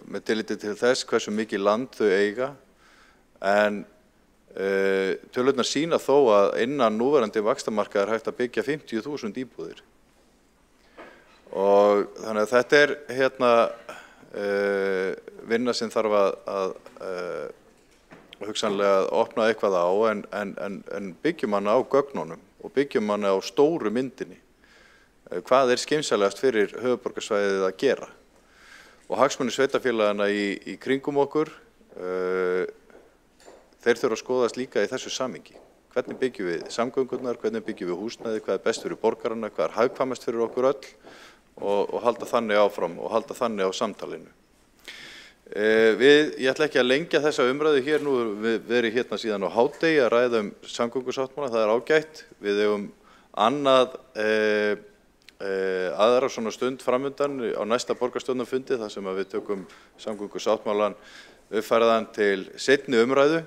með tilliti til þess hversu mikið land þau eiga, en tölurnar sýna þó að innan núverandi vaxtamarkaðar hægt að byggja 50.000 íbúðir. Og þannig að þetta vinna sem þarf að hugsanlega að opna eitthvað á, en byggjum hana á gögnunum og byggjum hana á stóru myndinni. Hvað skynsamlegast fyrir höfuðborgarsvæðið að gera? Og hagsmunir sveitarfélagana í kringum okkur, þeir þurfa að skoðast líka í þessu samhengi. Hvernig byggjum við samgöngurnar, hvernig byggjum við húsnæði, hvað best fyrir borgarana, hvað hagkvæmast fyrir okkur öll og halda þannig áfram og halda þannig á samtalinu. Ég ætla ekki að lengja þessa umræðu hér, nú við verið hérna síðan á hádegi að ræða samgöngusáttmála, það ágætt. Við eigum aðra svona stund framundan á næsta borgarstjórnarfundi þar sem við tökum samgöngusáttmálan uppfærðan til seinni umræðu.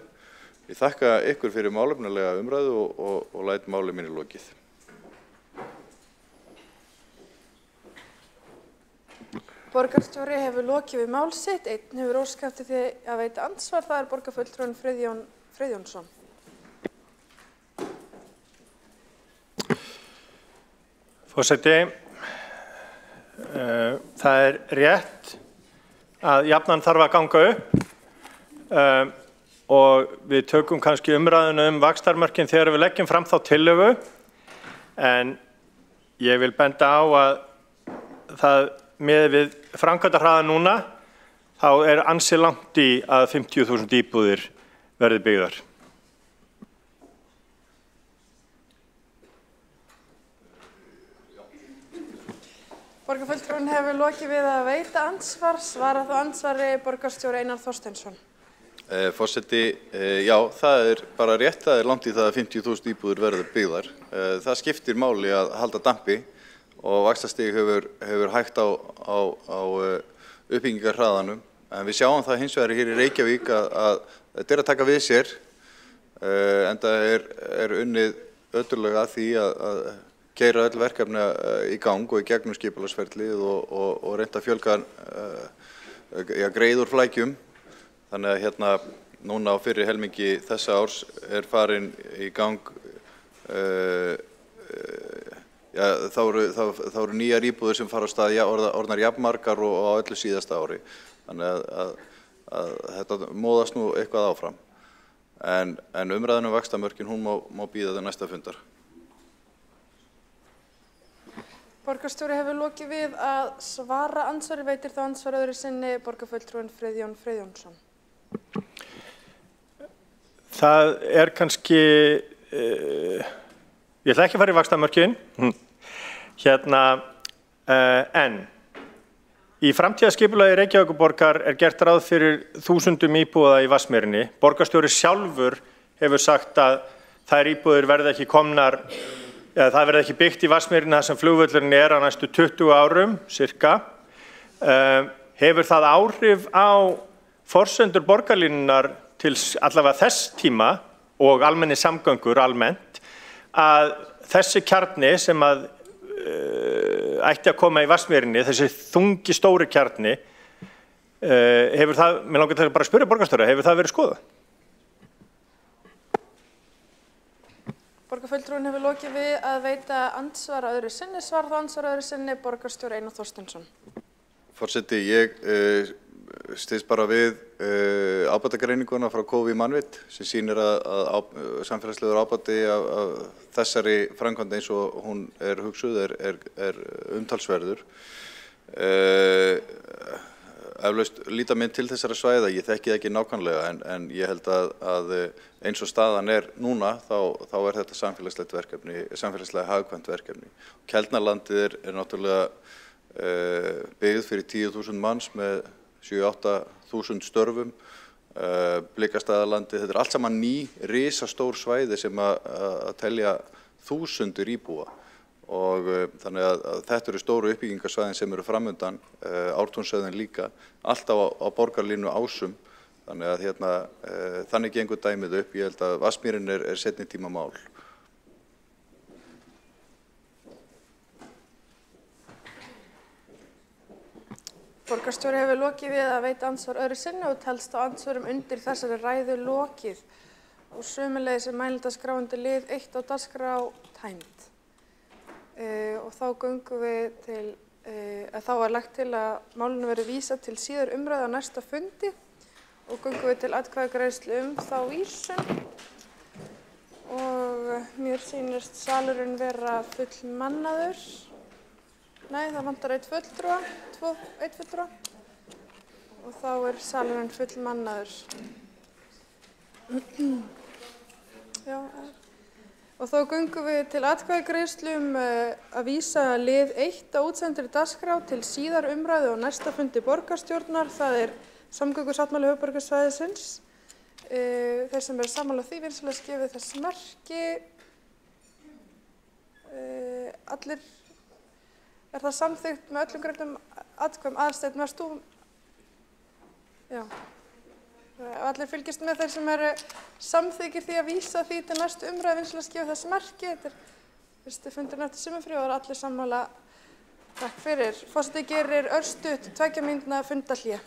Ég þakka ykkur fyrir málefnalega umræðu og læt máli mínu lokið.
Borgarstjóri hefur lokið við mál sitt, einn hefur óskað eftir því að veita andsvar, það borgarfulltrúinn Friðjón Friðjónsson.
Forseti, það rétt að jafnan þarf að ganga upp og við tökum kannski umræðuna vaxtarmörkin þegar við leggjum fram þá tillögu, en ég vil benda á að það með við framkvæmdahraða núna, þá ansi langt í að 50.000 íbúðir verði byggðar.
Borgarfulltrúinn hefur lokið við að veita andsvar, svara þá andsvari borgarstjóri Einar Þorsteinsson.
Forseti, já, það bara rétt, það langt í það að 50.000 íbúðir verði byggðar. Það skiptir máli að halda dampi og vaxtastig hefur hægt á uppbyggingarhraðanum, en við sjáum það hins vegar hér í Reykjavík að þetta að taka við sér, enda unnið ötullega að því að keyra öll verkefni í gang og í gegnum skipulagsferlið og reynda að fjölga greiður flækjum. Þannig að núna á fyrri helmingi þessa árs farin í gang þá eru nýjar íbúðir sem fara á stað orðnar jafnmargar og á öllu síðasta ári. Þannig að þetta móðast nú eitthvað áfram. En umræðan vaxtamörkin, hún má bíða til næsta fundar.
Borgarstjóri hefur lokið við að svara andsvari, veitir þá andsvar öðru sinni borgarfulltrúinn Friðjón Friðjónsson.
Það kannski, ég ætla ekki að fara í vaxtamörkin, en í framtíðarskipulagi Reykjavíkurborgar gert ráð fyrir 1000 íbúða í Vatnsmýrinni. Borgarstjóri sjálfur hefur sagt að þær íbúðir verði ekki komnar, eða það verði ekki byggt í Vatnsmýrinni þar sem flugvöllurinn á næstu 20 árum, cirka. Hefur það áhrif á forsendur borgarlínunnar til allavega þess tíma og almenni samgöngur almennt að þessi kjarni sem að ætti að koma í Vatnsmýrinni, þessi þungi stóri kjarni, hefur það, mér langar til að bara spyrja borgarstjóra, hefur það verið skoðað?
Borgarfulltrúinn hefur lokið við að veita andsvara öðru sinni, svarað andsvara öðru sinni, borgarstjóri Einar Þorsteinsson. Forseti,
ég styðst bara við ábatagreininguna frá KOFI Mannvit sem sýnir að samfélagslegur ábati af þessari framkvæmd eins og hún er hugsuð er umtalsverður. Eflaust líta minn til þessara svæða, ég þekki það ekki nákvæmlega en ég held að eins og staðan er núna þá er þetta samfélagslegt verkefni, samfélagslega hagkvæmt verkefni. Keldnalandið er náttúrulega byggð fyrir 10.000 manns með 7-8.000 störfum, Blikastaðalandið, þetta er allt saman ný, risastór svæði sem að telja þúsundir íbúa og þannig að þetta eru stóru uppbyggingarsvæðin sem eru framundan, Ártúnshöfðin líka, allt á borgarlínu Ásum, þannig að þannig gengur dæmið upp, ég held að Vatnsmýrin er seinni tíma mál.
Borgarstjóri hefur lokið við að veita andsvar öðru sinni og telst á andsvörum undir þessari ræðu lokið og sömuleiðis er mælendaskrá lið 1 á dagskrá tæmd. Og þá göngum við til, þá er lagt til að málinu verði vísað til síðar umræðu á næsta fundi og göngum við til atkvæðagreiðslu þá vísun og mér sýnist salurinn vera fullmannaður. Nei, það vantar einn fulltrúa og þá er salurinn fullmannaður. Já, og þá göngum við til atkvæðagreiðslu að vísa lið 1 á útsendri dagskrá til síðar umræðu á næsta fundi borgarstjórnar, það er samgöngusáttmáli höfuðborgarsvæðisins. Þeir sem eru sammála því vinsamlegast gefið þess merki. Allir. Er það samþykkt með öllum greiddum atkvæðum? Aðalsteinn, varst þú? Já. Allir fylgist með þeir sem eru samþykkir því að vísa því til næstu umræðu vinsamlegast gefið þess merki. Þetta er fyrsti fundurinn eftir sumarfrí og allir sammála. Takk fyrir. Forseti gerir örstutt 2 mínútna fundarhlé.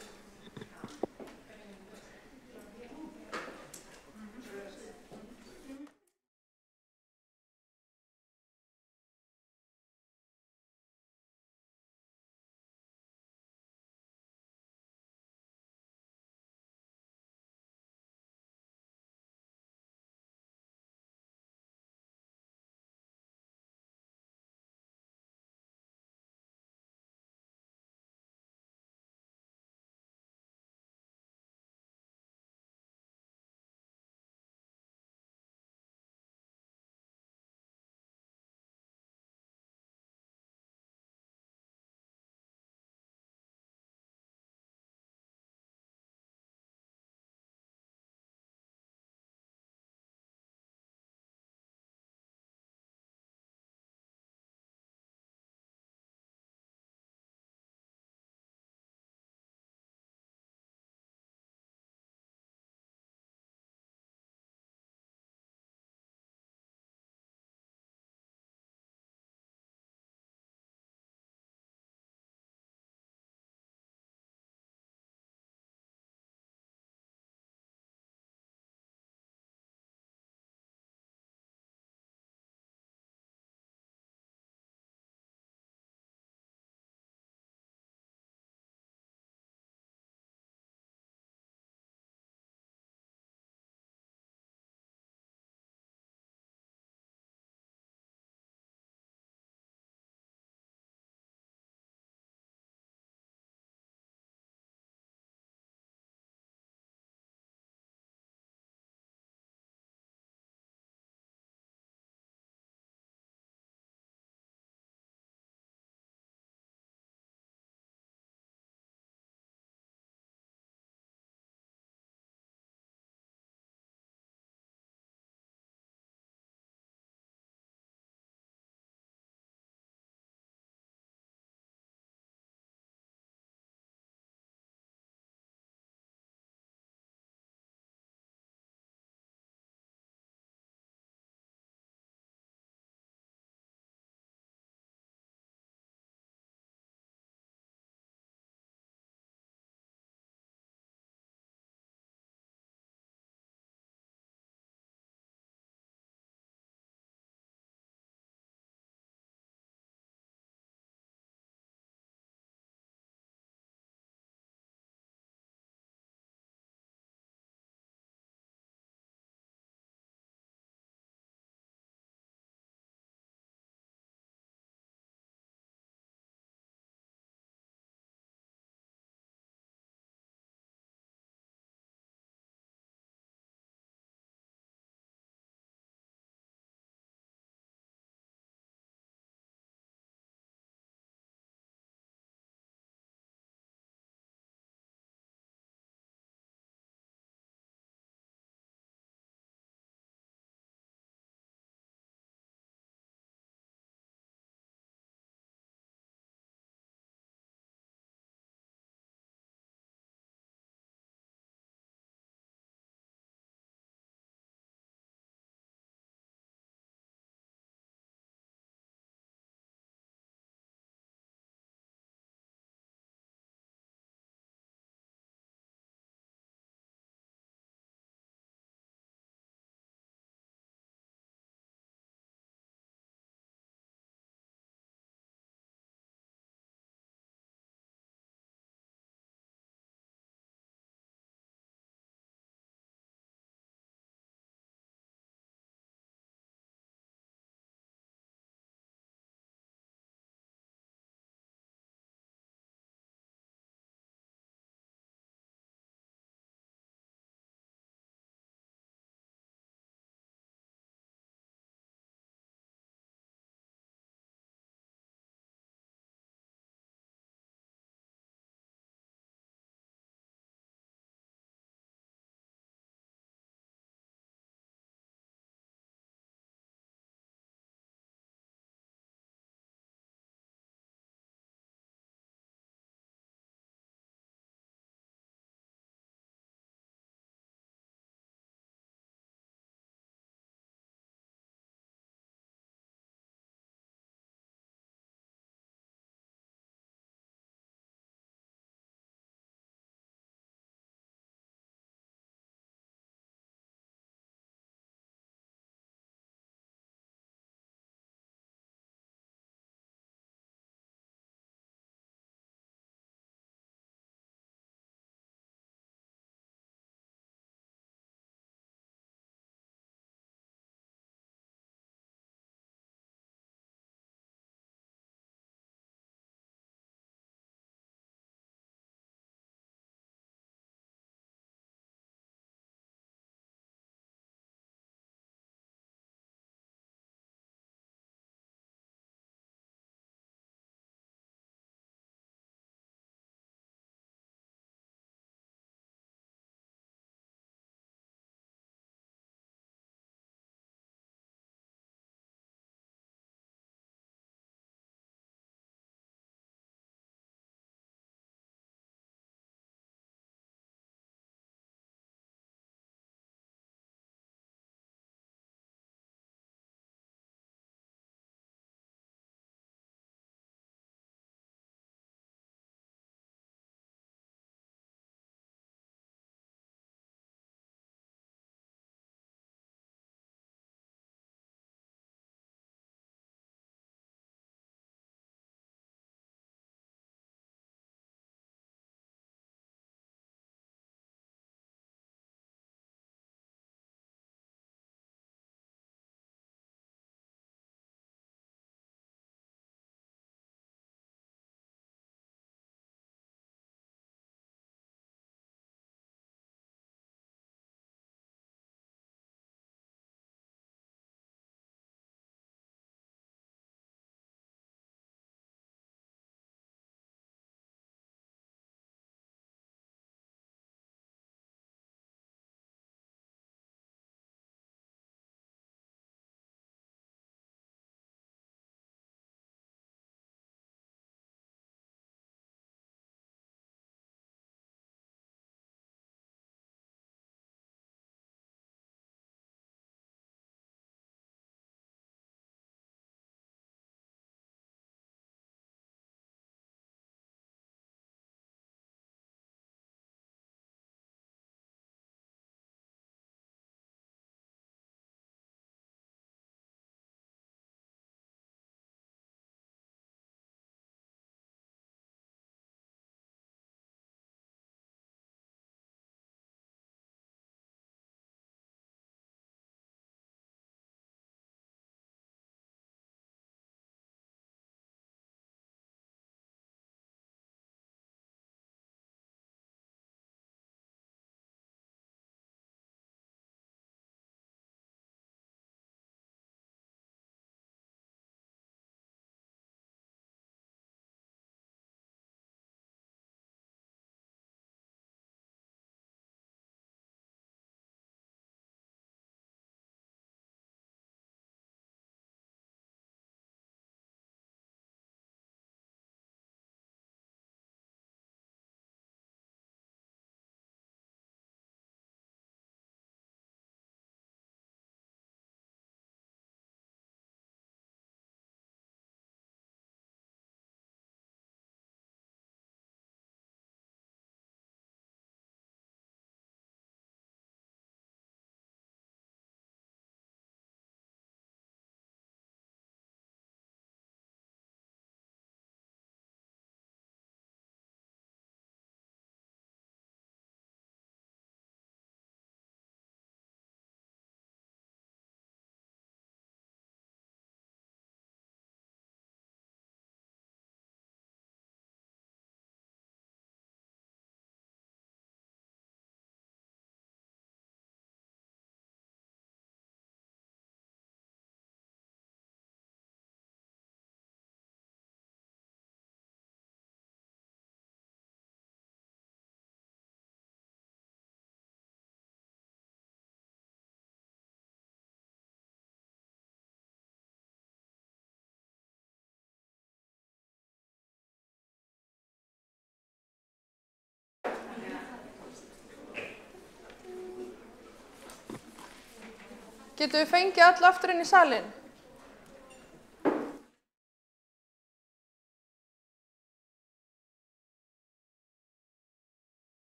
Getum við fengið alla aftur inn í salinn?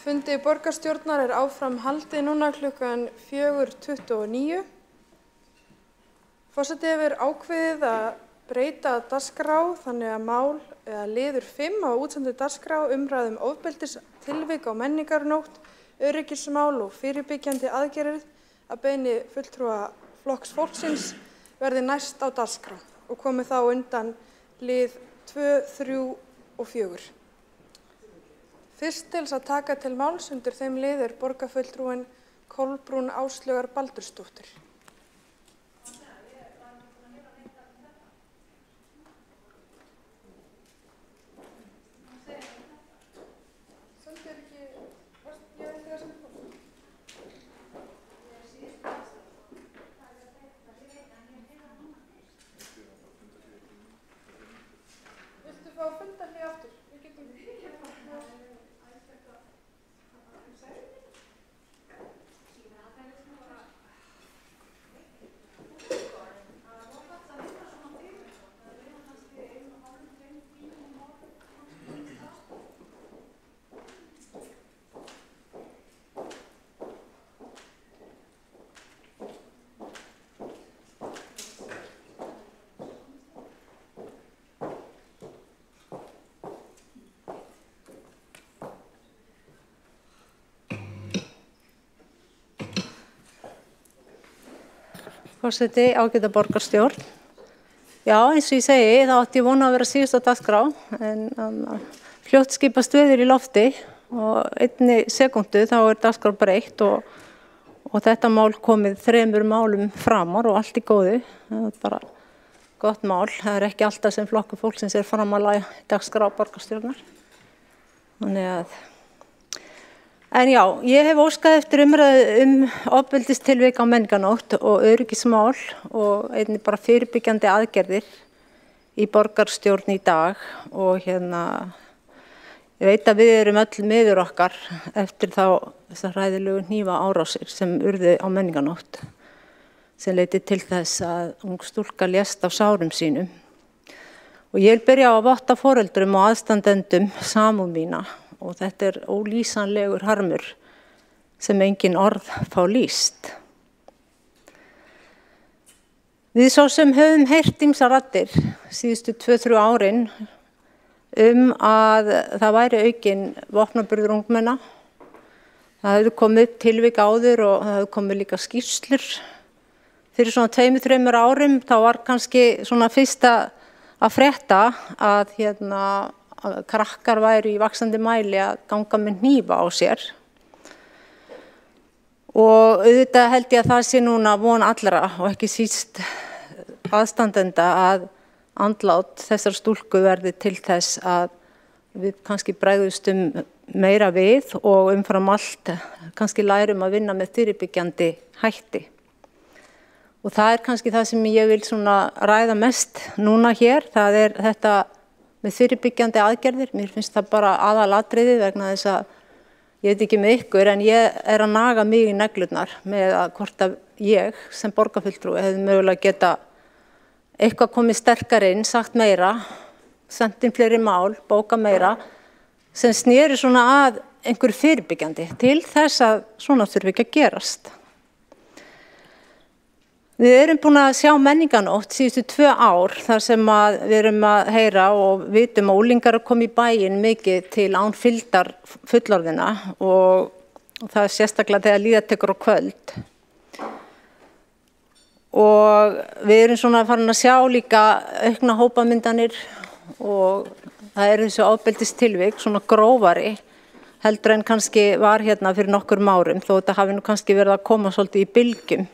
Fundi borgarstjórnar áfram haldið núna klukkan 4:29. Forseti hefur ákveðið að breyta dagskrá þannig að mál eða liður 5 á útsendu dagskrá umræðum ofbeldistilvik á menningarnótt, öryggismál og fyrirbyggjandi aðgerðir að beiðni fulltrúa Flokks fólksins verði næst á dagskrá og komi þá undan lið 2, 3 og 4. Fyrst til að taka til máls undir þeim lið borgarfulltrúinn Kolbrún Áslaugar Baldursdóttir. Viltu fá fundarhlé aftur?
Forseti, ágæta borgarstjórn. Já, eins og ég segi, þá átti ég vona að vera síðust á dagskrá, en fljótt skipast veður í lofti og einni sekúndu þá dagskrá breytt og þetta mál komið 3 málum framar og allt í góðu. Það er bara gott mál. Það er ekki alltaf sem flokkur fólksins er framalega dagskrá borgarstjórnar. Þannig að En já, ég hef óskað eftir umræðu ofbeldistilvik á menningarnótt og öryggismál og einnig bara fyrirbyggjandi aðgerðir í borgarstjórn í dag og ég veit að við erum öll miður okkar eftir þessar hræðilegu hnífaárásir sem urðu á menningarnótt sem leiddi til þess að ung stúlka lést á sárum sínum. Og ég vil byrja á að votta foreldrum og aðstandendum samúð mína og þetta er ólýsanlegur harmur sem engin orð fá lýst. Við svo sem höfum heyrt ýmsar raddir síðustu 2-3 árin að það væri aukinn vopnaburður ungmenna. Það hefði komið upp tilvik áður og það hefði komið líka skýrslur. Fyrir svona 2-3 árum þá var kannski svona fyrsta að frétta að krakkar væri í vaxandi mæli að ganga með hnífa á sér. Og auðvitað held ég að það sé núna von allra og ekki síst aðstandenda að andlát þessar stúlku verði til þess að við kannski bregðumst meira við og umfram allt kannski lærum að vinna með fyrirbyggjandi hætti. Og það er kannski það sem ég vil svona ræða mest núna hér, það er þetta með fyrirbyggjandi aðgerðir. Mér finnst það bara aðalatriði vegna þess að ég veit ekki með ykkur en ég er að naga mig í neglurnar með að hvort að ég sem borgarfulltrúi hefði mögulega geta eitthvað komið sterkar inn, sagt meira, sent inn fleiri mál, bóka meira sem sneri svona að einhverju fyrirbyggjandi til þess að svona þurfi ekki að gerast. Við erum búin að sjá menningarnótt síðustu 2 ár þar sem við erum að heyra og vitum að unglingar koma í bæinn mikið til án fylgdar fullorðina og það er sérstaklega þegar líða tekur á kvöld. Og við erum svona farin að sjá líka aukna hópamyndanir og það eru þessu ofbeldistilvik svona grófari heldur en kannski var fyrir nokkrum árum þó þetta hafi nú kannski verið að koma svolítið í bylgjum.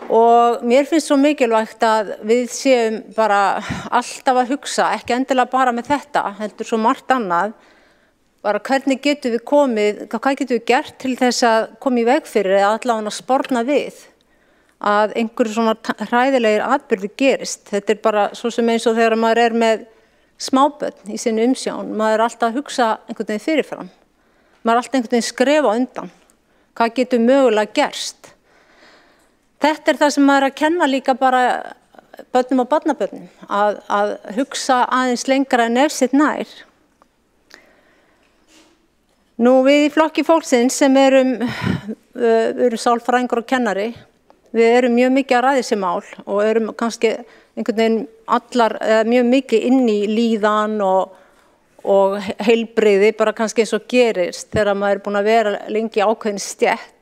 Og mér finnst svo mikilvægt að við séum bara alltaf að hugsa, ekki endilega bara með þetta, heldur svo margt annað, bara hvernig getum við komið, hvað getum við gert til þess að koma í veg fyrir eða allavega að sporna við að einhverju svona hræðilegir atburðir gerist. Þetta er bara svo sem eins og þegar maður er með smábörn í sinni umsjón, maður er alltaf að hugsa einhvern veginn fyrirfram, maður er alltaf einhvern veginn skrefa undan, hvað getur mögulega gerst. Þetta er það sem maður er að kenna líka bara börnum og barnabörnum, að hugsa aðeins lengra en ef sitt nær. Nú við í flokki fólksins sem erum sálfræðingur og kennari, við erum mjög mikið að ræða þessi mál og erum kannski einhvern veginn mjög mikið inn í líðan og heilbrigði, bara kannski eins og gerist þegar maður er búin að vera lengi ákveðin stétt.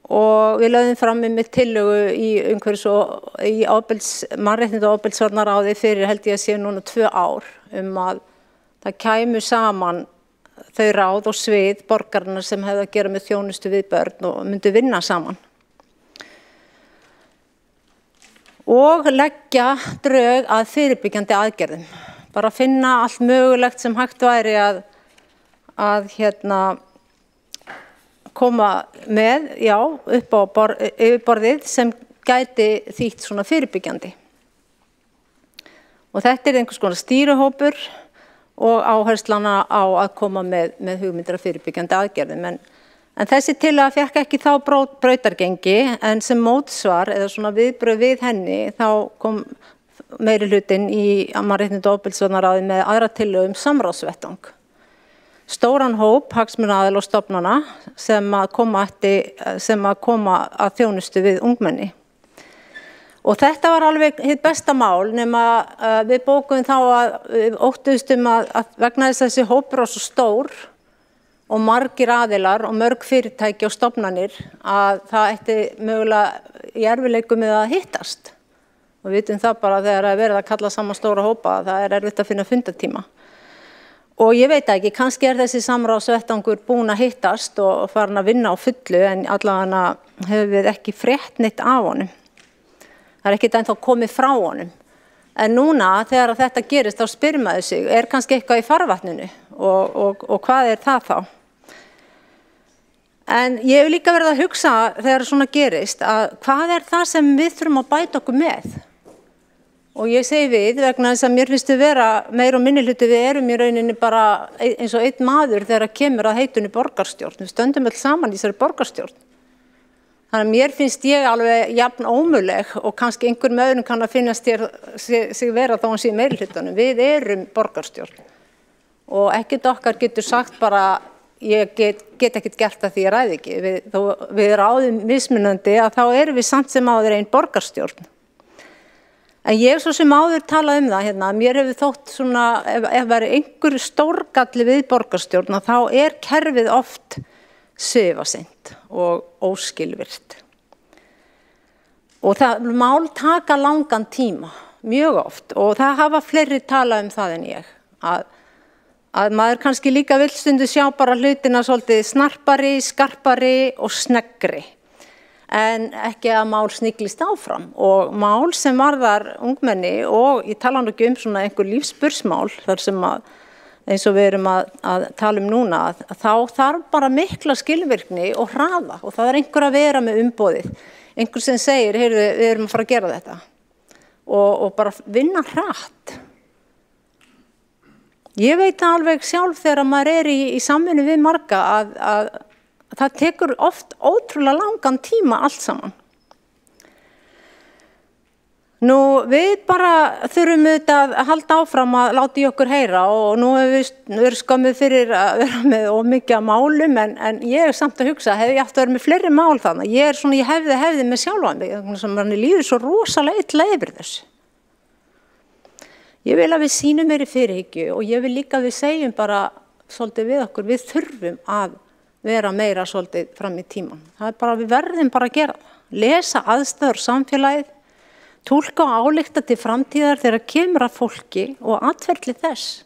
Og við lögðum fram með tillögu í mannréttinda- og ofbeldisvarnaráði fyrir held ég að séu núna 2 ár að það kæmu saman þau ráð og svið borgarinnar sem hefðu að gera með þjónustu við börn og myndu vinna saman. Og leggja drög að fyrirbyggjandi aðgerðum. Bara finna allt mögulegt sem hægt væri að koma með, upp á yfirborðið sem gæti þýtt svona fyrirbyggjandi. Og þetta er einhvers konar stýrihópur og áherslana á að koma með hugmyndir af fyrirbyggjandi aðgerðum. En þessi tillaga fékk ekki þá brautargengi en sem mótsvar eða svona viðbrögð við henni þá kom meirihlutinn í mannréttinda- og ofbeldisvarnaráði með aðra tillögu samráðsvettvang. Stóran hóp hagsmunaaðila og stofnana sem að koma að þjónustu við ungmenni. Og þetta var alveg hið besta mál nema við bókuðum þá að við óttuðumst að vegna þess að þessi hópur var svo stór og margir aðilar og mörg fyrirtæki og stofnanir að það ætti mögulega í erfiðleikum með að hittast. Og við vitum það bara þegar það er verið að kalla saman stóra hópa að það er erfitt að finna fundartíma. Og ég veit ekki, kannski er þessi samráðsvettvangur búin að hittast og farin að vinna á fullu en allavega hefur við ekki frétt neitt af honum. Það er ekkert ennþá komið frá honum. En núna þegar þetta gerist þá spyr maður sig, er kannski eitthvað í farvatninu og hvað er það þá? En ég hef líka verið að hugsa þegar svona gerist að hvað er það sem við þurfum að bæta okkur með? Og ég segi við vegna þess að mér finnst við vera meir og minni hluti, við erum í rauninni bara eins og einn maður þegar kemur að heitunni borgarstjórn. Við stöndum öll saman í þessari borgarstjórn. Þannig að mér finnst ég alveg jafn ómöguleg og kannski einhver með öðrum kann að finnast sig vera þá hann sé meiri hlutunum. Við erum borgarstjórn og ekkert okkar getur sagt bara ég get ekkert gert það því ég ræði ekki. Við ráðum mismunandi að þá erum við samt sem áður einn borgarstjórn. En ég svo sem áður talað það hérna, mér hefur þótt svona, ef væri einhver stórgalli við borgarstjórn þá er kerfið oft svifaseint og óskilvirkt. Og það mál taka langan tíma, mjög oft, og það hafa fleiri talað það en ég, að maður kannski líka vill stundu sjá bara hlutina svolítið snarpari, skarpari og sneggri. En ekki að mál sniglist áfram og mál sem varðar ungmenni og ég tala nú ekki svona einhver lífspursmál þar sem eins og við erum að tala núna að þá þarf bara mikla skilvirkni og hraða og það einhver að vera með umboðið, einhver sem segir heyrðu við erum að fara að gera þetta og bara vinna hratt. Ég veit alveg sjálf þegar maður í samvinnu við marga að það tekur oft ótrúlega langan tíma allt saman. Nú við bara þurfum auðvitað að halda áfram að láta í okkur heyra og nú hefur við verið skömmuð fyrir að vera með ómikið af málum en ég samt að hugsa, hefði ég átt að vera með fleiri mál þannig. Ég hefði með sjálfan mig, sem manni líður svo rosalega illa yfir þessu. Ég vil að við sýnum meiri fyrirhyggju og ég vil líka að við segjum bara svolítið við okkur, við þurfum að vera meira svolítið fram í tíman. Það er bara, við verðum bara að gera það. Lesa aðstæður samfélagið, túlka og álykta til framtíðar þegar kemur að fólki og atferli þess.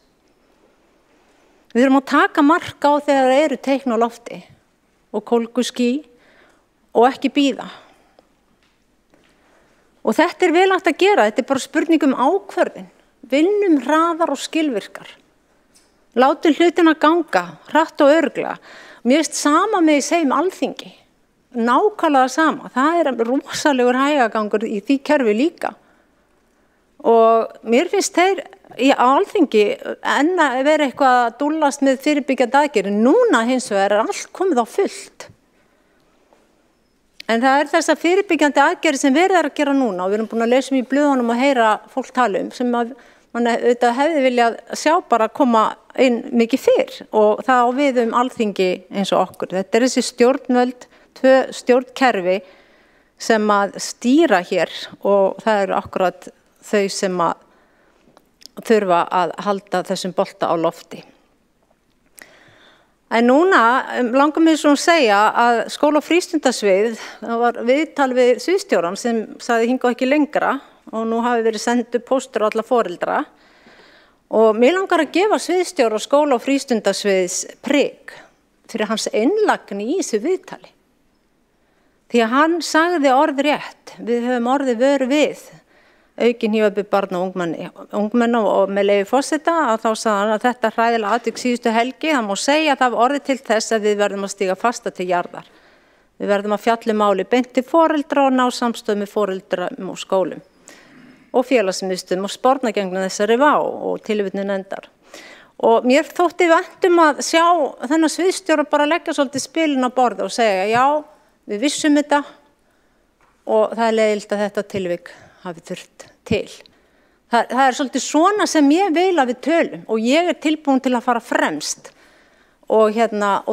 Við þurfum að taka mark á þegar það eru teikn á lofti og kólguský og ekki bíða. Og þetta er vel hægt að gera, þetta er bara spurning ákvörðun. Vinnum hraðar og skilvirkar. Látum hlutina ganga, hratt og örugglega. Mér finnst sama með í segjum Alþingi, nákvæmlega sama, það er rosalegur hægagangur í því kerfi líka. Og mér finnst þeir í Alþingi enn að vera eitthvað að dúllast með fyrirbyggjandi aðgerðir, núna hins vegar er allt komið á fullt. En það er þess að fyrirbyggjandi aðgerðir sem verið að gera núna og við erum búin að lesa í blöðunum og heyra fólk tala sem að mann auðvitað hefði viljað sjá bara koma inn mikið fyrr og það á við Alþingi eins og okkur. Þetta er þessi stjórnvöld, tvö stjórnkerfi sem að stýra hér og það eru akkurat þau sem að þurfa að halda þessum bolta á lofti. En núna langar mér svo að segja að skóla- og frístundasvið, það var viðtal við sviðsstjórann sem sagði hingað ekki lengra og nú hafi verið sendu póstur á alla foreldra og mér langar að gefa sviðsstjóra skóla- og frístundasviðs prik fyrir hans innlagni í þessu viðtali. Því að hann sagði orðrétt, við höfum orðið vör við aukin hífabbi barna og ungmenna og með leyfi forseta að þá sagði hann að þetta hræðilega atvik síðustu helgi, það má segja að það hafi orðið til þess að við verðum að stíga fasta til jarðar. Við verðum að fjalla máli beint til foreldra og ná samstöðu með foreldrum og skólum og félagsmiðstöðum og sporna gegn þessari vá og tilvitnun endar. Og mér þótti vænt að sjá þennan sviðsstjóra bara leggja svolítið spilin á borð og segja já, við vissum þetta og það er leiðilegt að þetta tilvik hafi þurft til. Það er svolítið svona sem ég vil að við tölum og ég er tilbúin til að fara fremst og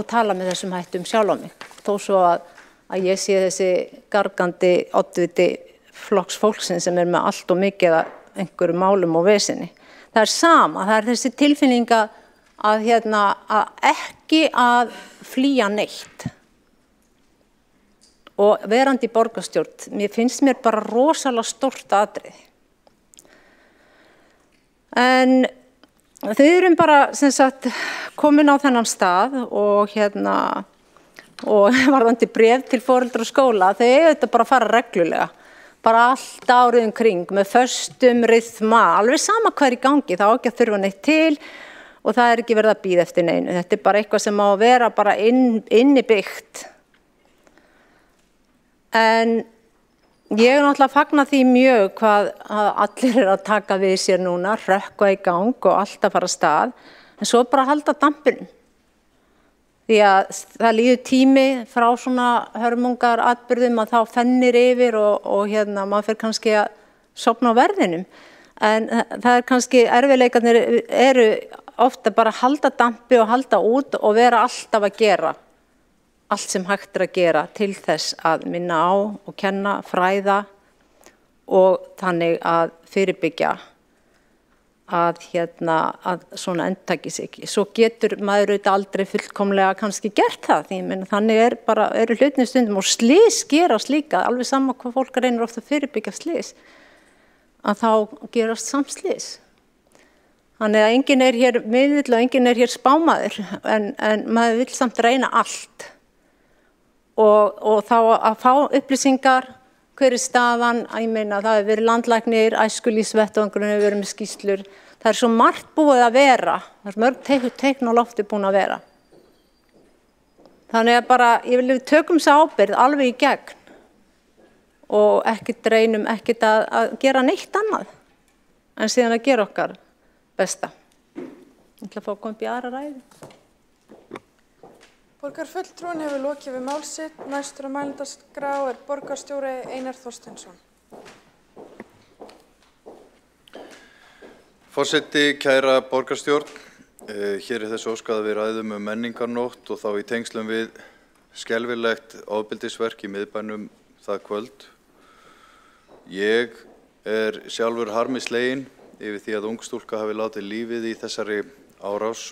tala með þessum hættum sjálf á mig. Þó svo að ég sé þessi gargandi oddviti flokks fólksins sem er með allt og mikið að einhverju málum og vesinni. Það er sama, það er þessi tilfinning að ekki að flýja neitt. Og verandi í borgarstjórn, mér finnst mér bara rosalega stórt atriði. En þau erum bara sem sagt komin á þennan stað og varðandi bréf til foreldra og skóla, þau eiga þetta bara að fara reglulega. bara allt árið kring með föstum ryþma, alveg sama hvað í gangi, þá ekki að þurfa neitt til og það ekki verið að bíða eftir neinu. Þetta bara eitthvað sem á að vera bara innibyggt. En ég náttúrulega fagna því mjög hvað allir að taka við sér núna, hrökkva í gang og allt að fara af stað, en svo bara halda dampinum. Því að það líður tími frá svona hörmungar atburðum að þá fennir yfir og maður fer kannski að sofna á verðinum. En það kannski erfiðleikarnir eru ofta bara að halda dampi og halda út og vera alltaf að gera. Allt sem hægt að gera til þess að minna á og kenna, fræða og þannig að fyrirbyggja að svona endurtaki sig ekki. Svo getur maður auðvitað aldrei fullkomlega kannski gert það, því þannig eru hlutinni stundum og slys gerast líka, alveg sama hvað fólk reynir ofta að fyrirbyggja slys, að þá gerast samslys. Þannig að enginn hér miðill og enginn hér spámaður, en maður vill samt reyna allt. Og þá að fá upplýsingar, hver staðan, ég meina það hefur verið landlæknir, æskulýðsvettvangurinn hefur verið með skýrslur. Það svo margt búið að vera, það mörg teikn á lofti búin að vera. Þannig að bara, ég vil tökum þessa ábyrgð alveg í gegn og ekkert reynum ekkert að gera neitt annað en síðan að gera okkar besta. Ég ætla að fá að koma upp í aðra ræðu.
Borgarfulltrúinn hefur lokið við mál sitt. Næstur á mælendaskrá borgarstjóri Einar Þorsteinsson.
Forseti, kæra borgarstjórn, hér þessu óskað að við ræðum menningarnótt og þá í tengslum við skelfilegt ofbeldisverk í miðbænum það kvöld. Ég sjálfur harmi sleginn yfir því að ung stúlka hafi látið lífið í þessari árás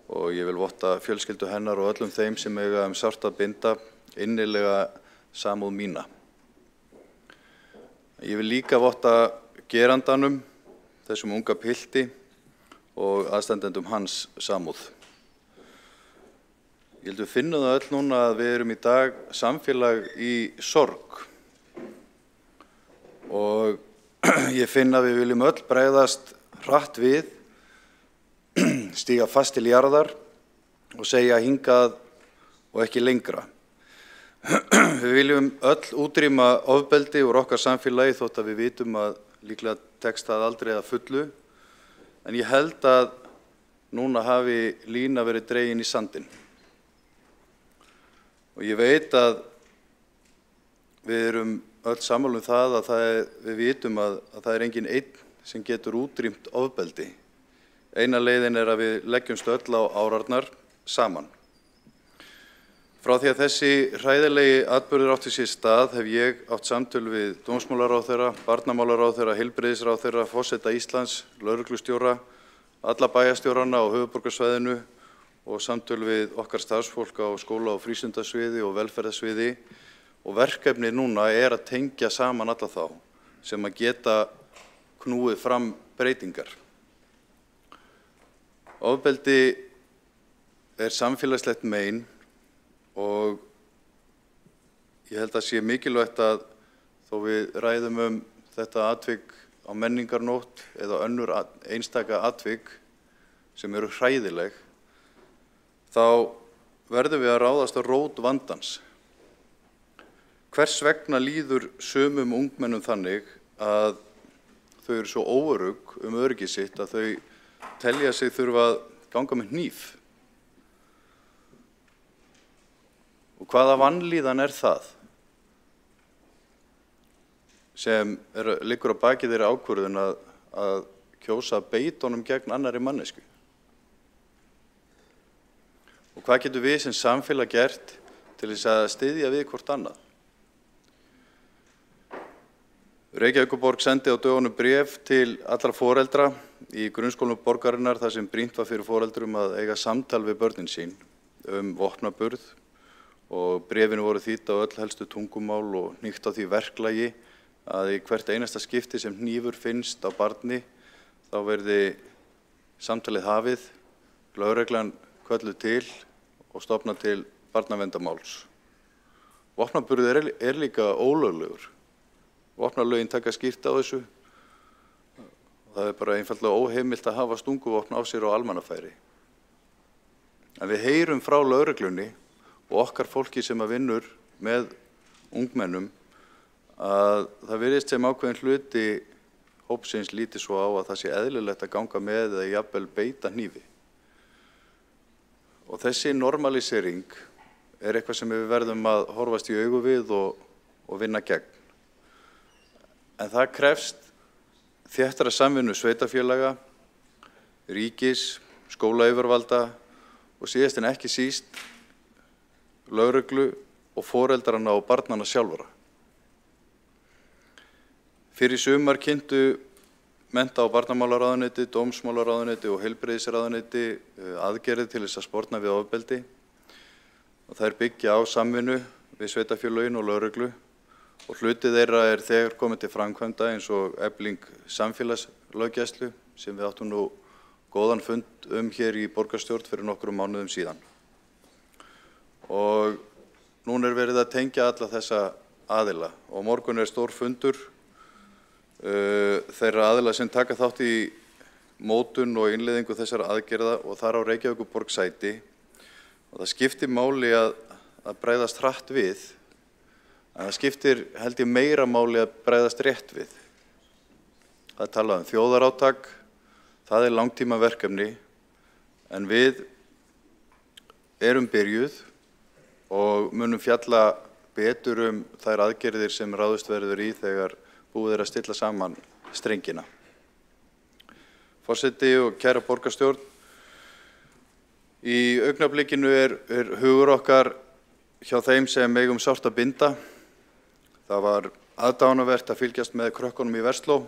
og ég vil votta fjölskyldu hennar og öllum þeim sem eiga sárt að binda innilega samúð mína. Ég vil líka votta gerandanum, þessum unga pilti og aðstandendum hans samúð. Ég held við finnum það öll núna að við erum í dag samfélag í sorg og ég finn að við viljum öll bregðast hratt við, stíga fast til jarðar og segja hingað og ekki lengra. Við viljum öll útrýma ofbeldi úr okkar samfélagi þótt að við vitum að líklega tekst það aldrei að fullu, en ég held að núna hafi lína verið dregin í sandinn. Og ég veit að við erum öll sammála það að við vitum að það engin einn sem getur útrýmt ofbeldi. Eina leiðin að við leggjumst öll á árarnar saman. Frá því að þessi hræðilegi atburður átti sér stað hef ég átt samtöl við dómsmálaráðherra, barnamálaráðherra, heilbrigðisráðherra, forseta Íslands, lögreglustjóra, alla bæjarstjórana á höfuðborgarsvæðinu og samtöl við okkar starfsfólk á skóla- og frístundasviði og velferðarsviði. Og verkefnið núna að tengja saman alla þá sem að geta knúið fram breytingar. Ofbeldi samfélagslegt mein og ég held að sé mikilvægt að þó við ræðum þetta atvik á menningarnótt eða önnur einstaka atvik sem eru hræðileg, þá verðum við að ráðast á rót vandans. Hvers vegna líður sumum ungmennum þannig að þau eru svo óörugg öryggi sitt að þau telja sig þurfa að ganga með hníf? Og hvaða vanlíðan það sem liggur á baki þeirri ákvörðun að kjósa að beita honum gegn annarri mannesku? Og hvað getum við sem samfélag gert til þess að styðja við hvort annað? Reykjavíkurborg sendi á dögunum bréf til allra foreldra í grunnskólum borgarinnar þar sem brýnt var fyrir foreldrum að eiga samtal við börnin sín vopnaburð og bréfinu voru þýdd á öll helstu tungumál og hnykkt á því verklagi að í hvert einasta skipti sem hnífur finnst á barni þá verði samtalið hafið, lögreglan kölluð til og stofnað til barnaverndarmáls. Vopnaburður líka ólöglegur Vopnalögin taka skýrt á þessu. Það er bara einfaldlega óheimilt að hafa stunguvopn á sér á almannafæri. En við heyrum frá lögreglunni og okkar fólki sem að vinnur með ungmennum að það virðist sem ákveðin hluti hópsins líti svo á að það sé eðlilegt að ganga með eða jafnvel beita hnífi. Og þessi normalisering er eitthvað sem við verðum að horfast í augu við og vinna gegn. En það krefst þéttara samvinnu sveitarfélaga, ríkis, skólayfirvalda og síðast en ekki síst lögreglu og foreldrana og barnanna sjálfara. Fyrir sumar kynntu mennta- og barnamálaráðuneyti, dómsmálaráðuneyti og heilbrigðisráðuneyti aðgerðir til þess að sporna við ofbeldi. Og þær byggja á samvinnu við sveitarfélögin og lögreglu og hluti þeirra er þegar komið til framkvæmda eins og efling samfélagslöggæslu sem við áttum nú góðan fund hér í borgarstjórn fyrir nokkrum mánuðum síðan. Og núna er verið að tengja alla þessa aðila og morgun er stór fundur þeirra aðila sem taka þátt í mótun og innleiðingu þessara aðgerða og þar á Reykjavíkurborg sæti. Og það skiptir máli að bregðast hratt við, en það skiptir held ég meira máli að bregðast rétt við. Það er talað þjóðarátak, það er langtíma verkefni, en við erum byrjuð og munum fjalla betur þær aðgerðir sem ráðist verður í þegar búið að stilla saman strengina. Forseti og kæra borgarstjórn, í augnablikinu er hugur okkar hjá þeim sem eigum sárt að binda. Það var aðdánavert að fylgjast með krökkunum í Versló,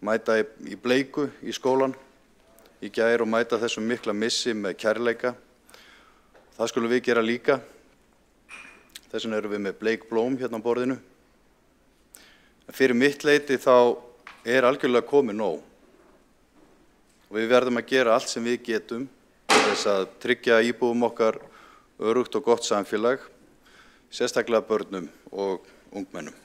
mæta í bleiku í skólan í gær og mæta þessum mikla missi með kærleika. Það skulum við gera líka. Þess vegna erum við með bleikblóm hérna á borðinu. En fyrir mitt leyti þá er algjörlega komið nóg. Og við verðum að gera allt sem við getum til þess að tryggja íbúum okkar öruggt og gott samfélag, sérstaklega börnum og ungmennum.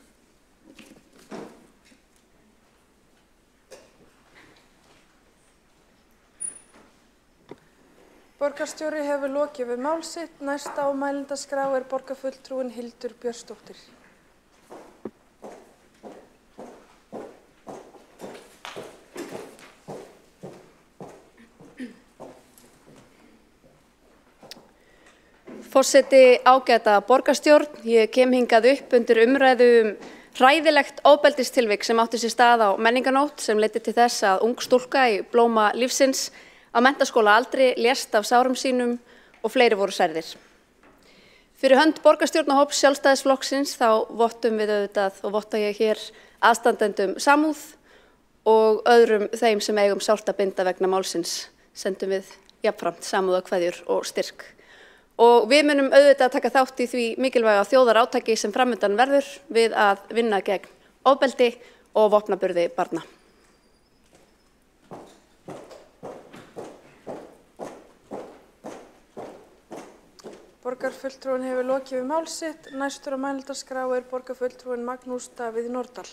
Borgarstjóri hefur lokið við mál sitt. Næsta á mælendaskrá er borgarfulltrúin Hildur Björnsdóttir.
Forseti, ágæta borgarstjórn, ég kem hingað upp undir umræðu hræðilegt ofbeldistilvik sem átti sér stað á menningarnótt sem leiddi til þess að ung stúlka í blóma lífsins á menntaskóla aldri lést af sárum sínum og fleiri voru særðir. Fyrir hönd borgarstjórnarhóps Sjálfstæðisflokksins þá vottum við auðvitað og votta ég hér aðstandendum samúð og öðrum þeim sem eigum sárt að binda vegna málsins sendum við jafnframt samúðarkveðjur og styrk. Og við munum auðvitað taka þátt í því mikilvæga þjóðarátaki sem framundan verður við að vinna gegn ofbeldi og vopnaburði barna.
Borgarfulltrúin hefur lokið við mál sitt. Næstur á mælendaskrá er borgarfulltrúin Magnús Davíð Nordal.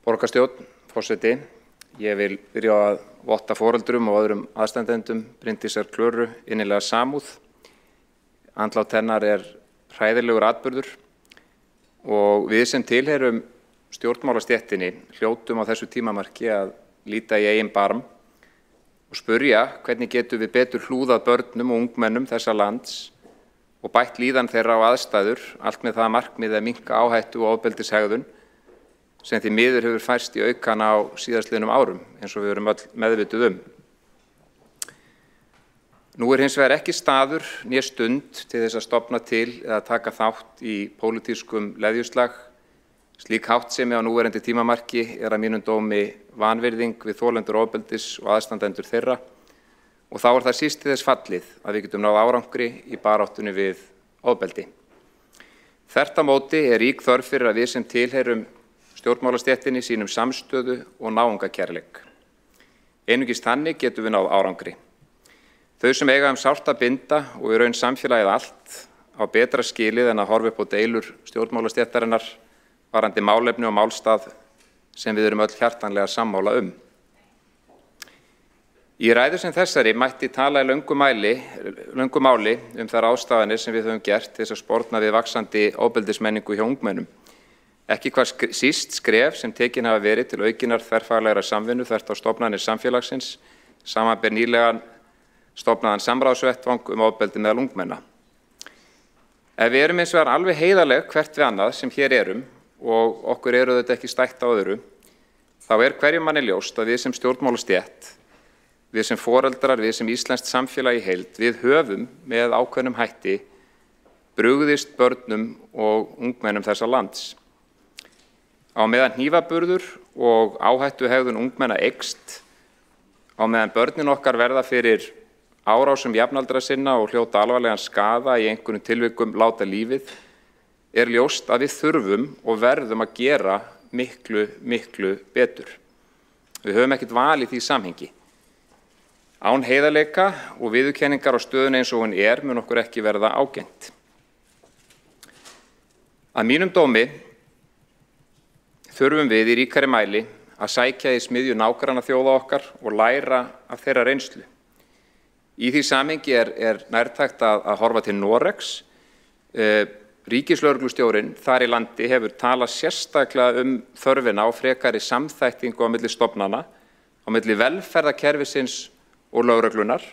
Borgarstjórn, forseti, ég vil byrja að votta foreldrum og öðrum aðstandendum Bryndísar Klöru innilega samúð. Andlát hennar er hræðilegur atburður og við sem tilheyrum stjórnmálastéttinni hljótum á þessu tímamarki að líta í eigin barm og spurja hvernig getum við betur hlúðað börnum og ungmennum þessa lands og bætt líðan þeirra á aðstæður, allt með það markmið að minnka áhættu og ofbeldishegðun sem því miður hefur færst í aukana á síðastliðnum árum, eins og við erum öll meðvituð Nú er hins vegar ekki staður né stund til þess að stofna til eða taka þátt í pólitískum leðjuslag. Slík háttsemi á núverandi tímamarki er að mínum dómi vanvirðing við þolendur ofbeldis og aðstandendur þeirra og þá er það síst til þess fallið að við getum náð árangri í baráttunni við ofbeldi. Þvert á móti er rík þörf fyrir að við sem tilheyrum stjórnmálastéttinni sínum samstöðu og náungakærleik. Einungis þannig getum við náð árangri. Þau sem eiga sárt að binda og í raun samfélagið allt á betra skilið en að horfa upp á deilur stjórnmálastéttarinnar varðandi málefni og málstað sem við erum öll hjartanlega sammála um. Í ræðu sem þessari mætti tala í löngu máli þær ráðstafanir sem við höfum gert til þess að sporna við vaxandi ofbeldismenningu hjá ungmennum. Ekki hvað síst skref sem tekin hafa verið til aukinnar þverfaglegrar samvinnu þvert á stofnanir samfélagsins, samanber nýlegan stofnaðan samráðsvettvang ofbeldi meðal ungmenna. Ef við erum hins vegar alveg heiðarleg hvert við annað sem hér erum og okkur eru þetta ekki stætt á öðru, þá hverjum manni ljóst að við sem stjórnmálastétt, við sem foreldrar, við sem íslenskt samfélag í heild, við höfum með ákveðnum hætti brugðist börnum og ungmennum þessa lands. Á meðan hnífaburður og áhættuhegðun ungmenna eykst, á meðan börnin okkar verða fyrir árásum jafnaldra sinna og hljóta alvarlegan skaða í einhverjum tilvikum láta lífið, ljóst að við þurfum og verðum að gera miklu, miklu betur. Við höfum ekkert val í því samhengi. Án heiðarleika og viðurkenningar á stöðunni eins og hún mun okkur ekki verða ágengt. Að mínum dómi þurfum við í ríkari mæli að sækja í smiðju nágrannaþjóða okkar og læra af þeirra reynslu. Í því samhengi nærtækt að horfa til Noregs. Ríkislögreglustjórinn þar í landi hefur talað sérstaklega þörfina á frekari samþættingu á milli stofnana, á milli velferðarkerfisins og lögreglunar.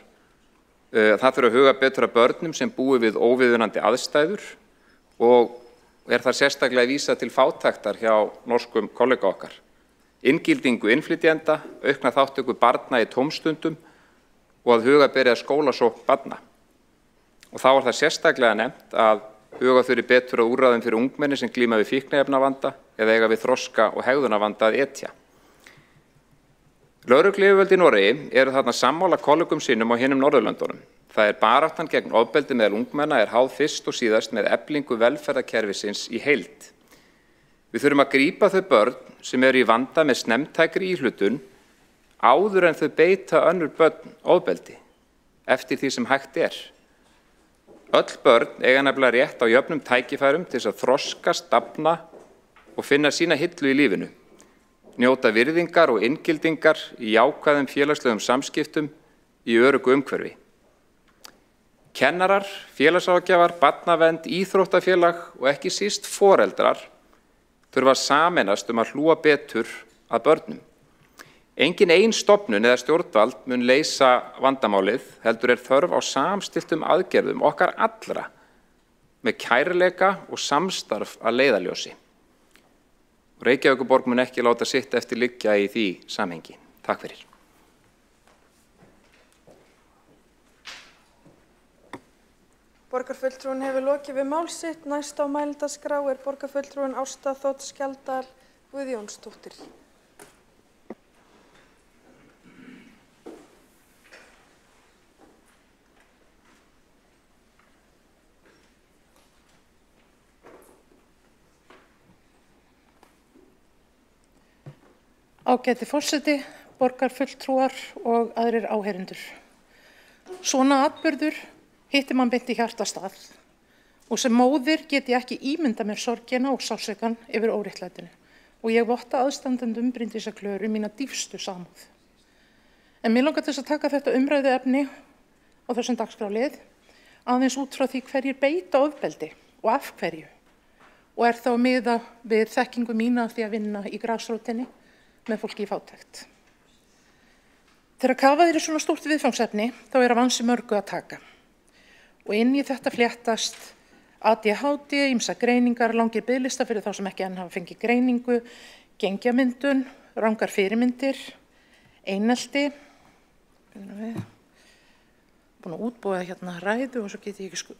Það þurfi að huga betur að börnum sem búi við óviðunandi aðstæður og þar sérstaklega að vísa til fátæktar hjá norskum kollega okkar. Inngildingu innflytjenda, aukna þátttöku barna í tómstundum og að huga beri að skólasókn barna. Og þá það sérstaklega nefnt að huga þurfi betur að úrræðum fyrir ungmenni sem glíma við fíkniefnavanda eða eiga við þroska og hegðunarvanda að etja. Lögregluyfirvöld í Noregi eru þarna sammála kollegum sínum á hinum Norðurlöndunum. Það baráttan gegn ofbeldi meðal ungmenna háð fyrst og síðast með eflingu velferðarkerfisins í heild. Við þurfum að grípa þau börn sem eru í vanda með snemmtækri íhlutun áður en þau beita önnur börn ofbeldi, eftir því sem hægt er. Öll börn eiga nefnilega rétt á jöfnum tækifærum til þess að þroskast, dafna og finna sína hillu í lífinu, njóta virðingar og inngildingar í jákvæðum félagslegum samskiptum í öruggu umhverfi. Kennarar, félagsráðgjafar, barnavernd, íþróttafélag og ekki síst foreldrar þurfa að sameinast að hlúa betur að börnum. Engin ein stofnun eða stjórnvald mun leysa vandamálið, heldur þörf á samstilltum aðgerðum okkar allra með kærleika og samstarf að leiðarljósi. Reykjavíkurborg mun ekki láta sitt eftir liggja í því samhengi. Takk fyrir.
Borgarfulltrúinn hefur lokið við mál sitt. Næst á mælendaskrá borgarfulltrúinn Ásta Þ. Skjaldal Guðjónsdóttir.
Ágæti forseti, borgarfulltrúar og aðrir áheyrendur. Svona atburður hittir mann beint í hjartastað og sem móðir get ég ekki ímynda mér sorgina og sársaukann yfir óréttlætinu og ég votta aðstandendum Bryndísar Klöru mína dýpstu samúð. En mér langar til þess að taka þetta umræðuefni á þessum dagskrárlið aðeins út frá því hverjir beita ofbeldi og af hverju og þá miða við þekkingu mína af því að vinna í grasrótinni með fólki í fátækt. Þegar kafað í svona stórt viðfangsefni þá að vansi mörgu að taka. Og inn í þetta fléttast ADHD, ýmsar greiningar, langir biðlista fyrir þá sem ekki enn hafa fengið greiningu, gengjamyndun, rangar fyrirmyndir, einelti, búin að útbúa hérna ræðu og svo get ég ekki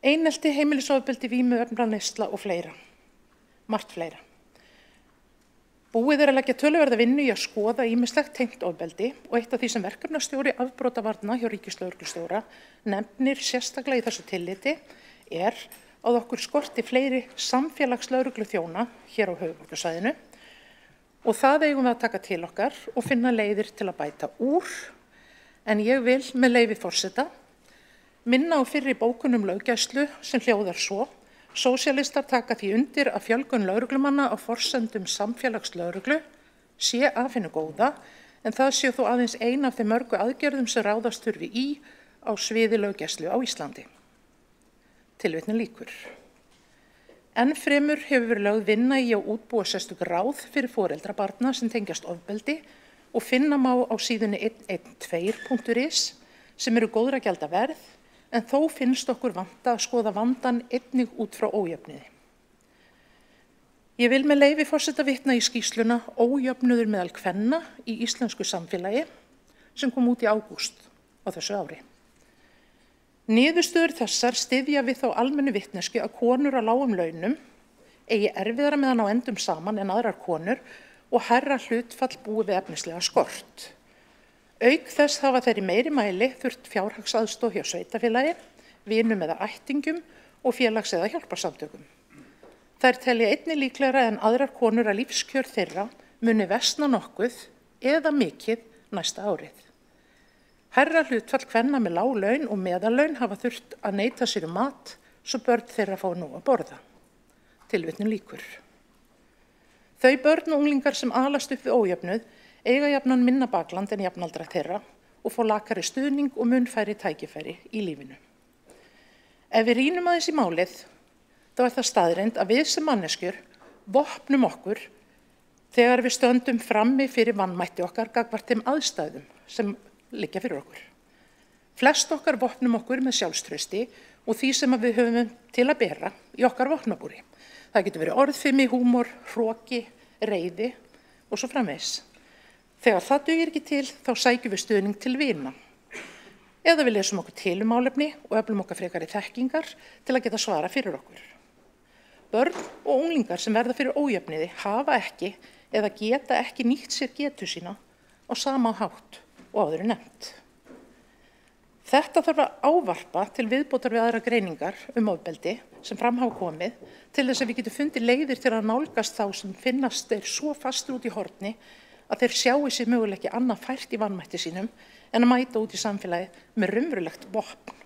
einelti, heimilisofbeldi, vímuefnaneysla og fleira, margt fleira. Búið að leggja töluverða vinnu í að skoða ýmislegt tengt ofbeldi og eitt af því sem verkefnastjóri afbrotavarna hjá ríkislögreglustjóra nefnir sérstaklega í þessu tilliti að okkur skorti fleiri samfélagslögregluþjóna hér á höfuðborgarsvæðinu og það eigum við að taka til okkar og finna leiðir til að bæta úr. En ég vil með leyfi forseta minna á fyrri bókun löggæslu sem hljóðar svo: Sósíalistar taka því undir að fjölgun lögreglumanna á forsendum samfélagslögreglu sé af hinu góða, en það sé þó aðeins ein af þeim mörgu aðgerðum sem ráðast þurfi í á sviði löggæslu á Íslandi. Tilvitnun lýkur. Enn fremur hefur verið lögð vinna í að útbúa sérstök ráð fyrir foreldra barna sem tengjast ofbeldi og finna má á síðunni 112.is sem eru góðra gjalda verð, en þó finnst okkur vanta að skoða vandan einnig út frá ójöfnuði. Ég vil með leyfi forseta vitna í skýrsluna Ójöfnuður meðal kvenna í íslensku samfélagi sem kom út í ágúst á þessu ári. Niðurstöður þessar styðja við þá almennu vitneskju að konur á lágum launum eigi erfiðara með að ná endum saman en aðrar konur og hærra hlutfall búi við efnislega skort. Auk þess hafa þeir í meiri mæli þurft fjárhagsaðstoð hjá sveitarfélagi, vinum eða ættingum og félags- eða hjálparsamtökum. Þær telja einnig líklegra en aðrar konur að lífskjör þeirra muni versna nokkuð eða mikið næsta árið. Hærra hlutfall kvenna með lág laun og meðallaun hafa þurft að neita sér mat svo börn þeirra fá nú að borða. Tilvitnun lýkur. Þau börn og unglingar sem alast upp við ójöfnuð eiga jafnan minna bakland en jafnaldra þeirra og fá lakari stuðning og mun færri tækifæri í lífinu. Ef við rýnum aðeins í málið, þá það staðreynd að við sem manneskjur vopnum okkur þegar við stöndum frammi fyrir vanmætti okkar gagnvart þeim aðstæðum sem liggja fyrir okkur. Flest okkar vopnum okkur með sjálfstrausti og því sem við höfum til að bera í okkar vopnabúri. Það getur verið orðfimi, húmor, hroki, reiði og svo framvegis. Þegar það dugir ekki til, þá sækjum við stuðning til vina. Eða við lesum okkur til málefni og öflum okkar frekari þekkingar til að geta svara fyrir okkur. Börn og unglingar sem verða fyrir ójöfniði hafa ekki eða geta ekki nýtt sér getu sína á sama hátt og áður nefnt. Þetta þarf að ávarpa til viðbótar við aðra greiningar ofbeldi sem fram hafa komið til þess að við getum fundið leiðir til að nálgast þá sem finnast þeir svo fastur út í horni að þeir sjáu sér mögulega ekki annað fært í vanmætti sínum en að mæta út í samfélagið með raunverulegt vopn.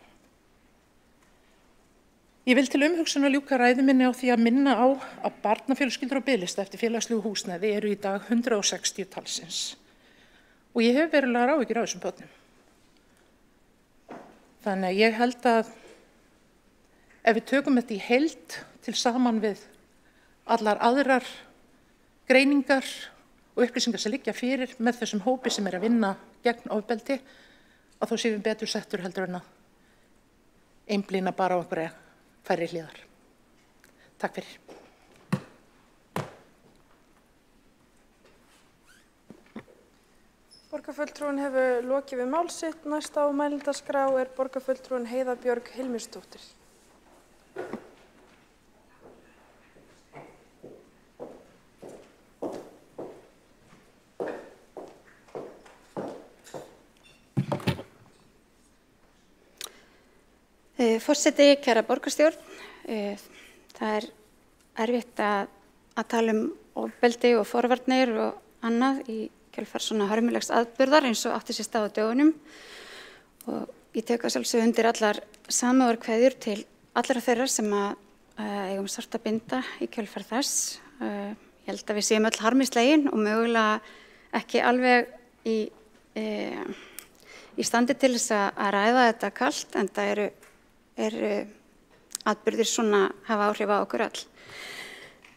Ég vil til umhugsunar ljúka ræðu minni á því að minna á að barnafjölskyldur á biðlista eftir félagslegu húsnæði eru í dag 160 talsins. Og ég hef verulegar áhyggjur af þessum börnum. Þannig að ég held að ef við tökum þetta í heild til saman við allar aðrar greiningar og upplýsingar sem liggja fyrir með þessum hópi sem að vinna gegn ofbeldi, að þá séum við betur settur heldur en að einblína bara á einhverja færri hliðar. Takk fyrir.
Borgarfulltrúinn hefur lokið við mál sitt. Næsta á mælendaskrá er borgarfulltrúinn Heiða Björg Hilmisdóttir.
Forseti, kæra borgarstjórn, það er erfitt að tala ofbeldi og forvarnir og annað í kjölfar svona hörmulegs atburðar eins og átti sér stað á dögunum og ég tek að sjálfsögðu undir allar samúðarkveðjur til allra þeirra sem eigum sárt að binda í kjölfar þess. Ég held að við séum öll harmislegin og mögulega ekki alveg í standi til þess að ræða þetta kalt, en það eru atburðir svona hafa áhrif á okkur öll.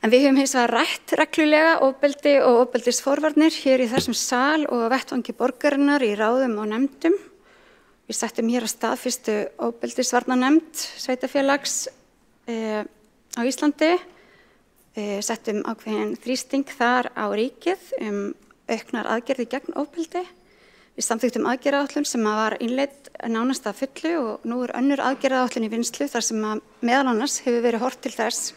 En við höfum hins vegar rætt reglulega ofbeldi og ofbeldisforvarnir hér í þessum sal og á vettvangi borgarinnar í ráðum og nefndum. Við settum hér að stað fyrstu ofbeldisvarnarnefnd sveitarfélags á Íslandi, settum ákveðin þrýsting þar á ríkið auknar aðgerðir gegn ofbeldi. Við samþykktum aðgerðaáætlun sem var innleidd nánast að fullu og nú er önnur aðgerðaáætlun í vinnslu þar sem meðal annars hefur verið horft til þess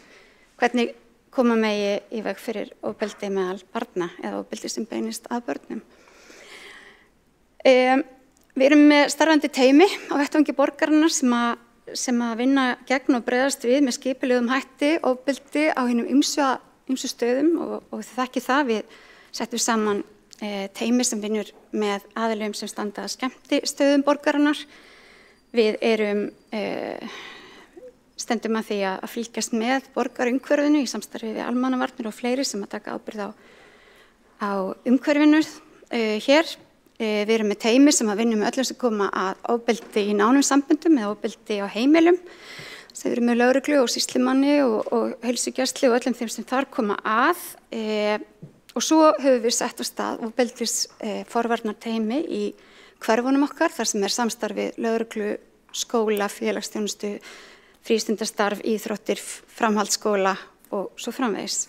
hvernig koma megi í veg fyrir ofbeldi meðal barna eða ofbeldi sem beinist að börnum. Við erum með starfandi teymi á vettvangi borgarinnar sem að vinna gegn og bregðast við með skipulegum hætti ofbeldi á hinum ýmsu stöðum og þið þekkið það. Við settum saman teymi sem vinnur með aðilum sem standa að skemmtistöðum borgarinnar. Við stendum að því að fylgjast með borgarumhverfinu í samstarfi við almannavarnir og fleiri sem að taka ábyrgð á umhverfinu hér. Við erum með teymi sem að vinna með öllum sem koma að ofbeldi í nánum samböndum eða ofbeldi á heimilum. Við erum með lögreglu og sýslumanni og heilsugæslu og öllum þeim sem þar koma að. Og svo höfum við sett á stað ofbeldisforvarnarteymi í hverfunum okkar, þar sem samstarfi lögreglu, skóla, félagsþjónustu, frístundastarf, íþróttir, framhaldsskóla og svo framvegis.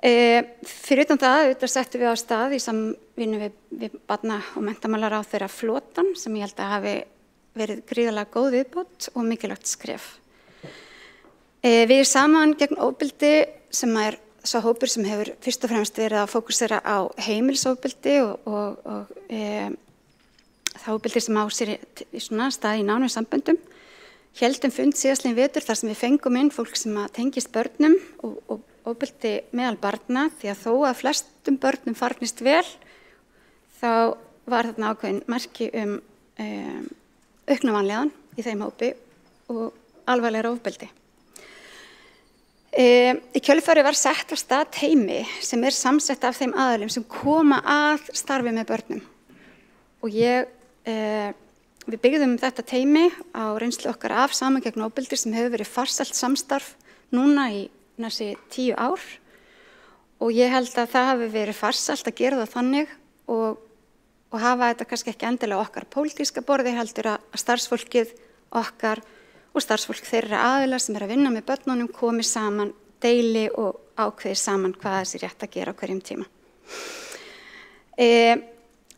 Fyrir utan það, auðvitað settum við á stað í samvinnu við barna- og menntamálaráðherra flotan, sem ég held að hafi verið gríðarlega góð viðbót og mikilvægt skref. Við saman gegn ofbeldi, sem sá hópur sem hefur fyrst og fremst verið að fókusera á heimilsofbeldi og það ofbeldi sem á sér í svona stað í nánum samböndum. Héldum fund síðastliðinn vetur þar sem við fengum inn fólk sem að tengist börnum og ofbeldi meðal barna, því að þó að flestum börnum farnist vel, þá var þarna ákveðin merki aukna vanlíðan í þeim hópi og alvarlegra ofbeldi. Í kjölfarið var sett á stað teymi sem samsett af þeim aðilum sem koma að starfi með börnum. Og við byggðum þetta teymi á reynslu okkar af Saman gegn ofbeldi sem hefur verið farsælt samstarf núna í næstum 10 ár. Og ég held að það hafi verið farsælt að gera það þannig og hafa þetta kannski ekki endilega okkar pólitíska borði, heldur að starfsfólkið okkar og starfsfólk þeirra aðila sem að vinna með börnunum komi saman, deili og ákveði saman hvað þessi rétt að gera á hverjum tíma.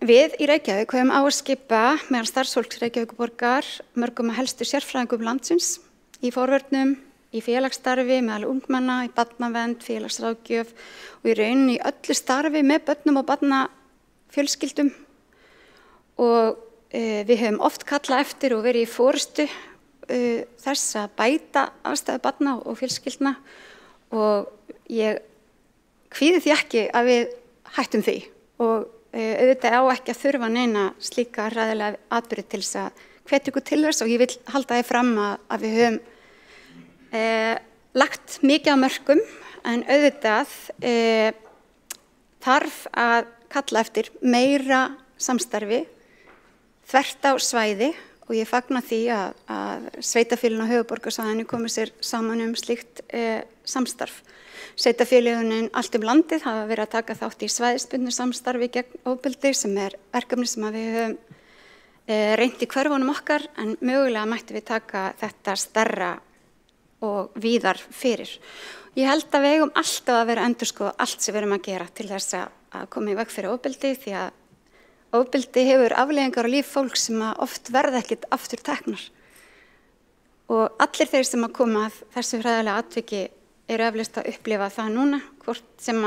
Við í Reykjavík höfum á að skipa meðal starfsfólks Reykjavíkurborgar mörgum að helstu sérfræðingum landsins í forvörnum, í félagsstarfi, meðal ungmenna, í barnavernd, félagsráðgjöf og í rauninni í öllu starfi með börnum og barnafjölskyldum. Og við höfum oft kallað eftir og verið í forystu þess að bæta aðstæður barna og fjölskyldna og ég kvíði því ekki að við hættum því og auðvitað á ekki að þurfa neina slíka hræðilega atburði til þess að hvetja ykkur til þess og ég vil halda því fram að við höfum lagt mikið á mörkum en auðvitað þarf að kalla eftir meira samstarfi þvert á svæði og ég fagna því að sveitarfélögin á höfuðborgarsvæðinu komið sér saman slíkt samstarf. Sveitarfélögin allt landið hafa verið að taka þátt í svæðisbundnu samstarfi gegn ofbeldi sem verkefni sem við höfum reynt í hverfunum okkar en mögulega mætti við taka þetta stærra og víðar fyrir. Ég held að við eigum alltaf að vera að endurskoða allt sem við erum að gera til þess að koma í veg fyrir ofbeldi því að ofbeldi hefur afleiðingar á líf fólk sem oft verða ekkert aftur teknar. Og allir þeir sem að koma að þessu hræðilega atviki eru eflaust að upplifa það núna, hvort sem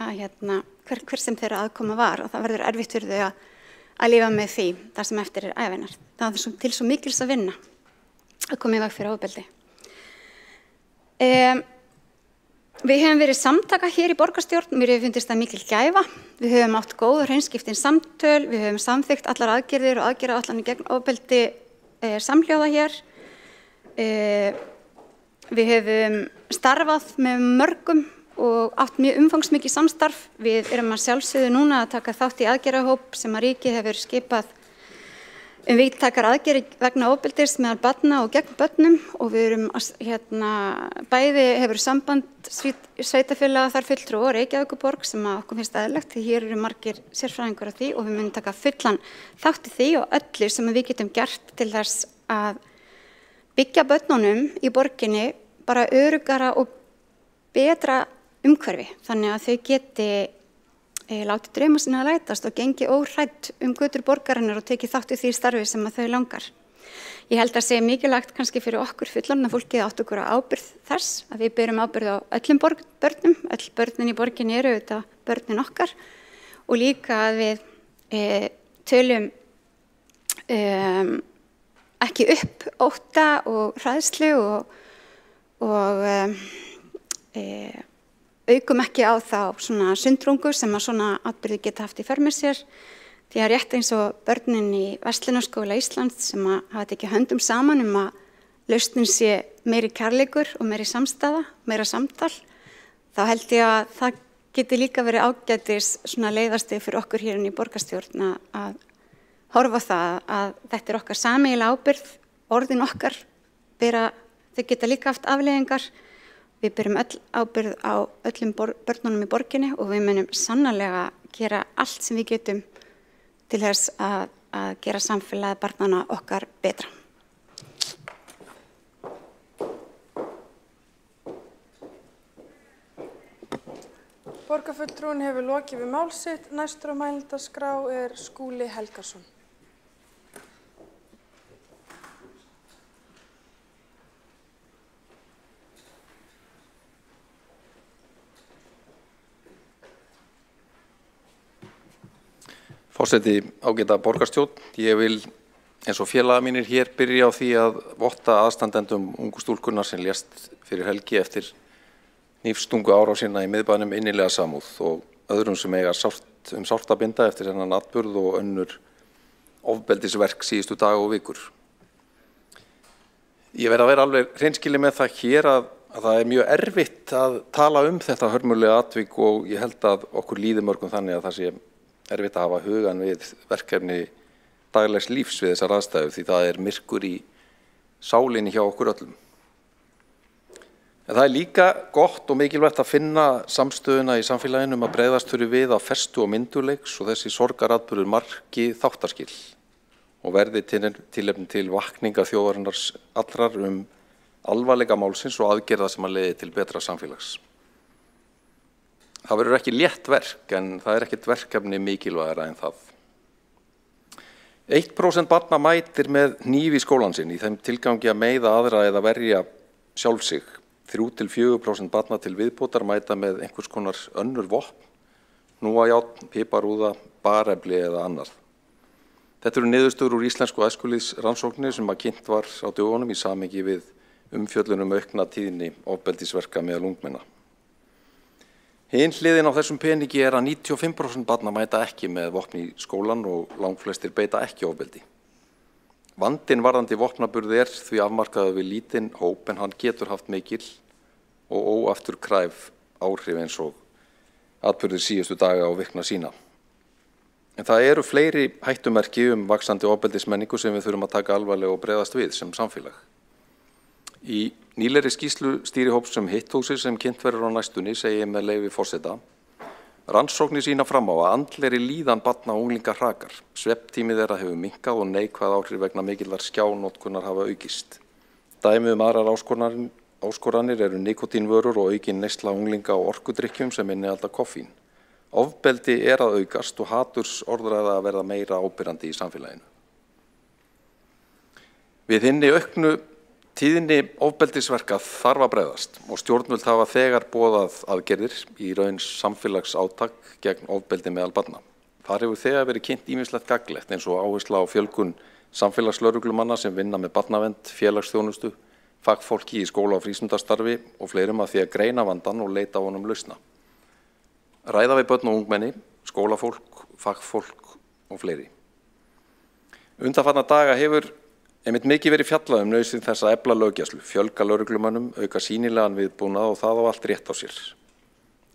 hver sem þeirra aðkoma var og það verður erfitt fyrir þau að lifa með því þar sem eftir ævinar. Það er til svo mikils að vinna að koma í veg fyrir ofbeldi. Við höfum verið samtaka hér í borgarstjórn, mér hefur fundist það mikil gæfa. Við höfum átt góð og hreinskiptin samtöl, við höfum samþykkt allar aðgerðir og aðgerðaáætlanir gegn ofbeldi samhljóða hér. Við höfum starfað með mörgum og átt mjög umfangsmikið samstarf. Við erum að sjálfsögðu núna að taka þátt í aðgerðahóp sem að ríkið hefur skipað víðtækar aðgerðir vegna ofbeldis meðal barna og gegn börnum og við erum bæði hefur samband sveitarfélaga þar fulltrúi og Reykjavíkurborg sem okkur finnst eðlilegt því hér eru margir sérfræðingur á því og við munum taka fullan þátt í því og öllu sem við getum gert til þess að byggja börnunum í borginni bara öruggara og betra umhverfi þannig að þau geti látið drauma sinna að rætast og gengi óhrædd götur borgarinnar og tekið þátt í því starfi sem að þau langar. Ég held að sé mikilvægt kannski fyrir okkur fullorðna fólkið átt okkur á ábyrgð þess að við berum ábyrgð á öllum börnum, öll börnin í borginni eru auðvitað börnin okkar og líka að við tölum ekki upp ótta og hræðslu og aukum ekki á þá svona sundrungu sem að svona atburði geta haft í för með sér. Því að rétt eins og börnin í Verslunarskóla Íslands sem að hafa tekið höndum saman að lausnin sé meiri kærleikur og meiri samstaða, meira samtal, þá held ég að það geti líka verið ágætis svona leiðarstið fyrir okkur hér í borgarstjórn að horfa á það að þetta er okkar sameiginlega ábyrgð, orðin okkar þau geta líka haft afleiðingar. Við berum öll ábyrgð á öllum börnunum í borginni og við munum sannarlega gera allt sem við getum til þess að gera samfélagið barnanna okkar betra.
Borgarfulltrúinn hefur lokið við mál sitt. Næstur á mælendaskrá er Skúli Helgason.
Forseti, ágæta borgarstjórn, ég vil eins og félaga mínir hér byrja á því að votta aðstandendum ungu stúlkunnar sem lést fyrir helgi eftir hnífstungu árásina í miðbænum innilega samúð og öðrum sem eiga sárt að binda eftir þennan atburð og önnur ofbeldisverk síðustu daga og vikur. Ég verð að vera alveg hreinskilinn með það hér að það er mjög erfitt að tala þetta hörmulega atvik og ég held að okkur líði mörgum þannig að það sé erfitt að hafa hugan við verkefni daglegs lífs við þessar aðstæður því það er myrkur í sálinni hjá okkur öllum. En það er líka gott og mikilvægt að finna samstöðuna í samfélaginu að bregðast þurfi við á festu og myndugleiks og þessi sorgaratburður marki þáttaskil og verði tilefni til vakninga þjóðarinnar allrar alvarleika málsins og aðgerða sem að leiði til betra samfélags. Það verður ekki létt verk en það er ekkert verkefni mikilvægara en það. 1% barna mætir með hníf í skólann sinn í þeim tilgangi að meiða aðra eða verja sjálf sig. 3–4% barna til viðbótar mæta með einhvers konar önnur vopn, hnúajárn, piparúða, barefli eða annar. Þetta eru niðurstöður úr íslensku æskulýðsrannsókninni sem að kynnt var á dögunum í samhengi við umfjöllun aukna tíðni ofbeldisverka meðal ungmenna. Hin hliðin á þessum peningi er að 95% barna mæta ekki með vopn í skólan og langflestir beita ekki ofbeldi. Vandinn varðandi vopnaburð er því afmarkaður við lítinn hóp en hann getur haft mikil og óafturkræf áhrif eins og atburðir síðustu daga og vikna sína. En það eru fleiri hættumerki vaxandi ofbeldismenningu sem við þurfum að taka alvarlega og bregðast við sem samfélag. Í nýlegri skýrslu stýrihóps Hitthúsið sem kynnt verður á næstunni segir með leyfi forseta: rannsóknir sýna fram á að andlegri líðan barna og unglinga hrakar. Svefntími þeirra hefur minnkað og neikvæð áhrif vegna mikillar skjánotkunar hafa aukist. Dæmi aðrar áskoranir eru nikótínvörur og aukin neysla unglinga og orkudrykkjum sem innihalda koffín. Ofbeldi er að aukast og hatursorðræða að verða meira áberandi í samfélaginu. Við hinni auknu tíðni ofbeldisverka þarf að bregðast og stjórnvöld hafa þegar boðað aðgerðir í raun samfélagsátak gegn ofbeldi meðal barna. Þar hefur þegar verið kynnt ýmislegt gagnlegt eins og áhersla á fjölgun samfélagslögreglumanna sem vinna með barnavernd, félagsþjónustu, fagfólki í skóla- og frístundastarfi og fleirum að því að greina vandann og leita á honum lausna. Ræða við börn og ungmenni, skólafólk, fagfólk og fleiri. Undanfarna daga hefur mikið verið fjallað nauðsyn þess að efla löggæslu, fjölga lögreglumönnum, auka sýnilegan viðbúnað og það á allt rétt á sér.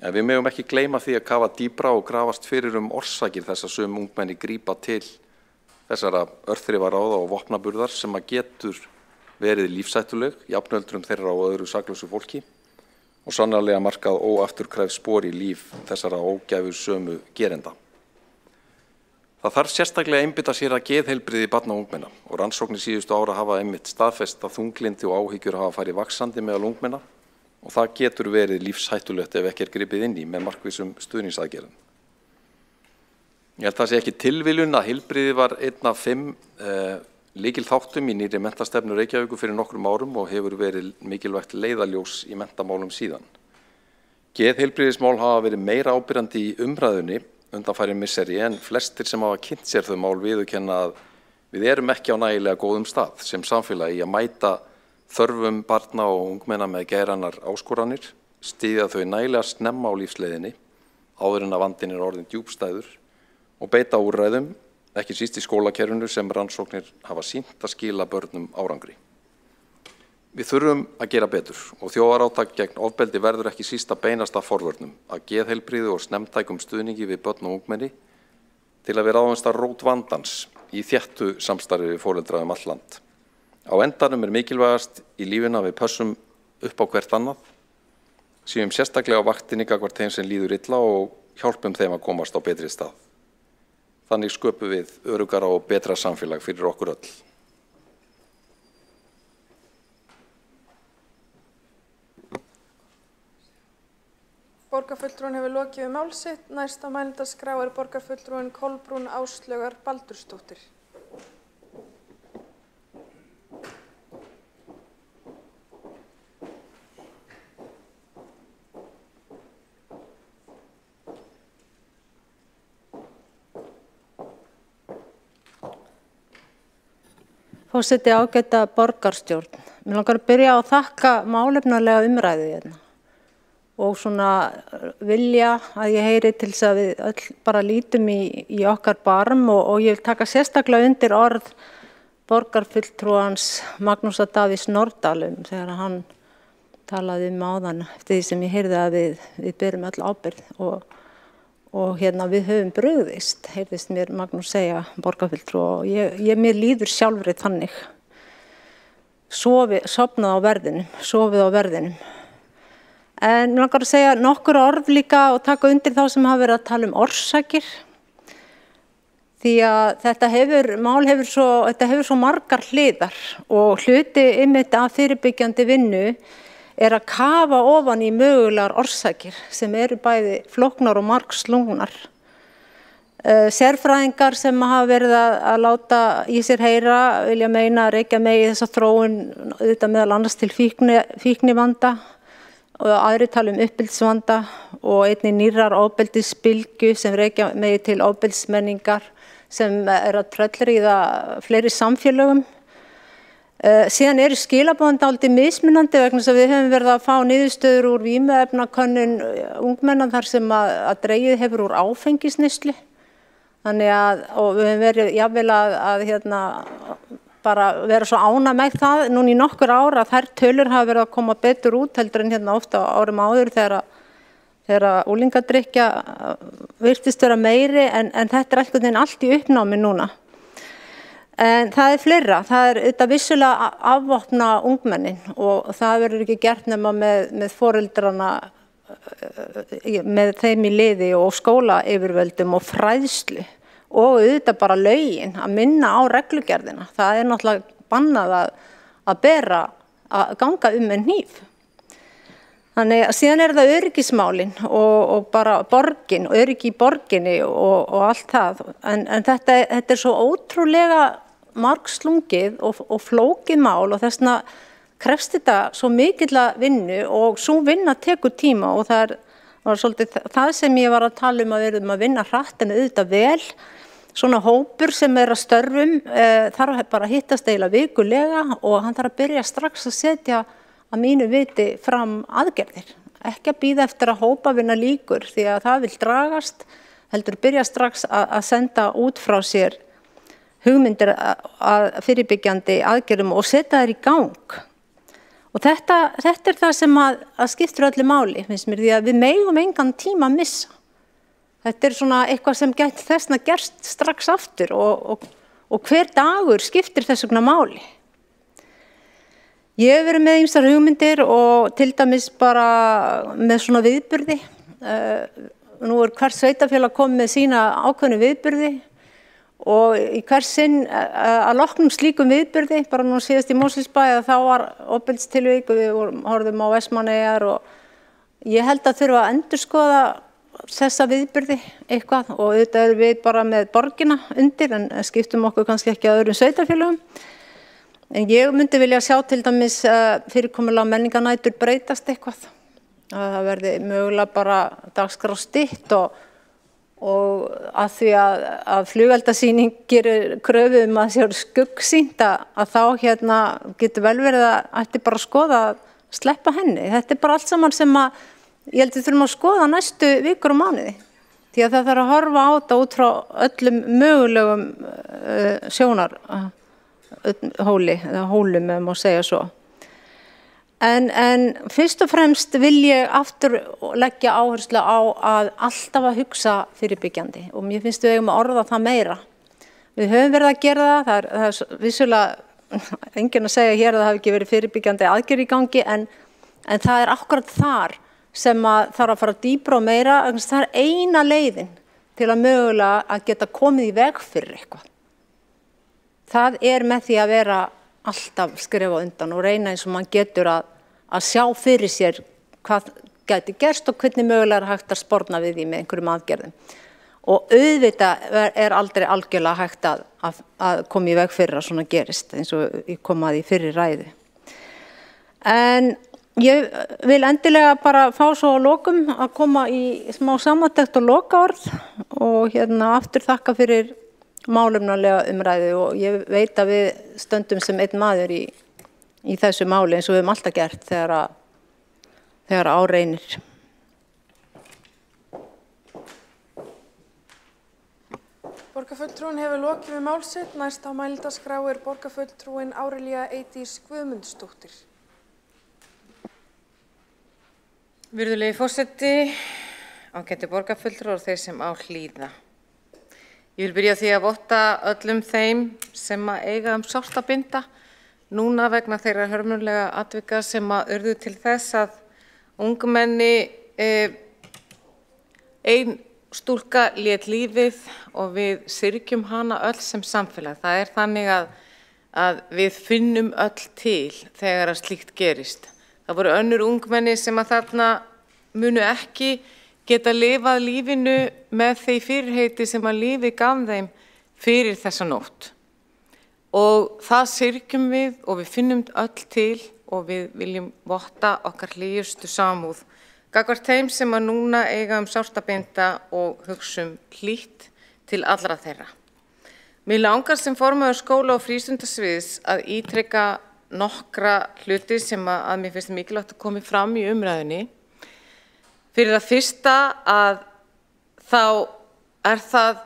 En við megum ekki gleyma því að kafa dýpra og grafast fyrir orsakir þess að sum ungmenni grípa til þessara örþrifaráða og vopnaburðar sem að getur verið lífshættuleg, jafnöldrum þeirra og öðru saklausu fólki og sannarlega markað óafturkræf spor í líf þessara ógæfusömu gerenda. Það þarf sérstaklega að einbeita sér að geðheilbrigði barna og ungmenna og rannsóknir síðustu ára hafa staðfest að þunglyndi og áhyggjur hafa farið vaxandi meðal ungmenna og það getur verið lífshættulegt ef ekki gripið inn í með markvissum stuðningsaðgerðum. Ég held að það sé ekki tilviljun að heilbrigði var einn af 5 lykilþáttum í nýrri menntastefnu Reykjavíkur fyrir nokkrum árum og hefur verið mikilvægt leiðaljós í menntamálum síðan. Geðheilbrigðismál hafa verið meira áberandi í umræðunni undanfarin misseri en flestir sem hafa kynnt sér þau mál viðurkenna að við erum ekki á nægilega góðum stað sem samfélagi að mæta þörfum barna og ungmenna með geðrænar áskoranir, styðja þau nægilega snemma á lífsleiðinni áður en að vandinn orðinn djúpstæður og beita úrræðum, ekki síst í skólakerfinu sem rannsóknir hafa sýnt að skila börnum árangri. Við þurfum að gera betur og þjóðarátak gegn ofbeldi verður ekki síst að beinast að forvörnum, að geðheilbrigði og snemmtækum stuðningi við börn og ungmenni til að við ráðumst að rót vandans í þéttu samstarfi við foreldra allt land. Á endanum mikilvægast í lífinu að við pössum upp á hvert annað, séum sérstaklega á vaktinni gagnvart þeim sem líður illa og hjálpum þeim að komast á betri stað. Þannig sköpum við öruggara og betra samfélag fyrir okkur öll.
Borgarfulltrúinn hefur lokið mál sitt. Næst á mælendaskrá borgarfulltrúinn Kolbrún Áslaugar Baldursdóttir.
Forseti, ágæta borgarstjórn. Mér langar að byrja á að þakka málefnalega umræðu hérna og svona vilja að ég heyri til þess að við öll bara lítum í okkar barm og ég vil taka sérstaklega undir orð borgarfulltrúans Magnúsar Davíðs Nordal þegar hann talaði áðan eftir því sem ég heyrði að við berum öll ábyrgð og hérna við höfum brugðist, heyrðist mér Magnús segja borgarfulltrú og mér líður sjálfrið þannig. Sofnað á verðinum. En mér langar að segja nokkur orð líka og taka undir þá sem hafa verið að tala orsakir. Því að þetta hefur svo margar hliðar og hluti einmitt af fyrirbyggjandi vinnu að kafa ofan í mögulegar orsakir sem eru bæði flóknar og margslungnar. Sérfræðingar sem hafa verið að láta í sér heyra vilja meina að rekja megi þessa þróun auðvitað meðal annars til fíknivanda og aðrir tala uppeldisvanda og einnig nýrrar ofbeldisbylgju sem rekja megi til ofbeldismenningar sem að tröllríða fleiri samfélögum. Síðan eru skilaboðin dálítið mismunandi vegna þess að við höfum verið að fá niðurstöður úr vímuefnakönnun ungmenna þar sem að dregið hefur úr áfengisneyslu. Þannig að og við höfum verið jafnvel að bara vera svo ánægð með það núna í nokkur ár að þær tölur hafa verið að koma betur út heldur en ofta árum áður þegar unglingadrykkja virtist vera meiri en þetta einhvern veginn allt í uppnámi núna. En það fleira, það auðvitað vissulega afvopna ungmennin og það verður ekki gert nema með foreldrana, með þeim í liði og skólayfirvöldum og fræðslu og auðvitað bara lögin að minna á reglugerðina. Það náttúrulega bannað að ganga með hníf. Þannig að síðan það öryggismálin og bara borgin, öryggi í borginni og allt það. En þetta svo ótrúlega margslungið og flókið mál og þess vegna krefst þetta svo mikilla vinnu og svo vinna tekur tíma og það var svolítið það sem ég var að tala að við erum að vinna hratt en auðvitað vel. Svona hópur sem að störfum þarf bara að hittast eiginlega vikulega og hann þarf að byrja strax að setja að mínu viti fram aðgerðir. Ekki að bíða eftir að hópavinna lýkur því að það vil dragast, heldur byrja strax að senda út frá sér hugmyndir að fyrirbyggjandi aðgerðum og setja þær í gang. Og þetta það sem að skiptir öllu máli, finnst mér, því að við megum engan tíma að missa. Þetta svona eitthvað sem gæti þessna gerst strax aftur og hver dagur skiptir þess vegna máli. Ég hef verið með ýmsar hugmyndir og til dæmis bara með svona viðburði. Nú hvert sveitarfélag komið með sína ákveðnu viðburði og í hvers sinn að loknum slíkum viðburði, bara nú síðast í Mosfellsbæ þá var ofbeldistilvik og við horfðum á Vestmannaeyjar og ég held að þurfa að endurskoða þessa viðburði eitthvað og auðvitað erum við bara með borgina undir en skiptum okkur kannski ekki að öðrum sveitarfélögum. En ég myndi vilja sjá til dæmis fyrirkomulega menningarnætur breytast eitthvað. Að það verði mögulega bara dagskrá stytt og að því að flugeldasýning gerir kröfu að það sé skuggsýnt að þá getur vel verið að ætti bara að skoða sleppa henni. Þetta bara allt saman sem ég held við þurfum að skoða næstu vikur og mánuði. Því að það þarf að horfa á þetta út frá öllum mögulegum sjónarhóli, eða hólum ef má segja svo. En fyrst og fremst vil ég aftur leggja áherslu á að alltaf að hugsa fyrirbyggjandi og mér finnst við eigum að orða það meira. Við höfum verið að gera það er vissulega enginn að segja hér að það hafi ekki verið fyrirbyggjandi aðgerð í gangi en það er akkurat þar sem að þarf að fara dýpra og meira, það er eina leiðin til að mögulega að geta komið í veg fyrir eitthvað. Það er með því að vera alltaf skrifa undan og reyna eins og mann getur að sjá fyrir sér hvað gæti gerst og hvernig mögulega er hægt að sporna við því með einhverjum aðgerðum. Og auðvitað er aldrei algjörlega hægt að koma í veg fyrir að svona gerist eins og ég kom að í fyrri ræðu. En ég vil endilega bara fá svo að lokum að koma í smá samantekt og lokaorð og aftur þakka fyrir málefnalega umræðu og ég veit að við stöndum sem einn maður í þessu máli eins og við höfum alltaf gert þegar á reynir.
Borgarfulltrúinn hefur lokið við mál sitt. Næst á mælendaskrá er borgarfulltrúin Árelía Eydís Guðmundsdóttir.
Virðulegi forseti, ágætu borgarfulltrúar og þeir sem á hlýða. Ég vil byrja á því að votta öllum þeim sem eiga sárt að binda núna vegna þeirra hörmulega atvika sem urðu til þess að ungmenni ein stúlka lét lífið og við syrgjum hana öll sem samfélag. Það er þannig að við finnum öll til þegar að slíkt gerist. Það voru önnur ungmenni sem þarna munu ekki geta lifað lífinu með því fyrirheiti sem að lífið gaf þeim fyrir þessa nótt. Og það syrgjum við og við finnum öll til og við viljum votta okkar hlýjustu samúð gagnvart þeim sem að núna eiga sárt að binda og hugsa hlýtt til allra þeirra. Mér langar sem formaður skóla- og frístundasviðs að ítreka nokkra hluti sem að mér finnst mikilvægt að komi fram í umræðunni. Fyrir það fyrsta að þá er það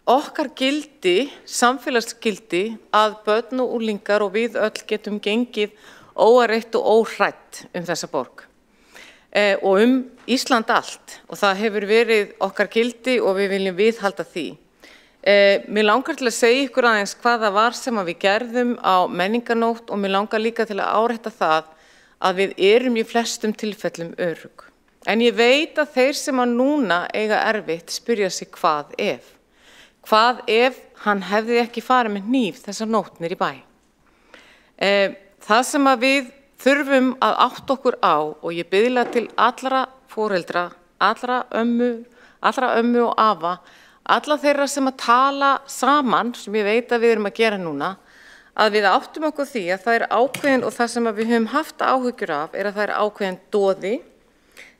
okkar gildi, samfélagsgildi, að börn og unglingar og við öll getum gengið óáreitt og óhrædd þessa borg og Ísland allt og það hefur verið okkar gildi og við viljum viðhalda því. Mér langar til að segja ykkur aðeins hvað það var sem við gerðum á menningarnótt og mér langar líka til að árétta það að við erum í flestum tilfellum örugg. En ég veit að þeir sem að núna eiga erfitt spyrja sig hvað ef. Hvað ef hann hefði ekki farið með hníf þessar nótnir í bæ? Það sem að við þurfum að átta okkur á og ég biðla til allra foreldra, allra ömmu og afa, alla þeirra sem að tala saman, sem ég veit að við erum að gera núna, að við áttum okkur því að það er ákveðin og það sem við höfum haft áhyggjur af er að það er ákveðin doði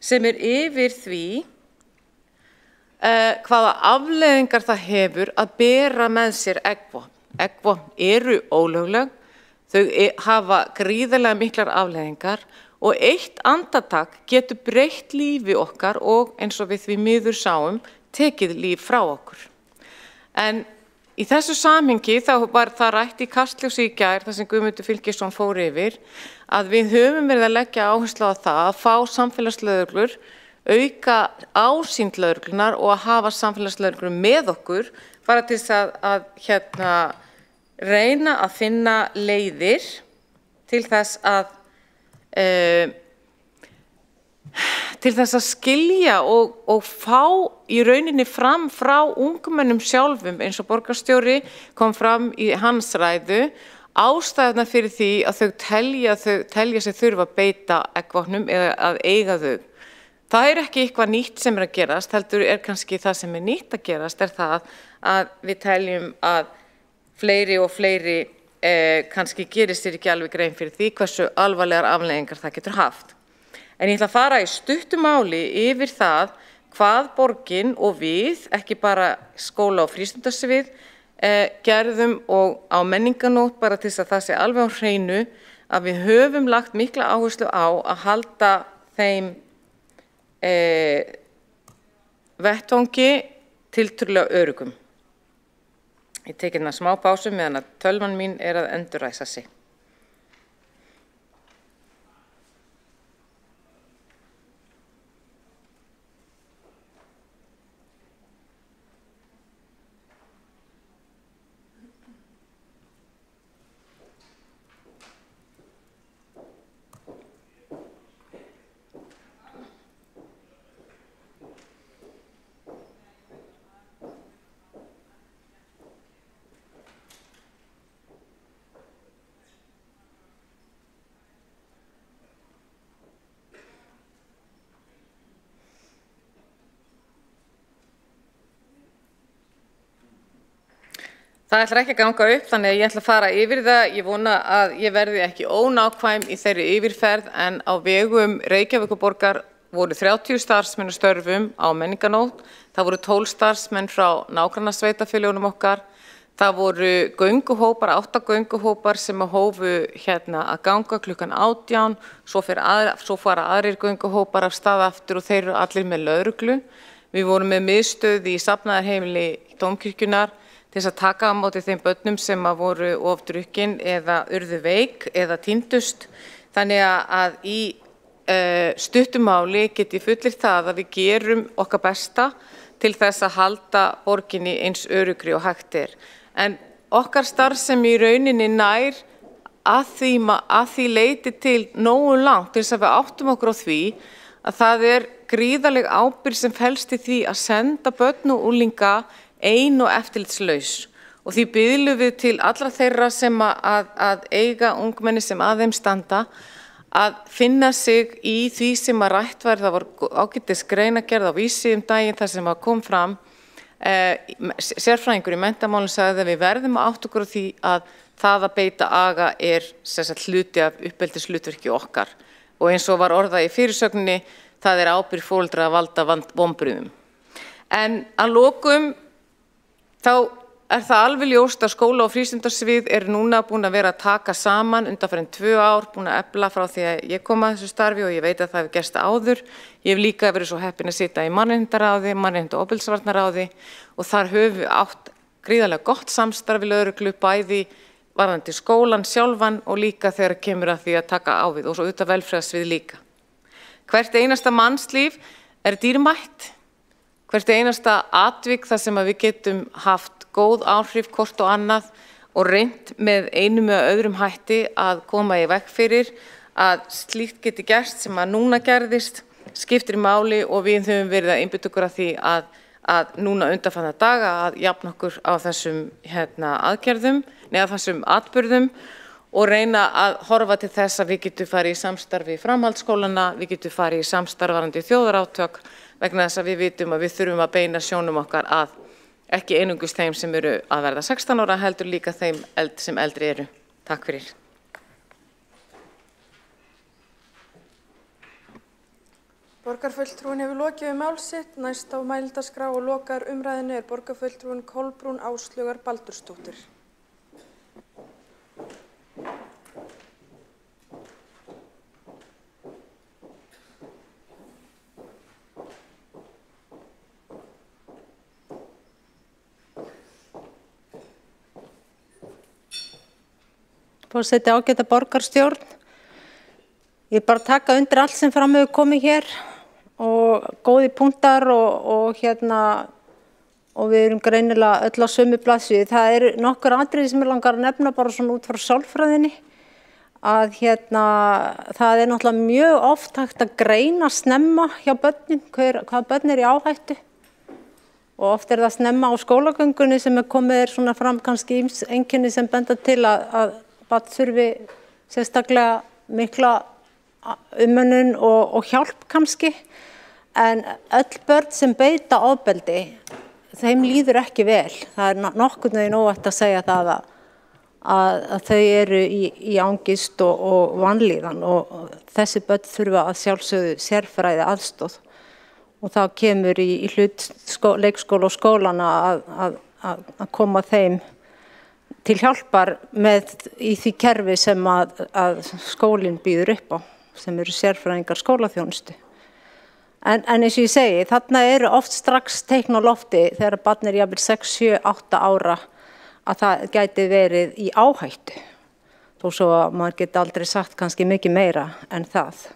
sem er yfir því hvaða afleiðingar það hefur að bera með sér eggvopn. Eggvopn eru ólögleg, þau hafa gríðarlega miklar afleiðingar og eitt andartak getur breytt lífi okkar og eins og við því miður sáum, tekið líf frá okkur. En í þessu samhengi þá var það rætt í Kastljósi í gær, þar sem Guðmundur Fylkisson fór yfir, að við höfum verið að leggja áherslu á það að fá samfélagslögreglur, auka ásýnd lögreglunar og að hafa samfélagslögreglur með okkur, bara til þess að reyna að finna leiðir til þess að skilja og fá í rauninni fram frá ungmennum sjálfum eins og borgarstjóri kom fram í hans ræðu ástæðuna fyrir því að þau telja sig þurfa að beita eggvopnum eða að eiga þau. Það er ekki eitthvað nýtt sem er að gerast, heldur er kannski það sem er nýtt að gerast er það að við teljum að fleiri og fleiri kannski gerist sér ekki alveg grein fyrir því hversu alvarlegar afleiðingar það getur haft. En ég ætla að fara í stuttu máli yfir það hvað borgin og við, ekki bara skóla- og frístundasvið, gerðum og á menningarnótt bara til þess að það sé alveg á hreinu að við höfum lagt mikla áherslu á að halda þeim vettvangi tiltölulega öruggum. Ég tek hérna smá pásu meðan að tölvan mín að endurræsa sig. Það ætlar ekki að ganga upp, þannig að ég ætla að fara yfir það. Ég vona að ég verði ekki ónákvæm í þeirri yfirferð, en á vegum Reykjavíkurborgar voru 30 starfsmenn að störfum á menningarnótt. Það voru 12 starfsmenn frá nágrannasveitarfélögunum okkar. Það voru gönguhópar, 8 gönguhópar sem hófu að ganga klukkan 18, svo fara aðrir gönguhópar af stað aftur og þeir eru allir með lögreglu. Við vorum með miðstöð í safnaðarheimili Dómkirkjunnar til þess að taka á móti þeim börnum sem voru of drukkin eða urðu veik eða týndust. Þannig að í stuttumáli get ég fullyrt það að við gerum okkar besta til þess að halda borginni eins öruggri og hægt er. En okkar starf sem í rauninni nær að því leyti til nógu langt til þess að við áttum okkur á því að það gríðarleg ábyrgð sem felst í því að senda börn og unglinga ein og eftirlitslaus, og því biðlum við til allra þeirra sem að eiga ungmenni sem að þeim standa að finna sig í því sem að rætt var. Það var ágætis greinargerð á Vísi daginn þar sem að kom fram sérfræðingur í menntamálum sagði að við verðum að átta okkur á því að það að beita aga hluti af uppeldishlutverki okkar, og eins og var orðað í fyrirsögninni, það ábyrgð foreldra að valda vonbrigðum. En að lokum þá það alveg ljóst að skóla- og frístundasvið núna búin að vera að taka saman undanfarin 2 ár, búin að efla frá því að ég kom að þessu starfi, og ég veit að það hefur gerst áður. Ég hef líka verið svo heppin að sitja í mannréttindaráði, mannréttinda- og ofbeldisvarnaráði, og þar höfum við átt gríðarlega gott samstarf við lögreglu, bæði varðandi skólann sjálfan og líka þegar kemur að því að taka á við, og svo auðvitað velferðarsvið líka. Hvert einasta mannslíf dýrmætt. Hvert einasta atvik þar sem að við getum haft góð áhrif hvort og annað og reynt með einum eða öðrum hætti að koma í veg fyrir að slíkt geti gerst sem að núna gerðist, skiptir máli, og við höfum verið að einbeita okkur að því að núna undanfarna daga að jafna okkur á þessum aðgerðum, neða þessum atburðum, og reyna að horfa til þess að við getum farið í samstarfi í framhaldsskólana, við getum farið í samstarfarandi þjóðarátök, vegna þess að við vitum að við þurfum að beina sjónum okkar að ekki einungis þeim sem eru að verða 16 ára, heldur líka þeim sem eldri eru. Takk fyrir.
Borgarfulltrúinn hefur lokið við mál sitt. Næst á mælendaskrá og lokar umræðinu borgarfulltrúinn Kolbrún Áslaugar Baldursdóttir.
Forseti, ágæta borgarstjórn. Ég bara taka undir allt sem fram hefur komið hér og góði punktar og við erum greinilega öll á sömu blaðsíðu. Það nokkur atriði sem ég langar að nefna bara svona út frá sálfræðinni, að það náttúrulega mjög oft hægt að greina snemma hjá börnum hvað börn í áhættu, og oft það snemma á skólagöngunni sem komið svona fram kannski einkenni sem benda til að barn þurfi sérstaklega mikla umönnun og hjálp kannski, en öll börn sem beita ofbeldi, þeim líður ekki vel. Það nokkurn veginn óhætt að segja það að þau eru í angist og vanlíðan, og þessi börn þurfa að sjálfsögðu sérfræði aðstoð, og þá kemur í hlut leikskóla og skólana að koma þeim til hjálpar í því kerfi sem að skólinn býður upp á, sem eru sérfræðingar skólaþjónustu. En eins og ég segi, þarna eru oft strax teikn á lofti þegar barn jafnvel 6, 7, 8 ára að það gæti verið í áhættu. Þó svo að maður geti aldrei sagt kannski mikið meira en það.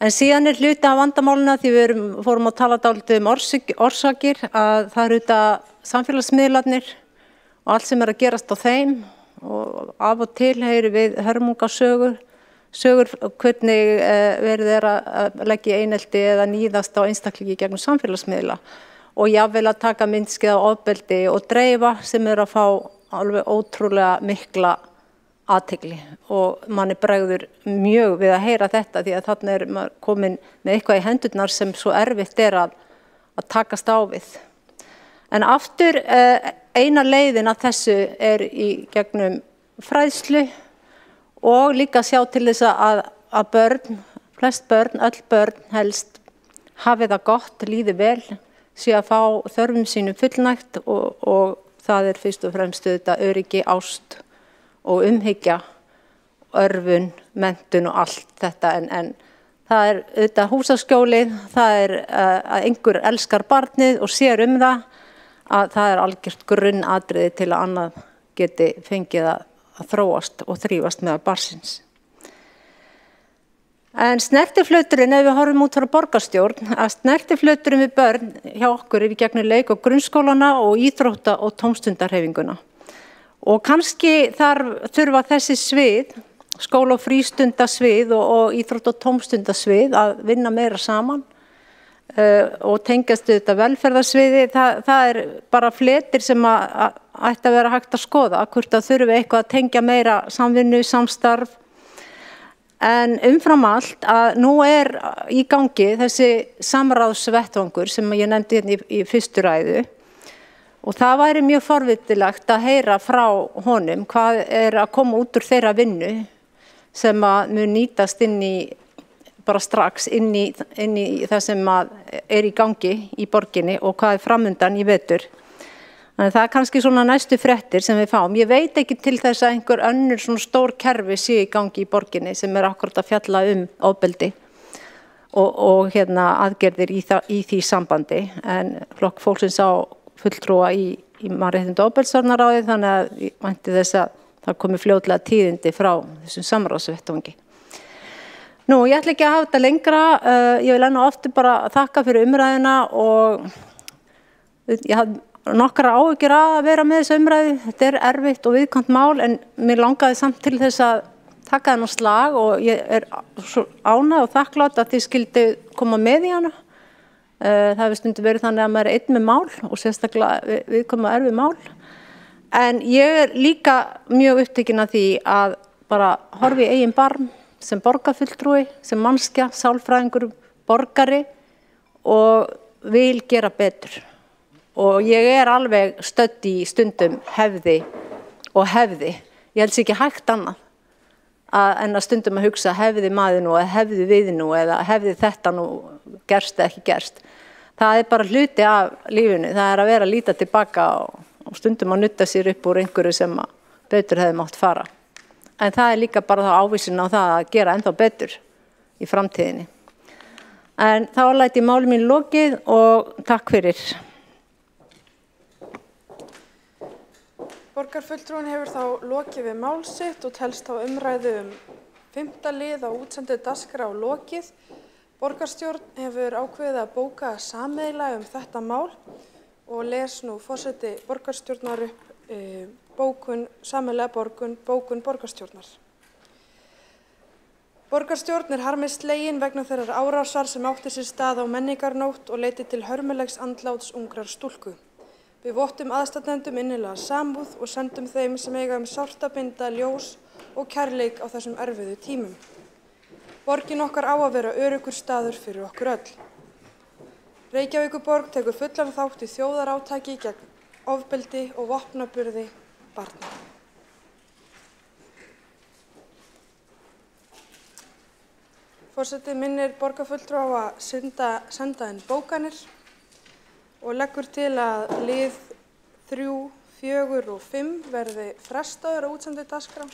En síðan hluti af vandamálina því við fórum að tala dálítið orsakir að það eru þetta samfélagsmiðlarnir og allt sem að gerast á þeim og af og til heyrum við hörmungasögur hvernig verið að leggja einelti eða níðast á einstaklingi gegnum samfélagsmiðla og jafnvel að taka myndskeið af ofbeldi og dreifa sem að fá alveg ótrúlega mikla athygli og manni bregður mjög við að heyra þetta því að þarna maður komin með eitthvað í hendurnar sem svo erfitt að takast á við. En aftur eina leiðin að þessu í gegnum fræðslu og líka sjá til þess að börn, flest börn, öll börn helst hafi það gott, líði vel, sé að fá þörfum sínum fullnægt og það fyrst og fremst þetta öryggi, ást og umhyggja, örvun, menntun og allt þetta en það þetta húsaskjólið, það að einhver elskar barnið og sér það að það algjört grunnatriði til að annað geti fengið að þróast og þrífast með barnsins. En snertiflöturinn, ef við horfum út frá borgarstjórn, að snertiflöturinn við börn hjá okkur í gegnum leik- og grunnskólana og íþrótta- og tómstundarhreyfinguna. Og kannski þurfa þessi svið, skóla- og frístundasvið og íþrótta- og tómstundasvið að vinna meira saman og tengjast þetta velferðarsviði, það bara fletir sem ætti að vera hægt að skoða, hvort það þurfi eitthvað að tengja meira samvinnu, samstarf. En umfram allt að nú í gangi þessi samráðsvettvangur sem ég nefndi hérna í fyrstu ræðu og það væri mjög forvitilegt að heyra frá honum hvað að koma út úr þeirra vinnu sem mun nýtast bara strax inn í það sem í gangi í borginni og hvað framundan í vetur. Þannig það kannski svona næstu fréttir sem við fáum. Ég veit ekki til þess að einhver önnur svona stór kerfi sé í gangi í borginni sem akkúrat að fjalla ofbeldi og aðgerðir í því sambandi. En Flokk fólksins á fulltrúa í mannréttinda- og ofbeldisvarnaráði þannig að ég vænti þess að það komi fljótlega tíðindi frá þessum samráðsvettvangi. Nú, ég ætla ekki að hafa þetta lengra, ég vil enn og aftur bara þakka fyrir umræðina og ég hafði nokkra áhyggjur að vera með þessa umræðu, þetta erfitt og viðkvæmt mál en mér langaði samt til þess að taka þennan slag og ég svo ánægð og þakklátt að þið skildi koma með í hana. Það hefur stundum verið þannig að maður einn með mál og sérstaklega viðkvæmt og erfið mál. En ég líka mjög upptekin af því að bara horfi í eigin barm sem borgarfulltrúi, sem mannskja, sálfræðingur, borgari og vil gera betur. Og ég alveg stödd í stundum hefði. Ég held sér ekki hægt annað en að stundum að hugsa hefði maður nú eða hefði við nú eða hefði þetta nú gerst eða ekki gerst. Það bara hluti af lífinu, það að vera að líta tilbaka og stundum að nutta sér upp úr einhverju sem betur hefði mátt fara. En það líka bara þá ávísun á það að gera ennþá betur í framtíðinni. En þá læt ég máli mín lokið og takk fyrir.
Borgarfulltrúinn hefur þá lokið við mál sitt og telst þá umræðu 5. lið á útsendu dagskrá lokið. Borgarstjórn hefur ákveðið að bóka sameiginlega þetta mál og les nú forseti borgarstjórnar upp sameiginlega bókun borgarstjórnar. Borgarstjórn harmi slegin vegna þeirrar árásar sem átti sér stað á menningarnótt og leiddi til hörmulegs andláts ungrar stúlku. Við vottum aðstandendum innilega samúð og sendum þeim sem eiga sárt að binda ljós og kærleik á þessum erfiðu tímum. Borgin okkar á að vera öruggur staður fyrir okkur öll. Reykjavíkurborg tekur fullan þátt í þjóðarátaki gegn ofbeldi og vopnaburði barna. Forseti minnir borgarfulltrúa að senda inn bókanir og leggur til að lið 3, 4 og 5 verði frestaður á útsendri dagskrá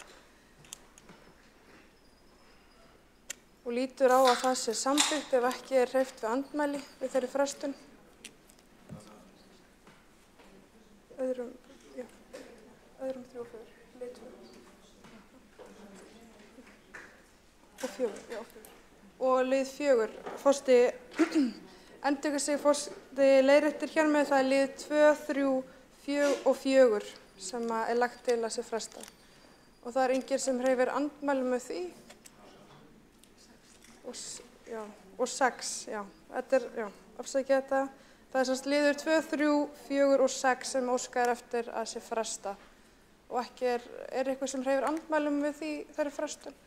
og lítur á að það sé samþykkt ef ekki er hreyft við andmæli við þeirri frestun. Öðrum 3 og 4, lið 2 og 4, já 4. Og lið 4, forseti endurtekur sig, forseti leiðréttir hér með, það er lið 2, 3, 4 og 4 sem er lagt til að sé frestað. Og það er enginn sem hreyfir andmæli með því. Og 6, já, þetta er, já, afsækja þetta. Það er semst liður 2, 3, 4 og 6 sem óskar eftir að sé fresta. Og ekki er eitthvað sem hreyfir andmælum við því þeirri frestun.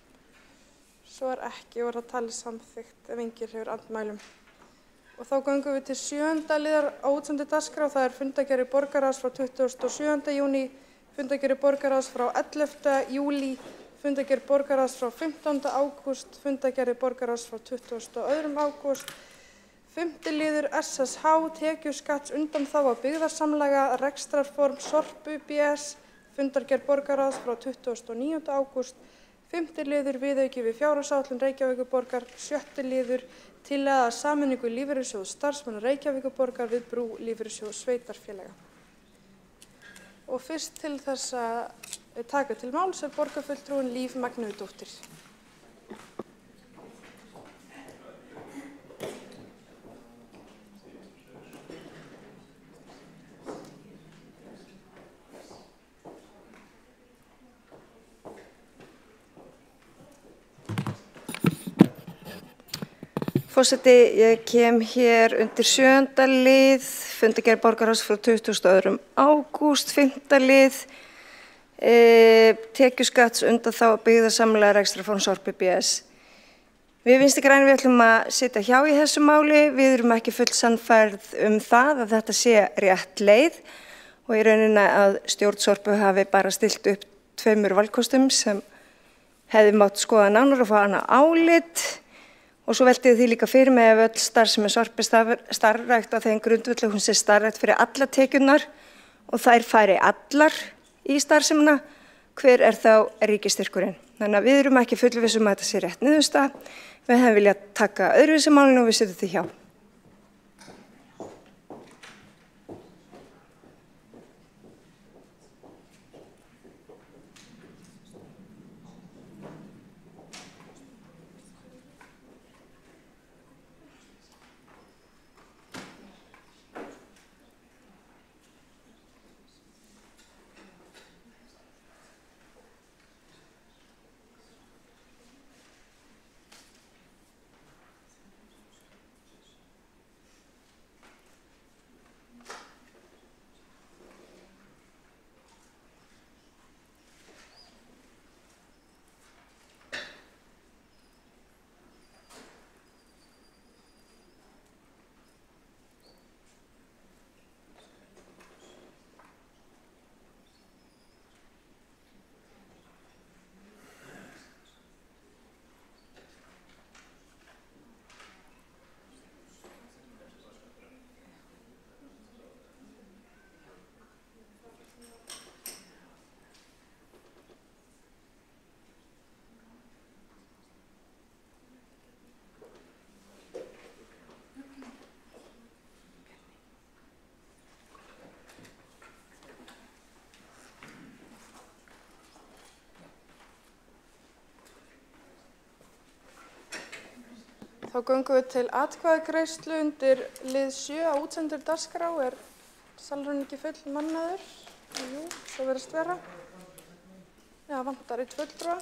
Svo er ekki og er það talið samþykkt ef enginn hreyfir andmælum. Og þá göngum við til 7. liðar á útsendi dagskrá. Það er fundargerðir borgarráðs frá 27. júní, fundargerðir borgarráðs frá 11. júlí, fundargerð borgarráðs frá 15. ágúst, fundargerðir borgarráðs frá 22. ágúst, 5. liður SSH, tekjuskatts undanþága byggðarsamlaga, rekstrarform Sorpu BS, fundargerð borgarráðs frá 29. ágúst, 5. liður viðauki við fjárhagsáætlun Reykjavíkurborgar, 6. liður tillaga að sameiningu lífeyrissjóðs starfsmanna Reykjavíkurborgar við brú lífeyrissjóðs sveitarfélaga. Og fyrst til þess að taka til máls er borgarfulltrúin Líf Magnúsdóttir.
Forseti, ég kem hér undir 7. lið, fundargerð borgarráðs frá 22. ágúst, 5. lið, tekjuskatts undanþága byggðarsamlaga rekstrarform Sorpu BS. Við Vinstri græn við ætlum að sitja hjá í þessu máli, við erum ekki full sannfærð það að þetta sé rétt leið og í rauninni að stjórn Sorpu hafi bara stilt upp 2 valkostum sem hefði mátt skoða nánar og fá hana álit. Og svo veltið því líka fyrir mig ef öll starfsemi Sorpu starfrækt á þeim grundvelli hún sé starfrækt fyrir alla tekjurnar og þær færi allar í starfsemina, hver er þá ríkisstyrkurinn. Þannig að við erum ekki fullviss að þetta sé rétt niðurstaða. Við hefum viljað taka öðruvísi málinu og við setjum því hjá.
Þá göngum við til atkvæðagreiðslu undir lið 7 á útsendur dagskrá. Er salurinn ekki full mannaður? Jú, það verðist vera. Já, vantar eitt fulltrúa.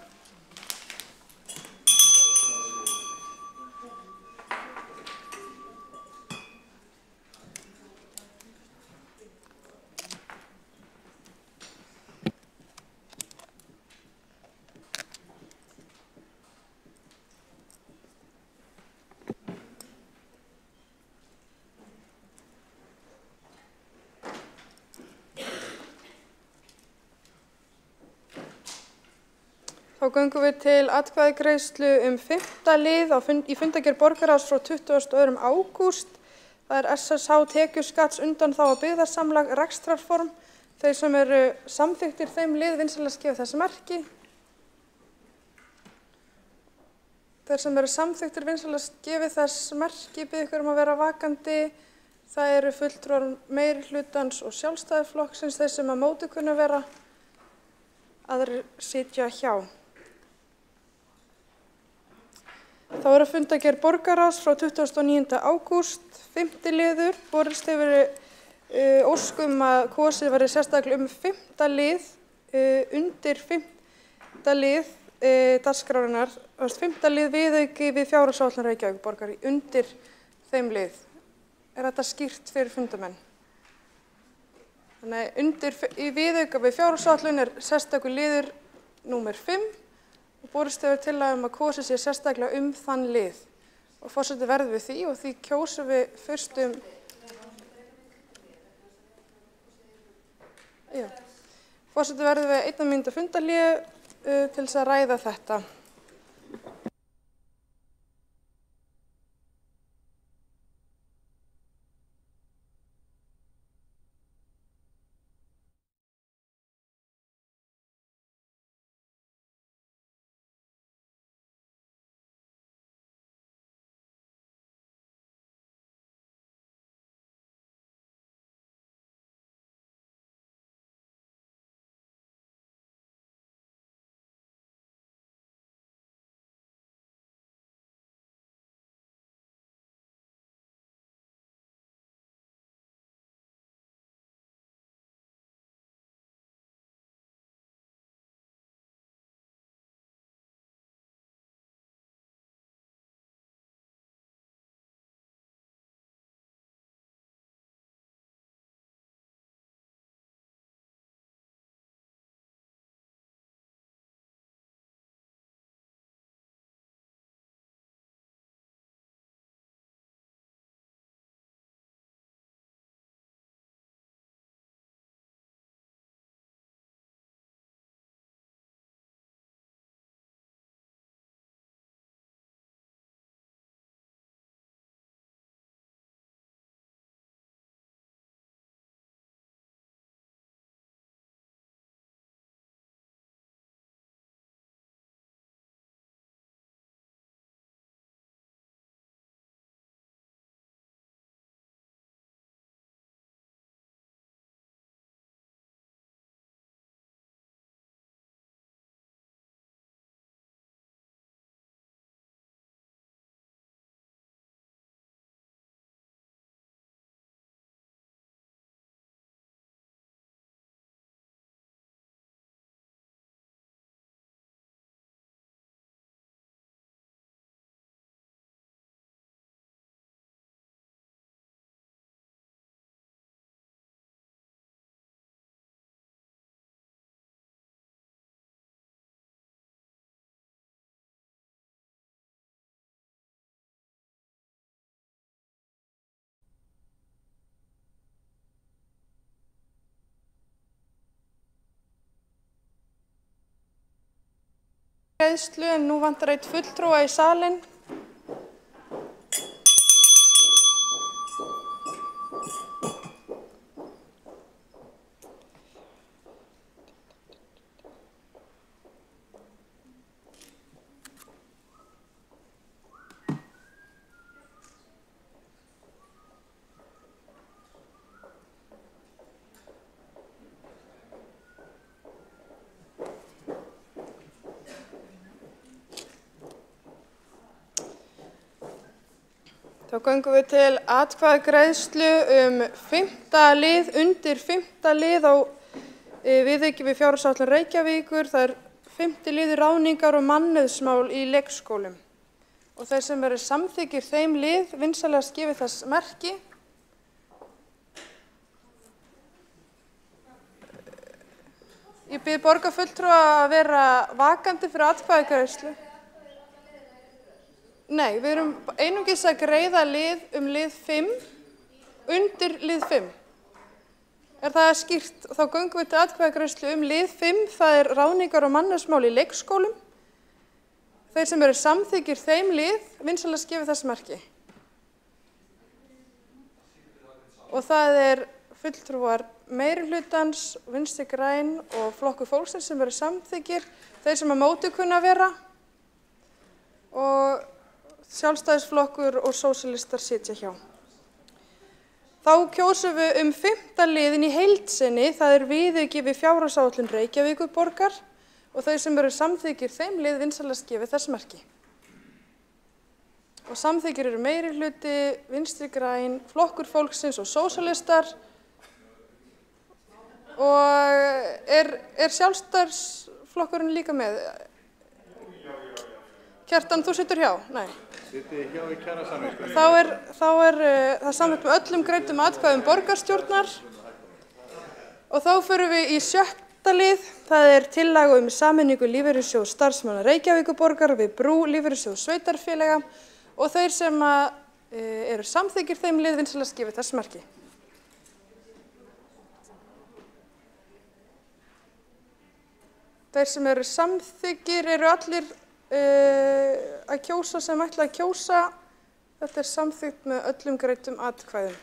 Þá göngum við til atkvæðagreiðslu 5. lið í fundargerð borgarráðs frá 22. ágúst. Það er SSH tekjuskatts undanþága byggðarsamlag rekstrarform. Þeir sem eru samþykktir þeim lið vinsamlegast gefa þess merki. Þeir sem eru samþykktir vinsamlegast gefi þess merki, bið ykkur að vera vakandi. Það eru fulltrúar meirihlutans og Sjálfstæðisflokksins, þeir sem að móti kunna vera, aðrir sitja hjá. Þá er að fundargerð borgarráðs frá 29. ágúst, 5. liður, borist hefur óskum að kosið verði sérstaklega 5. lið undir 5. lið dagskrárinnar, 5. lið viðauki við fjárhagsáætlun Reykjavíkurborgar undir þeim lið. Er þetta skýrt fyrir fundamenn? Þannig í viðauka við fjárhagsáætlun sérstakur liður númer 5 og borist hefur tillaga að kosið sé sérstaklega þann lið. Og forseti verður við því og því kjósum við fyrst Forseti verður við 1 mínútu fundarhlé til þess að ræða þetta. En nú vantar einn fulltrúa í salinn. Þá göngum við til atkvæðagreiðslu 5. lið, undir 5. lið á viðauki við fjárhagsáætlun Reykjavíkur. Það er 5. liður ráðningar og mannauðsmál í leikskólum. Og þeir sem eru samþykkir þeim lið vinsamlegast gefi þess merki. Ég bið borgarfulltrúa að vera vakandi fyrir atkvæðagreiðslu. Nei, við erum einungis að greiða lið lið 5, undir lið 5. Er það skýrt? Þá göngum við til atkvæðagreiðslu lið 5, það er ráðningar og mannauðsmál í leikskólum. Þeir sem eru samþykkir þeim lið, vinsamlegast gefi þess merki. Og það er fulltrúar meirihlutans, Vinstri græn og Flokkur fólksins sem eru samþykkir, þeir sem að móti kunna að vera og Sjálfstæðisflokkur og sósíalistar sitja hjá. Þá kjósum við 5. liðinn í heild sinni, það er viðauki við fjárhagsáætlun Reykjavíkurborgar og þau sem eru samþykkir þeim lið vinsælast gefið þess merki. Og samþykkir eru meirihluti, Vinstri græn, Flokkur fólksins og sósíalistar og er Sjálfstæðisflokkurinn líka með? Kjartan, þú situr hjá? Nei.
Sitið hjá í kjarasamningu.
Þá er það samþykkt með öllum greiddum atkvæðum borgarstjórnar og þá förum við í 6. lið. Það er tillaga sameiningu lífeyrissjóðs starfsmanna Reykjavíkurborgar við brú lífeyrissjóðs sveitarfélaga og þeir sem eru samþykkir þeim lið vinsælast gefið þess merki. Þeir sem eru samþykkir eru allir að kjósa sem ætla að kjósa. Þetta er samþykkt með öllum greiddum atkvæðum.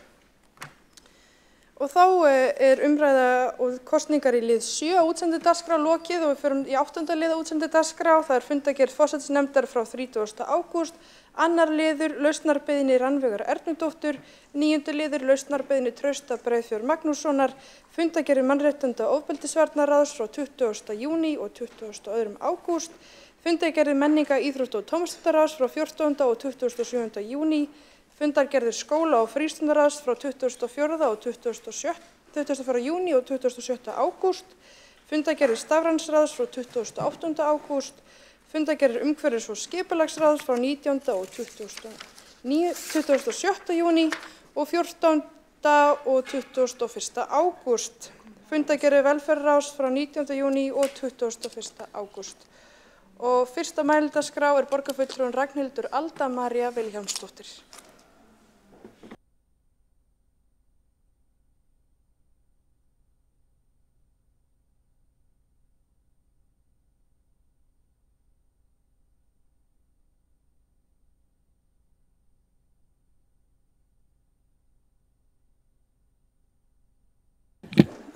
Og þá er umræða og kosningar í lið 7 á útsendidagskrá lokið og við förum í 8. lið á útsendidagskrá. Það er fundargerð forsætisnefndar frá 30. ágúst, 2. liður lausnarbeiðni Rannveigar Ernudóttur, 9. liður lausnarbeiðni Trausta Breiðfjörð Magnússonar, fundargerð mannréttinda og ofbeldisvarnaráðs frá 20. júní og 22. ágúst, fundargerð menninga, íþrótta og tómstundaráðs frá 14. og 27. júní, fundargerðir skóla og frístundaráðs frá 24. og 24. júní og 27. ágúst, fundargerðir stafrænsráðs frá 28. ágúst, fundargerðir umhverfis- og skipulagsráðs frá 19. og 27. júní og 14. og 21. ágúst, fundargerðir velferðarráðs frá 19. júní og 21. ágúst. Og fyrsta mælendaskrá er borgarfulltrúin Ragnhildur Alda María Vilhjálmsdóttir.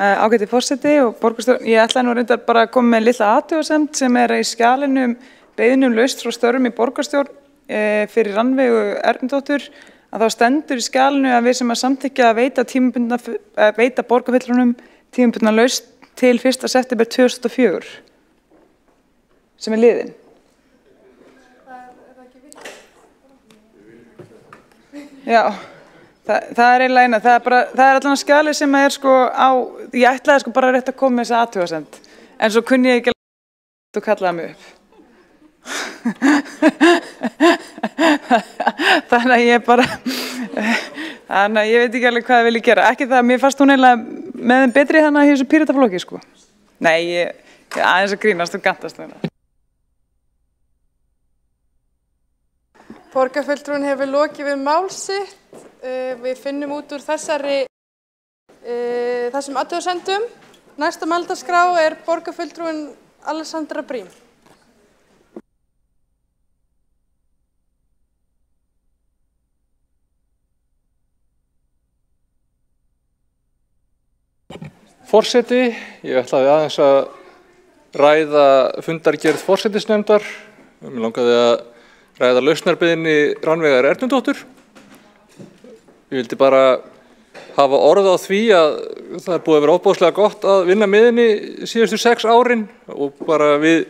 Ágæti forseti og borgarstjórn, ég ætlaði nú reyndar bara að koma með litla athugasemd sem er í skjalinu beiðni laust frá störfum í borgarstjórn fyrir Rannveigu Ernudóttur að þá stendur í skjalinu að við sem að samþykkja að veita borgarfulltrúnum tímabundna laust til 1. september 2004 sem er liðin. Já. Það er eiginlega eina, það er allan skjalið sem er sko á, ég ætlaði sko bara rétt að koma með þessa athugasemd, en svo kunni ég ekki að þú kallaði mig upp. Þannig að ég bara, þannig að ég veit ekki alveg hvað ég vilja gera, ekki það að mér fannst hún eiginlega með þeim betri þannig að þessu pírataflokki sko. Nei, ég aðeins að grínast og gantast það.
Borgarfulltrúin hefur lokið við mál sitt. Við finnum út úr þessum athugasemdum. Næsta mælendaskrá er borgarfulltrúin Alessandra Brím.
Forseti, ég ætlaði aðeins að ræða fundargerð forsætisnefndar. Mér langaði að ræða lausnarbeiðni Rannveigar Ernudóttur. Ég vildi bara hafa orð á því að það er búið að vera ofboðslega gott að vinna með henni síðustu 6 árin og bara við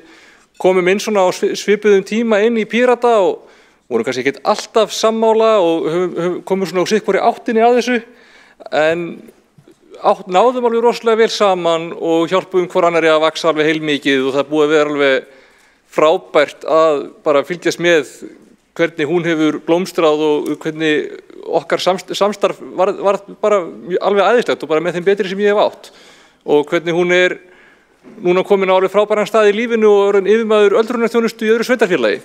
komum inn svona á svipuðum tíma inn í Pírata og vorum kannski ekkert alltaf sammála og komum svona á sitthvorri áttinni að þessu en náðum alveg rosalega vel saman og hjálpuðum hvor annarri að vaxa alveg heilmikið og það er búið að vera alveg frábært að bara fylgjast með hvernig hún hefur blómstrað og hvernig okkar samstarf var bara alveg æðislegt og bara með þeim betri sem ég hef átt og hvernig hún er núna komin á alveg frábæran stað í lífinu og er yfirmaður öldrunarþjónustu í öðru sveitarfélagi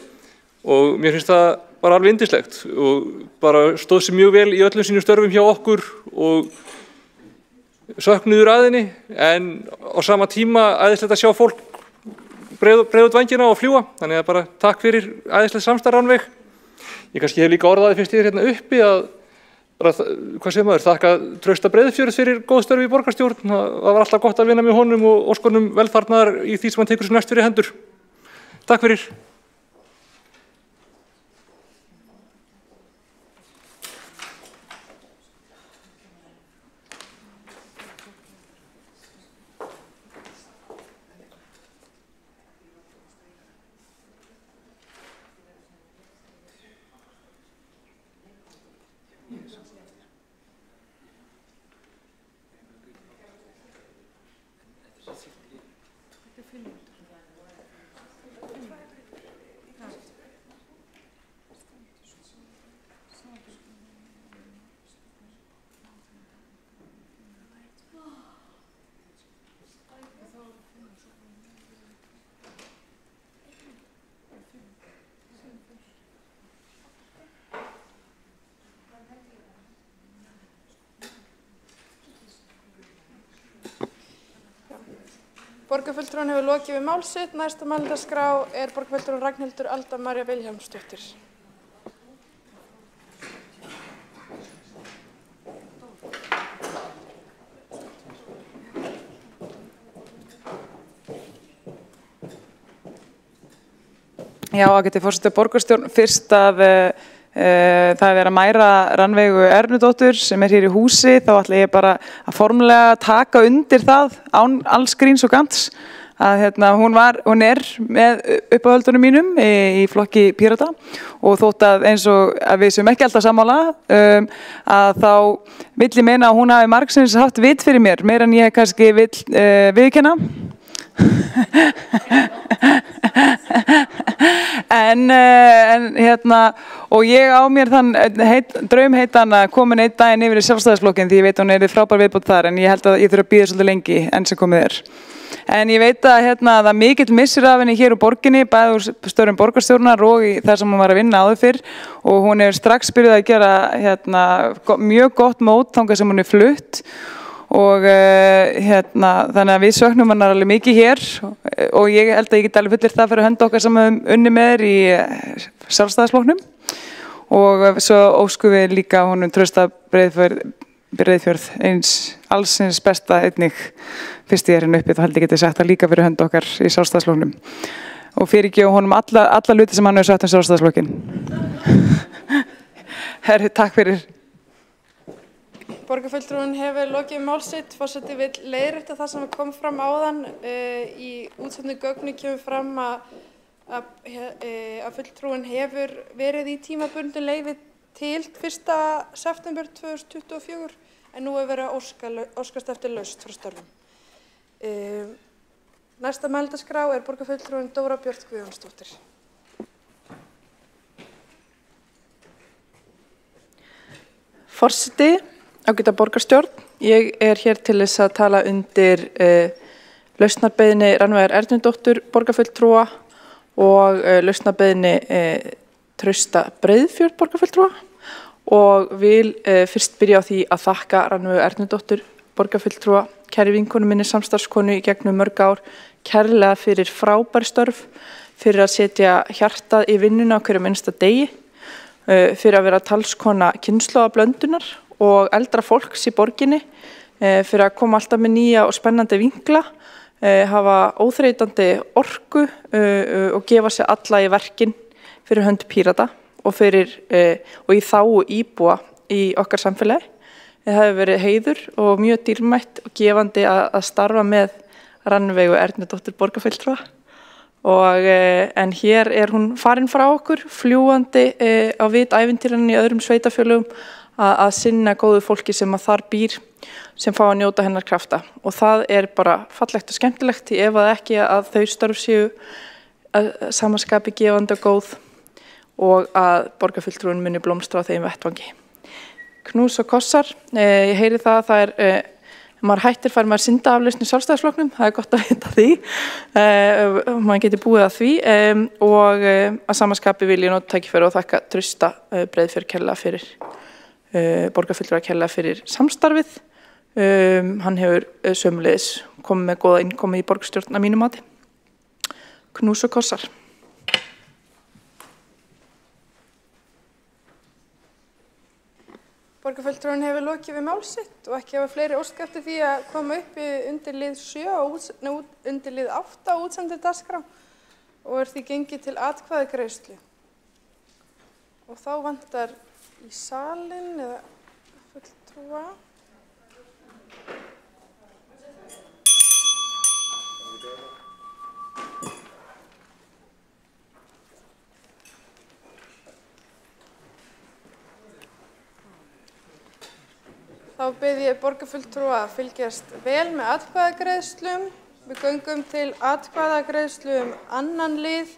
og mér finnst það bara alveg yndislegt og bara stóð sér mjög vel í öllum sínum störfum hjá okkur og söknuður að henni en á sama tíma æðislegt að sjá fólk breiða út vængina og fljúga þannig að bara takk fyrir æðislegt samstarf Rannveig. Ég kannski hef líka orðaði fyrst ég er hérna uppi að bara, hvað segir maður, þakka Trausta Breiðfjörð fyrir góð störf í borgarstjórn. Það var alltaf gott að vinna með honum og óska honum velfarnaðar í því sem hann tekur sér næst fyrir hendur. Takk fyrir.
Borgarfulltrúinn hefur lokið við mál sitt. Næsta mælendaskrá er borgarfulltrúin Ragnhildur Alda María Vilhjálmsdóttir.
Já, ágæti forseti borgarstjórn, fyrst að það er verið að mæra Rannveigu Ernudóttur sem er hér í húsi, þá ætla ég bara að formulega taka undir það án alls gríns og gants að hún er með uppáhaldunum mínum í flokki Pírata og þótt að eins og að við séum ekki alltaf sammála að þá vill ég meina að hún hafi margsins haft vit fyrir mér, meira en ég kannski vill viðurkenna. Og ég á mér þann draumheitan að komin einn daginn yfir í Sjálfstæðisflokkinn því ég veit að hún er frábær viðbót þar en ég held að ég þurfa að bíða svolítið lengi enn sem komið er. En ég veit að það er mikill missir af henni hér úr borginni, bæði úr störfum borgarstjórnar og í þar sem hún var að vinna áður fyrr og hún hefur strax byrjað að gera mjög gott mót þangað sem hún er flutt og þannig að við söknum hann alveg mikið hér og ég held að ég get alveg fullir það fyrir hönd okkar sem höfum unni með þér í Sjálfstæðisflokknum og svo óskum við líka honum Trausta Breiðfjörð allsins besta einnig fyrst ég er hérna uppi þá held ég geti sagt það líka fyrir hönd okkar í Sjálfstæðisflokknum og fyrirgefa honum alla hluti sem hann hefur sagt Sjálfstæðisflokkinn. Herri, takk fyrir.
Borgarfulltrúinn hefur lokið mál sitt. Forseti vill leiðrétta það sem kom fram áðan. Í útsendnu gögnu kemur fram að fulltrúinn hefur verið í tímabundnu leyfi til 1. september 2024 en nú hefur verið að óskast eftir lausn frá störfum. Næsta mælendaskrá er borgarfulltrúinn Dóra Björt Guðjónsdóttir.
Forseti, ágæta borgarstjórn, ég er hér til þess að tala undir lausnarbeiðni Rannveigar Ernudóttur borgarfulltrúa og lausnarbeiðni Trausta Breiðfjörð borgarfulltrúa og vil fyrst byrja á því að þakka Rannveigu Ernudóttur borgarfulltrúa, kæri vinkonu minni, samstarfskonu í gegnum mörg ár, kærlega fyrir frábær störf, fyrir að setja hjartað í vinnuna á hverjum einsta degi, fyrir að vera talskona kynslóðablöndunar og eldra fólks í borginni, fyrir að koma alltaf með nýja og spennandi vinkla, hafa óþreytandi orku og gefa sér alla í verkin fyrir hönd Pírata og í þágu íbúa í okkar samfélagi. Það hefur verið heiður og mjög dýrmætt og gefandi að starfa með Rannveigu Ernudóttur borgarfulltrúa en hér er hún farin frá okkur, fljúgandi á vit ævintýranna í öðrum sveitafjölugum að sinna góðu fólki sem að þar býr, sem fá að njóta hennar krafta og það er bara fallegt og skemmtilegt ef að ekki að þau störf séu að samaskapi gefandi og góð og að borgarfulltrúin muni blómstra á þeim vettvangi. Knús og kossar, ég heyri það að það er, maður hættir fær maður syndaaflausn í Sjálfstæðisflokknum, það er gott að vita því, maður geti búið að því og að samaskapi vil ég nota tækifæri og þakka Trausta Breiðfjörð kærlega fyrir, borgarfulltrúa kærlega fyrir samstarfið, hann hefur sömuleiðis komið með góða innkomi í borgarstjórn að mínu mati. Knús og kossar.
Borgarfulltrúinn hefur lokið við mál sitt og ekki hafa fleiri óskað eftir því að koma upp undir lið 7 og undir lið 8 á útsendri dagskrá og því gengið til atkvæðagreiðslu. Og þá vantar í salinn eða fulltrúa. Þá bið ég borgarfulltrúa að fylgjast vel með atkvæðagreiðslum. Við göngum til atkvæðagreiðslu annan lið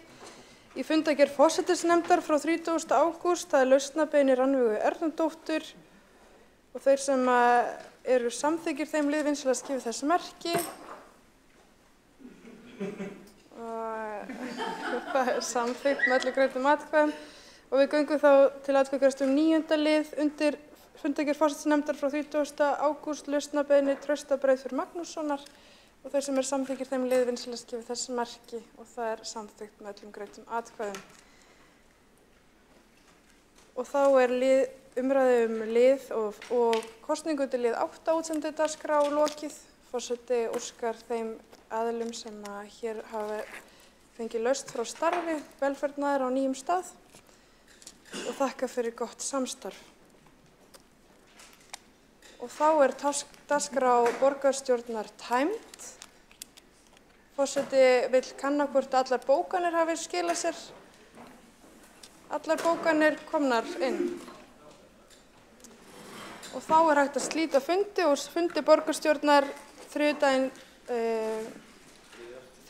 í fundargerð forsætisnefndar frá 30. ágúst. Það lausnabeiðni Rannveigu Ernudóttur og þeir sem eru samþykkir þeim lið vinsamlegast gefi þessu merki. Og það samþykkt með öllu greiddum atkvæðum. Og við göngum þá til atkvæðagreiðslu 9. lið undir fundargerð forsætisnefndar frá 30. ágúst, lausnabeiðni Trausta Breiðfjörð Magnússonar og þeir sem eru samþykkir þeim lið vinsamlegast gefi þessu merki og það er samþykkt með öllum greiddum atkvæðum. Og þá er umræðu lið og kosningu til lið 8 útsendri dagskrá lokið. Forseti óskar þeim aðilum sem hér hafa fengið lausn frá starfi velferðnaðar á nýjum stað og þakka fyrir gott samstarf. Og þá er dagskrá borgarstjórnar tæmd. Forseti vill kanna hvort allar bókanir hafi skilað sér. Allar bókanir komnar inn. Og þá er hægt að slíta fundi og fundi borgarstjórnar þriðjudaginn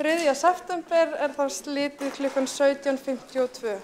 3. september er þá slitið klukkan 17:52.